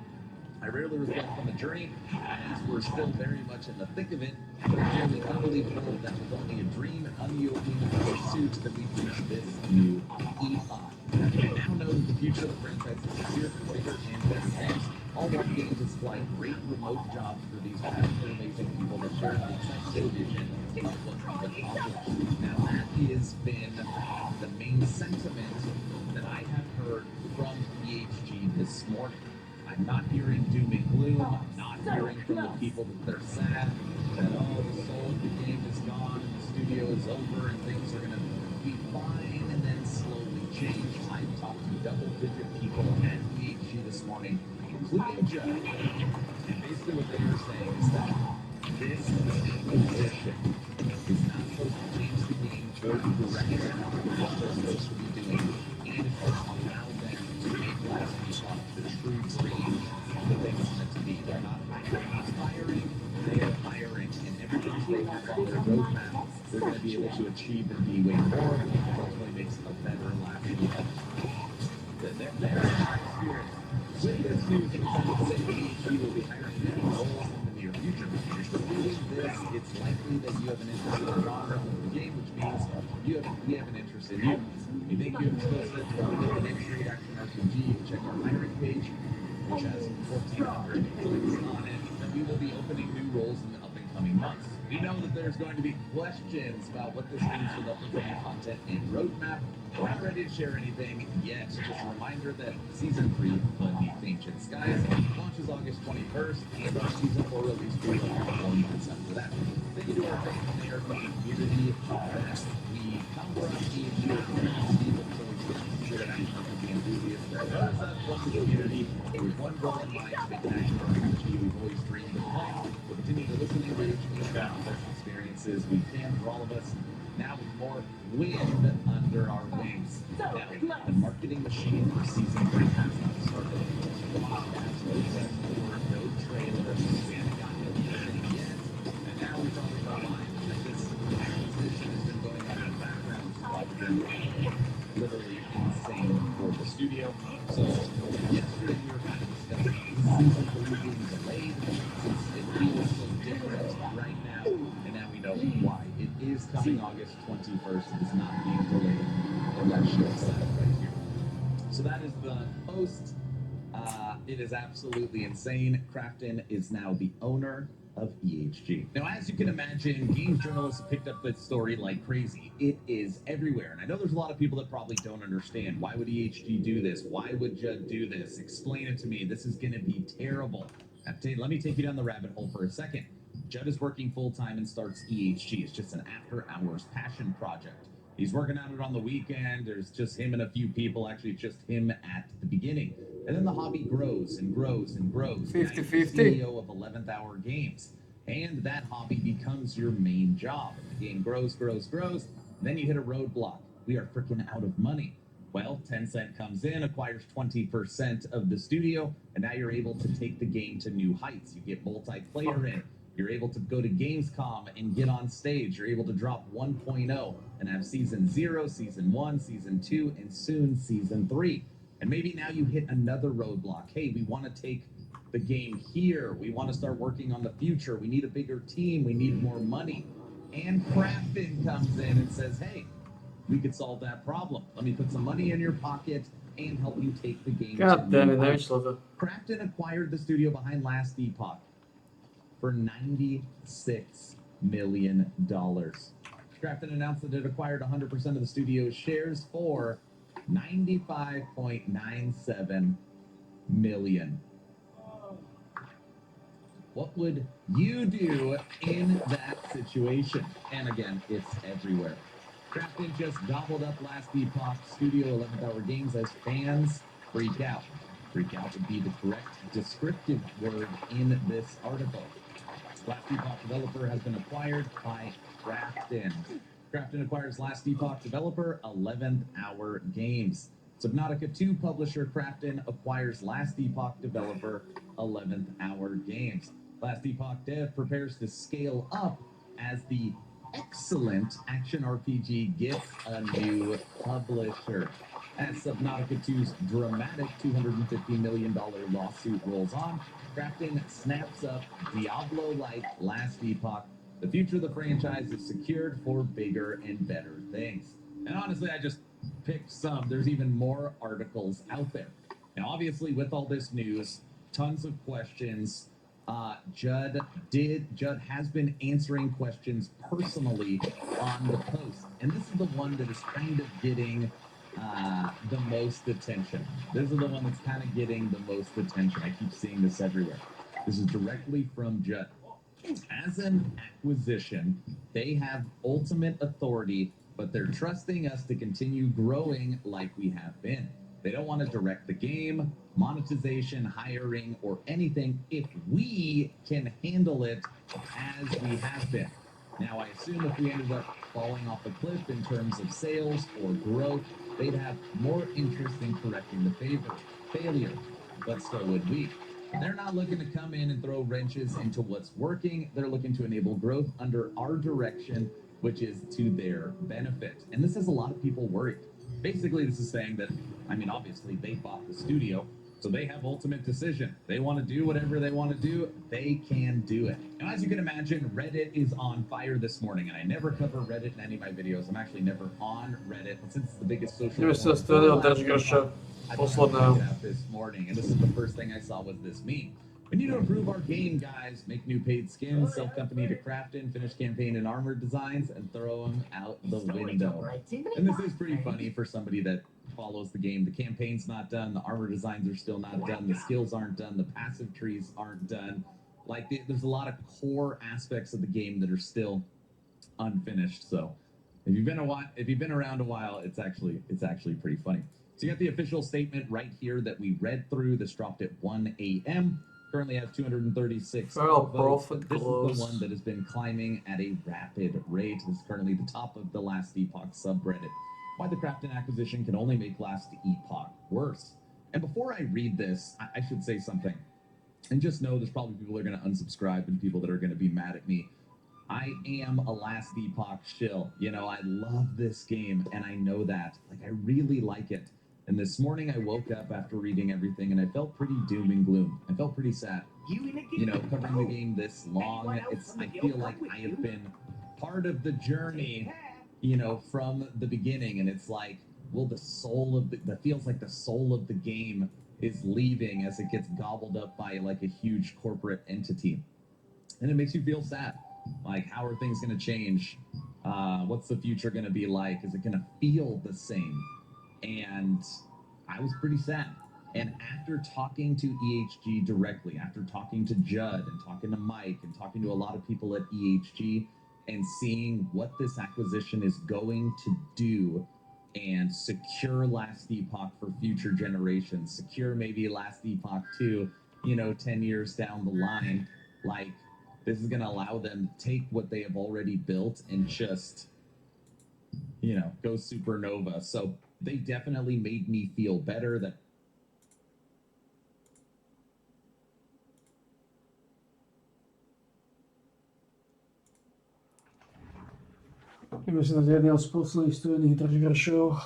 I rarely reflect on the journey, as we're still very much in the thick of it, but I'm feeling unbelievable that with only a dream and unyielding pursuit that we've reached this new epoch. I now know that the future of the franchise is secure, bigger, and best things. All while getting to supply great remote jobs for these passionate, amazing people that share the exciting vision of what we've accomplished. Now that has been the main sentiment that I have heard from EHG this morning. I'm not hearing doom and gloom. I'm not hearing from the people that they're sad that, oh, the soul of the game is gone and the studio is over and things are going to be fine and then slowly change. I've talked to double-digit people at EHG this morning, including Joe. And basically what they are saying is that this acquisition is not supposed to change the game or the direction of what they're supposed to be doing, and it will allow them to make Last Epoch the true dream that they want it to be. They're not hiring, they are hiring, and everything they have on their roadmap, they're going to be able to achieve and be way more, and ultimately makes a better Last Epoch. They're high spirits. With this news, it's said that EHG will be hiring new roles in the near future. If you're reading this, it's likely that you have an interest in the genre of the game, which means we have an interest in you. If you think you have a skill set to make the next great action RPG, you can check our hiring page, which has 1,400 clicks on it, and we will be opening new roles in the up and coming months. We know that there's going to be questions about what this means for the upcoming content and roadmap. We're not ready to share anything yet. Just a reminder that Season 3 of Beneath Ancient Skies launches August 21st, and our Season 4 release will be 4 months after that. Thank you to our fans and the Airplane community that we come from each year. The community with one goal in mind to make an action RPG we've always dreamed of playing. We'll continue to listen, engage, and share the best experiences we can for all of us. Now with more wind under our wings. Now, the marketing machine for Season 3 has not started. That's no test or no trailer. We haven't gotten anything yet. And now we're talking about lines that this acquisition has been going on in the background. It's been literally insane for the studio. So yesterday we were kind of discussing Season 3 being delayed since it feels so different right now. And now we know why. It is coming August 21st. It is not being delayed. And that shows that right here. So that is the post. It is absolutely insane. Krafton is now the owner of EHG. Now, as you can imagine, games journalists have picked up this story like crazy. It is everywhere. And I know there's a lot of people that probably don't understand. Why would EHG do this? Why would Judd do this? Explain it to me. This is going to be terrible. Let me take you down the rabbit hole for a second. Judd is working full-time and starts EHG. It's just an after-hours passion project. He's working on it on the weekend. There's just him and a few people, actually just him at the beginning. And then the hobby grows and grows and grows. 50-50. CEO of 11th Hour Games. And that hobby becomes your main job. The game grows. Then you hit a roadblock. We are freaking out of money. Well, Tencent comes in, acquires 20% of the studio, and now you're able to take the game to new heights. You get multiplayer in. You're able to go to Gamescom and get on stage. You're able to drop 1.0 and have Season 0, Season 1, Season 2, and soon Season 3. And maybe now you hit another roadblock. Hey, we want to take the game here. We want to start working on the future. We need a bigger team. We need more money. And Krafton comes in and says, hey, we could solve that problem. Let me put some money in your pocket and help you take the game God to damn new it, heights. Nerdslaughter. Krafton acquired the studio behind Last Epoch for $96 million. Krafton announced that it acquired 100% of the studio's shares for $95.97 million. What would you do in that situation? And again, it's everywhere. Krafton just gobbled up Last Epoch Studio 11th Hour Games as fans freak out. Freak out would be the correct descriptive word in this article. Last Epoch developer has been acquired by Krafton. Krafton acquires Last Epoch developer 11th Hour Games. Subnautica 2 publisher Krafton acquires Last Epoch developer 11th Hour Games. Last Epoch dev prepares to scale up as the excellent action RPG gets a new publisher. As Subnautica 2's dramatic $250 million lawsuit rolls on, Krafton snaps up Diablo-like Last Epoch. The future of the franchise is secured for bigger and better things. And honestly, I just picked some. There's even more articles out there. Now, obviously, with all this news, tons of questions. Judd has been answering questions personally on the post. And this is the one that is kind of getting the most attention. This is the one that's kind of getting the most attention. I keep seeing this everywhere. This is directly from Judd. As an acquisition, they have ultimate authority, but they're trusting us to continue growing like we have been. They don't want to direct the game, monetization, hiring, or anything if we can handle it as we have been. Now, I assume if we ended up falling off a cliff in terms of sales or growth, they'd have more interest in correcting the failure, but so would we. They're not looking to come in and throw wrenches into what's working. They're looking to enable growth under our direction, which is to their benefit. And this has a lot of people worried. Basically, this is saying that, I mean, obviously, they bought the studio, so they have ultimate decision. They want to do whatever they want to do, they can do it. Now, as you can imagine, Reddit is on fire this morning, and I never cover Reddit in any of my videos. I'm actually never on Reddit, since it's the biggest social Kdyby se strelil, držka I posledného. Out this morning, and this is the first thing I saw was this meme. We need to improve our game, guys. Make new paid skins, sell company to craft in, finish campaign and armor designs, and throw them out the window. And this is pretty funny for somebody that follows the game. The campaign's not done, the armor designs are still not done, the skills aren't done, the passive trees aren't done. Like, there's a lot of core aspects of the game that are still unfinished. So if you've been around a while, it's actually pretty funny. So you got the official statement right here that we read through. This dropped at 1 a.m. Currently has 236 Feral votes. Prophet This is glows. the one that has been climbing at a rapid rate. This is currently the top of the Last Epoch subreddit. Why the Crafton acquisition can only make Last Epoch worse. And before I read this, I should say something. And just know there's probably people that are going to unsubscribe and people that are going to be mad at me. I am a Last Epoch shill. You know, I love this game, and I know that. Like, I really like it. And this morning I woke up after reading everything, and I felt pretty doom and gloom. I felt pretty sad. You know, covering the game this long, I feel like I have been part of the journey, you know, from the beginning. And it's like, well, the soul of that feels like the soul of the game is leaving as it gets gobbled up by like a huge corporate entity. And it makes you feel sad. Like, how are things going to change? What's the future going to be like? Is it going to feel the same? And I was pretty sad. And after talking to EHG directly, after talking to Judd and talking to Mike and talking to a lot of people at EHG and seeing what this acquisition is going to do and secure Last Epoch for future generations, secure maybe Last Epoch 2, you know, 10 years down the line, like, this is going to allow them to take what they have already built and just, you know, go supernova. So they definitely made me feel better that Myslím, že jedného z posledných studených držgršov.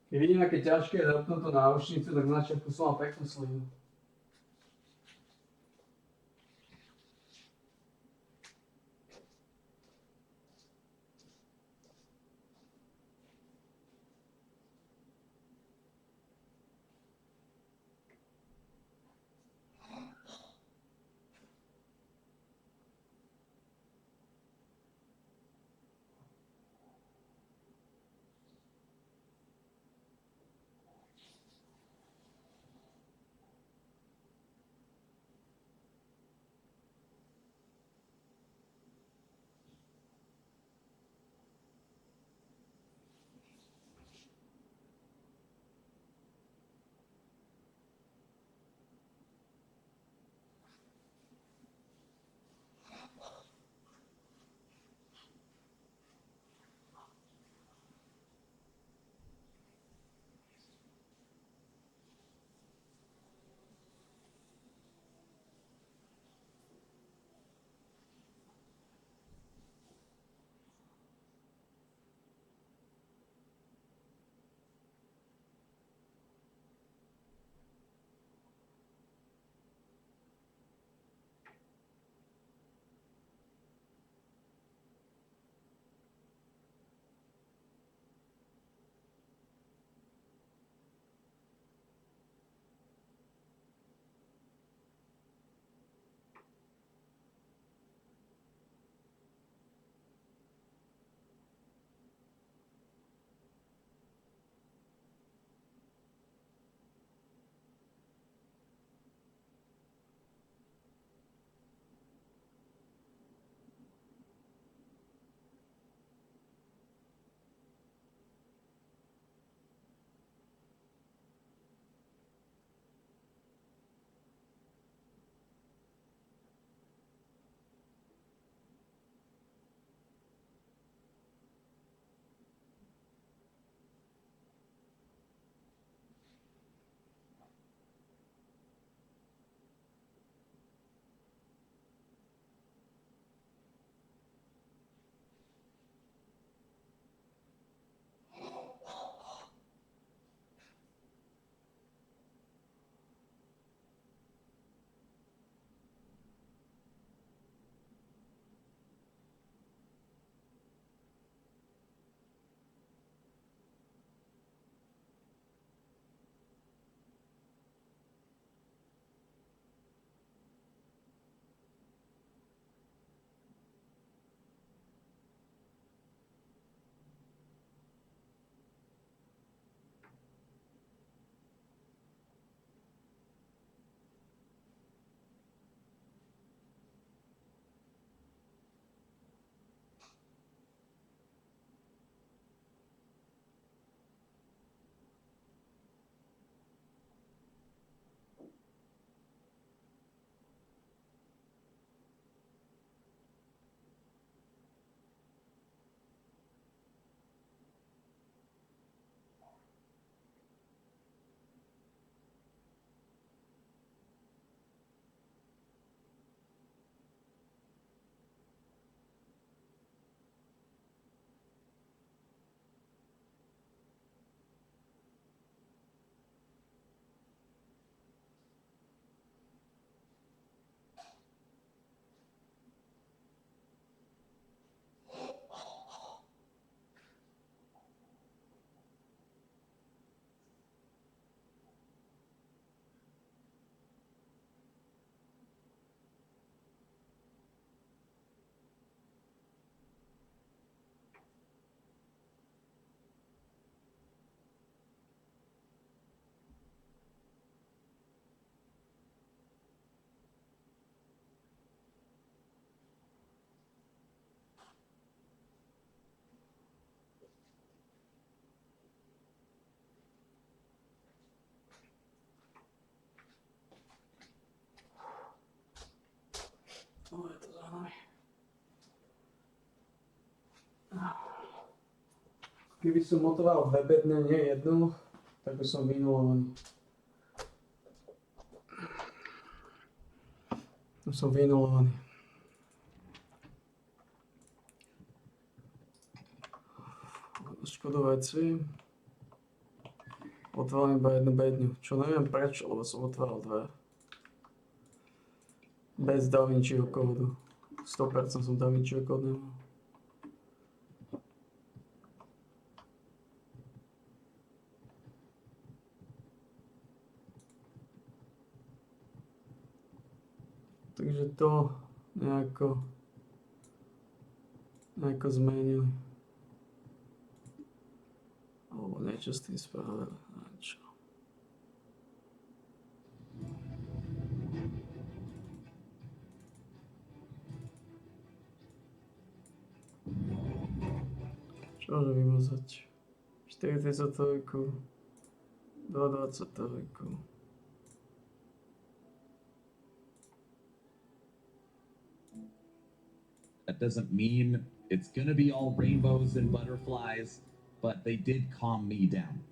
Keď vidím, aké ťažké je zapnúť tú náušnicu, tak na začiatku som mal peknú slivu. pánovi. Keby som motoval dve bedne, nie jednu, tak by som vynulovaný. Som vynulovaný. Škoda veci. Otváram iba jednu bedňu, čo neviem prečo, lebo som otváral dve. Bez Da Vinciho kódu. 100% som Da Vinciho kód nemal. Takže to nejako zmenili. Alebo niečo s tým spravili. Niečo. Čo môže vymazať? 40 220. That doesn't mean it's gonna be all rainbows and butterflies, but they did calm me down.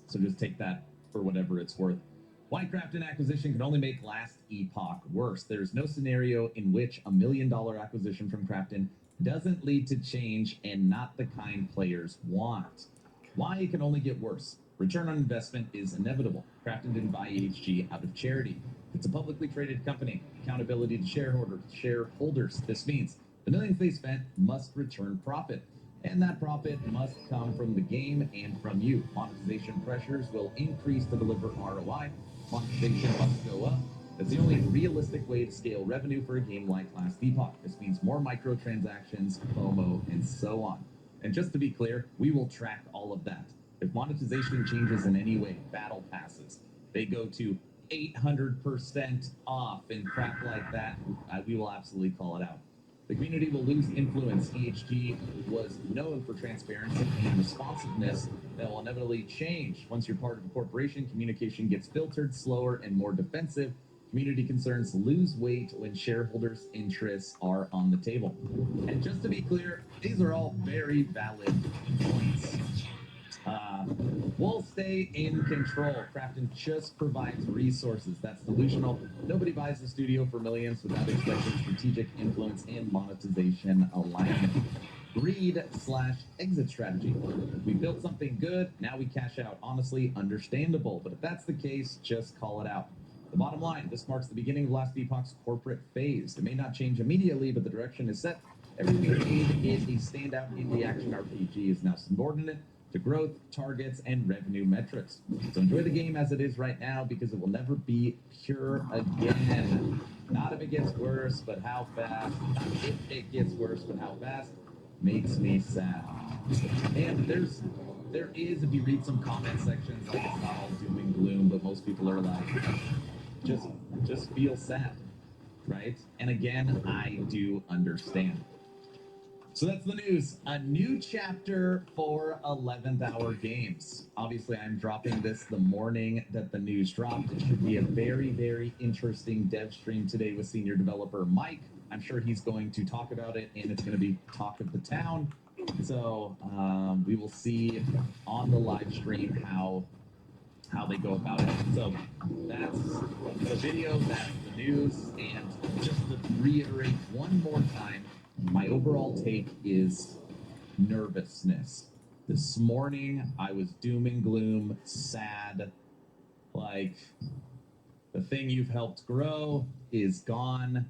So just take that for whatever it's worth. Why Crafton acquisition can only make last epoch worse. There's no scenario in which $1 million acquisition from Crafton doesn't lead to change and not the kind players want. Why it can only get worse. Return on investment is inevitable. Crafton didn't buy EHG out of charity. It's a publicly traded company. Accountability to shareholders. This means the millions they spent must return profit. And that profit must come from the game and from you. Monetization pressures will increase to deliver ROI. Monetization must go up. That's the only realistic way to scale revenue for a game like Last Epoch. This means more microtransactions, FOMO, and so on. And just to be clear, we will track all of that. If monetization changes in any way, battle passes, they go to 800% off and crap like that, we will absolutely call it out. The community will lose influence. EHG was known for transparency and responsiveness that will inevitably change. Once you're part of a corporation, communication gets filtered, slower, and more defensive. Community concerns lose weight when shareholders' interests are on the table. And just to be clear, these are all very valid points. We'll stay in control. Crafton just provides resources. That's delusional. Nobody buys the studio for millions without expecting strategic influence and monetization alignment. Greed/exit strategy. We built something good, now we cash out. Honestly, understandable. But if that's the case, just call it out. The bottom line, this marks the beginning of Last Epoch's corporate phase. It may not change immediately, but the direction is set. Everything made in a standout indie action RPG is now subordinate to growth, targets, and revenue metrics. So enjoy the game as it is right now, because it will never be pure again. Not if it gets worse, but how fast. Not if it gets worse, but how fast makes me sad. And there is, if you read some comment sections, like it's not all doom and gloom, but most people are like, just feel sad, right? And again, I do understand. So that's the news. A new chapter for 11th Hour Games. Obviously, I'm dropping this the morning that the news dropped. It should be a very, very interesting dev stream today with senior developer Mike. I'm sure he's going to talk about it, and it's going to be talk of the town. So we will see on the live stream how they go about it. So that's the video, that's the news, and just to reiterate one more time, my overall take is nervousness. This morning, I was doom and gloom, sad, like the thing you've helped grow is gone.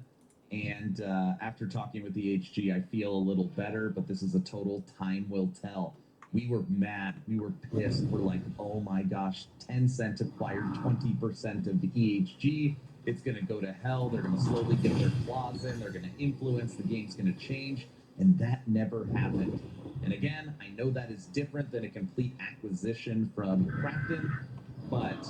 And after talking with the HG, I feel a little better, but this is a total time will tell. We were mad. We were pissed. We're like, oh my gosh, Tencent acquired 20% of the EHG. It's going to go to hell. They're going to slowly get their claws in. They're going to influence. The game's going to change. And that never happened. And again, I know that is different than a complete acquisition from Crafton, but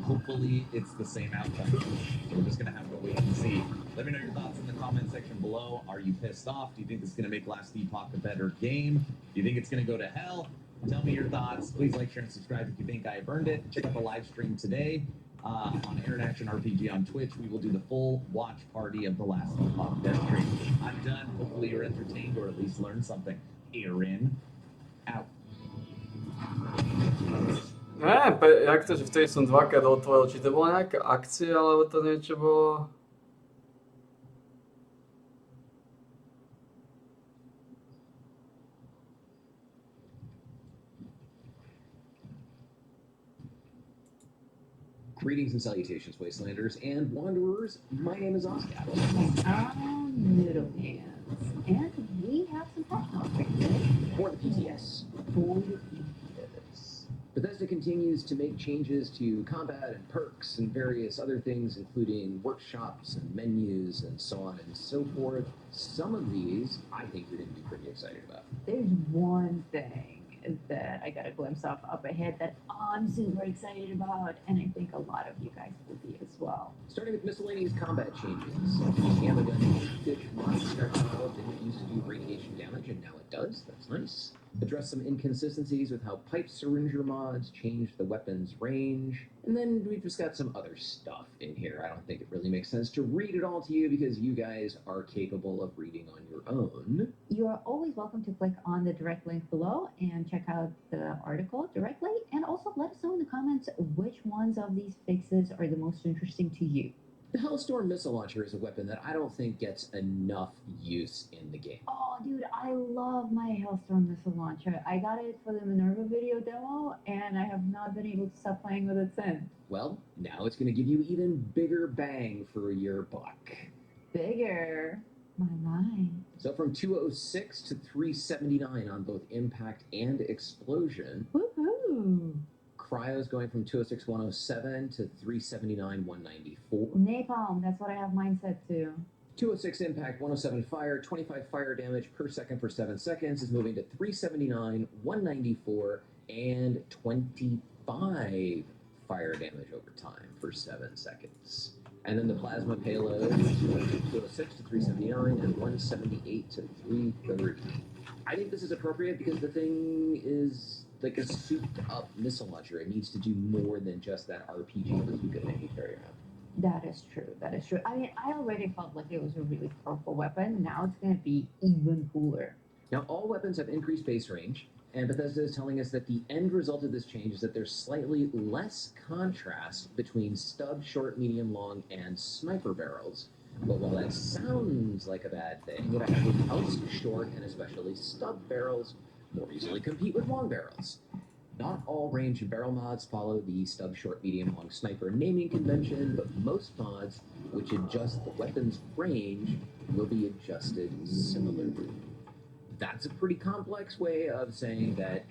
hopefully it's the same outcome. So we're just going to have to wait and see. Let me know your thoughts in the comment section below. Are you pissed off? Do you think this is going to make Last Epoch a better game? Do you think it's going to go to hell? Tell me your thoughts. Please like, share, and subscribe if you think I have earned it. Check out the live stream today. on Aaron Action RPG on Twitch. We will do the full watch party of The Last of Us Death Stream. I'm done. Hopefully you're entertained or at least learned something. Aaron, out. Jak to, že vtedy som dvakrát otvoril, či to bola nejaká akcia, alebo to niečo bolo? Greetings and salutations, Wastelanders and Wanderers. My name is Oscar. Noodle hands. And we have some patch notes For the PTS. for the Bethesda continues to make changes to combat and perks and various other things, including workshops and menus and so on and so forth. Some of these I think you're going to be pretty excited about. There's one thing that I got a glimpse of up ahead that I'm super excited about, and I think a lot of you guys will be as well. Starting with miscellaneous combat changes. The Gamma Gun Fish Monster didn't used to do radiation damage, and now it does. That's nice. Address some inconsistencies with how pipe syringer mods changed the weapon's range. And then we've just got some other stuff in here. I don't think it really makes sense to read it all to you because you guys are capable of reading on your own. You are always welcome to click on the direct link below and check out the article directly, and also let us know in the comments which ones of these fixes are the most interesting to you. The Hellstorm missile launcher is a weapon that I don't think gets enough use in the game. Oh, dude, I love my Hailstorm missile launcher. I got it for the Minerva video demo, and I have not been able to stop playing with it since. Well, now it's going to give you even bigger bang for your buck. Bigger. My. So from 206 to 379 on both impact and explosion. Woohoo! Cryo's going from 206 107 to 379 194. Napalm, that's what I have mine set to. 206 impact, 107 fire, 25 fire damage per second for 7 seconds is moving to 379 194 and 25 fire damage over time for 7 seconds. And then the plasma payload is going from 206 to 379 and 178 to 330. I think this is appropriate because the thing is like a souped up missile launcher. It needs to do more than just that RPG that you can maybe carry around. That is true. That is true. I mean, I already felt like it was a really powerful weapon. Now it's going to be even cooler. Now, all weapons have increased base range, and Bethesda is telling us that the end result of this change is that there's slightly less contrast between stub, short, medium, long, and sniper barrels. But while that sounds like a bad thing, it actually helps short and especially stub barrels more easily compete with long barrels. Not all range and barrel mods follow the stub, short, medium, long sniper naming convention, but most mods which adjust the weapon's range will be adjusted similarly. That's a pretty complex way of saying that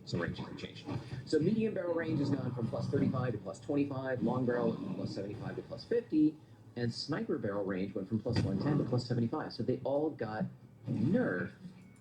some ranges have changed. So medium barrel range has gone from plus 35 to plus 25, long barrel from plus 75 to plus 50, and sniper barrel range went from plus 110 to plus 75. So they all got nerfed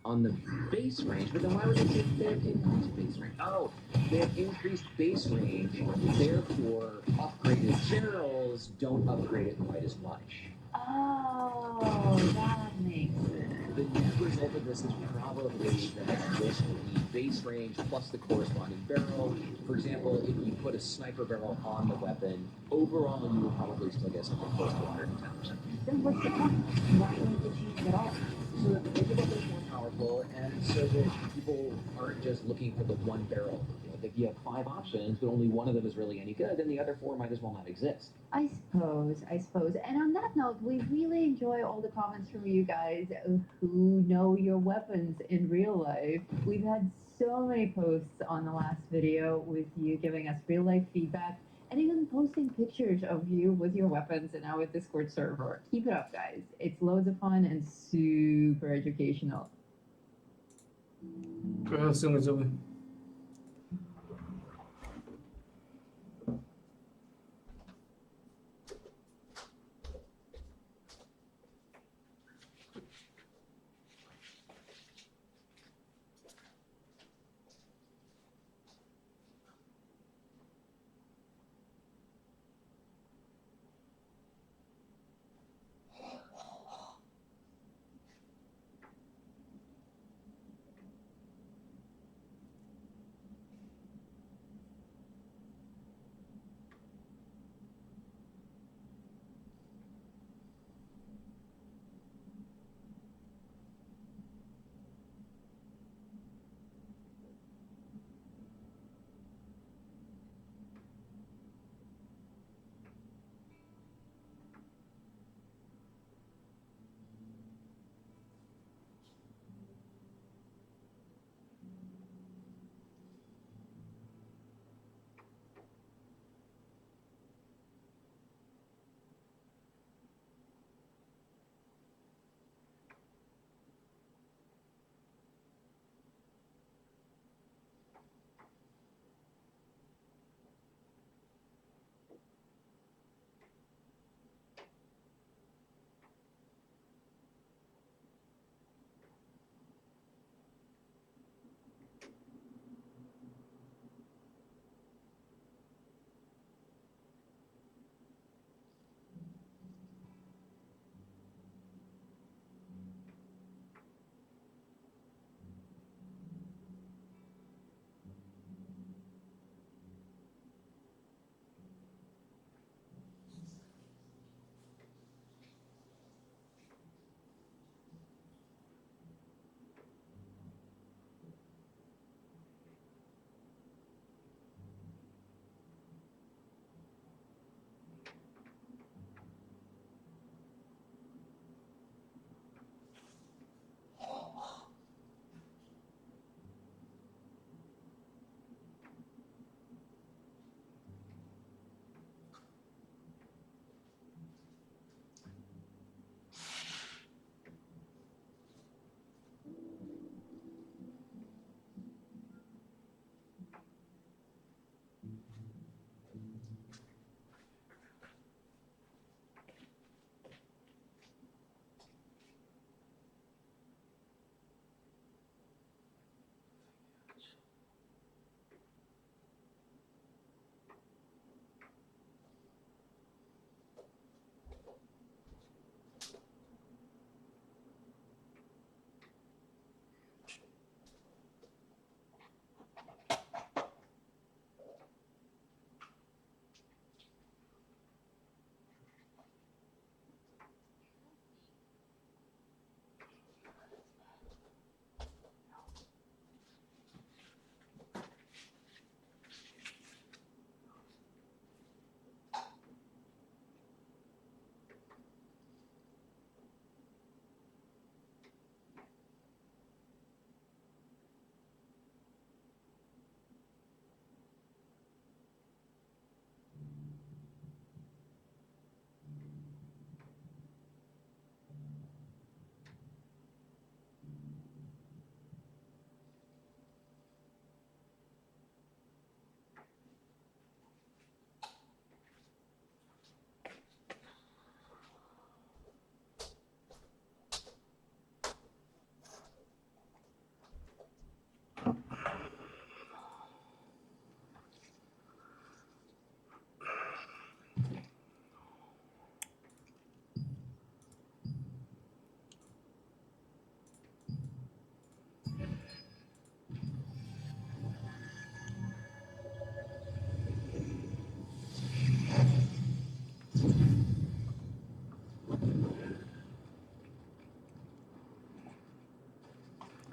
on the base range, but then why would they say they have increased base range? Oh, they have increased base range, therefore upgraded barrels don't upgrade it quite as much. Oh, that makes sense. The net result of this is probably that just the base range plus the corresponding barrel. For example, if you put a sniper barrel on the weapon, overall you will probably still get something close to 110%. Then what's the point? Why don't they change it at all? So that the bigger weapon is more powerful, and so that people aren't just looking for the one barrel. If you have 5 options, but only one of them is really any good, then the other 4 might as well not exist. I suppose. And on that note, we really enjoy all the comments from you guys who know your weapons in real life. We've had so many posts on the last video with you giving us real life feedback and even posting pictures of you with your weapons in our Discord server. Keep it up, guys. It's loads of fun and super educational. Krásně sobie.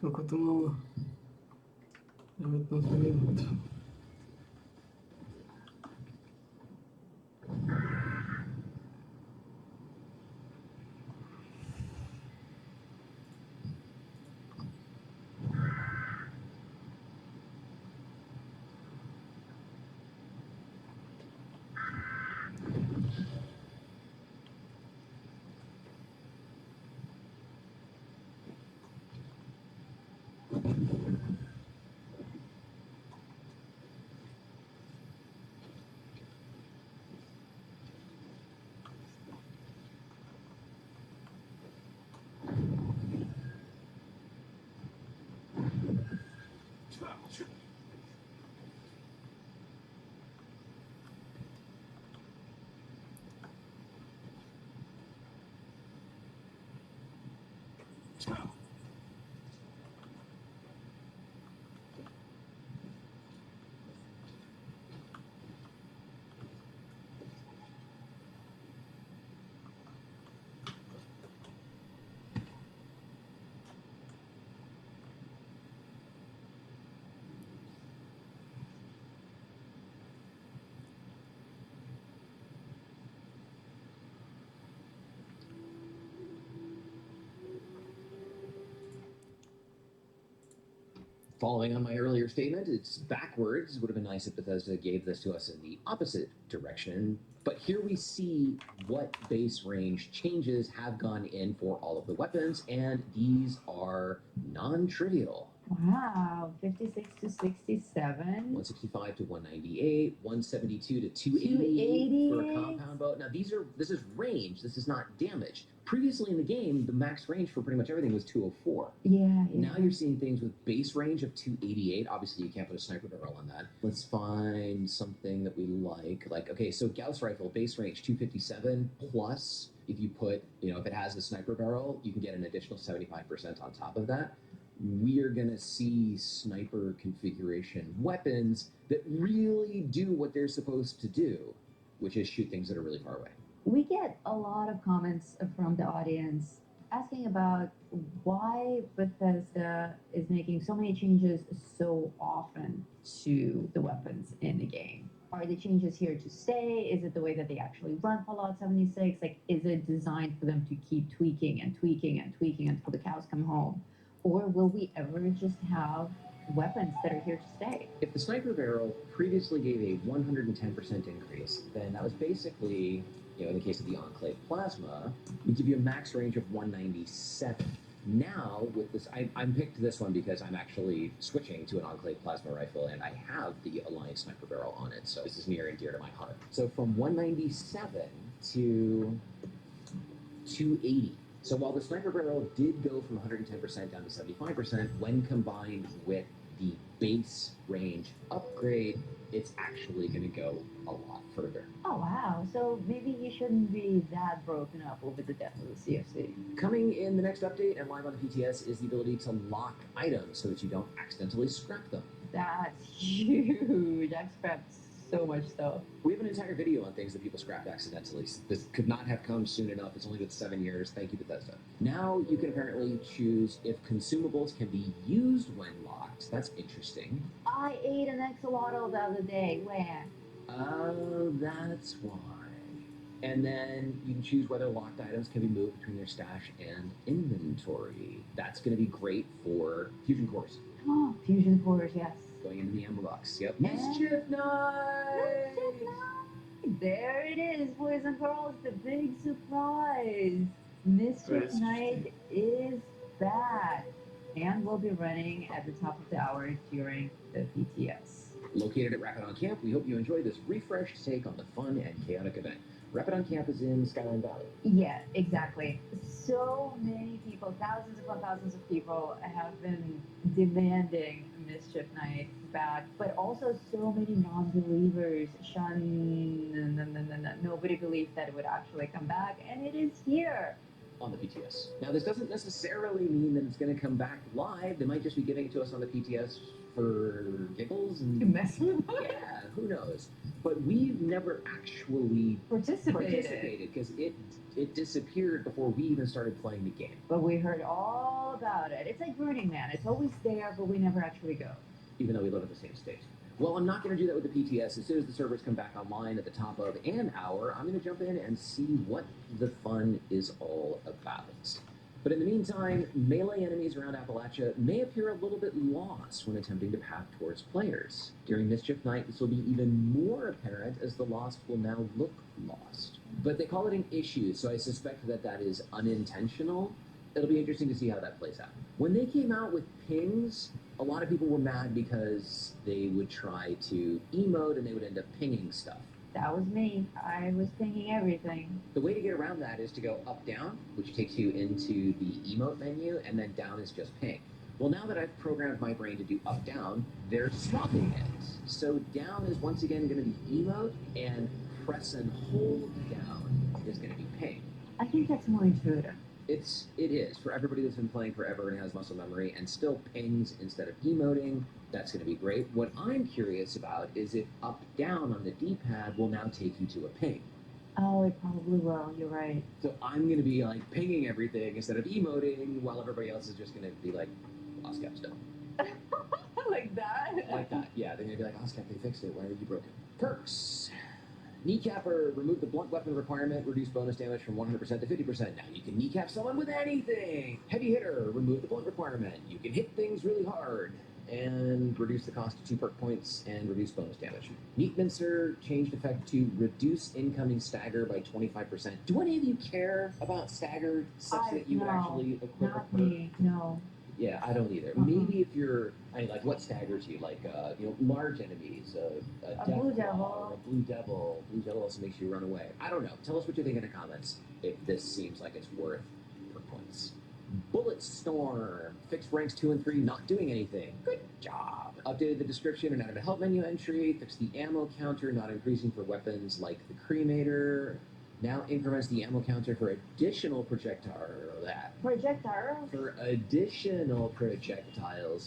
Koľko to máme? 19 minút. Following on my earlier statement, it's backwards. Would have been nice if Bethesda gave this to us in the opposite direction. But here we see what base range changes have gone in for all of the weapons, and these are non-trivial. Wow, 56 to 67. 165 to 198, 172 to 280 for a 280. compound bow. Now this is range. This is not damage. Previously in the game, the max range for pretty much everything was 204. Yeah. Now you're seeing things with base range of 288. Obviously, you can't put a sniper barrel on that. Let's find something that we like. Like, okay, so Gauss rifle, base range 257 plus. If you put, if it has a sniper barrel, you can get an additional 75% on top of that. We are going to see sniper configuration weapons that really do what they're supposed to do, which is shoot things that are really far away. We get a lot of comments from the audience asking about why Bethesda is making so many changes so often to the weapons in the game. Are the changes here to stay? Is it the way that they actually run Fallout 76? Like, is it designed for them to keep tweaking and tweaking and tweaking until the cows come home? Or will we ever just have weapons that are here to stay? If the sniper barrel previously gave a 110% increase, then that was basically, in the case of the Enclave Plasma, we give you a max range of 197. Now, with this, I picked this one because I'm actually switching to an Enclave Plasma rifle, and I have the Alliance sniper barrel on it, so this is near and dear to my heart. So from 197 to 280. So while the sniper barrel did go from 110% down to 75%, when combined with the base range upgrade, it's actually going to go a lot further. Oh, wow. So maybe you shouldn't be that broken up over the death of the CFC. Coming in the next update and live on the PTS is the ability to lock items so that you don't accidentally scrap them. That's huge. I've scrapped so much stuff. We have an entire video on things that people scrapped accidentally. This could not have come soon enough. It's only been 7 years. Thank you, Bethesda. Now you can apparently choose if consumables can be used when locked. That's interesting. I ate an axolotl the other day. Where? Oh, that's why. And then you can choose whether locked items can be moved between your stash and inventory. That's going to be great for fusion cores. Oh, fusion cores, yes. Going into the ammo box. Yep. Yeah. Mischief Knight! Mischief Knight! There it is, boys and girls, the big surprise. Mischief Knight is back and will be running at the top of the hour during the PTS. Located at Rapid On Camp, we hope you enjoy this refreshed take on the fun and chaotic event. Rapid On Camp is in Skyline Valley. Yeah, exactly. So many people, thousands upon thousands of people have been demanding Mischief Knight back, but also so many non-believers. Nobody believed that it would actually come back, and it is here. On the PTS. Now, this doesn't necessarily mean that it's going to come back live. They might just be giving it to us on the PTS for giggles To and mess with us. yeah, who knows? But we've never actually Participated. because it disappeared before we even started playing the game. But we heard all about it. It's like Burning Man. It's always there, but we never actually go. Even though we live in the same state. Well, I'm not going to do that with the PTS. As soon as the servers come back online at the top of an hour, I'm going to jump in and see what the fun is all about. But in the meantime, melee enemies around Appalachia may appear a little bit lost when attempting to path towards players. During Mischief Night, this will be even more apparent as the lost will now look lost. But they call it an issue, so I suspect that that is unintentional. It'll be interesting to see how that plays out. When they came out with pings, a lot of people were mad because they would try to emote and they would end up pinging stuff. That was me. I was pinging everything. The way to get around that is to go up-down, which takes you into the emote menu, and then down is just ping. Well, now that I've programmed my brain to do up-down, they're swapping it. So down is once again going to be emote, and press and hold down is going to be ping. I think that's more intuitive. It is. For everybody that's been playing forever and has muscle memory and still pings instead of emoting, that's going to be great. What I'm curious about is if up-down on the D-pad will now take you to a ping. Oh, it probably will. You're right. So I'm going to be like pinging everything instead of emoting while everybody else is just going to be like, lost capstone. Like that? Like that, yeah. They're going to be like, lost cap, they fixed it. Why are you broken? Perks. Kneecapper, remove the blunt weapon requirement, reduce bonus damage from 100% to 50%. Now you can kneecap someone with anything. Heavy hitter, remove the blunt requirement. You can hit things really hard and reduce the cost to 2 perk points and reduce bonus damage. Meat mincer, changed effect to reduce incoming stagger by 25%. Do any of you care about stagger such that you would actually equip a Not perk? me. No. Yeah, I don't either. Maybe if you're, I mean, like, what staggers you? Like, large enemies, a A death blue claw, devil. a blue devil. Blue devil also makes you run away. I don't know. Tell us what you think in the comments if this seems like it's worth per points. Bullet Storm. Fixed ranks 2 and 3, not doing anything. Good job. Updated the description and added a help menu entry. Fixed the ammo counter, not increasing for weapons like the Cremator. Now increments the ammo counter for additional projectiles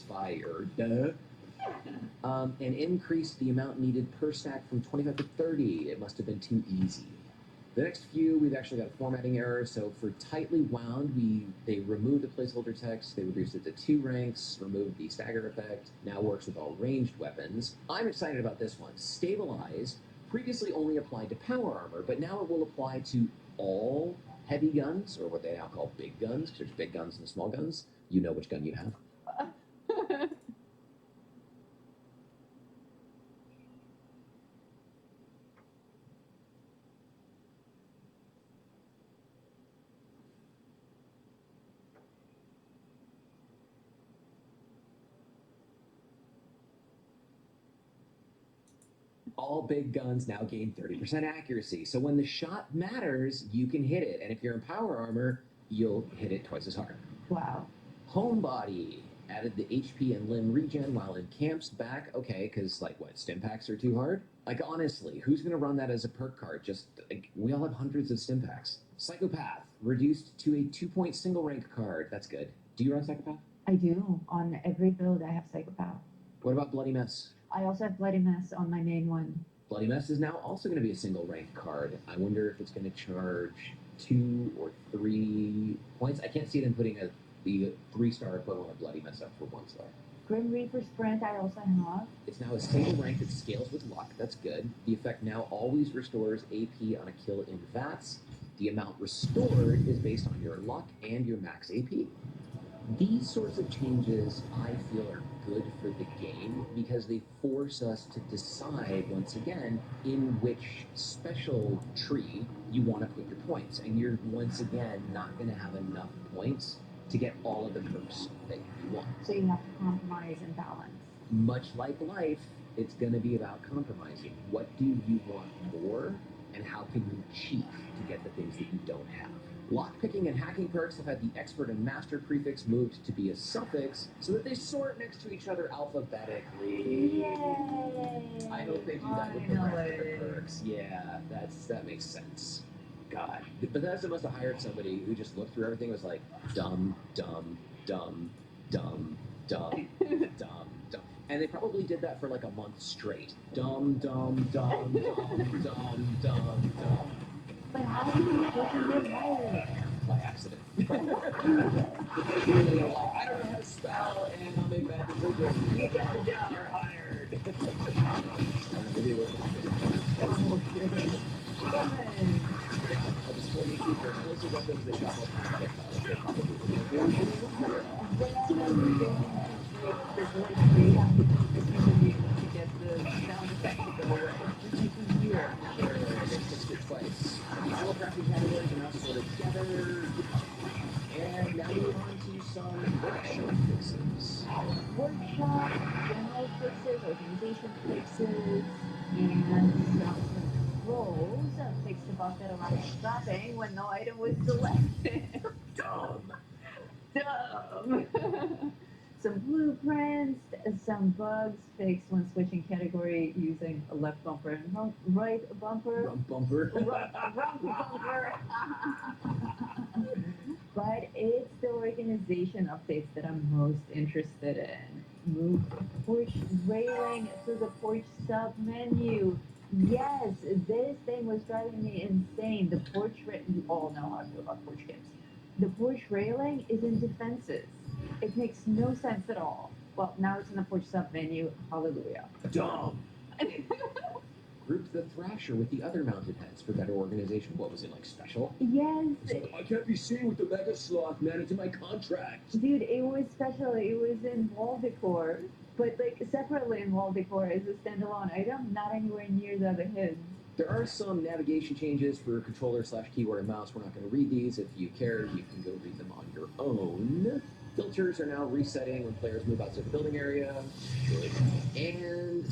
fired. And increased the amount needed per stack from 25 to 30. It must have been too easy. The next few, we've actually got a formatting error. So for tightly wound, they removed the placeholder text. They reduced it to 2 ranks, removed the stagger effect. Now works with all ranged weapons. I'm excited about this one. Stabilize. Previously only applied to power armor, but now it will apply to all heavy guns, or what they now call big guns, because there's big guns and small guns. You know which gun you have. All big guns now gain 30% accuracy. So when the shot matters, you can hit it. And if you're in power armor, you'll hit it twice as hard. Wow. Homebody. Added the HP and limb regen while in camps back. Okay, because, like, what, stim packs are too hard? Like, honestly, who's going to run that as a perk card? Just, like, we all have hundreds of stim packs. Psychopath. Reduced to a 2-point single rank card. That's good. Do you run Psychopath? I do. On every build, I have Psychopath. What about Bloody Mess? I also have Bloody Mess on my main one. Bloody Mess is now also going to be a single rank card. I wonder if it's going to charge 2 or 3 points. I can't see them putting the 3-star equivalent of Bloody Mess up for 1 star. Grim Reaper Sprint, I also have. It's now a single rank that scales with luck. That's good. The effect now always restores AP on a kill in VATS. The amount restored is based on your luck and your max AP. These sorts of changes, I feel, are good for the game because they force us to decide, once again, in which special tree you want to put your points. And you're, once again, not going to have enough points to get all of the perks that you want. So you have to compromise and balance. Much like life, it's going to be about compromising. What do you want more, and how can you cheat to get the things that you don't have? Lockpicking and hacking perks have had the expert and master prefix moved to be a suffix so that they sort next to each other alphabetically. Yay! I hope they do that with the rest of the perks. Yeah, that makes sense. God. Bethesda must have hired somebody who just looked through everything and was like, dumb, dumb, dumb, dumb, dumb, dumb, dumb. And they probably did that for like a month straight. Dum, dum, dum, dum, dum, dum, dum. But how do you fucking get hired? By accident. Like, I don't know how to spell, and I'll make bad decisions. You got the job. You're hired. Maybe it was just 42 for explosive weapons that shot more projectiles. They probably to get the sound effect to go away. It takes a year. They fixed it twice. The animal crafting categories are now sorted together. And now we move on to some workshop fixes. Workshop, general fixes, organization fixes, and some controls. Fixed the bug that allowed stopping when no item was selected. Dumb. Dumb. Some blueprints, some bugs fixed when switching category using a left bumper and right bumper. Rump bumper. Rump bumper. But it's the organization updates that I'm most interested in. Move porch railing to the porch sub menu. Yes, this thing was driving me insane. The porch you all know how I feel about porch games. The porch railing is in defenses. It makes no sense at all. Well, now it's in the porch sub menu. Hallelujah. Dumb. Grouped the Thrasher with the other mounted heads for better organization. What was it, like special? Yes. I can't be seen with the Mega Sloth, man. It's in my contract. Dude, it was special. It was in wall decor. But like separately in wall decor as a standalone item, not anywhere near the other heads. There are some navigation changes for controller/keyboard and mouse. We're not going to read these. If you care, you can go read them on your own. Filters are now resetting when players move outside the building area. Good. And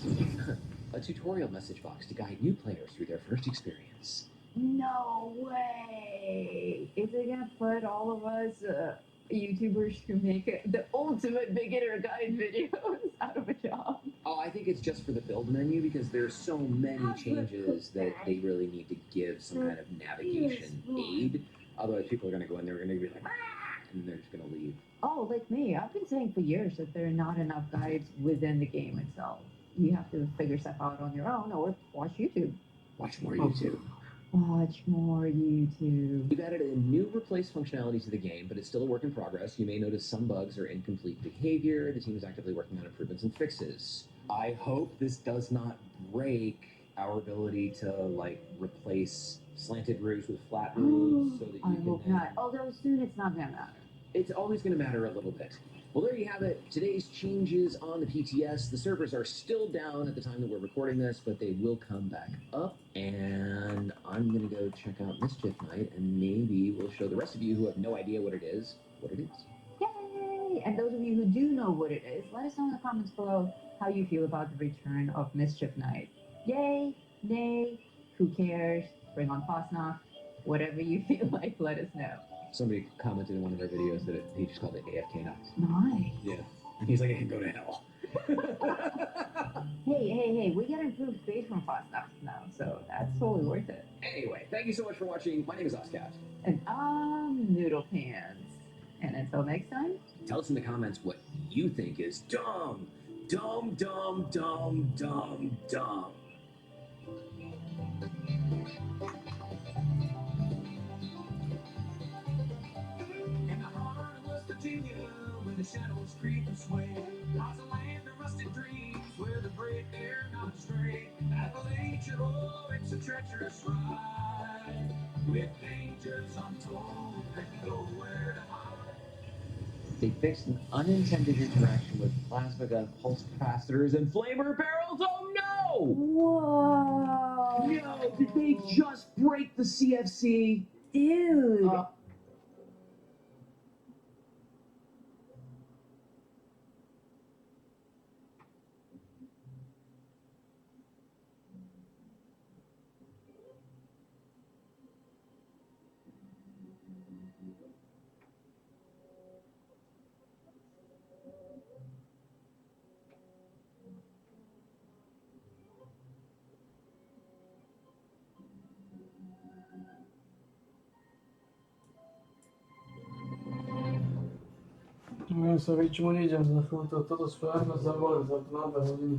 a tutorial message box to guide new players through their first experience. No way! Is it gonna put all of us YouTubers who make the ultimate beginner guide videos out of a job? Oh, I think it's just for the build menu because there's so many changes that they really need to give some kind of navigation aid. Otherwise, people are going to go in there, they're going to be like, ah, and they're just going to leave. Oh, like me. I've been saying for years that there are not enough guides within the game itself. You have to figure stuff out on your own or watch YouTube. Watch more YouTube. Watch more YouTube. We've added a new replace functionality to the game, but it's still a work in progress. You may notice some bugs or incomplete behavior. The team is actively working on improvements and fixes. I hope this does not break our ability to like replace slanted roofs with flat roofs so that you I can hope not. Although soon it's not gonna matter. It's always going to matter a little bit. Well, there you have it. Today's changes on the PTS. The servers are still down at the time that we're recording this, but they will come back up. And I'm going to go check out Mischief Night, and maybe we'll show the rest of you who have no idea what it is, what it is. Yay! And those of you who do know what it is, let us know in the comments below how you feel about the return of Mischief Night. Yay, nay, who cares? Bring on Fosnoff. Whatever you feel like, let us know. Somebody commented in one of our videos that he just called it AFK Night. Nice. Yeah. And he's like, I can go to hell. Hey, we get improved face from Fosnoff now, so that's totally worth it. Anyway, thank you so much for watching. My name is Oscat. And I'm Noodle Pants. And until next time, Tell us in the comments what you think is dumb. Dumb, dumb, dumb, dumb, dumb. In the heart of West Virginia, where the shadows creep and sway, lies a land of rusted dreams, where the great air not astray. Appalachia, oh, it's a treacherous ride, with dangers untold and nowhere to hide. They fixed an unintended interaction with plasma gun pulse capacitors and flamer barrels. Oh no! whoa! No, did they just break the CFC? Dude! Viem sa ničomu nejdem za chvíľu, toto správne zavolať za 12 hodiny.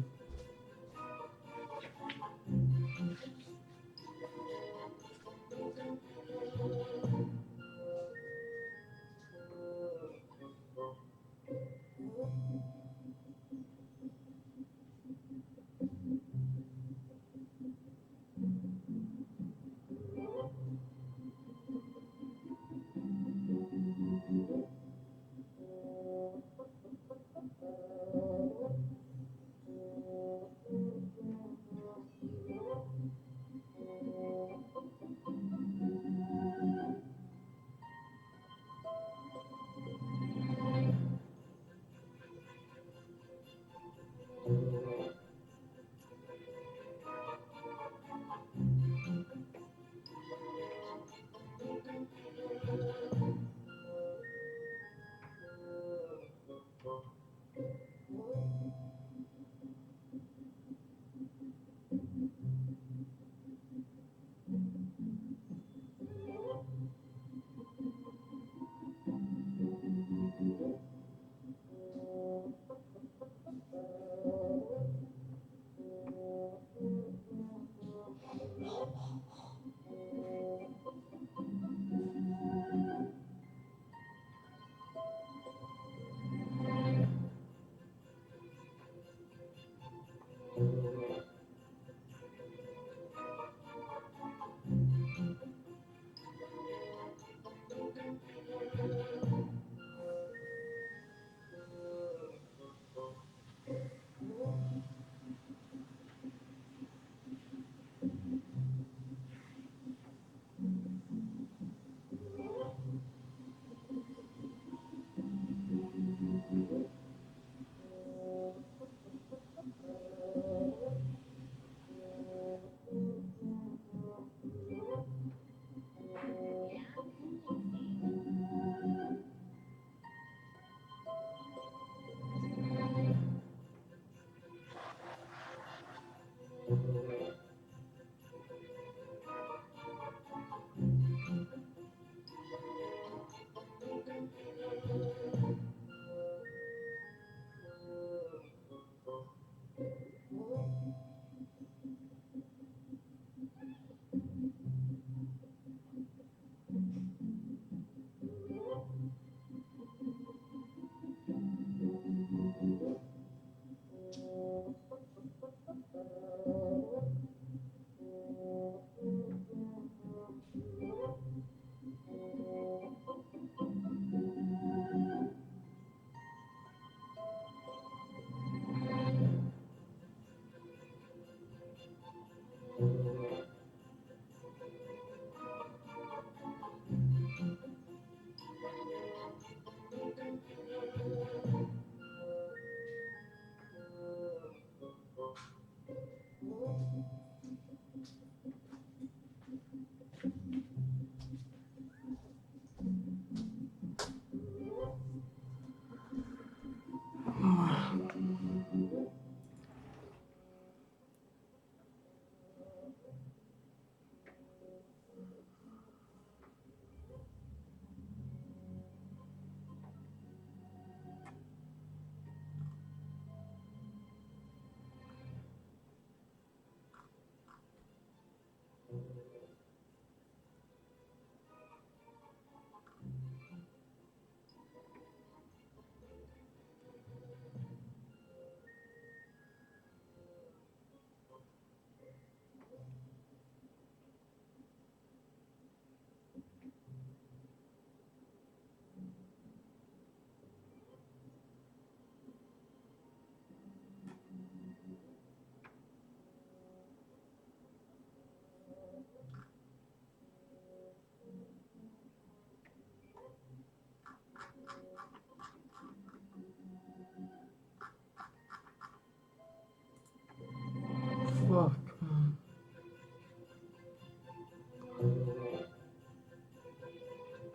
Fuck.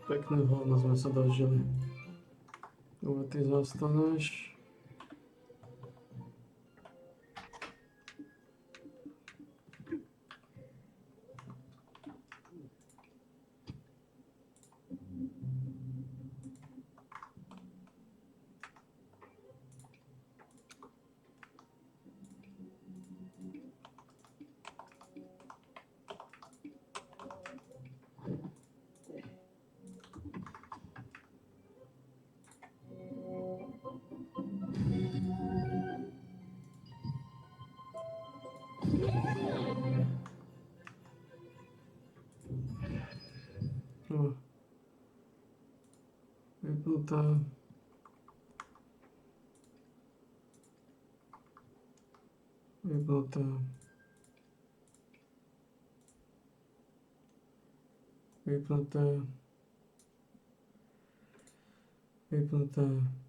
Pekné hovno sme sa dožili. Dobre, ty zastaneš. Vypnuté. Vypnuté. Vypnuté. Vypnuté.